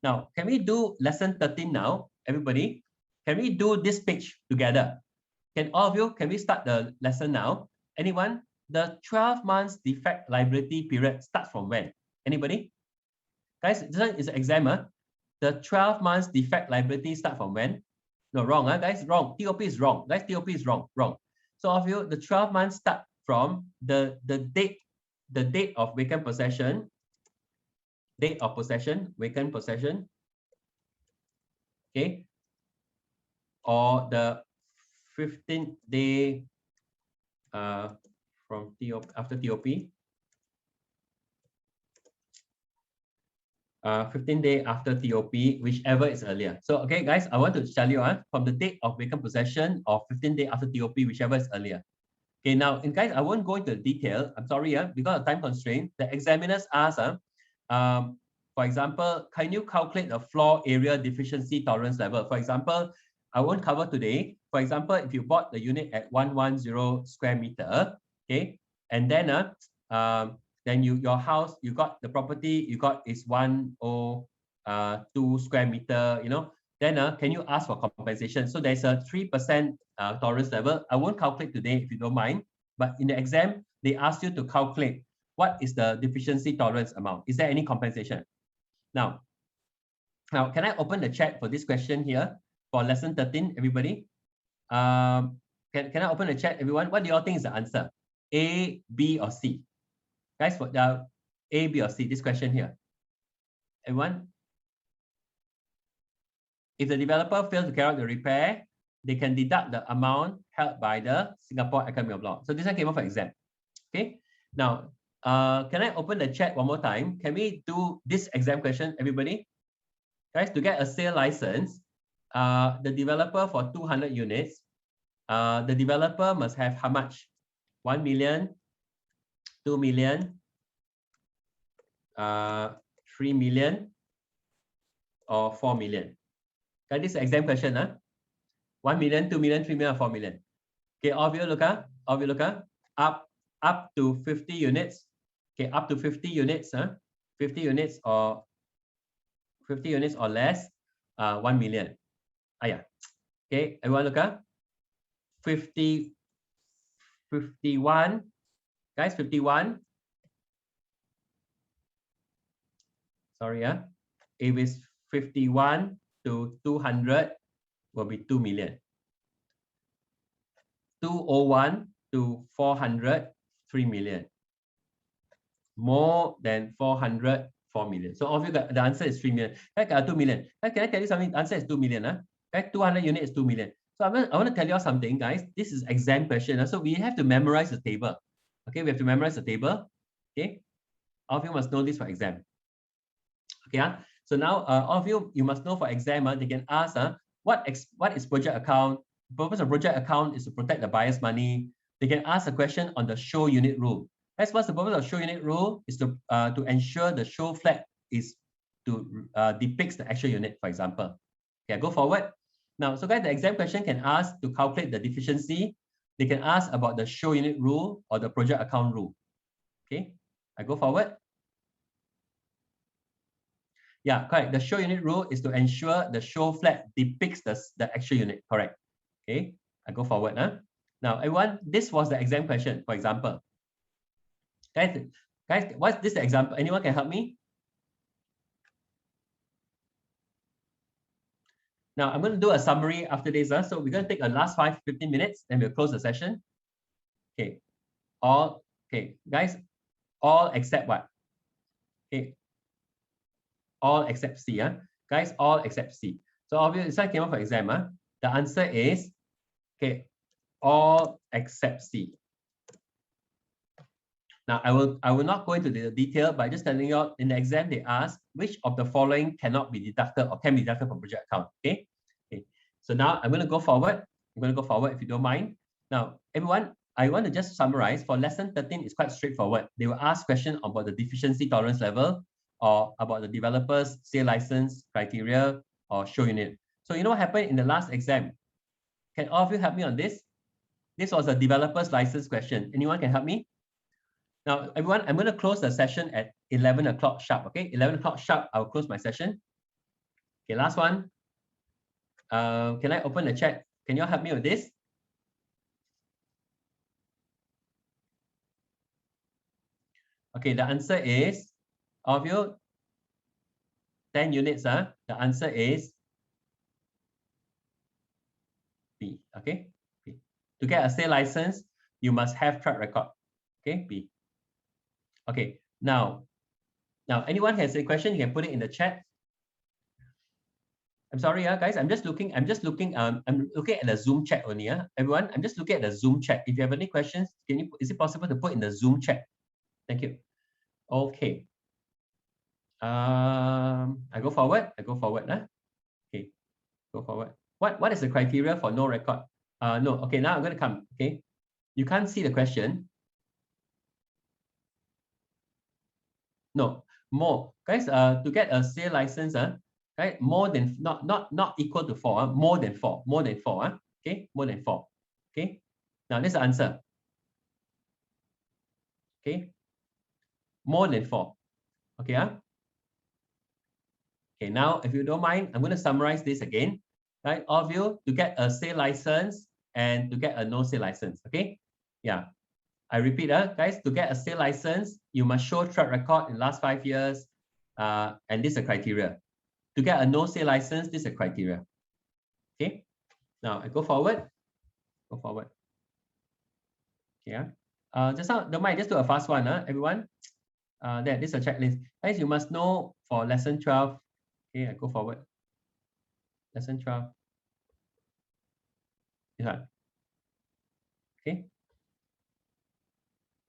Now, can we do lesson 13 now? Everybody, can we do this page together? Can all of you, can we start the lesson now? Anyone? The 12 months defect liability period starts from when? Anybody? Guys, this one is an exam. The 12 months defect liability start from when? No, wrong, guys, wrong. TOP is wrong. Guys, TOP is wrong. So all of you, the 12 months start from the date of vacant possession. Date of possession, vacant possession. Okay. Or the 15th day from TOP, after TOP. 15 days after TOP, whichever is earlier. So, okay, guys, I want to tell you from the date of vacant possession or 15 days after TOP, whichever is earlier. Okay, now, and guys, I won't go into detail. I'm sorry, because of time constraint. The examiners ask, for example, can you calculate the floor area deficiency tolerance level? For example, I won't cover today. For example, if you bought the unit at 110 square meter, okay, and then your house, you got the property, you got is 102 square meter, you know, then can you ask for compensation? So there's a 3% tolerance level. I won't calculate today if you don't mind, but in the exam, they ask you to calculate what is the deficiency tolerance amount. Is there any compensation? Now, can I open the chat for this question here for lesson 13, everybody? Can I open the chat, everyone? What do you all think is the answer? A, B, or C? Guys, for the A, B, or C, this question here. Everyone? If the developer fails to carry out the repair, they can deduct the amount held by the Singapore Academy of Law. So this one came up for exam. Okay. Now, can I open the chat one more time? Can we do this exam question, everybody? Guys, to get a sale license, the developer for 200 units, the developer must have how much? 1 million, 2 million, 3 million, or 4 million. Okay, this is an exam question. 1 million, 2 million, 3 million, or 4 million. Okay, all of you look up. Up to 50 units. Okay, up to 50 units. 50 units or less. 1 million. Yeah. Okay, everyone look up. 51. Guys, 51. Sorry, if it's 51 to 200 will be 2 million. 201 to 400, 3 million. More than 400, 4 million. So all of you got the answer is 3 million. 2 million. Can I tell you something? The answer is 2 million. 200 units is 2 million. So I want to tell you all something, guys. This is exam question. So we have to memorize the table. Okay, we have to memorize the table. Okay, all of you must know this for exam. Okay, so now all of you, you must know for exam, they can ask what is project account. The purpose of project account is to protect the buyer's money. They can ask a question on the show unit rule. That's what's the purpose of show unit rule, is to ensure the show flag is to depicts the actual unit, for example. Okay, go forward. Now, so guys, the exam question can ask to calculate the deficiency. They can ask about the show unit rule or the project account rule. Okay, I go forward. Yeah, correct. The show unit rule is to ensure the show flag depicts the actual unit. Correct. Okay, I go forward. Now, everyone, this was the exam question, for example. Guys, what's this example? Anyone can help me? Now, I'm going to do a summary after this. So we're going to take a last 15 minutes, then we'll close the session. Okay, okay, guys, all except what? Okay, all except C. Guys, all except C. So obviously, this one came up for exam. The answer is, okay, all except C. Now, I will not go into the detail, but just telling you all, in the exam, they ask which of the following cannot be deducted or can be deducted from project account. Okay. So now I'm going to go forward. I'm going to go forward if you don't mind. Now, everyone, I want to just summarize. For lesson 13, it's quite straightforward. They will ask questions about the deficiency tolerance level, or about the developer's sale license criteria, or show unit. So you know what happened in the last exam? Can all of you help me on this? This was a developer's license question. Anyone can help me? Now, everyone, I'm going to close the session at 11 o'clock sharp. Okay, 11 o'clock sharp, I'll close my session. Okay, last one. Can I open the chat? Can you all help me with this? Okay, the answer is, all of you, 10 units. The answer is B. Okay, B. To get a sale license, you must have track record. Okay, B. Okay, now anyone has a question, you can put it in the chat. I'm sorry, guys. I'm looking at the Zoom chat only. Everyone, I'm just looking at the Zoom chat. If you have any questions, is it possible to put in the Zoom chat? Thank you. Okay. I go forward. Okay, go forward. What is the criteria for no record? No. Okay, now I'm going to come. Okay, you can't see the question. No, more, guys. To get a sale license, right? More than not equal to 4. More than 4. More than 4. Okay, more than 4. Okay. Now this is the answer. Okay. More than 4. Okay. Okay. Now, if you don't mind, I'm going to summarize this again. Right, all of you, to get a sale license and to get a no sale license. Okay. Yeah. I repeat, guys, to get a sale license, you must show track record in the last 5 years, and this is a criteria. To get a no sale license, this is a criteria. Okay. Now I go forward. Go forward. Yeah. Just now, don't mind, just do a fast one, everyone. This is a checklist. Guys, you must know for lesson 12. Okay, I go forward. Lesson 12. Yeah. Okay.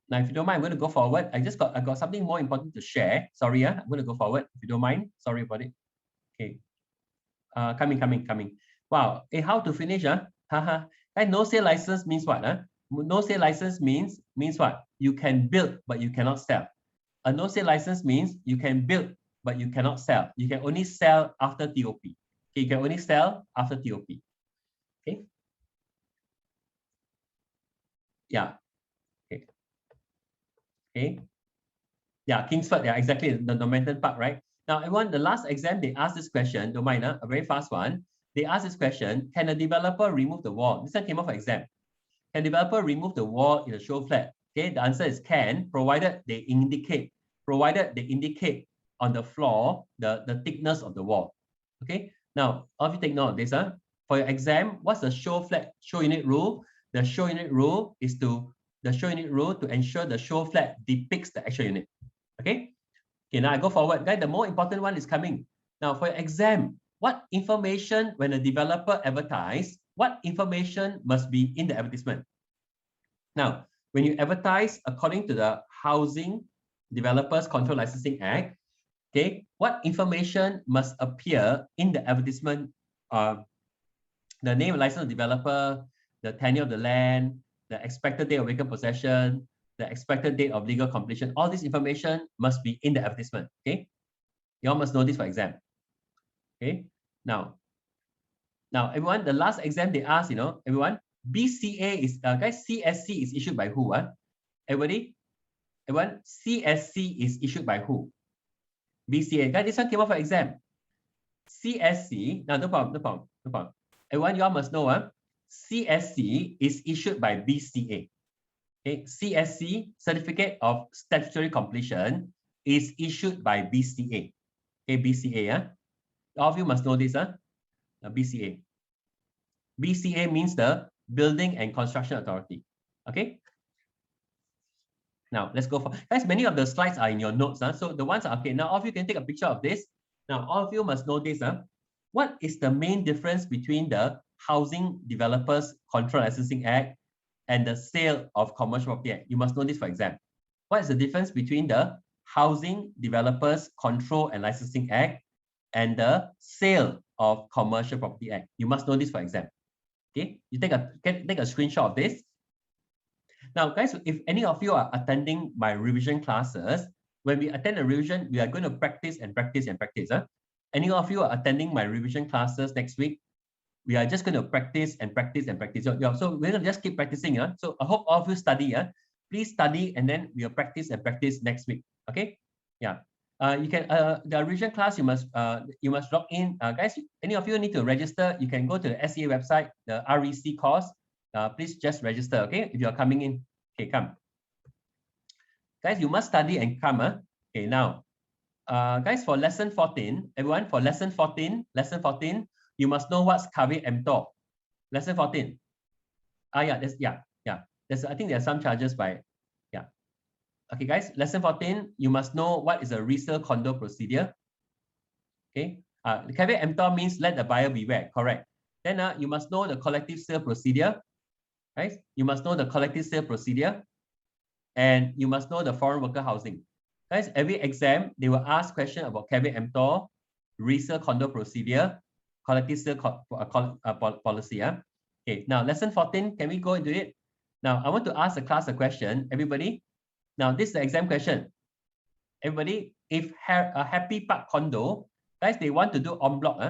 Now, if you don't mind, I'm going to go forward. I got something more important to share. Sorry, I'm going to go forward. If you don't mind, sorry about it. Okay. Coming. Wow. Hey, how to finish? Haha. No sale license means what? No sale license means what? You can build, but you cannot sell. A no sale license means you can build, but you cannot sell. You can only sell after TOP. Okay, you can only sell after TOP. Okay. Yeah. Okay. Okay. Yeah, Kingsford. Yeah, exactly. The Normanton Park, right? Now, everyone, the last exam, they asked this question, don't mind, a very fast one. They asked this question, can a developer remove the wall? This one came off for exam. Can developer remove the wall in the show flat? Okay, the answer is can, provided they indicate on the floor the thickness of the wall. Okay, now, all of you take note of this. For your exam, what's the show unit rule? The show unit rule is to ensure the show flat depicts the actual unit. Okay. Okay, now I go forward. Guys, the more important one is coming. Now, for your exam, what information, when a developer advertise, what information must be in the advertisement? Now, when you advertise according to the Housing Developers Control Licensing Act, okay, what information must appear in the advertisement? The name of licensed developer, the tenure of the land, the expected date of vacant possession, the expected date of legal completion. All this information must be in the advertisement. Okay, you all must know this for exam. Okay, now everyone, the last exam they asked, everyone, BCA is guys, CSC is issued by who? Everybody, everyone, CSC is issued by who? BCA. Guys, this one came up for exam. CSC. Now, no problem. Everyone, you all must know, CSC is issued by BCA. Okay, CSC, Certificate of Statutory Completion, is issued by BCA. Okay, BCA. All of you must know this. BCA. BCA means the Building and Construction Authority. Okay. Now let's go for, guys, many of the slides are in your notes. So the ones are okay. Now all of you can take a picture of this. Now all of you must know this. What is the main difference between the Housing Developers Control Licensing Act and the Sale of Commercial Property Act? You must know this for exam. What is the difference between the Housing Developers Control and Licensing Act and the Sale of Commercial Property Act? You must know this for exam. Okay, you take a screenshot of this. Now, guys, if any of you are attending my revision classes, when we attend a revision, we are going to practice and practice and practice. Any of you are attending my revision classes next week, we are just going to practice and practice and practice. So we're going to just keep practicing. So I hope all of you study. Please study, and then we'll practice and practice next week. Okay? Yeah. You can the revision class, you must log in. Guys, any of you need to register, you can go to the SEA website, the REC course. Please just register, okay? If you are coming in, okay, come. Guys, you must study and come. Okay, now, guys, for lesson 14, everyone, for lesson 14, you must know what's KW MTOR. Lesson 14. Yeah. I think there are some charges by, yeah. Okay, guys, lesson 14, you must know what is a resale condo procedure. Okay, the KW MTOR means let the buyer beware, correct. Then you must know the collective sale procedure. Right? You must know the collective sale procedure, and you must know the foreign worker housing. Guys, every exam, they will ask question about KW MTOR, resale condo procedure, collective sale policy. Okay, now lesson 14, can we go into it? Now, I want to ask the class a question, everybody. Now, this is the exam question. Everybody, if a Happy Park condo, guys, they want to do en bloc.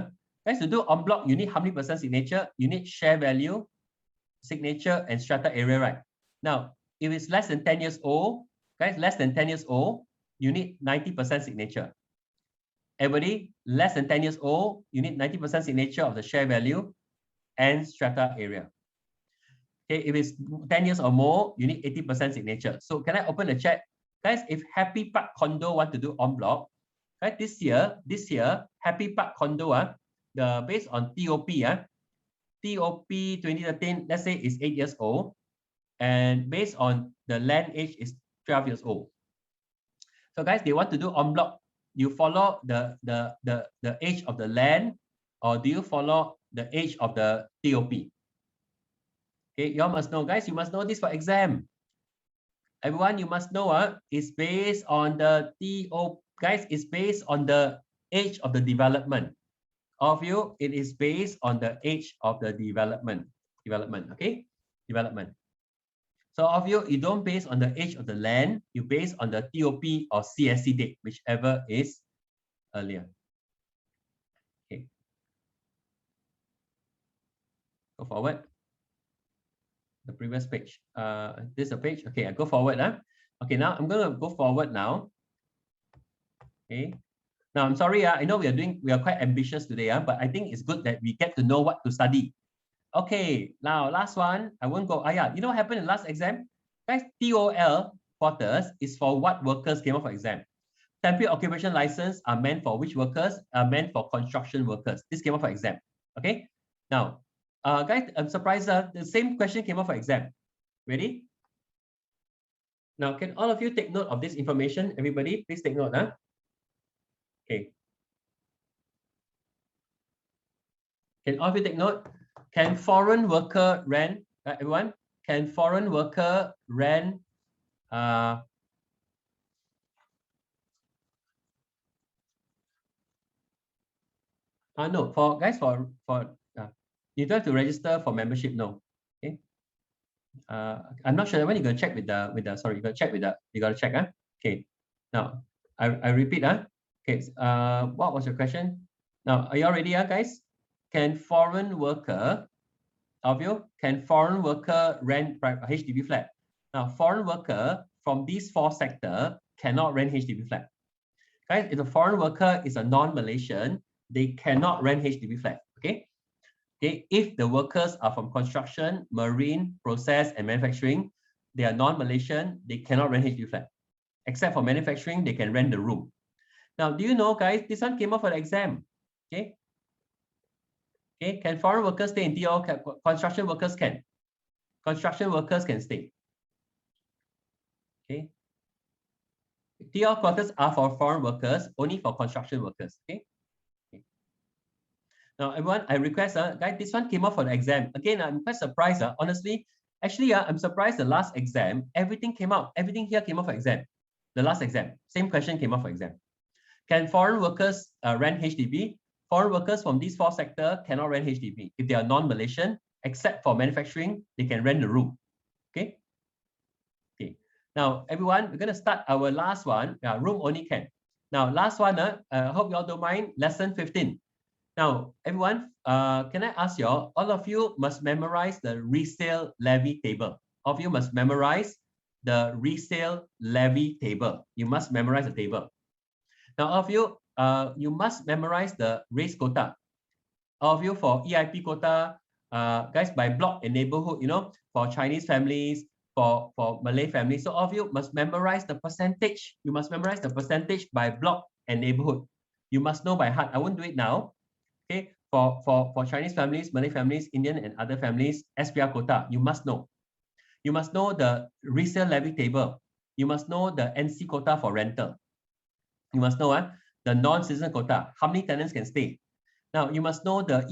Guys, to do en bloc, you need how many % signature? You need share value, signature, and strata area, right? Now, if it's less than 10 years old, guys, less than 10 years old, you need 90% signature. Everybody, less than 10 years old, you need 90% signature of the share value and strata area. Okay, if it's 10 years or more, you need 80% signature. So can I open the chat? Guys, if Happy Park condo want to do en bloc, right, this year, Happy Park condo, based on TOP, TOP 2013, let's say is 8 years old, and based on the land age is 12 years old. So guys, they want to do en bloc. You follow the age of the land, or do you follow the age of the TOP? Okay, you all must know, guys. You must know this for exam. Everyone, you must know. It's based on the TOP, guys. It's based on the age of the development. All of you, it is based on the age of the development. Okay, development. So all of you, you don't base on the age of the land, you base on the TOP or CSC date, whichever is earlier. Okay. Go forward. The previous page. This is a page. Okay, I go forward. Okay, now I'm going to go forward now. Okay. Now, I'm sorry, I know we are quite ambitious today, but I think it's good that we get to know what to study. Okay, now last one, I won't go. You know what happened in the last exam? Guys, TOL quarters is for what workers came out for exam. Temporary occupation license are meant for which workers? Are meant for construction workers. This came out for exam. Okay, now, guys, I'm surprised the same question came out for exam. Ready? Now, can all of you take note of this information? Everybody, please take note. Okay. Can all of you take note? Can foreign worker rent, everyone? can foreign worker rent no, for guys, you don't have to register for membership, no. Okay. I'm not sure when you're gonna check with the sorry, you gotta check with the you gotta check, huh? Okay. Now I repeat, huh? Okay, what was your question? Now, are you all ready, guys? Can foreign worker rent HDB flat? Now, foreign worker from these 4 sectors cannot rent HDB flat. Guys, if the foreign worker is a non-Malaysian, they cannot rent HDB flat. Okay. Okay. If the workers are from construction, marine, process, and manufacturing, they are non-Malaysian, they cannot rent HDB flat. Except for manufacturing, they can rent the room. Now, do you know, guys, this one came up for the exam. Okay. Okay. Can foreign workers stay in TO? Construction workers can. Construction workers can stay. Okay. TO quarters are for foreign workers, only for construction workers. Okay. Now, everyone, I request, guys, this one came up for the exam. Again, I'm quite surprised. Honestly, actually, I'm surprised the last exam, everything came out. Everything here came up for exam. The last exam, same question came up for exam. Can foreign workers rent HDB? Foreign workers from these 4 sectors cannot rent HDB. If they are non-Malaysian, except for manufacturing, they can rent the room. Okay. Okay. Now, everyone, we're going to start our last one. Room only can. Now, last one, I hope you all don't mind, lesson 15. Now, everyone, can I ask you all of you must memorize the resale levy table. All of you must memorize the resale levy table. You must memorize the table. Now, all of you, you must memorize the race quota. All of you for EIP quota, guys, by block and neighborhood, you know, for Chinese families, for Malay families. So all of you must memorize the percentage. You must memorize the percentage by block and neighborhood. You must know by heart. I won't do it now. Okay, for Chinese families, Malay families, Indian and other families, SPR quota, you must know. You must know the resale levy table. You must know the NC quota for rental. You must know the non-citizen quota, how many tenants can stay. Now, you must know the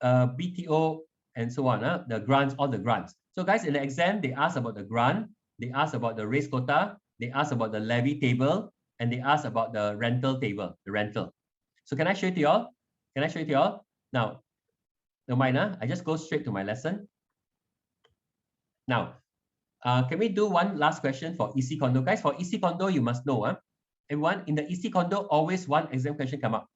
BTO and so on, the grants, all the grants. So guys, in the exam, they ask about the grant, they ask about the race quota, they ask about the levy table, and they ask about the rental table, the rental. So can I show it to you all? Can I show it to you all? Now, no mind, I just go straight to my lesson. Now, can we do one last question for EC condo? Guys, for EC condo, you must know, everyone, in the EC condo, always one exam question come up.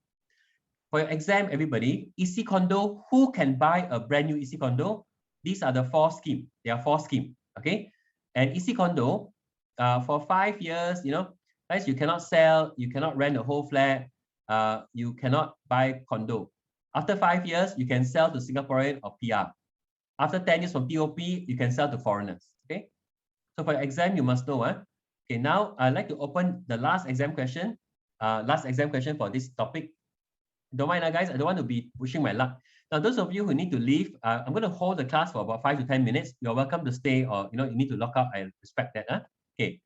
For your exam, everybody, EC condo, who can buy a brand new EC condo? These are the 4 schemes. There are 4 schemes, okay? And EC condo, for 5 years, you know, guys, you cannot sell, you cannot rent a whole flat, you cannot buy condo. After 5 years, you can sell to Singaporean or PR. After 10 years from TOP, you can sell to foreigners, okay? So for your exam, you must know, Okay, now I'd like to open the last exam question for this topic. Don't mind, guys, I don't want to be pushing my luck. Now, those of you who need to leave, I'm going to hold the class for about 5 to 10 minutes. You're welcome to stay, or you need to lock up. I respect that. Okay.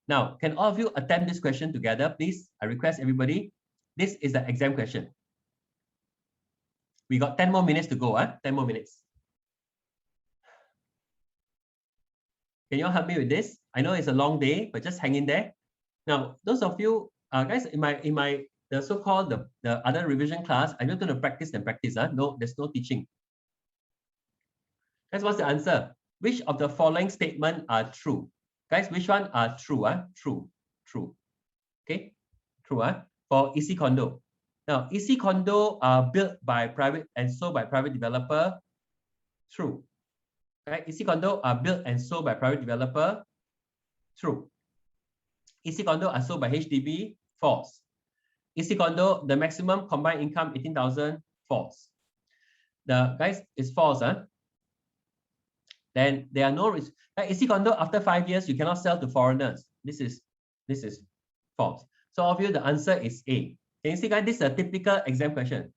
Now, can all of you attempt this question together, please? I request everybody. This is the exam question. We got 10 more minutes to go. 10 more minutes. Can you all help me with this? I know it's a long day, but just hang in there. Now, those of you, guys, in the so-called the other revision class, I'm just going to practice and practice. No, there's no teaching. Guys, what's the answer? Which of the following statements are true? Guys, which one are true? True. Okay, true. For EC condo. Now, EC condo are built by private and sold by private developer. True. Right? EC condo are built and sold by private developer. True. EC condo are sold by HDB. False. EC condo, the maximum combined income 18,000. False. Guys, it's false. Then there are no risks. EC condo after 5 years you cannot sell to foreigners. This is false. So all of you, the answer is A. Can you see, guys? This is a typical exam question.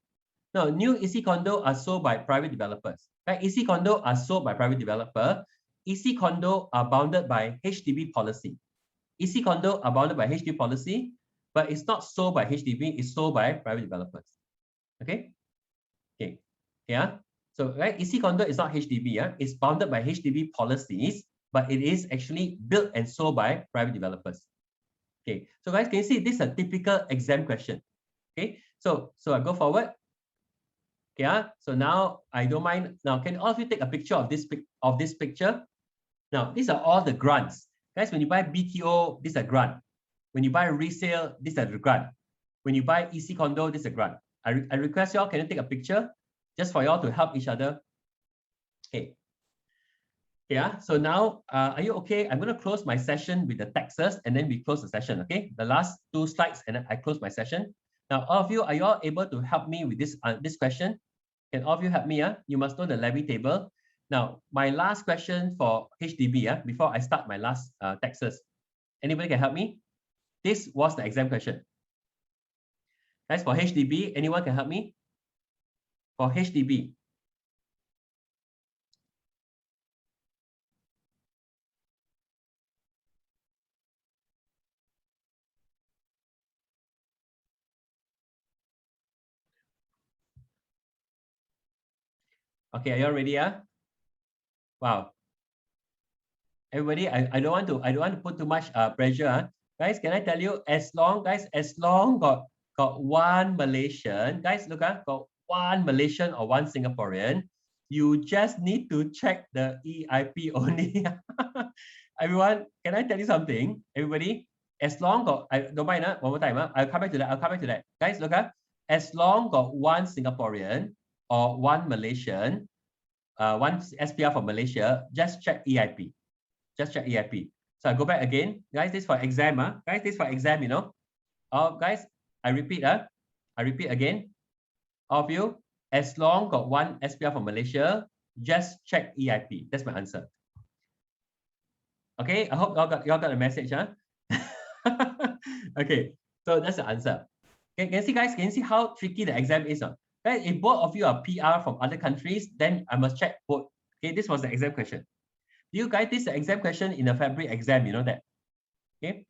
Now, new EC condo are sold by private developers. Right? EC condo are sold by private developer. EC condo are bounded by HDB policy. EC condo are bounded by HDB policy, but it's not sold by HDB, it's sold by private developers. Okay? Okay. Yeah. So right, EC condo is not HDB. It's bounded by HDB policies, but it is actually built and sold by private developers. Okay, so guys, can you see this is a typical exam question? Okay, so I go forward. Okay, so now I don't mind. Now, can all of you take a picture of this picture? Now, these are all the grants. Guys, when you buy BTO, this is a grant. When you buy resale, this is a grant. When you buy EC condo, this is a grant. I request y'all, can you take a picture just for y'all to help each other? Okay. Yeah, so now, are you okay? I'm going to close my session with the taxes and then we close the session, okay? The last 2 slides and then I close my session. Now, all of you, are you all able to help me with this question? Can all of you help me? You must know the levy table. Now, my last question for HDB, before I start my last taxes. Anybody can help me? This was the exam question. Guys, for HDB, anyone can help me? For HDB. Okay, are you all ready? Wow. Everybody, I don't want to put too much pressure. Guys, can I tell you, as long got one Malaysian, guys, look, got one Malaysian or one Singaporean, you just need to check the EIP only. Everyone, can I tell you something? Everybody, as long got, I don't mind, one more time, I'll come back to that. Guys, look, as long got one Singaporean or one Malaysian, one SPR from Malaysia, just check EIP. Just check EIP. So I go back again. Guys, this for exam. Guys, this for exam, you know. Guys, I repeat again. All of you, as long got one SPR from Malaysia, just check EIP. That's my answer. Okay, I hope y'all got the message. Okay, so that's the answer. Okay, can you see, guys? Can you see how tricky the exam is? Guys, if both of you are PR from other countries, then I must check both. Okay, this was the exam question. You guys, this is the exam question in the February exam, you know that? Okay,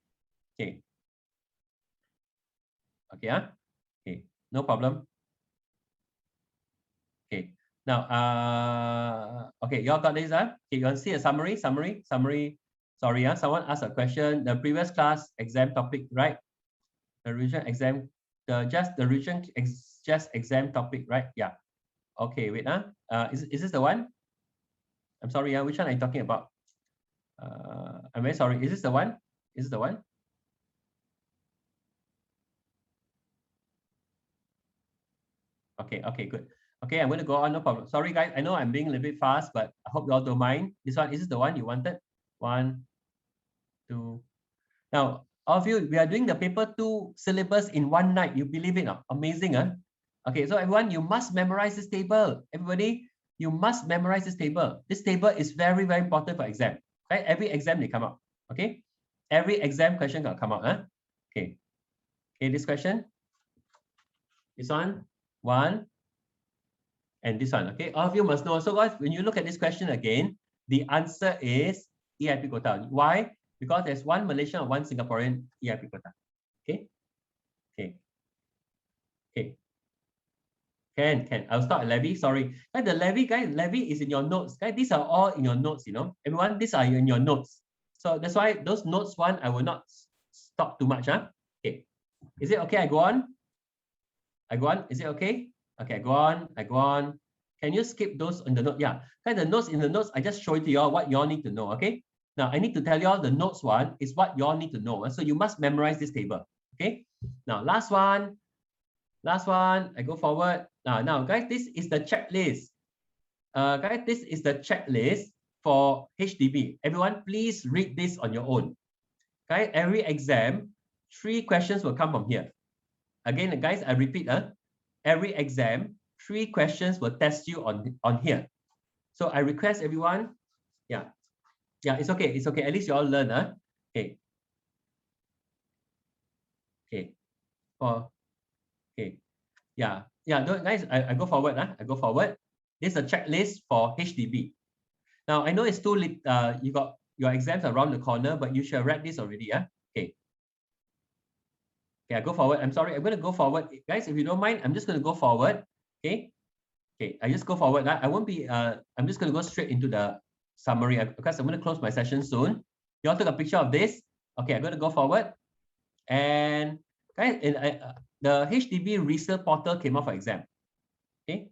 okay, okay, okay, no problem. Okay, now, okay, y'all got this, Okay, you want to see a summary? Sorry, someone asked a question. The previous class exam topic, right? The region exam, just exam topic, right? Yeah. Okay, wait, is this the one? I'm sorry, which one are you talking about? I'm very sorry. Is this the one? Is this the one? Okay, okay, good. Okay, I'm going to go on, no problem. Sorry, guys. I know I'm being a little bit fast, but I hope you all don't mind. This one, is this the one you wanted? 1, 2. Now, all of you, we are doing the paper 2 syllabus in one night. You believe it? Amazing, huh? Okay, so everyone, you must memorize this table. Everybody, you must memorize this table. This table is very, very important for exam. Right? Every exam they come out. Okay, every exam question will come out. Okay, okay, this question, this one, and this one. Okay, all of you must know. So guys, when you look at this question again, the answer is EIP quota. Why? Because there's one Malaysian and one Singaporean EIP quota. Okay, okay, okay. Can I'll start a levy. Sorry, guys, the levy, guys, levy is in your notes. Guys, these are all in your notes. You know, everyone, these are in your notes. So that's why those notes one, I will not stop too much. Okay, is it okay? I go on. Is it okay? Okay, I go on. Can you skip those on the note? Yeah, guys, the notes in the notes, I just show it to y'all what y'all need to know. Okay. Now I need to tell y'all the notes one is what y'all need to know. So you must memorize this table. Okay. Now last one. I go forward. Now, guys, this is the checklist. Guys, this is the checklist for HDB. Everyone, please read this on your own. Okay, every exam, 3 questions will come from here. Again, guys, I repeat, every exam, 3 questions will test you on here. So I request everyone, yeah, it's okay. At least you all learn, Okay. Okay. Okay. Yeah. Guys, I go forward. I go forward. This is a checklist for HDB. Now I know it's too late. You got your exams around the corner, but you should have read this already. Okay. Okay, I go forward. I'm sorry. I'm going to go forward, guys. If you don't mind, I'm just going to go forward. Okay. Okay, I just go forward. I won't be, I'm just going to go straight into the summary because I'm going to close my session soon. You all took a picture of this. Okay, I'm going to go forward. And guys, the HDB resale portal came out for exam. Okay.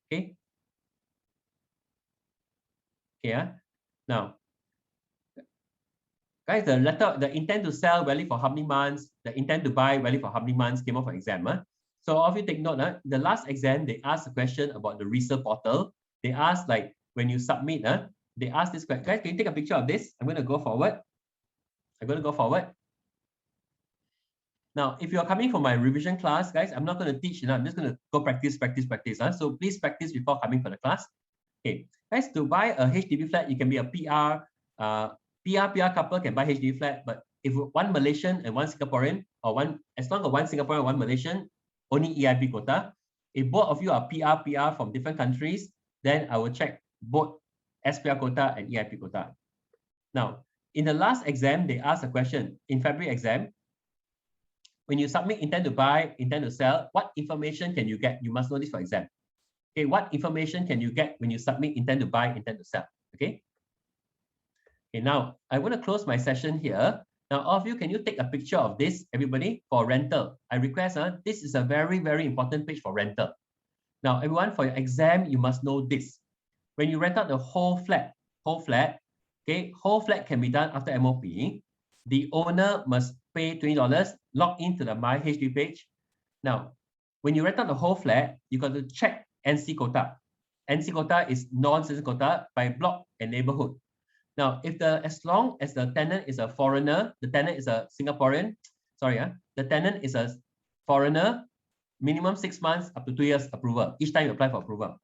Okay. Yeah. Now, guys, the intent to sell valid for how many months, the intent to buy valid for how many months came out for exam. So all of you take note, the last exam, they asked a question about the resale portal. They asked like, when you submit, they asked this question. Guys, can you take a picture of this? I'm going to go forward. I'm going to go forward. Now, if you're coming from my revision class, guys, I'm not going to teach, I'm just going to go practice. So please practice before coming for the class. Okay, guys, to buy a HDB flat, you can be a PR, PR couple can buy HDB flat, but if one Malaysian and one Singaporean, or as long as one Singaporean and one Malaysian, only EIP quota. If both of you are PR from different countries, then I will check both SPR quota and EIP quota. Now, in the last exam, they asked a question in February exam. When you submit intent to buy, intent to sell, what information can you get? You must know this for exam. Okay, what information can you get when you submit intent to buy, intent to sell? Okay. Okay, now I want to close my session here. Now, all of you, can you take a picture of this, everybody, for rental? I request, this is a very, very important page for rental. Now, everyone, for your exam, you must know this. When you rent out the whole flat, okay, whole flat can be done after MOP. The owner must pay $20, log into the My HDB page. Now, when you rent out the whole flat, you got to check NC quota. NC quota is non-citizen quota by block and neighborhood. Now, as long as the tenant is a foreigner, the tenant is a Singaporean, the tenant is a foreigner, minimum 6 months up to 2 years approval, each time you apply for approval.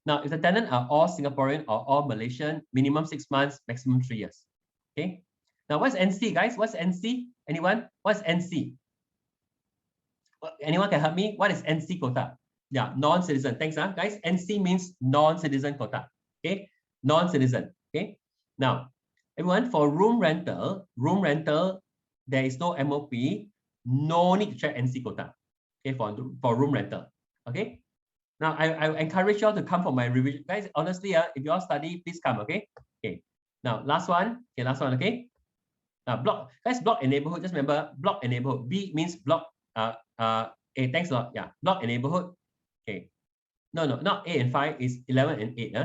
Now, if the tenant are all Singaporean or all Malaysian, minimum 6 months, maximum 3 years. Okay. Now, what's NC, guys? What's NC? Anyone? What's NC? Anyone can help me? What is NC quota? Yeah, non-citizen. Thanks, guys. NC means non-citizen quota. Okay, non-citizen. Okay. Now, everyone, for room rental, there is no MOP. No need to check NC quota. Okay, for room rental. Okay. Now, I encourage you all to come for my revision, guys. Honestly, if you all study, please come. Okay. Okay. Now, last one. Okay, last one. Okay. Now, block and neighborhood. Just remember, block and neighborhood. B means block. Thanks a lot. Yeah, block and neighborhood. Okay. No, not 8 and 5 is 11 and 8.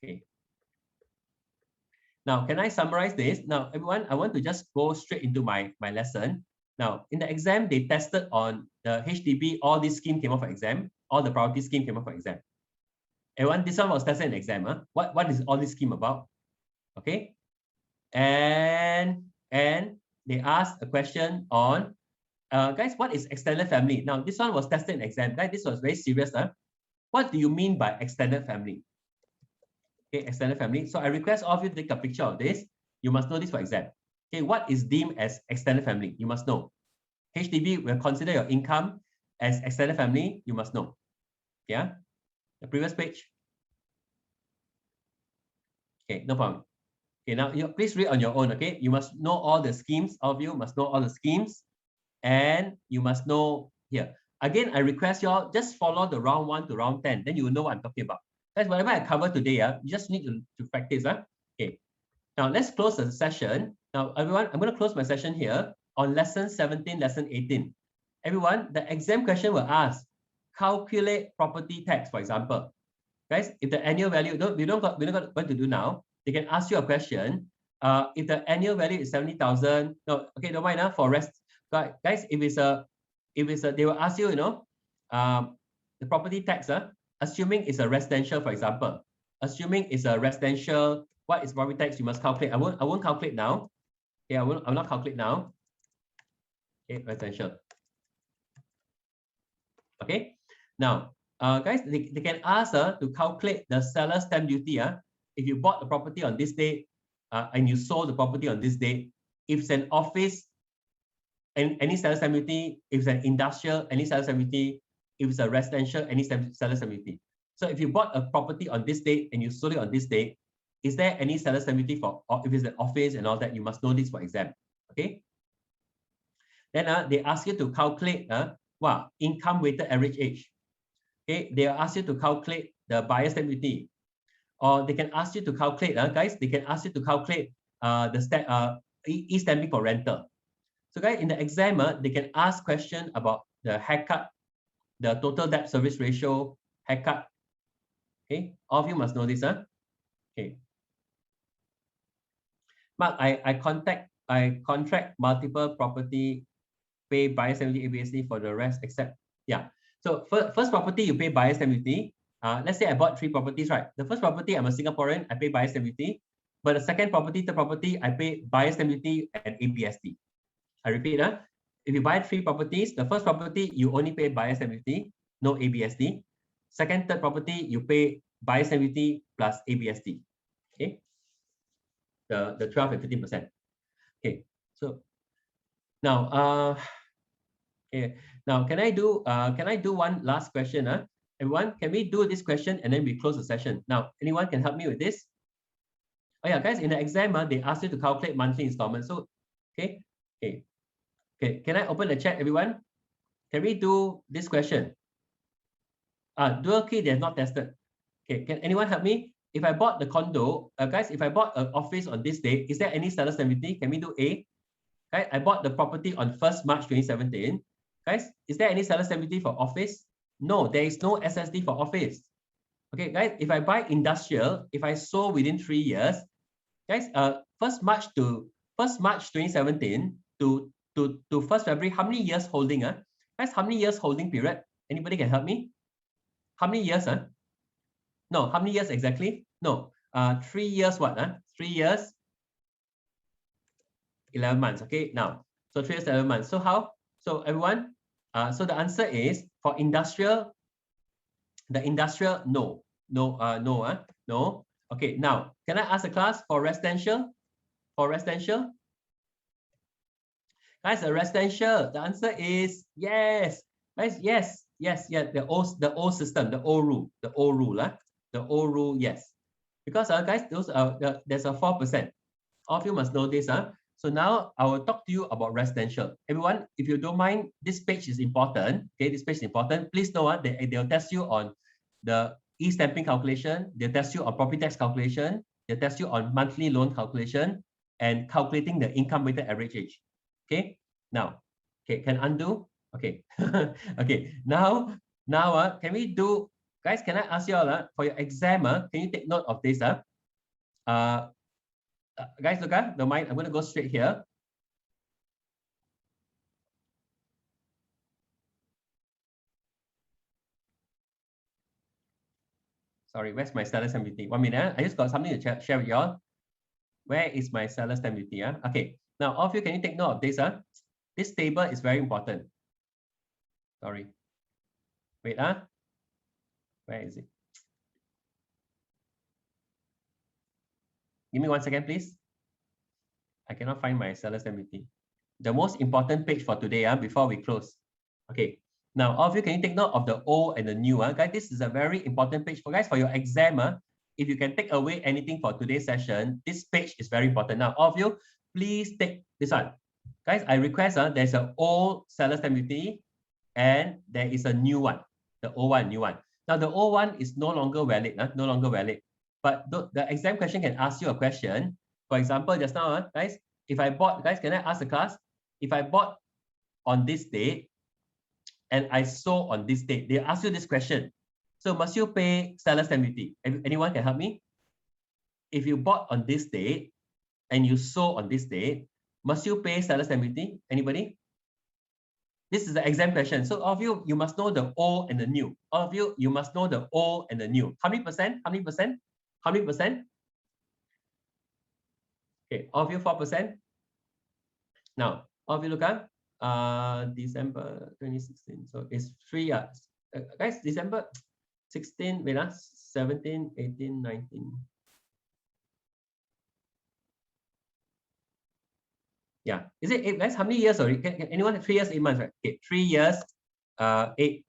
Okay. Now, can I summarize this? Now, everyone, I want to just go straight into my lesson. Now, in the exam, they tested on the HDB. All this scheme came up for exam. All the priority scheme came up for exam. Everyone, this one was tested in exam. What is all this scheme about? Okay. And they asked a question on, guys, what is extended family? Now, this one was tested in exam. Guys, this was very serious. What do you mean by extended family? Okay, extended family. So I request all of you to take a picture of this. You must know this for exam. Okay, what is deemed as extended family? You must know. HDB will consider your income as extended family. You must know. Yeah, the previous page. Okay, no problem. Okay, now please read on your own. Okay, you must know all the schemes. All of you must know all the schemes, and you must know here. Again, I request you all just follow the round 1 to round 10. Then you will know what I'm talking about. That's whatever I cover today. You just need to practice. Okay. Now let's close the session. Now, everyone, I'm going to close my session here on lesson 17, lesson 18. Everyone, the exam question will ask, calculate property tax, for example. Guys, if the annual value, we don't got what to do now. They can ask you a question. If the annual value is 70,000, no, okay, don't mind for rest. Guys, if it's a, they will ask you, the property tax, assuming it's a residential, for example. Assuming it's a residential, what is property tax? You must calculate. I won't calculate now. Okay, I will not calculate now. Okay, residential. Okay. Now, guys, they can ask to calculate the seller's stamp duty. If you bought the property on this date and you sold the property on this date, if it's an office, and any seller's stamp duty, if it's an industrial, any seller's stamp duty, if it's a residential, any seller's stamp duty. So if you bought a property on this date and you sold it on this date, is there any seller's stamp duty for, or if it's an office and all that, you must know this for exam. Okay. Then they ask you to calculate income weighted average age. Okay, they'll ask you to calculate the buyer's stamp duty, or they can ask you to calculate, guys, they can ask you to calculate e-stamping for rental. So guys, in the exam, they can ask question about the haircut, the total debt service ratio, haircut. Okay, all of you must know this. Okay. Mark, I contract multiple property, pay buyer's stamp duty ABSD for the rest except, yeah. So first property, you pay buyer's stamp duty. Let's say I bought 3 properties, right? The first property, I'm a Singaporean, I pay buyer's stamp duty. But the second property, third property, I pay buyer's stamp duty and ABSD. I repeat, if you buy 3 properties, the first property, you only pay buyer's stamp duty, no ABSD. Second, third property, you pay buyer's stamp duty plus ABSD. Okay, the 12 and 15%. Okay, so now okay, now can I do one last question? Everyone, can we do this question and then we close the session? Now, anyone can help me with this? Oh yeah, guys, in the exam, they ask you to calculate monthly installments. So, okay. Can I open the chat, everyone? Can we do this question? Dual key, they have not tested. Okay, can anyone help me? If I bought the condo, guys, if I bought an office on this day, is there any seller stamp duty? Can we do A? Right, I bought the property on 1st March 2017. Guys, is there any seller stamp duty for office? No, there is no SSD for office. Okay, guys, if I buy industrial, if I sold within 3 years, guys, 1st March 2017 to 1st February, how many years holding? Guys, how many years holding period? Anybody can help me? How many years? No, how many years exactly? No, 3 years what? 3 years, 11 months. Okay, now, so 3 years, 11 months. So how? So everyone, so the answer is for industrial, the industrial, no. Okay, now, can I ask the class for residential? For residential? Guys, the residential, the answer is yes. Guys, yes, the old system, the old rule, the old rule, yes. Because guys, those are there's a 4%. All of you must know this. So now I will talk to you about residential. Everyone, if you don't mind, this page is important. Okay, this page is important. Please know they'll test you on the e-stamping calculation. They'll test you on property tax calculation. They'll test you on monthly loan calculation and calculating the income weighted average age. Okay, now, okay, can undo? Okay, okay. Now, can we do, guys? Can I ask you all for your exam? Can you take note of this? Guys, look, don't mind. I'm going to go straight here. Sorry, where's my seller stamp duty? 1 minute. I just got something to share with y'all. Where is my seller stamp duty? Okay. Now, all of you, can you take note of this? This table is very important. Sorry. Wait. Where is it? Give me 1 second, please. I cannot find my seller stamp duty. The most important page for today, before we close. Okay. Now, all of you, can you take note of the old and the new? Guys, this is a very important page for guys for your exam. If you can take away anything for today's session, this page is very important. Now, all of you, please take this one. Guys, I request there's an old seller stamp duty and there is a new one, the old one, new one. Now, the old one is no longer valid, no longer valid. But the exam question can ask you a question. For example, just now, guys, if I bought, guys, can I ask the class? If I bought on this date and I sold on this date, they ask you this question. So must you pay seller stamp duty? Anyone can help me? If you bought on this date and you sold on this date, must you pay seller stamp duty? Anybody? This is the exam question. So all of you, you must know the old and the new. All of you, you must know the old and the new. How many percent? How many percent? How many percent? Okay, all of you 4%. Now, all of you look at December 2016. So it's 3 years. Guys, December 16, wait, 17, 18, 19. Yeah, is it 8 guys? How many years? Sorry, can anyone? 3 years, 8 months, right? Okay, 3 years, 8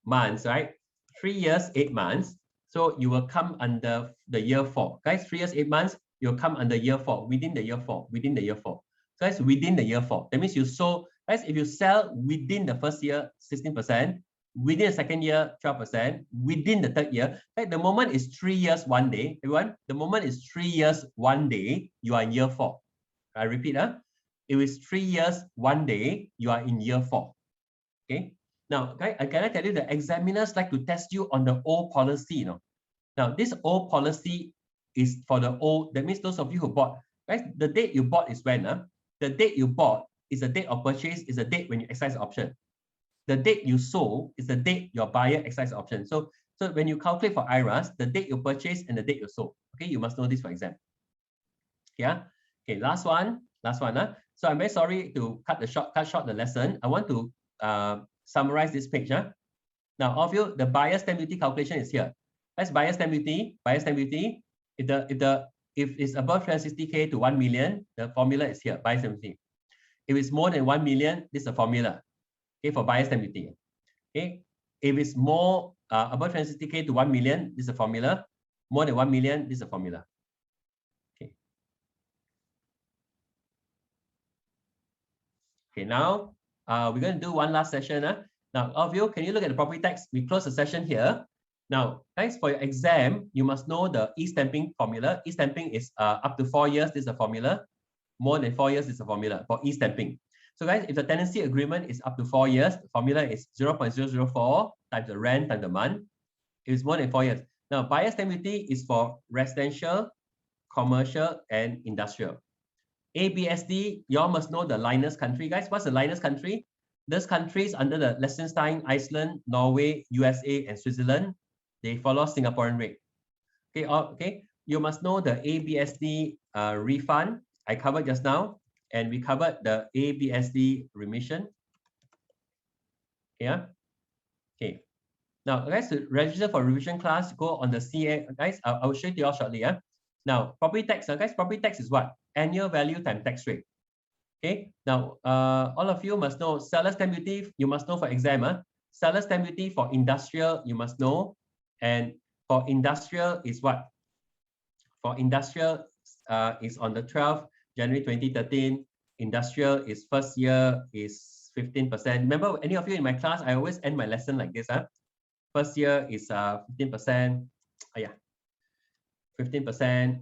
months, right? 3 years, 8 months. So you will come under the year 4. Guys, 3 years, 8 months, you'll come under year 4, within the year 4, within the year 4. Guys, within the year 4. That means you sold, guys, if you sell within the first year, 16%, Within the second year, 12%. Within the third year, right? The moment is 3 years, 1 day. Everyone, the moment is 3 years, 1 day. You are in year 4. I repeat, if it's 3 years, 1 day, you are in year 4. Okay. Now, can I tell you the examiners like to test you on the old policy, you know? Now, this old policy is for the old. That means those of you who bought, right? The date you bought is when? The date you bought is the date of purchase, is the date when you exercise the option. The date you sold is the date your buyer exercise the option. So when you calculate for IRAS, the date you purchased and the date you sold. Okay, you must know this for exam. Yeah. Okay, last one. So I'm very sorry to cut short the lesson. I want to summarize this page. Now, all of you, the buyer's stamp duty calculation is here. That's buyer's stamp duty. Buyer's stamp duty. If it's above 360K to 1 million, the formula is here. Buyer's stamp duty. If it's more than 1 million, this is a formula. Okay, for buyer's stamp duty. Okay, if it's more above 360K to 1 million, this is a formula. More than 1 million, this is a formula. Okay. Okay, now we're going to do one last session. Now, all of you, can you look at the property tax? We close the session here. Now, guys, for your exam, you must know the e-stamping formula. E-stamping is up to 4 years. This is a formula. More than 4 years is a formula for e-stamping. So, guys, if the tenancy agreement is up to 4 years, the formula is 0.004 times the rent times the month. If it's more than 4 years. Now, buyer's stamp duty is for residential, commercial, and industrial. ABSD, you all must know the Linus country, guys. What's the Linus country? Those countries under the Liechtenstein, Iceland, Norway, USA, and Switzerland, they follow Singaporean rate. Okay, okay. You must know the ABSD refund. I covered just now, and we covered the ABSD remission. Yeah. Okay. Now, guys, to register for revision class, go on the CA. Guys, I will show it to you all shortly. Yeah. Now, property tax. Guys, property tax is what? Annual value times tax rate. Okay. Now, all of you must know seller's stamp duty. You must know for exam. Seller's stamp duty for industrial, you must know. And for industrial is what? For industrial is on the 12th January 2013. Industrial is first year is 15%. Remember, any of you in my class, I always end my lesson like this. First year is 15%. Oh, yeah, 15%.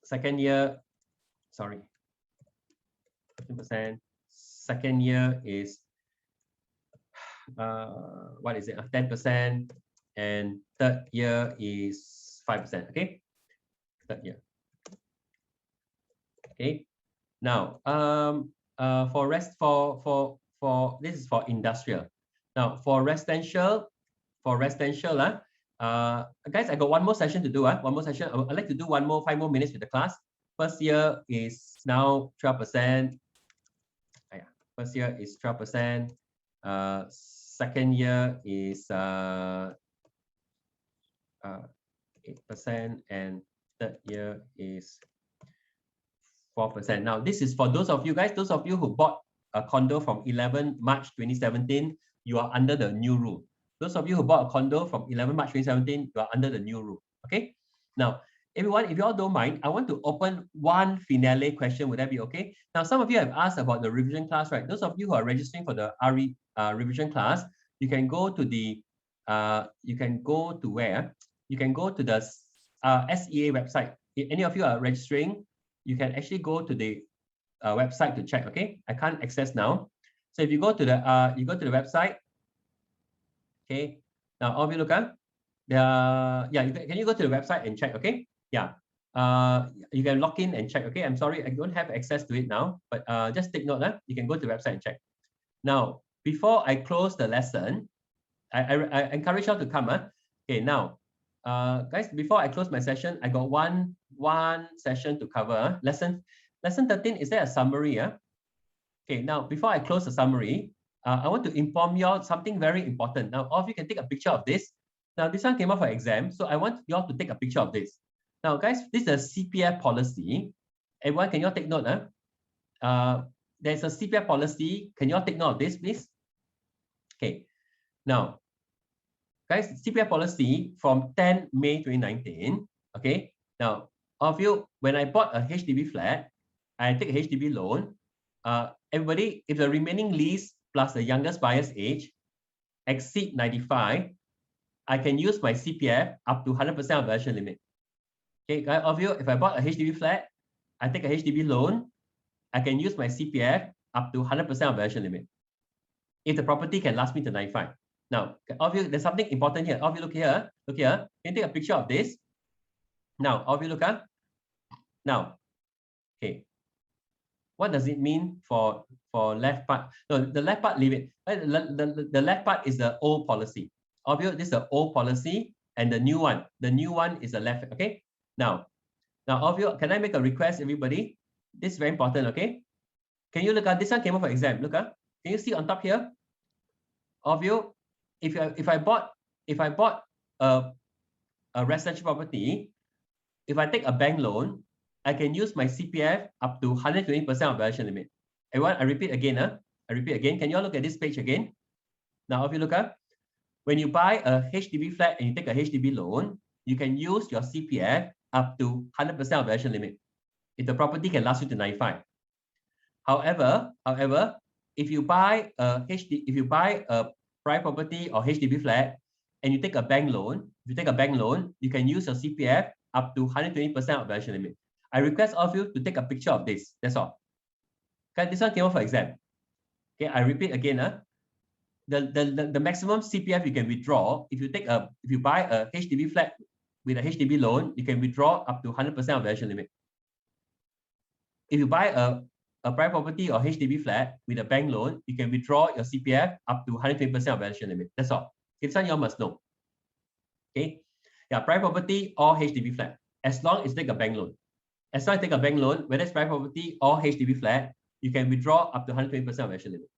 Second year, sorry, 15%. Second year is what is it? 10%. And third year is 5%. Okay, third year. Okay. Now, for this is for industrial. Now, for residential, guys, I got one more session to do. One more session. I'd like to do 5 more minutes with the class. First year is now 12%. Yeah, first year is 12%. Second year is 8%, and third year is 4%. Now, this is for those of you guys, those of you who bought a condo from 11 March 2017, you are under the new rule. Those of you who bought a condo from 11 March 2017, you are under the new rule. Okay. Now, everyone, if you all don't mind, I want to open one finale question. Would that be okay? Now, some of you have asked about the revision class, right? Those of you who are registering for the RE revision class, you can go to the you can go to where? You can go to the SEA website. If any of you are registering, you can actually go to the website to check. Okay, I can't access now. So if you go to the website. Okay, now all of you look at can you go to the website and check? Okay, yeah, you can log in and check. Okay, I'm sorry, I don't have access to it now, but just take note. You can go to the website and check. Now, before I close the lesson, I encourage you all to come. Okay, now, guys, before I close my session, I got one session to cover. Lesson 13, is there a summary? Okay, now before I close the summary, I want to inform you all something very important. Now, all of you can take a picture of this. Now, this one came up for exam, so I want you all to take a picture of this. Now, guys, this is a CPF policy. Everyone, can you all take note? There's a CPF policy. Can you all take note of this, please? Okay. Now, guys, CPF policy from 10 May 2019. Okay. Now, all of you, when I bought a HDB flat, I take a HDB loan. Everybody, if the remaining lease plus the youngest buyer's age exceed 95, I can use my CPF up to 100% of valuation limit. Okay, guys, of you, if I bought a HDB flat, I take a HDB loan, I can use my CPF up to 100% of valuation limit. If the property can last me to 95. Now, all of you, there's something important here. All of you look here. Look here. Can you take a picture of this? Now, all of you look up. Now, okay. What does it mean for left part? No, the left part, leave it. The left part is the old policy. All of you, this is the old policy and the new one. The new one is the left. Okay. Now, all of you, can I make a request, everybody? This is very important. Okay. Can you look at this one came up for exam? Look up. Can you see on top here? All of you, if I bought a residential property, if I take a bank loan, I can use my CPF up to 120% of valuation limit. Everyone, I repeat again. I repeat again. Can you all look at this page again? Now, if you look up, when you buy a HDB flat and you take a HDB loan, you can use your CPF up to 100% of valuation limit if the property can last you to 95. However, if you buy a private property or HDB flat and you take a bank loan, you can use your CPF up to 120% of valuation limit. I request all of you to take a picture of this. That's all. Okay, this one came up for exam. Okay, I repeat again. The maximum CPF you can withdraw if you buy a HDB flat with a HDB loan, you can withdraw up to 100% of valuation limit. If you buy a private property or HDB flat with a bank loan, you can withdraw your CPF up to 120% of valuation limit. That's all. This one you all must know. Okay. Yeah, private property or HDB flat, as long as you take a bank loan. As long as you take a bank loan, whether it's private property or HDB flat, you can withdraw up to 120% of valuation limit.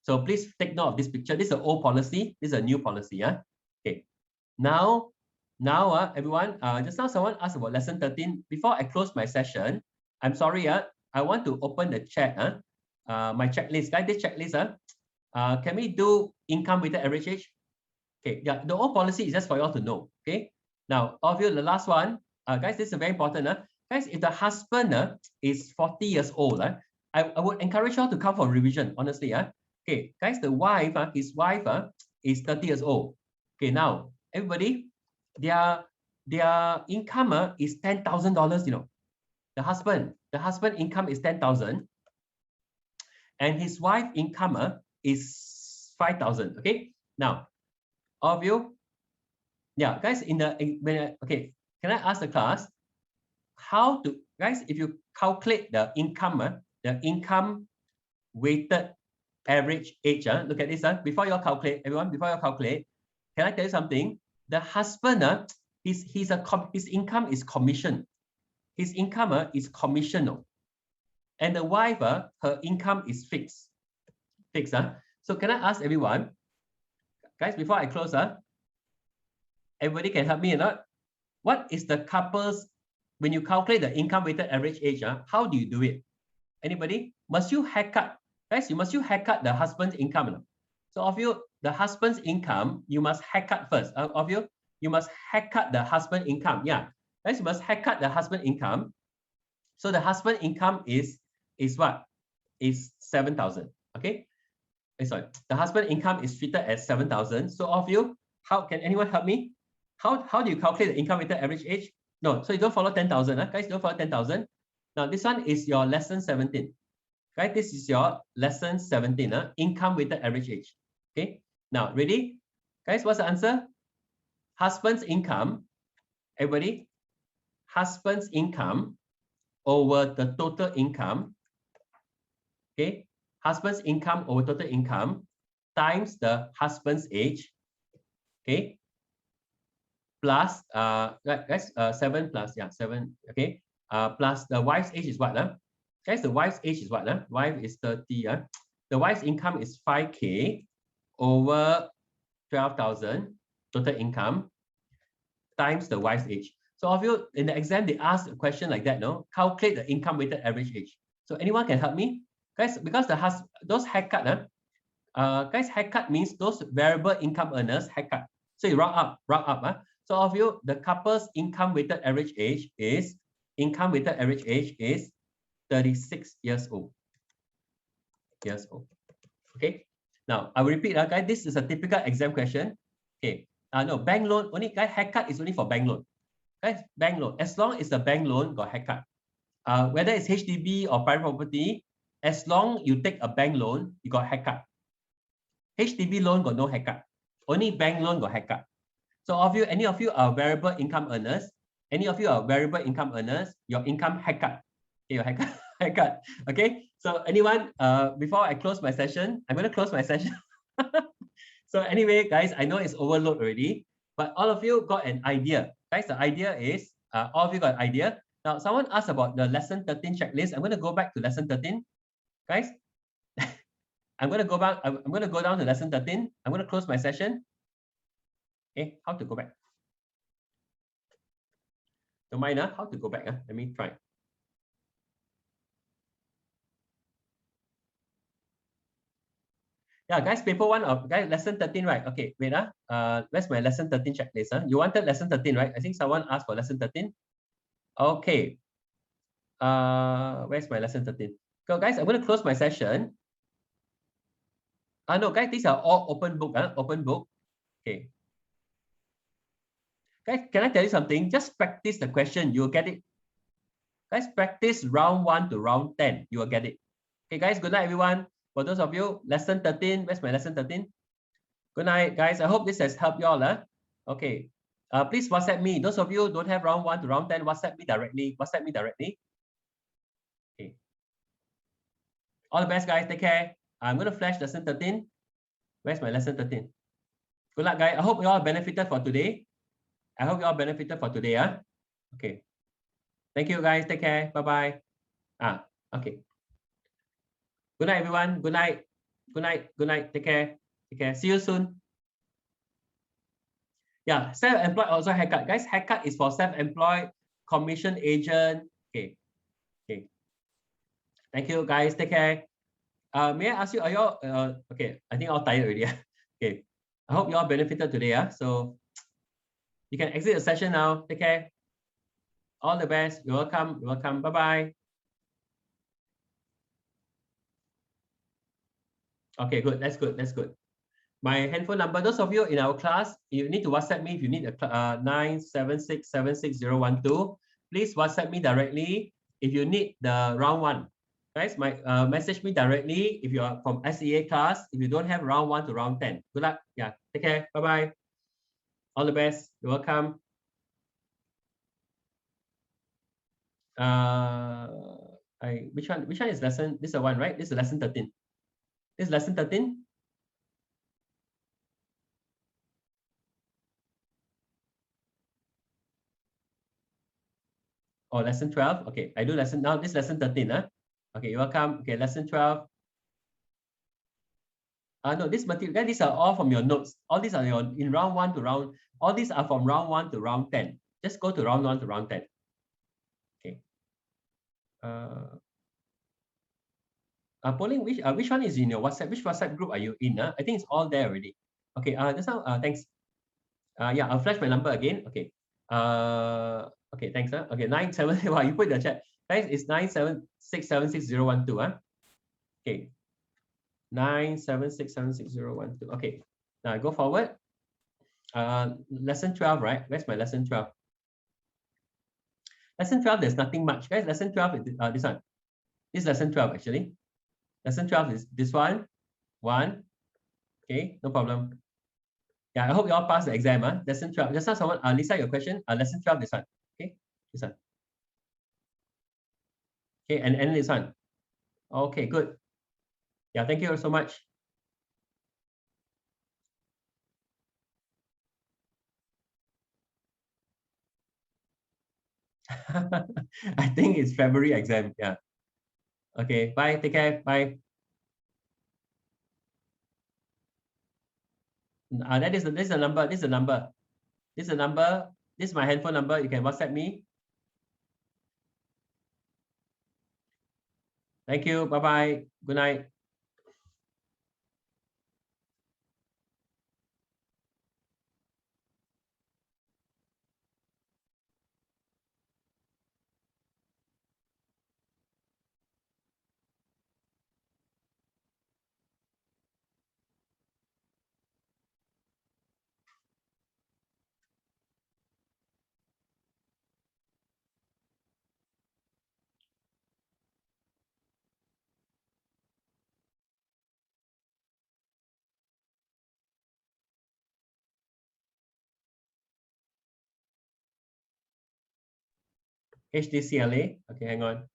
So please take note of this picture. This is an old policy. This is a new policy. Yeah. Okay. Now, everyone. Just now someone asked about lesson 13. Before I close my session, I'm sorry. I want to open the chat. My checklist. Guys, this checklist. Can we do income weighted average age? Okay. Yeah. The old policy is just for you all to know. Okay. Now, all of you, the last one. Guys, this is very important. Guys, if the husband is 40 years old, I would encourage you all to come for revision. Honestly. Okay. Guys, the wife, his wife is 30 years old. Okay. Now, everybody, their income is $10,000. You know, the husband income is 10,000, and his wife income is 5,000. Okay. Now, all of you, yeah, guys, okay, can I ask the class how to, guys, if you calculate the income weighted average age, look at this, before you calculate, everyone, before you calculate, can I tell you something? The husband, his income is commission. His income is commissional, and the wife, her income is fixed. So can I ask everyone, guys, before I close, everybody can help me or not? What is the couple's, when you calculate the income weighted average age, how do you do it? Anybody? Must you haircut? Guys, must you haircut the husband's income? So of you, the husband's income, you must haircut first. Of you, you must haircut the husband income. Yeah. Guys, you must haircut the husband income. So the husband income is what? Is 7,000. Okay. Sorry. The husband income is treated as 7,000. So of you, how can anyone help me? How do you calculate the income weighted average age? No, so you don't follow 10,000. Guys, don't follow 10,000. Now this one is your lesson 17. Right, this is your lesson 17. Income weighted average age. Okay. Now ready, guys? What's the answer? Husband's income. Everybody. Husband's income over the total income. Okay. Husband's income over total income times the husband's age. Okay. Plus, guys, 7 plus, yeah, 7. Okay. Plus the wife's age is what? Guys, the wife's age is what? Wife is 30. The wife's income is 5K over 12,000 total income times the wife's age. So of you in the exam, they ask a question like that, no? Calculate the income weighted average age. So anyone can help me? Guys, because those haircut, guys, haircut means those variable income earners haircut. So you round up. So of you, the couple's income weighted average age is 36 years old. Okay. Now, I will repeat, guys, this is a typical exam question. Okay. No, bank loan, only, guys, haircut is only for bank loan. Guys, bank loan, as long as the bank loan got haircut. Whether it's HDB or private property, as long you take a bank loan, you got haircut. HDB loan got no haircut. Only bank loan got haircut. So any of you are variable income earners, your income haircut. Okay, your haircut, haircut. Okay. So anyone, before I close my session, I'm going to close my session. So anyway, guys, I know it's overload already, but all of you got an idea. Guys, the idea is, all of you got an idea. Now, someone asked about the lesson 13 checklist. I'm going to go back to lesson 13. Guys, I'm going to go back. I'm going to go down to lesson 13. I'm going to close my session. Okay, how to go back? Don't mind, how to go back? Let me try. Yeah, guys, paper one of guys, lesson 13, right? Okay, wait. Where's my lesson 13 checklist? You wanted lesson 13, right? I think someone asked for lesson 13. Okay. Where's my lesson 13? So guys, I'm going to close my session. No, guys, these are all open book, open book. Okay. Guys, can I tell you something? Just practice the question, you'll get it. Guys, practice round 1 to round 10, you will get it. Okay, guys, good night, everyone. For those of you, lesson 13, where's my lesson 13? Good night, guys. I hope this has helped you all. Okay. Please WhatsApp me. Those of you don't have round 1 to round 10, WhatsApp me directly. WhatsApp me directly. Okay. All the best, guys. Take care. I'm going to flash lesson 13. Where's my lesson 13? Good luck, guys. I hope you all benefited for today. Okay. Thank you, guys. Take care. Bye-bye. Okay. Good night, everyone. Good night. Good night. Good night. Take care. Take care. See you soon. Yeah, self-employed also haircut. Guys, haircut is for self-employed, commission agent. Okay. Okay. Thank you, guys. Take care. May I ask you, are you all, okay, I think all tired already. Okay. I hope you all benefited today. So you can exit the session now. Take care. All the best. You're welcome. You're welcome. Bye-bye. Okay, good. That's good. That's good. My handphone number, those of you in our class, you need to WhatsApp me if you need a 976766012. Please WhatsApp me directly if you need the round 1. Guys, message me directly if you are from SEA class, if you don't have round 1 to round 10. Good luck. Yeah, take care. Bye-bye. All the best. You're welcome. Which one is lesson? This is the one, right? This is lesson 13. This is lesson 13. Oh, lesson 12. Okay, I do lesson now. This is lesson 13. Okay, you're welcome. Okay, lesson 12. No, this material, these are all from your notes. All these are in round 1 to round. All these are from round 1 to round 10. Just go to round 1 to round 10. Okay. Pauline, which one is in your WhatsApp? Which WhatsApp group are you in? I think it's all there already. Okay. Just now. Thanks. Yeah, I'll flash my number again. Okay. Okay. Thanks. Okay. 97. Wow, you put in the chat. Guys, it's 976766012. Okay. 976766012. Okay. Now go forward. Lesson 12, right? Where's my lesson 12? Lesson 12, there's nothing much. Guys, lesson 12 is this one. This is lesson 12 actually. Lesson 12 is this one. Okay, no problem. Yeah, I hope you all pass the exam. Lesson 12. Just now someone, Lisa, your question. Lesson 12, this one. Okay, this one. Okay, and this one. Okay, good. Yeah, thank you so much. I think it's February exam. Yeah. Okay, bye. Take care. Bye. This is the number. This is the number. This is the number. This is my handphone number. You can WhatsApp me. Thank you. Bye-bye. Good night. HDCLA. Okay, hang on.